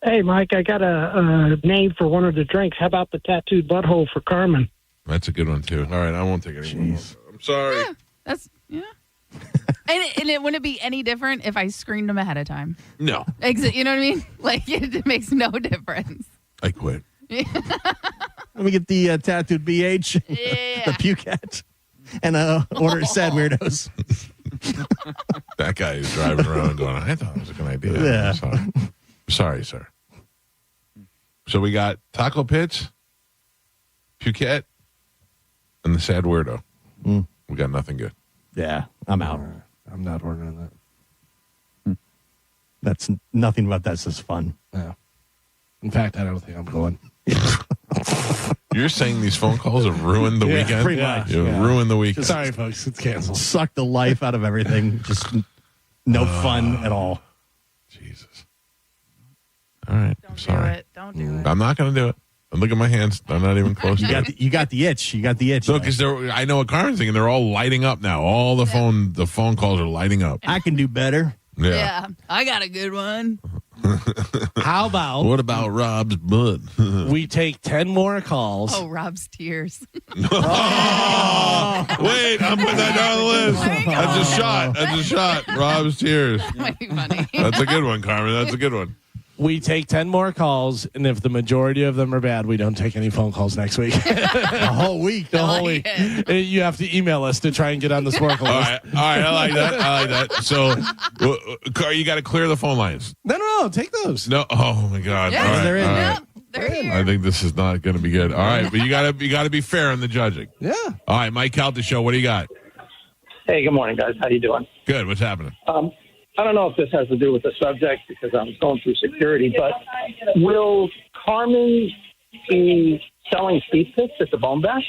Hey, Mike, I got a name for one of the drinks. How about the tattooed butthole for Carmen? That's a good one, too. All right, I won't take it anymore. I'm sorry. Yeah, and it wouldn't be any different if I screened them ahead of time. No. You know what I mean? Like, it makes no difference. I quit. Let me get the tattooed BH, the Pucat, and order Sad Weirdos. That guy is driving around going, I thought it was a good idea. Yeah. I'm sorry, sir. So we got Taco Pits, Pucat, and the Sad Weirdo. We got nothing good. Yeah, I'm out. I'm not ordering that. That's nothing about that's just fun. Yeah. In fact, I don't think I'm going. You're saying these phone calls have ruined the weekend? Pretty much. You ruined the weekend. Sorry, folks. It's canceled. Suck the life out of everything. Just no fun at all. Jesus. All right. I'm sorry. Don't do it. I'm not going to do it. And look at my hands. I'm not even close. You got the itch. You got the itch. Look, because I know what Carmen's thinking. They're all lighting up now. All the phone calls are lighting up. I can do better. Yeah. I got a good one. How about what about Rob's butt? we take 10 more calls? Oh, Rob's tears. Wait, I'm putting that down on the list. That's a shot. That's a shot. Rob's tears. That might be funny. That's a good one, Carmen. That's a good one. We take 10 more calls, and if the majority of them are bad, we don't take any phone calls next week. The whole week. The whole week. You have to email us to try and get on the Sporkle list. All right. I like that. So, you got to clear the phone lines. No. Take those. No. Oh my God. Yes, all right, they're in. all right. Yep, they're here. I think this is not going to be good. All right, but you got to be fair in the judging. Yeah. All right, Mike Calta show. What do you got? Hey, good morning, guys. How you doing? Good. What's happening? I don't know if this has to do with the subject because I'm going through security, but will Carmen be selling feet picks at the Bone Bash?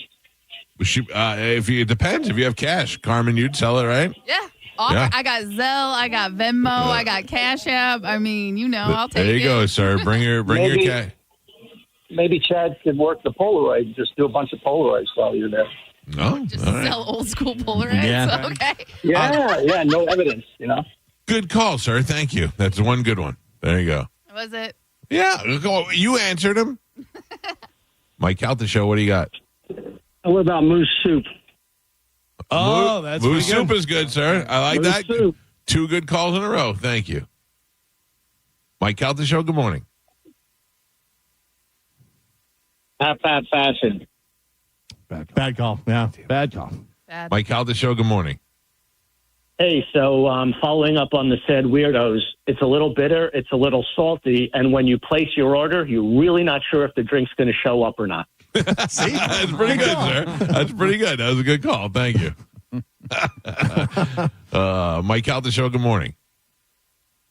It depends. If you have cash, Carmen, you'd sell it, right? Yeah. Yeah. I got Zelle, I got Venmo, I got Cash App. I mean, I'll take it. There you go, sir. Bring your cash. Maybe Chad could work the Polaroid, just do a bunch of Polaroids while you're there. No, Just sell old school Polaroids. Yeah. Okay. Yeah, no evidence, Good call, sir. Thank you. That's one good one. There you go. Was it? Yeah, you answered him. Mike Calta show. What do you got? What about moose soup? Oh, that's moose pretty good. soup is good, sir. I like Moose that. soup. 2 good calls in a row. Thank you. Mike Calta show. Good morning. Pat fashion. Bad call. Yeah. Bad call. Bad. Mike Calta show. Good morning. Hey, so following up on the said weirdos, it's a little bitter, it's a little salty, and when you place your order, you're really not sure if the drink's going to show up or not. See? That's pretty good, sir. That's pretty good. That was a good call. Thank you. Mike Calta show. Good morning.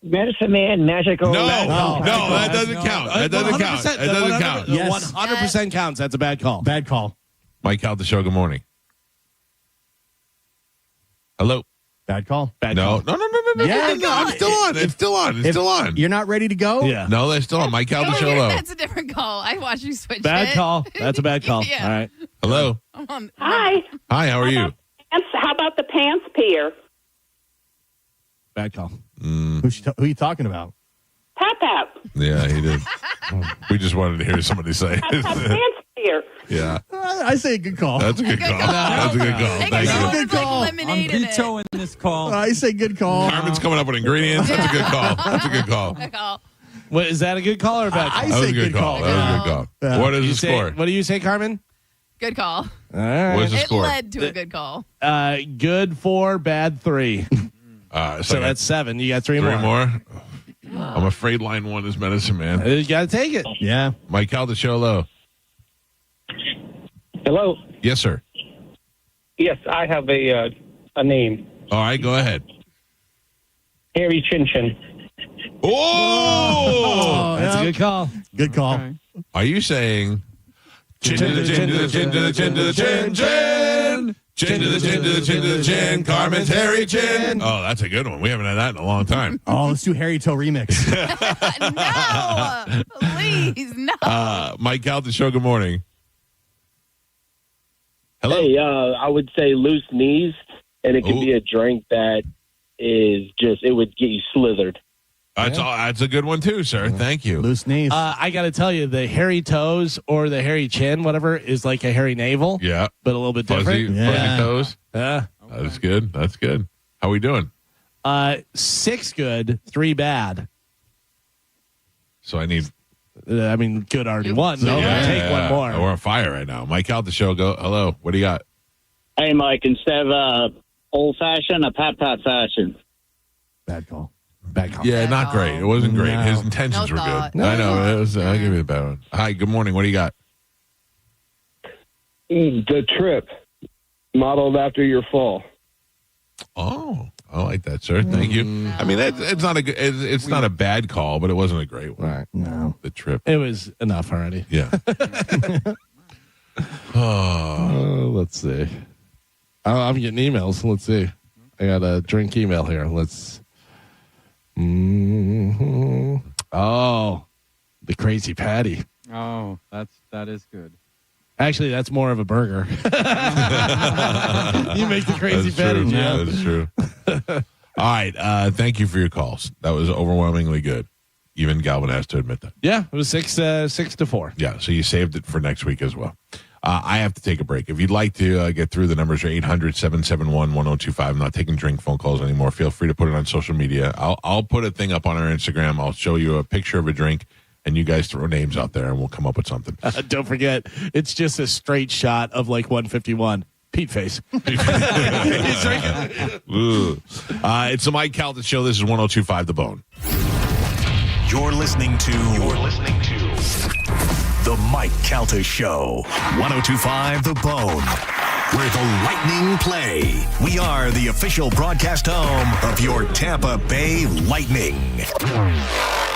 Medicine Man, magical. No, that doesn't count. That doesn't count. That doesn't count. Yes. 100% counts. That's a bad call. Bad call. Mike Calta show. Good morning. Hello. Bad call. Bad No. call. No. Yeah, I'm still on. It's still on. It's still on. You're not ready to go? Yeah. No, they're still on. Mike Calta show. Hello. That's a different call. I watched you switch Bad it. call. That's a bad call. Yeah. All right. Hello. Hi. Hi. How are you? How about the pants peer? Bad call. Who are you talking about? Pap. Yeah, he did. We just wanted to hear somebody say. Pants peer. Yeah. I say a good call. That's a good call. That's a good call. Thank you. Good call. I'm vetoing this call. I say good call. Carmen's coming up with ingredients. That's a good call. That's a good call. Good call. What, is that a good call or a bad call? I That was say a good call. That was a good call. Yeah. What is You the say- score? What do you say, Carmen? Good call. All right. What's the It score? led to a good call. Good 4, bad 3. So that's 7. You got 3 more. 3 more. I'm afraid line 1 is medicine, man. You got to take it. Yeah. Mike Calta show. Hello. Hello. Yes, sir. Yes, I have a name. All right, go ahead. Harry Chin Chin. Oh, That's a good call. Good call. Okay. Are you saying chin to the chin to the chin to the chin to the chin chin? Chin to the chin to the chin to the chin. Carmen's Harry Chin. Oh, that's a good one. We haven't had that in a long time. Oh, let's do Harry Toe remix. No, please, no. Mike Calta show. Good morning. Hello. Hey, I would say loose knees, and it could be a drink that is just, it would get you slithered. That's a good one too, sir. Thank you. Loose knees. I got to tell you, the hairy toes or the hairy chin, whatever, is like a hairy navel. Yeah. But a little bit Fuzzy, different. fuzzy toes. Yeah. That's good. That's good. How we doing? 6 good, 3 bad. So I need. Good already won. So take one more. We're on fire right now. Mike Calta show. Go. Hello. What do you got? Hey, Mike, instead of old fashioned, a pat fashion. Bad call. Bad call. Yeah, not great. It wasn't great. No. His intentions No were thought. good. I know. It was. I'll give you the bad one. Hi. Good morning. What do you got? The Trip, modeled after your fall. Oh, I like that, sir. Thank you. I mean, it's not a good. It's not a bad call, but it wasn't a great one. Right. No. The Trip. It was enough already. Yeah. Let's see. I'm getting emails. Let's see. I got a drink email here. Let's. Oh, The Crazy Patty. Oh, that is good. Actually, that's more of a burger. You make the Crazy Patty, Jeff. That's true. All right. Thank you for your calls. That was overwhelmingly good. Even Galvin has to admit that. Yeah, it was 6-4. Yeah, so you saved it for next week as well. I have to take a break. If you'd like to get through, the numbers are 800-771-1025. I'm not taking drink phone calls anymore. Feel free to put it on social media. I'll put a thing up on our Instagram. I'll show you a picture of a drink, and you guys throw names out there, and we'll come up with something. Don't forget, it's just a straight shot of like 151. Pete face. It's the Mike Calta Show. This is 102.5 The Bone. You're listening to The Mike Calta Show. 102.5 The Bone, where the Lightning play. We are the official broadcast home of your Tampa Bay Lightning.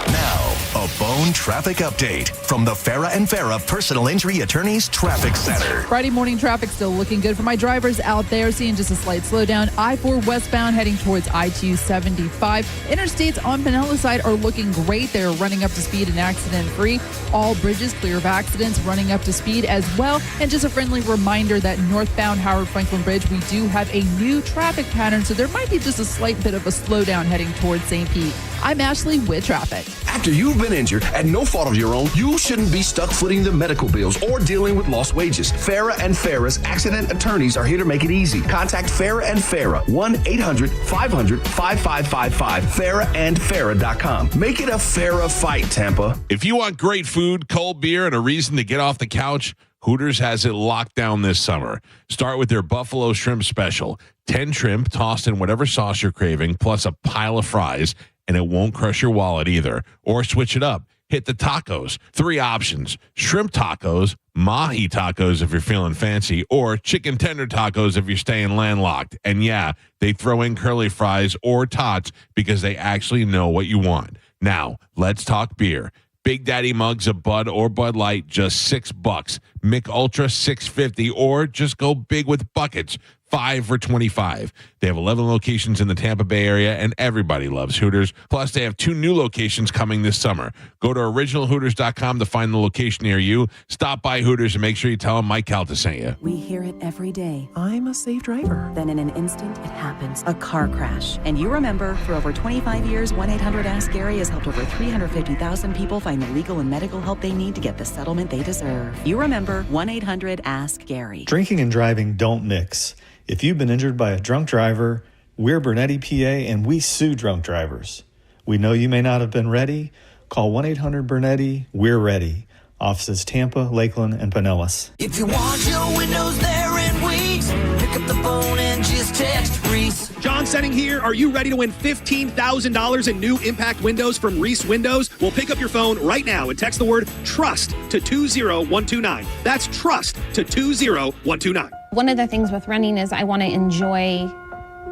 Now, a Bone traffic update from the Farah and Farah Personal Injury Attorneys Traffic Center. Friday morning traffic still looking good for my drivers out there, seeing just a slight slowdown. I-4 westbound heading towards I-275. Interstates on Pinellas side are looking great. They're running up to speed and accident-free. All bridges clear of accidents, running up to speed as well. And just a friendly reminder that northbound Howard Franklin Bridge, we do have a new traffic pattern, so there might be just a slight bit of a slowdown heading towards St. Pete. I'm Ashley with traffic. After you've been injured at no fault of your own, you shouldn't be stuck footing the medical bills or dealing with lost wages. Farah and Farah's accident attorneys are here to make it easy. Contact Farah and Farah, 1-800-500-5555, farahandfarah.com. Make it a Farah fight, Tampa. If you want great food, cold beer, and a reason to get off the couch, Hooters has it locked down this summer. Start with their Buffalo Shrimp Special. 10 shrimp tossed in whatever sauce you're craving, plus a pile of fries, and it won't crush your wallet either. Or switch it up. Hit the tacos. 3 options. Shrimp tacos, mahi tacos if you're feeling fancy, or chicken tender tacos if you're staying landlocked. And yeah, they throw in curly fries or tots because they actually know what you want. Now, let's talk beer. Big Daddy mugs of Bud or Bud Light, just $6. Mick Ultra, $6.50, or just go big with buckets. 5 for $25. They have 11 locations in the Tampa Bay area, and everybody loves Hooters. Plus, they have 2 new locations coming this summer. Go to originalhooters.com to find the location near you. Stop by Hooters and make sure you tell them Mike Calta sent you. We hear it every day. I'm a safe driver. Then in an instant, it happens. A car crash. And you remember, for over 25 years, 1-800-ASK-GARY has helped over 350,000 people find the legal and medical help they need to get the settlement they deserve. You remember 1-800-ASK-GARY. Drinking and driving don't mix. If you've been injured by a drunk driver, we're Bernetti, PA, and we sue drunk drivers. We know you may not have been ready. Call 1-800-BERNETTI. We're ready. Offices Tampa, Lakeland, and Pinellas. If you want your windows there in weeks, pick up the phone and just text Reese. John Senning here. Are you ready to win $15,000 in new impact windows from Reese Windows? Well, pick up your phone right now and text the word TRUST to 20129. That's TRUST to 20129. One of the things with running is I want to enjoy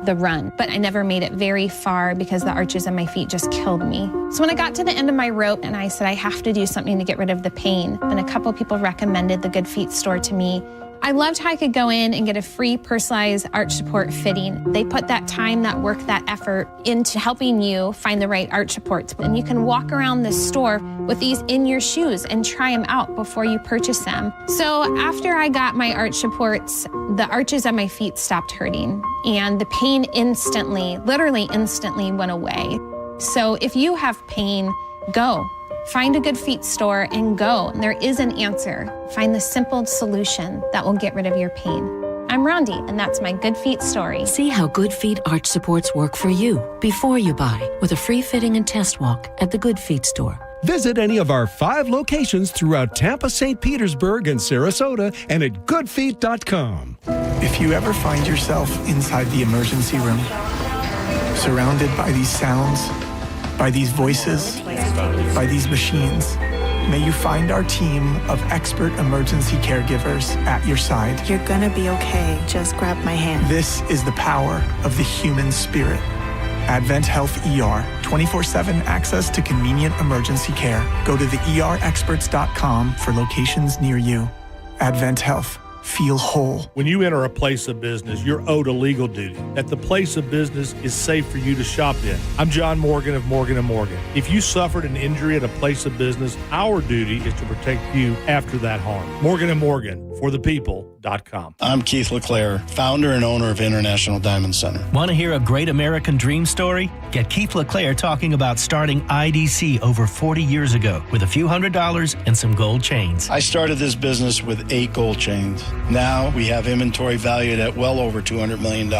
the run, but I never made it very far because the arches in my feet just killed me. So when I got to the end of my rope and I said I have to do something to get rid of the pain, and a couple people recommended the Good Feet store to me. I loved how I could go in and get a free personalized arch support fitting. They put that time, that work, that effort into helping you find the right arch supports. And you can walk around the store with these in your shoes and try them out before you purchase them. So after I got my arch supports, the arches on my feet stopped hurting and the pain instantly, literally instantly went away. So if you have pain, go. Find a Good Feet store and go. There is an answer. Find the simple solution that will get rid of your pain. I'm Rondi, and that's my Good Feet story. See how Good Feet arch supports work for you before you buy with a free fitting and test walk at the Good Feet store. Visit any of our 5 locations throughout Tampa, St. Petersburg, and Sarasota, and at goodfeet.com. If you ever find yourself inside the emergency room, surrounded by these sounds, by these voices, by these machines, may you find our team of expert emergency caregivers at your side. You're gonna be okay. Just grab my hand. This is the power of the human spirit. Advent Health ER, 24/7 access to convenient emergency care. Go to the erexperts.com for locations near you. Advent Health, feel whole. When you enter a place of business, you're owed a legal duty that the place of business is safe for you to shop in. I'm John Morgan of Morgan & Morgan. If you suffered an injury at a place of business, our duty is to protect you after that harm. Morgan & Morgan, forthepeople.com. I'm Keith LeClaire, founder and owner of International Diamond Center. Want to hear a great American dream story? Get Keith LeClaire talking about starting IDC over 40 years ago with a few $100s and some gold chains. I started this business with 8 gold chains. Now we have inventory valued at well over $200 million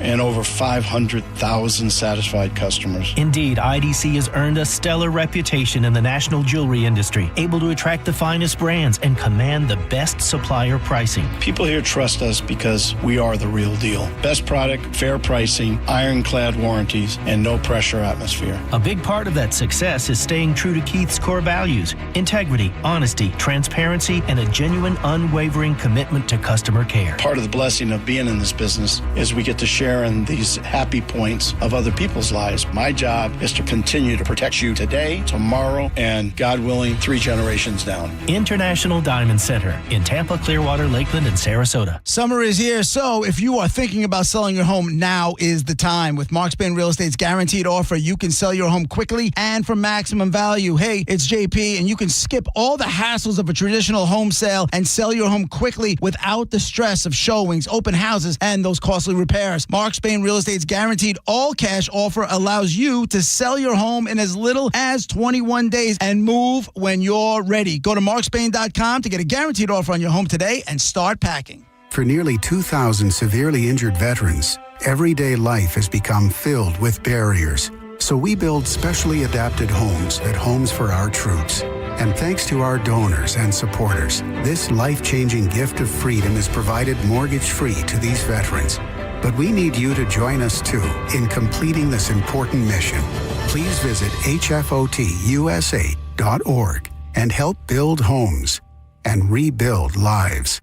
and over 500,000 satisfied customers. Indeed, IDC has earned a stellar reputation in the national jewelry industry, able to attract the finest brands and command the best supplier pricing. People here trust us because we are the real deal. Best product, fair pricing, ironclad warranties, and no pressure atmosphere. A big part of that success is staying true to Keith's core values: integrity, honesty, transparency, and a genuine, unwavering commitment to customer care. Part of the blessing of being in this business is we get to share in these happy points of other people's lives. My job is to continue to protect you today, tomorrow, and God willing, 3 generations down. International Diamond Center in Tampa, Clearwater, Lakeland, and Sarasota. Summer is here, so if you are thinking about selling your home, now is the time. With Mark Spain Real Estate's guaranteed offer, you can sell your home quickly and for maximum value. Hey, it's JP, and you can skip all the hassles of a traditional home sale and sell your home quickly without the stress of showings, open houses, and those costly repairs. Mark Spain Real Estate's guaranteed all-cash offer allows you to sell your home in as little as 21 days and move when you're ready. Go to markspain.com to get a guaranteed offer on your home today and start packing. For nearly 2,000 severely injured veterans, everyday life has become filled with barriers. So we build specially adapted homes at Homes for Our Troops. And thanks to our donors and supporters, this life-changing gift of freedom is provided mortgage-free to these veterans. But we need you to join us, too, in completing this important mission. Please visit hfotusa.org and help build homes and rebuild lives.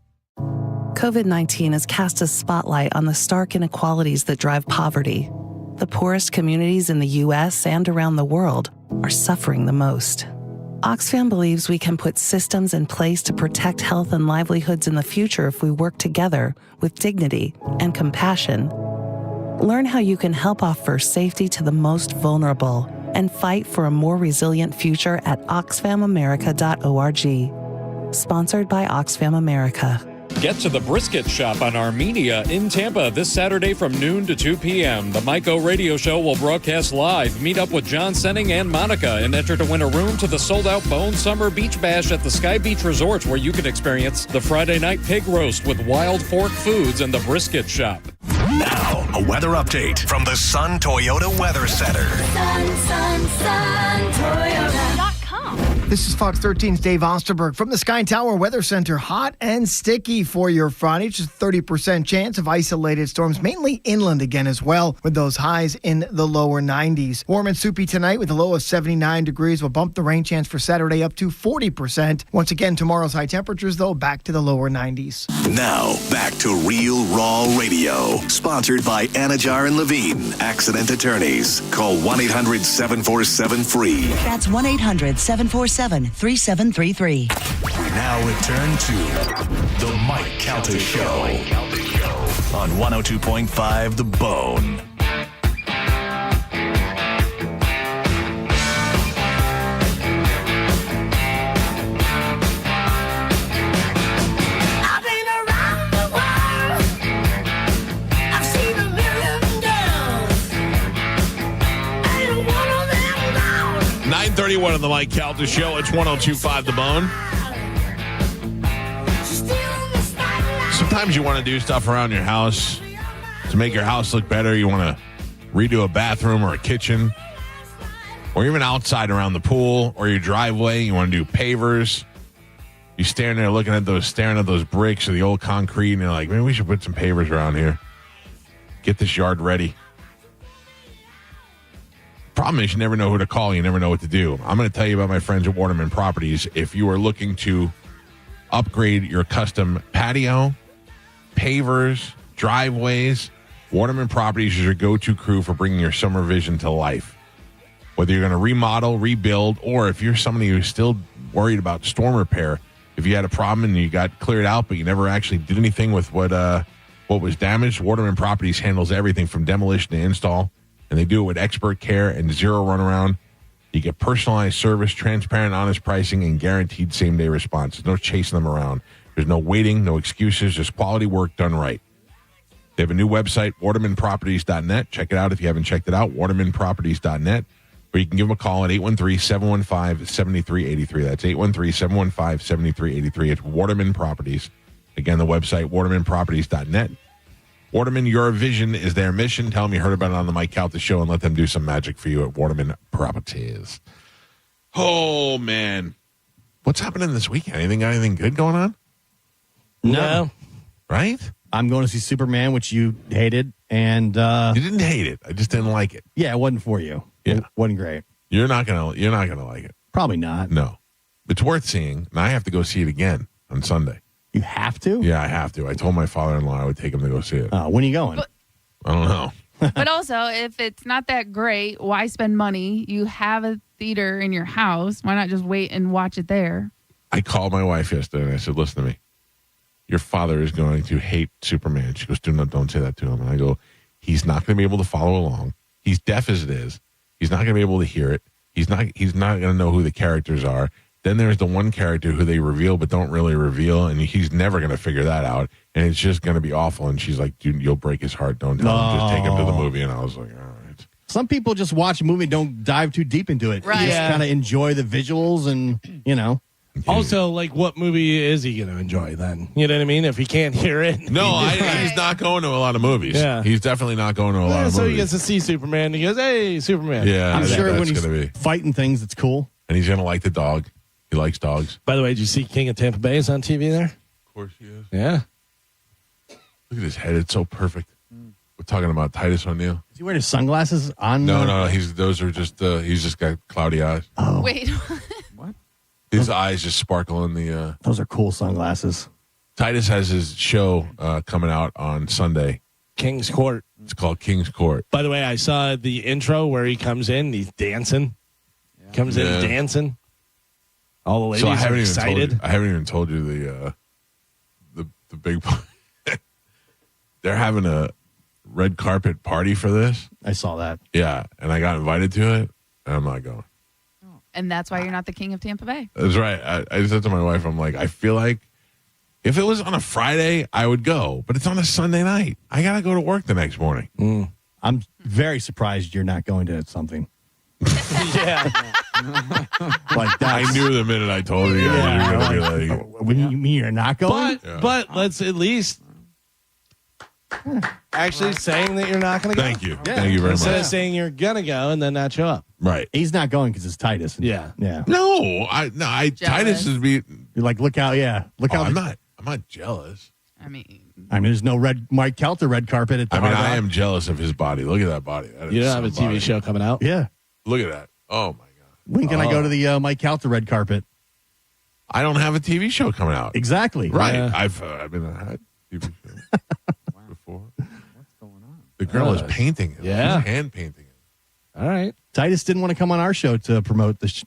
COVID-19 has cast a spotlight on the stark inequalities that drive poverty. The poorest communities in the U.S. and around the world are suffering the most. Oxfam believes we can put systems in place to protect health and livelihoods in the future if we work together with dignity and compassion. Learn how you can help offer safety to the most vulnerable and fight for a more resilient future at oxfamamerica.org. Sponsored by Oxfam America. Get to the Brisket Shop on Armenia in Tampa this Saturday from noon to 2 p.m. The Mike O Radio Show will broadcast live. Meet up with John Senning and Monica and enter to win a room to the sold-out Bone Summer Beach Bash at the Sky Beach Resorts, where you can experience the Friday night pig roast with Wild Fork Foods and the Brisket Shop. Now, a weather update from the Sun Toyota Weather Center. Sun, Toyota.com. This is Fox 13's Dave Osterberg from the Sky Tower Weather Center. Hot and sticky for your Friday. Just a 30% chance of isolated storms, mainly inland again as well, with those highs in the lower 90s. Warm and soupy tonight with a low of 79 degrees. We'll bump the rain chance for Saturday up to 40%. Once again, tomorrow's high temperatures, though, back to the lower 90s. Now, back to Real Raw Radio. Sponsored by Anajar and Levine, accident attorneys. Call 1-800-747-FREE. That's 1-800-747-3733. We now return to the Mike Calta Show on 102.5 The Bone. I've been around the world. I've seen a million girls. Ain't one of them down. 9:31 on the Mike Calta Show. It's 102.5 The Bone. Sometimes you want to do stuff around your house to make your house look better. You want to redo a bathroom or a kitchen, or even outside around the pool or your driveway. You want to do pavers. You staring there staring at those bricks or the old concrete, and you're like, man, we should put some pavers around here. Get this yard ready. Problem is, you never know who to call. You never know what to do. I'm going to tell you about my friends at Waterman Properties. If you are looking to upgrade your custom patio, pavers, driveways, Waterman Properties is your go-to crew for bringing your summer vision to life. Whether you're going to remodel, rebuild, or if you're somebody who's still worried about storm repair, If you had a problem and you got cleared out, but you never actually did anything with what was damaged, Waterman Properties handles everything from demolition to install, and they do it with expert care and zero runaround. You get personalized service, transparent, honest pricing, and guaranteed same-day response. There's no chasing them around. There's no waiting, no excuses, just quality work done right. They have a new website, watermanproperties.net. Check it out if you haven't checked it out, watermanproperties.net. Or you can give them a call at 813-715-7383. That's 813-715-7383. It's Waterman Properties. Again, the website, watermanproperties.net. Waterman, your vision is their mission. Tell them you heard about it on the Mike Calta show and let them do some magic for you at Waterman Properties. Oh, man. What's happening this weekend? Anything good going on? No. Right? I'm going to see Superman, which you hated. And you didn't hate it. I just didn't like it. Yeah, it wasn't for you. Yeah. It wasn't great. You're not gonna like it. Probably not. No. It's worth seeing. And I have to go see it again on Sunday. You have to? Yeah, I have to. I told my father-in-law I would take him to go see it. When are you going? I don't know. But also, if it's not that great, why spend money? You have a theater in your house. Why not just wait and watch it there? I called my wife yesterday and I said, listen to me. Your father is going to hate Superman. She goes, don't say that to him. And I go, he's not going to be able to follow along. He's deaf as it is. He's not going to be able to hear it. He's not going to know who the characters are. Then there's the one character who they reveal but don't really reveal, and he's never going to figure that out, and it's just going to be awful. And she's like, dude, you'll break his heart. Don't tell him. Just take him to the movie. And I was like, all right. Some people just watch a movie and don't dive too deep into it. Right. You just kind of enjoy the visuals and, Also, like, what movie is he going to enjoy then? You know what I mean? If he can't hear it. No, he's not going to a lot of movies. Yeah. He's definitely not going to a lot of so movies. he gets to see Superman, and he goes, hey, Superman. Yeah, I'm sure when he's gonna be. fighting things, it's cool. And he's going to like the dog. He likes dogs. By the way, did you see King of Tampa Bay is on TV there? Of course he is. Yeah. Look at his head. It's so perfect. We're talking about Titus O'Neil. Is he wearing his sunglasses on? No. He's just got cloudy eyes. Oh. Wait. His eyes just sparkle in the. Those are cool sunglasses. Titus has his show coming out on Sunday. King's Court. It's called King's Court. By the way, I saw the intro where he comes in. He's dancing. Comes in dancing. All the ladies are excited. I haven't even told you the big. They're having a red carpet party for this. I saw that. Yeah, and I got invited to it, and I'm not going. And that's why you're not the king of Tampa Bay. That's right. I said to my wife, I'm like, I feel like if it was on a Friday, I would go, but it's on a Sunday night. I got to go to work the next morning. I'm very surprised you're not going to something. Yeah. Like that. I knew the minute I told you guys you were going to be like. When you mean you're not going? But let's at least actually saying that you're not going to go. Thank you. Yeah. Thank you very Instead much. of saying you're going to go and then not show up. Right. He's not going because it's Titus. Yeah. No, Titus is You're like, look out. Yeah. Look out. I'm not jealous. I mean, there's no Mike Calta red carpet at the Hard Rock. I am jealous of his body. Look at that body. That You is don't have a some TV body. show coming out? Yeah. Look at that. Oh, my God. When can I go to the Mike Calta red carpet? I don't have a TV show coming out. Exactly. Right. Yeah. I've been a TV show before. What's going on? The girl is painting it. Yeah. She's hand painting it. All right. Titus didn't want to come on our show to promote the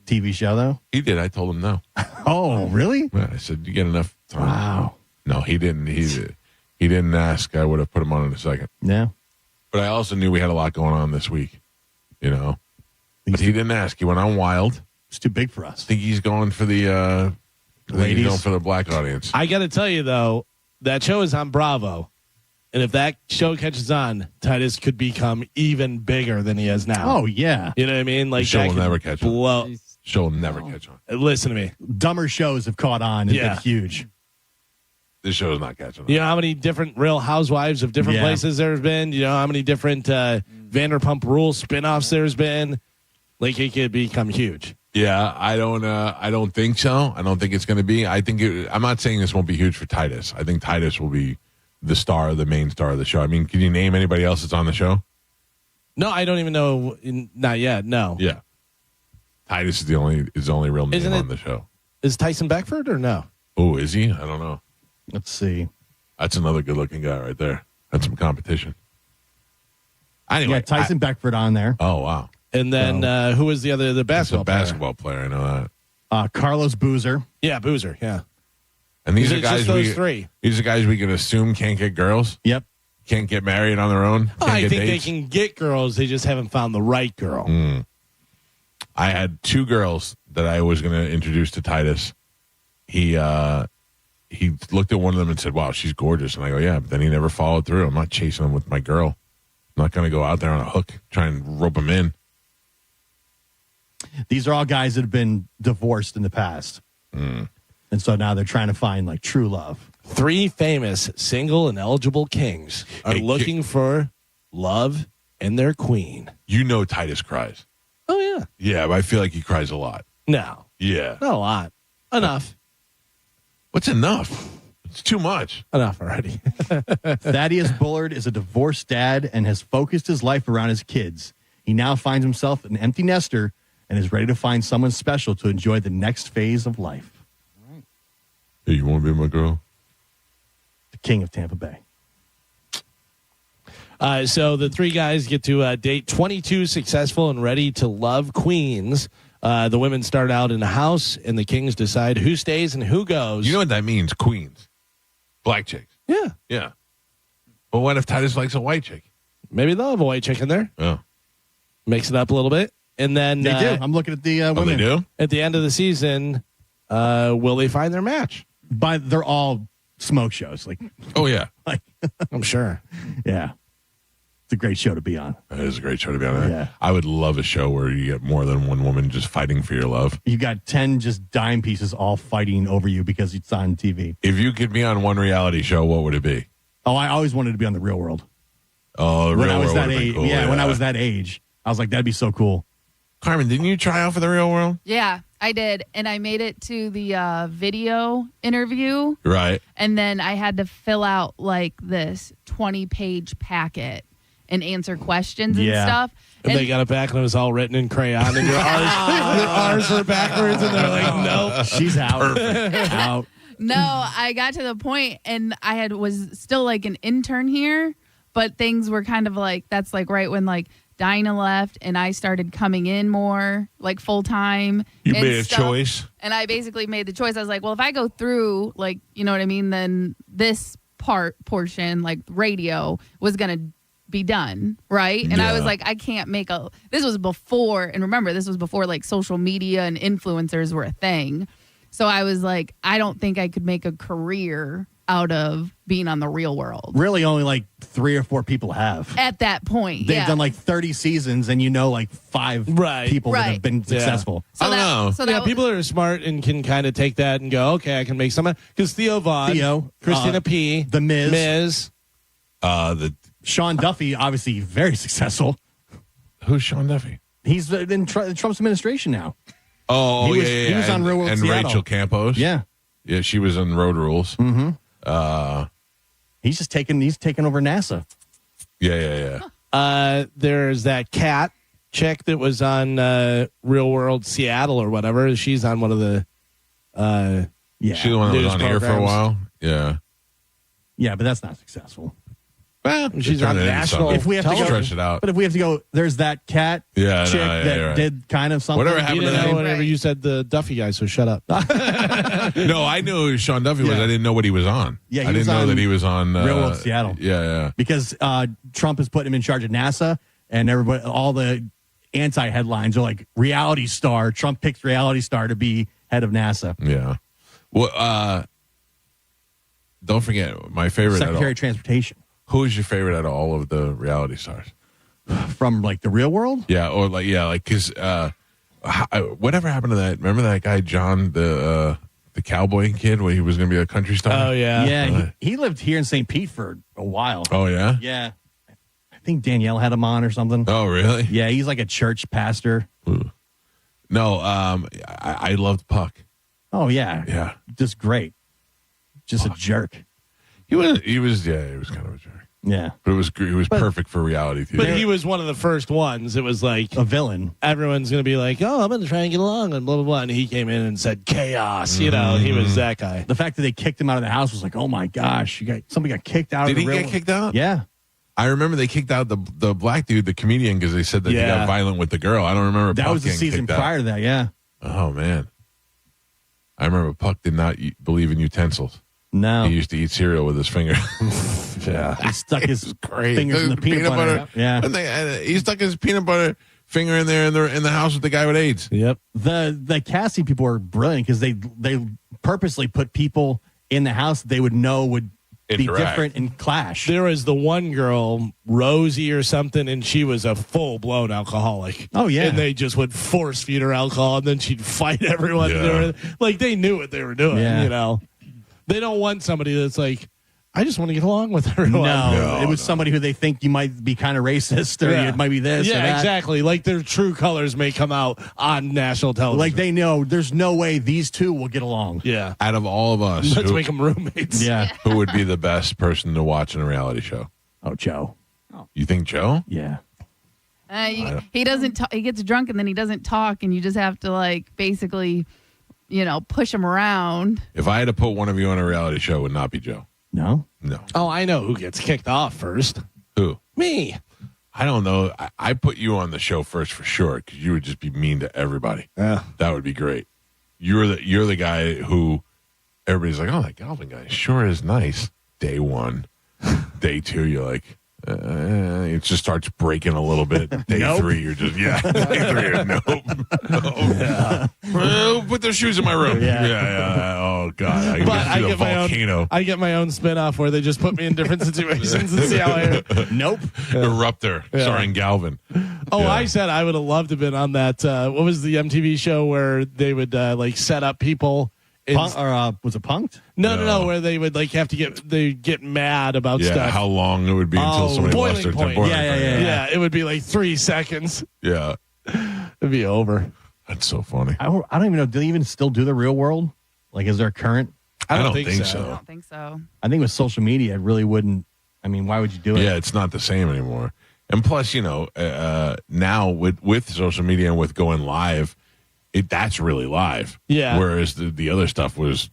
TV show, though. He did. I told him no. Oh, really? Yeah, I said, you get enough time. Wow. No, he didn't. He didn't ask. I would have put him on in a second. Yeah. But I also knew we had a lot going on this week, But he didn't ask. He went on wild. It's too big for us. I think he's going for the ladies. He's going for the black audience. I got to tell you, though, that show is on Bravo. And if that show catches on, Titus could become even bigger than he is now. Oh, yeah. You know what I mean? Like The show that will could never catch on. blow. Show will never catch on. Listen to me. Dumber shows have caught on and Yeah. been huge. This show is not catching on. You know how many different Real Housewives of different places there's been? You know how many different Vanderpump Rules spinoffs there's been? Like, it could become huge. Yeah, I don't think so. I don't think it's going to be. I'm not saying this won't be huge for Titus. I think Titus will be the main star of the show. I mean, can you name anybody else that's on the show? No, I don't even know. Not yet. No. Yeah. Titus is the only real name on the show. Is Tyson Beckford or no? Oh, is he? I don't know. Let's see. That's another good-looking guy right there. That's some competition. Anyway, Yeah, Tyson Beckford on there. Oh, wow. And then who was the basketball player? I know that. Carlos Boozer. Yeah, Boozer. Yeah. And these Is are it guys just those three? These are guys we can assume can't get girls. Yep. Can't get married on their own. Oh, Can't I get think dates. they can get girls. They just haven't found the right girl. I had 2 girls that I was going to introduce to Titus. He looked at one of them and said, "Wow, she's gorgeous." And I go, "Yeah," but then he never followed through. I'm not chasing him with my girl. I'm not going to go out there on a hook, try and rope him in. These are all guys that have been divorced in the past. And so now they're trying to find like true love. 3 famous single and eligible kings are looking for love and their queen. You know Titus cries. Oh, yeah. Yeah, but I feel like he cries a lot. No. Yeah. Not a lot. Enough. What's enough? It's too much. Enough already. Thaddeus Bullard is a divorced dad and has focused his life around his kids. He now finds himself an empty nester and is ready to find someone special to enjoy the next phase of life. Hey, you want to be my girl? The king of Tampa Bay. So the 3 guys get to date 22 successful and ready to love queens. The women start out in a house, and the kings decide who stays and who goes. You know what that means? Queens. Black chicks. Yeah. Yeah. But what if Titus likes a white chick? Maybe they'll have a white chick in there. Oh. Mix it up a little bit. And then They do. I'm looking at the women. They do? At the end of the season, will they find their match? But they're all smoke shows. Like, oh, yeah. Like, I'm sure. Yeah. It's a great show to be on. It is a great show to be on. Yeah. I would love a show where you get more than one woman just fighting for your love. You got 10 just dime pieces all fighting over you because it's on TV. If you could be on one reality show, what would it be? Oh, I always wanted to be on The Real World. Oh, The when Real I was World that would've been age. cool, Yeah, when I was that age, I was like, that'd be so cool. Carmen, didn't you try out for The Real World? Yeah, I did. And I made it to the video interview. Right. And then I had to fill out like this 20-page packet and answer questions and stuff. And they got it back and it was all written in crayon and your R's were backwards and they're like, nope. She's out. Out. No, I got to the point and I was still like an intern here, but things were kind of like, that's like right when like Dinah left and I started coming in more like full time. You made a choice. And I basically made the choice. I was like, well, if I go through like, you know what I mean, then this portion, like radio, was going to be done, right? And I was like, I can't make this was before, and remember, this was before like social media and influencers were a thing. So I was like, I don't think I could make a career out of being on The Real World. Really only like 3 or 4 people have. At that point, They've done like 30 seasons and you know like 5 people that have been successful. So I don't know. so yeah, that- people that are smart and can kind of take that and go, okay, I can make some. Because Theo Vaughn, Christina P., The Miz. The Sean Duffy, obviously very successful. Who's Sean Duffy? He's in Trump's administration now. Oh, He was- yeah. he was on Real World and Seattle. Rachel Campos. Yeah. Yeah, she was on Road Rules. Mm-hmm. He's taking over NASA. Yeah. There's that cat chick that was on Real World Seattle or whatever. She's on one of the She's the one that was news on here for a programs. while. Yeah. Yeah, but that's not successful. Well, she's on national. If we have to go, stretch it out. But if we have to go, there's that cat chick that right. did kind of something. Whatever happened You to didn't know that? whenever you said the Duffy guy, so shut up. No, I knew who Sean Duffy was. Yeah. I didn't know what he was on. Yeah, he I was didn't know on that he was on Real World Seattle. Yeah. Because Trump has put him in charge of NASA, and everybody, all the anti-headlines are like reality star. Trump picked reality star to be head of NASA. Yeah. Well, don't forget my favorite. Secretary of Transportation. Who is your favorite out of all of the reality stars? From like the Real World? Yeah, or because whatever happened to that? Remember that guy John, the cowboy kid, where he was going to be a country star? Oh yeah, Yeah, he lived here in St. Pete for a while. Oh yeah. Yeah. I think Danielle had him on or something. Oh really? Yeah, he's like a church pastor. Ooh. No, I loved Puck. Oh yeah. Yeah. Just great. Just a jerk. He was kind of a jerk. Yeah. But he was perfect for reality TV. But he was one of the first ones. It was like a villain. Everyone's going to be like, oh, I'm going to try and get along and blah, blah, blah. And he came in and said chaos. You know, he was that guy. The fact that they kicked him out of the house was like, oh my gosh, somebody got kicked out. Did of the he Real get World. kicked out? Yeah. I remember they kicked out the black dude, the comedian, because they said that he got violent with the girl. I don't remember. That Puck was the getting season kicked out. prior to that, yeah. Oh man. I remember Puck did not believe in utensils. No. He used to eat cereal with his finger. Yeah. He stuck his Great. fingers in the peanut butter. Yeah. And he stuck his peanut butter finger in there in the house with the guy with AIDS. Yep. The casting people are brilliant because they purposely put people in the house they would know would be different and clash. There was the one girl, Rosie or something, and she was a full-blown alcoholic. Oh, yeah. And they just would force-feed her alcohol, and then she'd fight everyone. Yeah. Like, they knew what they were doing, Yeah. you know. They don't want somebody that's like, I just want to get along with everyone. No, it was somebody who they think you might be kind of racist or it might be this or Yeah, that. exactly. Like, their true colors may come out on national television. Like, they know there's no way these two will get along. Yeah. Out of all of us, Let's make them roommates. Yeah. who would be the best person to watch in a reality show? Oh, Joe. You think Joe? Yeah. He doesn't talk, he gets drunk and then he doesn't talk, and you just have to, like, basically, you know, push him around. If I had to put one of you on a reality show, it would not be Joe. No? No. Oh, I know who gets kicked off first. Who? Me. I don't know. I put you on the show first for sure because you would just be mean to everybody. Yeah. That would be great. You're the guy who everybody's like, oh, that Galvin guy sure is nice. Day one. Day two, you're like, it just starts breaking a little bit. Day three, you're just, Day three, you're, nope. Yeah. Well, put their shoes in my room. Yeah. Oh, God. I get get my own spin-off where they just put me in different situations and see how I... Nope. Eruptor, starring Galvin. Oh, Yeah. I said I would have loved to have been on that. What was the MTV show where they would like set up people? Was it Punked? No. Where they would like have to get mad about stuff. How long it would be until somebody lost their point. temper. Yeah. It would be like 3 seconds. Yeah. It'd be over. That's so funny. I don't even know. Do they even still do the Real World? Like, is there a current? I don't think I so. don't think so. I think with social media, it really wouldn't. I mean, why would you do it? Yeah, it's not the same anymore. And plus, now with social media and with going live, that's really live. Yeah. Whereas the other stuff was,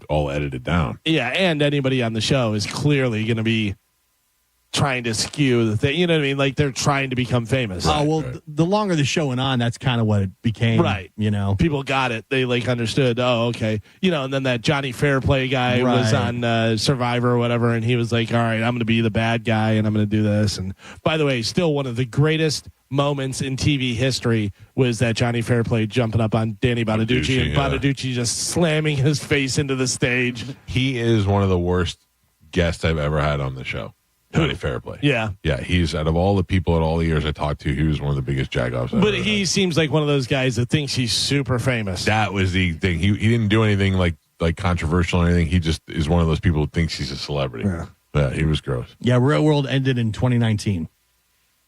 all edited down. Yeah, and anybody on the show is clearly going to be trying to skew the thing. You know what I mean? Like, they're trying to become famous. The longer the show went on, that's kind of what it became. Right. People got it. They like understood. Oh, okay. And then that Johnny Fairplay guy was on Survivor or whatever, and he was like, all right, I'm going to be the bad guy and I'm going to do this. And by the way, still one of the greatest moments in TV history was that Johnny Fairplay jumping up on Danny Bonaducci and Bonaducci just slamming his face into the stage. He is one of the worst guests I've ever had on the show. Johnny Fairplay. Yeah. Yeah, he's out of all the people at all the years I talked to, he was one of the biggest jagoffs I've But ever he had. seems like one of those guys that thinks he's super famous. That was the thing. He didn't do anything like controversial or anything. He just is one of those people who thinks he's a celebrity. Yeah, he was gross. Yeah, Real World ended in 2019.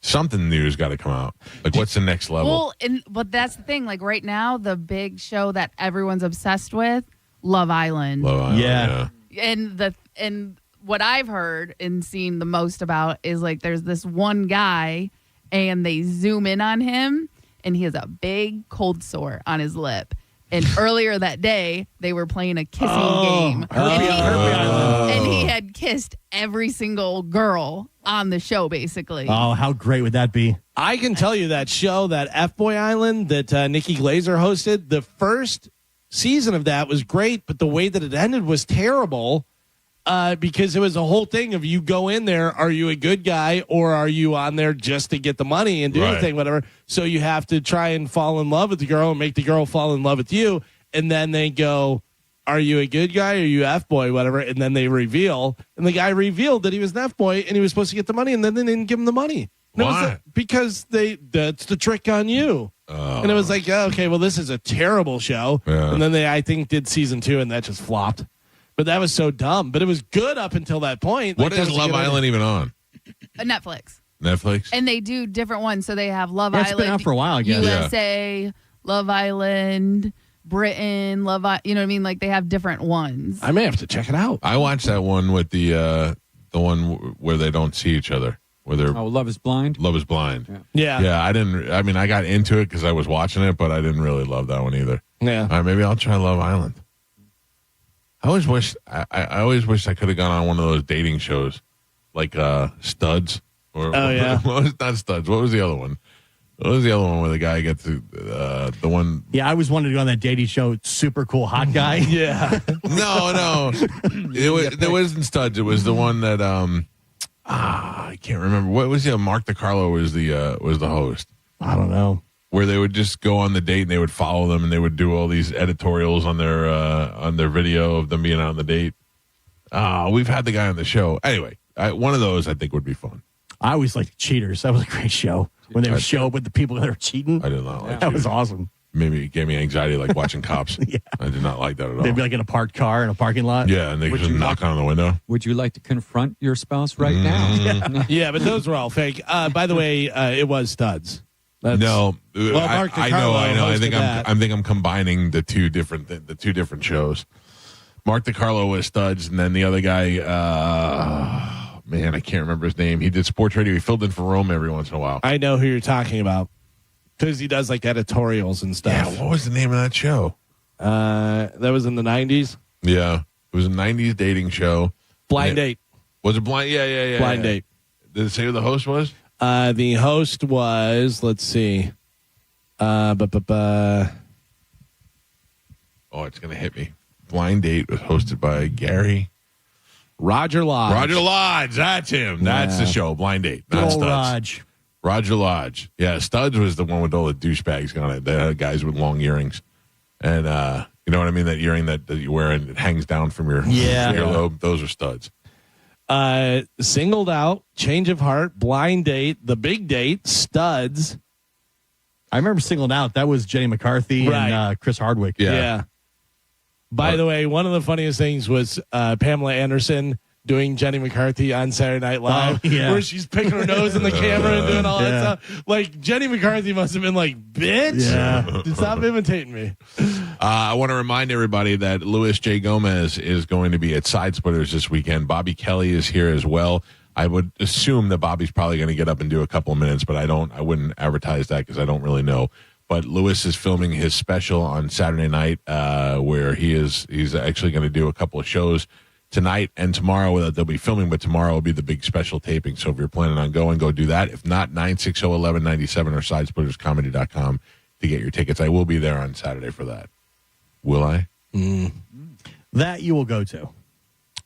Something new's got to come out. Like, what's the next level? Well, but that's the thing. Like, right now, the big show that everyone's obsessed with, Love Island. Yeah. And what I've heard and seen the most about is, like, there's this one guy and they zoom in on him and he has a big cold sore on his lip. And earlier that day, they were playing a kissing game. And he had kissed every single girl on the show, basically. Oh, how great would that be? I can tell you that show, that F-Boy Island that Nikki Glazer hosted, the first season of that was great, but the way that it ended was terrible. Because it was a whole thing of you go in there, are you a good guy or are you on there just to get the money and do anything, whatever? So you have to try and fall in love with the girl and make the girl fall in love with you. And then they go, are you a good guy or are you F-boy, whatever? And then they reveal. And the guy revealed that he was an F-boy and he was supposed to get the money and then they didn't give him the money. Why? Because that's the trick on you. And it was like, okay, well, this is a terrible show. Yeah. And then they, I think, did season 2 and that just flopped. But that was so dumb. But it was good up until that point. What is Love Island even on? Netflix. Netflix? And they do different ones. So they have Love It's Island. been out for a while, I guess. USA, Love Island, Britain, you know what I mean? Like, they have different ones. I may have to check it out. I watched that one with the one where they don't see each other. Where they're Love is Blind? Love is Blind. Yeah. Yeah, I got into it because I was watching it, but I didn't really love that one either. Yeah. All right, maybe I'll try Love Island. I always wish I could have gone on one of those dating shows, like Studs. Or yeah. what was not Studs? What was the other one? What was the other one where the guy gets the one? Yeah, I always wanted to go on that dating show. Super cool hot guy. Yeah. No. It wasn't Studs. It was the one that I can't remember. What was the Mark DiCarlo was the host. I don't know. Where they would just go on the date and they would follow them and they would do all these editorials on their video of them being on the date. We've had the guy on the show. Anyway, one of those I think would be fun. I always liked Cheaters. That was a great show. When they would show up with the people that are cheating. I did not like that. Was awesome. Maybe it gave me anxiety like watching Cops. Yeah. I did not like that at all. They'd be like in a parked car in a parking lot. Yeah, and they just knock on the window. Would you like to confront your spouse right now? Yeah, but those were all fake. By the way, it was Studs. No, Mark I know. I think that. I'm combining the two different shows. Mark DiCarlo was Studs, and then the other guy, man, I can't remember his name. He did sports radio. He filled in for Rome every once in a while. I know who you're talking about because he does like editorials and stuff. Yeah, what was the name of that show? That was in the 90s. Yeah, it was a 90s dating show. Blind Date. Was it Blind? Yeah. Blind Date. Did it say who the host was? The host was, let's see. Oh, it's going to hit me. Blind Date was hosted by Roger Lodge. Roger Lodge. That's him. That's the show. Blind Date. Not Studs. Roger Lodge. Yeah, Studs was the one with all the douchebags on it. The guys with long earrings. And you know what I mean? That earring that you wear and it hangs down from your earlobe. Those are Studs. Singled Out, Change of Heart, Blind Date, The Big Date, Studs. I remember Singled Out. That was Jenny McCarthy and Chris Hardwick. Yeah. By the way, one of the funniest things was Pamela Anderson doing Jenny McCarthy on Saturday Night Live, where she's picking her nose in the camera and doing all that stuff. Like, Jenny McCarthy must have been like, bitch, stop imitating me. I want to remind everybody that Luis J. Gomez is going to be at Side Splitters this weekend. Bobby Kelly is here as well. I would assume that Bobby's probably going to get up and do a couple of minutes, but I wouldn't advertise that because I don't really know. But Lewis is filming his special on Saturday night, where he's actually going to do a couple of shows tonight and tomorrow that they'll be filming, but tomorrow will be the big special taping. So if you're planning on going, go do that. If not, 960-1197 or sidesplitterscomedy.com to get your tickets. I will be there on Saturday for that. Will I? That you will go to.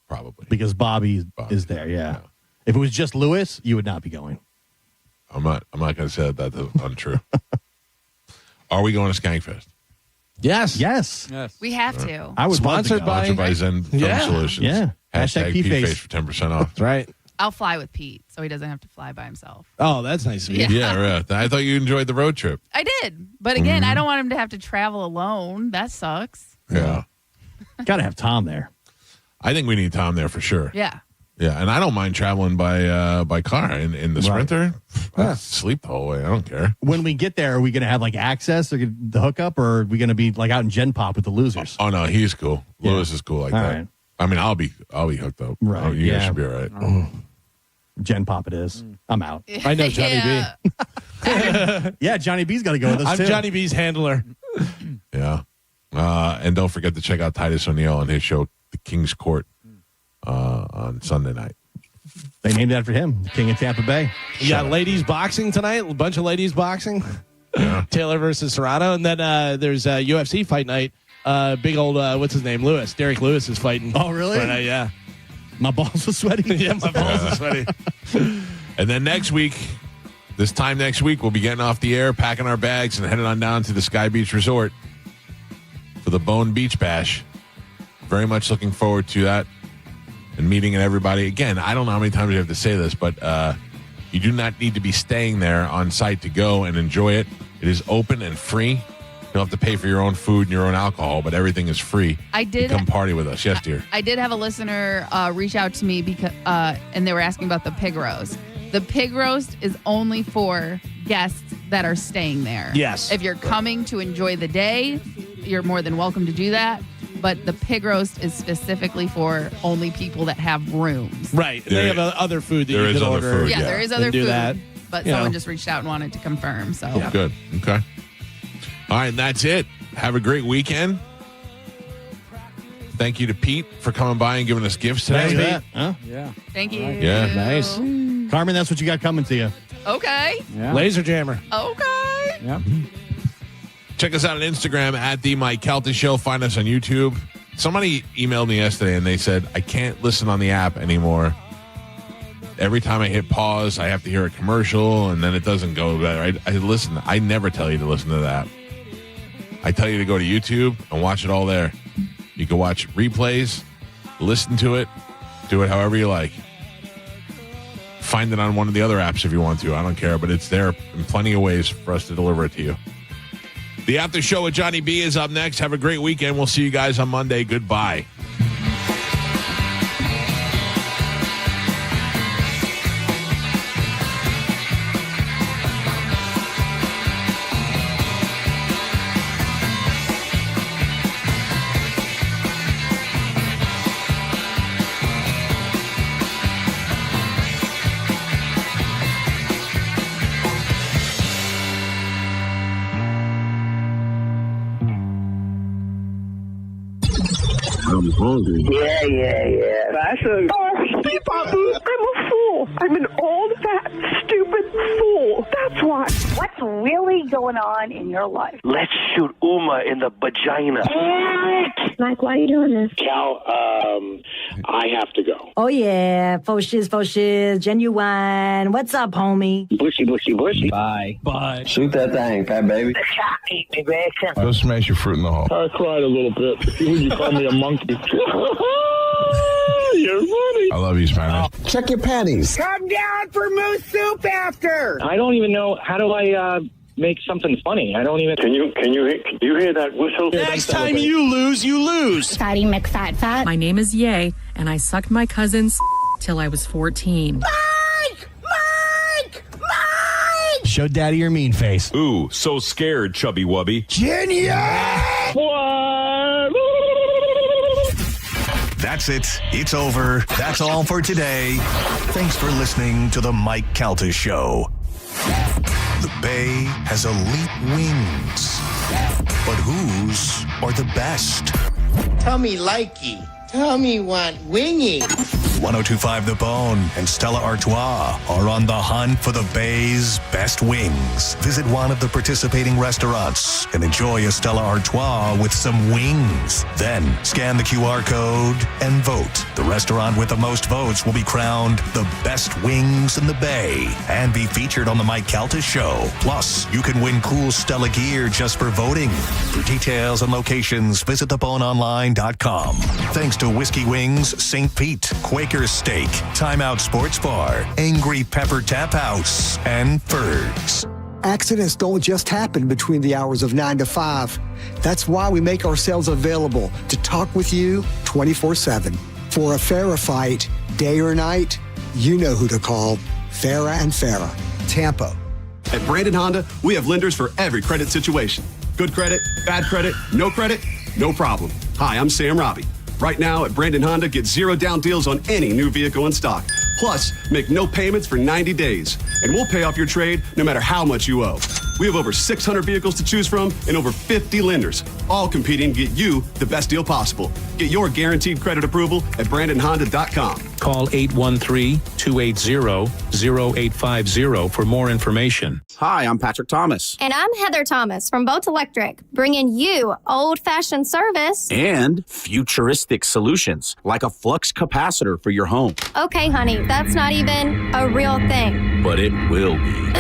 Probably. Because Bobby is there, yeah. If it was just Lewis, you would not be going. I'm not going to say that's untrue. Are we going to Skankfest? Yes. We have to. I was sponsored by Zen Film Solutions. Yeah. Hashtag PFace for 10% off. That's right. I'll fly with Pete, so he doesn't have to fly by himself. Oh, that's nice of you. Yeah, right. I thought you enjoyed the road trip. I did. But again, I don't want him to have to travel alone. That sucks. Yeah. Got to have Tom there. I think we need Tom there for sure. Yeah. Yeah, and I don't mind traveling by car in the Sprinter. Sleep the whole way. I don't care. When we get there, are we going to have like access or the hookup, or are we going to be like out in Gen Pop with the losers? Oh no, he's cool. Yeah. Lewis is cool like All that. right. I mean, I'll be hooked up. Right. You guys should be all right. Gen Pop it is. I'm out. I know Johnny B. Yeah, Johnny B's got to go with us I'm too. Johnny B's handler. Yeah. And don't forget to check out Titus O'Neill on his show, The King's Court, on Sunday night. They named that for him, King of Tampa Bay. You got ladies boxing tonight, a bunch of ladies boxing. Yeah. Taylor versus Serrano. And then there's a UFC fight night. Big old, what's his name? Lewis. Derek Lewis is fighting. Oh, really? Friday, yeah. My balls are sweaty. Yeah, my balls are sweaty. And then this time next week, we'll be getting off the air, packing our bags, and heading on down to the Sky Beach Resort for the Bone Beach Bash. Very much looking forward to that and meeting everybody. Again, I don't know how many times you have to say this, but you do not need to be staying there on site to go and enjoy it. It is open and free. You don't have to pay for your own food and your own alcohol, but everything is free. I did come party with us. Yes, dear. I did have a listener reach out to me because, and they were asking about the pig roast. The pig roast is only for guests that are staying there. Yes. If you're coming to enjoy the day, you're more than welcome to do that. But the pig roast is specifically for only people that have rooms. Right. They have other food that you can order. Yeah, there is other do food. That. But someone just reached out and wanted to confirm. So Good. Okay. All right, and that's it. Have a great weekend. Thank you to Pete for coming by and giving us gifts today. Thanks, Pete. Huh? Yeah. Thank you. Yeah. Nice. Carmen, that's what you got coming to you. Okay. Yeah. Laser Jammer. Okay. Yep. Check us out on Instagram at The Mike Calta Show. Find us on YouTube. Somebody emailed me yesterday and they said, I can't listen on the app anymore. Every time I hit pause, I have to hear a commercial and then it doesn't go better. I never tell you to listen to that. I tell you to go to YouTube and watch it all there. You can watch replays, listen to it, do it however you like. Find it on one of the other apps if you want to. I don't care, but it's there in plenty of ways for us to deliver it to you. The After Show with Johnny B is up next. Have a great weekend. We'll see you guys on Monday. Goodbye. I'm hungry. Yeah. Fashion. I'm a fool. I'm an old, fat, stupid fool. That's why. What's really going on in your life? Let's shoot Uma in the vagina. Mike, why are you doing this? Cal, I have to go. Oh, yeah. Faux shiz, genuine. What's up, homie? Bushy. Bye. Shoot that thing, fat baby. Eat me, bitch. Go smash your fruit in the hole. I cried a little bit. You called me a monkey. You're funny. I love you, Spanish. Check your panties. Come down for moose soup after. I don't even know. How do I make something funny? I don't even. Can you hear that whistle? Next time you lose, you lose. Fatty McFat. My name is Ye, and I sucked my cousin's till I was 14. Mike! Show daddy your mean face. Ooh, so scared, chubby wubby. Genius! That's it. It's over. That's all for today. Thanks for listening to the Mike Calta Show. The Bay has elite wings, but whose are the best? Tell me likey. Tell me want wingy. 1025 The Bone and Stella Artois are on the hunt for the Bay's best wings. Visit one of the participating restaurants and enjoy a Stella Artois with some wings. Then scan the QR code and vote. The restaurant with the most votes will be crowned the best wings in the Bay and be featured on the Mike Calta Show. Plus, you can win cool Stella gear just for voting. For details and locations, visit theboneonline.com. Thanks to Whiskey Wings, St. Pete, Quaker Steak, Timeout Sports Bar, Angry Pepper Tap House, and Fergs. Accidents don't just happen between the hours of 9 to 5. That's why we make ourselves available to talk with you 24/7. For a fairer fight, day or night, you know who to call. Farah and Farah, Tampa. At Brandon Honda, we have lenders for every credit situation. Good credit, bad credit, no problem. Hi, I'm Sam Robbie. Right now at Brandon Honda, get zero down deals on any new vehicle in stock. Plus, make no payments for 90 days. And we'll pay off your trade no matter how much you owe. We have over 600 vehicles to choose from and over 50 lenders, all competing to get you the best deal possible. Get your guaranteed credit approval at BrandonHonda.com. Call 813-280-0850 for more information. Hi, I'm Patrick Thomas. And I'm Heather Thomas from Bolt Electric, bringing you old-fashioned service And futuristic solutions, like a flux capacitor for your home. Okay, honey, that's not even a real thing. But it will be.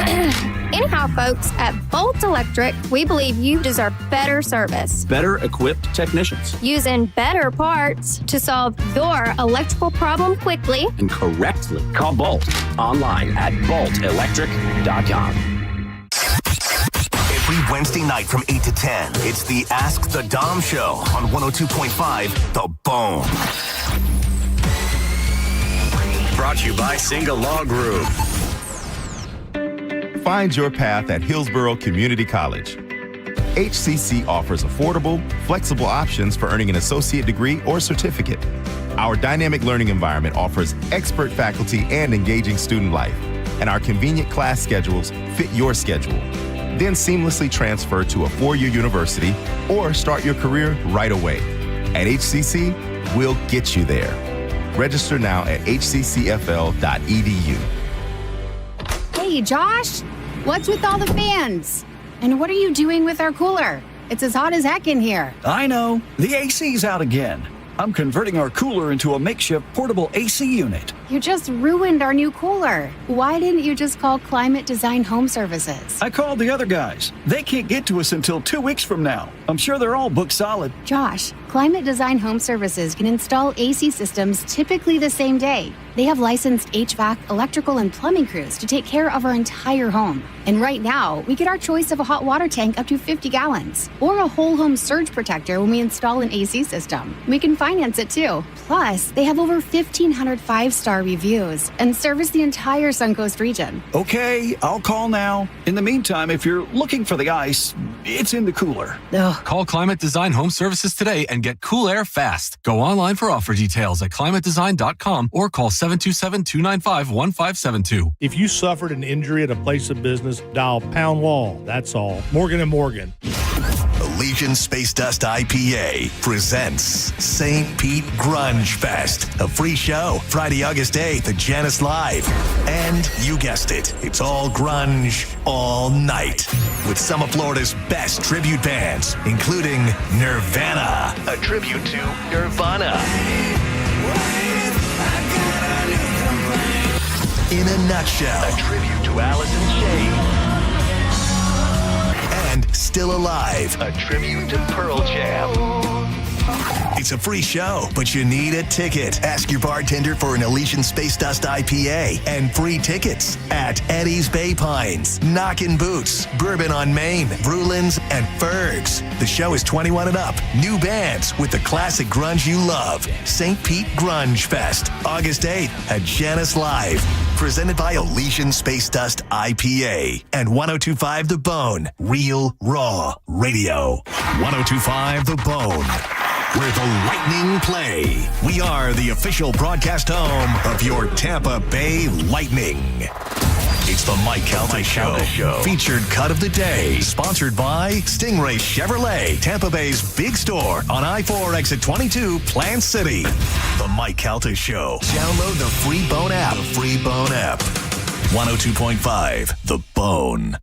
Anyhow, folks, at Bolt Electric, we believe you deserve better service. Better equipped technicians. Using better parts to solve your electrical problem quickly and correctly. Call Bolt online at boltelectric.com. Every Wednesday night from 8 to 10, it's the Ask the Dom Show on 102.5 The Bone. Brought to you by Single Law Group. Find your path at Hillsborough Community College. HCC offers affordable, flexible options for earning an associate degree or certificate. Our dynamic learning environment offers expert faculty and engaging student life, and our convenient class schedules fit your schedule. Then seamlessly transfer to a four-year university or start your career right away. At HCC, we'll get you there. Register now at hccfl.edu. Hey, Josh, what's with all the fans? And what are you doing with our cooler? It's as hot as heck in here. I know. The AC's out again. I'm converting our cooler into a makeshift portable AC unit. You just ruined our new cooler. Why didn't you just call Climate Design Home Services? I called the other guys. They can't get to us until 2 weeks from now. I'm sure they're all booked solid. Josh, Climate Design Home Services can install AC systems typically the same day. They have licensed HVAC, electrical, and plumbing crews to take care of our entire home. And right now, we get our choice of a hot water tank up to 50 gallons or a whole home surge protector when we install an AC system. We can finance it too. Plus, they have over 1,500 five-star reviews and service the entire Suncoast region. Okay, I'll call now. In the meantime, if you're looking for the ice, it's in the cooler. Ugh. Call Climate Design Home Services today and get cool air fast. Go online for offer details at climatedesign.com or call 727-295-1572. If you suffered an injury at a place of business, dial Pound Wall. That's all. Morgan & Morgan. Elysian Space Dust IPA presents St. Pete Grunge Fest, a free show Friday, August 8th at Janus Live. And you guessed it, it's all grunge all night with some of Florida's best tribute bands, including Nirvana, a tribute to Nirvana. In a Nutshell, a tribute to Alice in Chains. And Still Alive, a tribute to Pearl Jam. It's a free show, but you need a ticket. Ask your bartender for an Elysian Space Dust IPA and free tickets at Eddie's Bay Pines, Knockin' Boots, Bourbon on Main, Brulin's, and Ferg's. The show is 21 and up. New bands with the classic grunge you love. St. Pete Grunge Fest, August 8th at Janus Live. Presented by Elysian Space Dust IPA and 102.5 The Bone, Real Raw Radio. 102.5 The Bone, where the Lightning play. We are the official broadcast home of your Tampa Bay Lightning. It's the Mike Calta Show. Featured cut of the day. Sponsored by Stingray Chevrolet, Tampa Bay's big store on I-4 exit 22, Plant City. The Mike Calta Show. Download the free Bone app. 102.5 The Bone.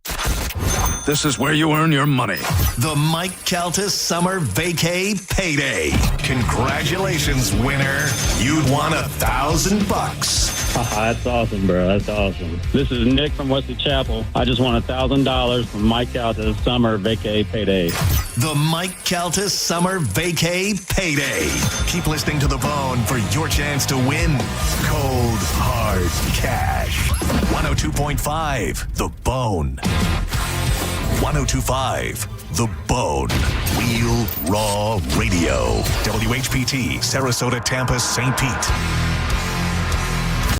This is where you earn your money. The Mike Calta Summer Vacay Payday. Congratulations, winner. You'd won $1,000. That's awesome, bro. That's awesome. This is Nick from Wesley Chapel. I just won $1,000 from Mike Calta's Summer Vacay Payday. The Mike Calta Summer Vacay Payday. Keep listening to The Bone for your chance to win cold, hard cash. 102.5 The Bone. 102.5 The Bone. Real Raw Radio. WHPT, Sarasota, Tampa, St. Pete.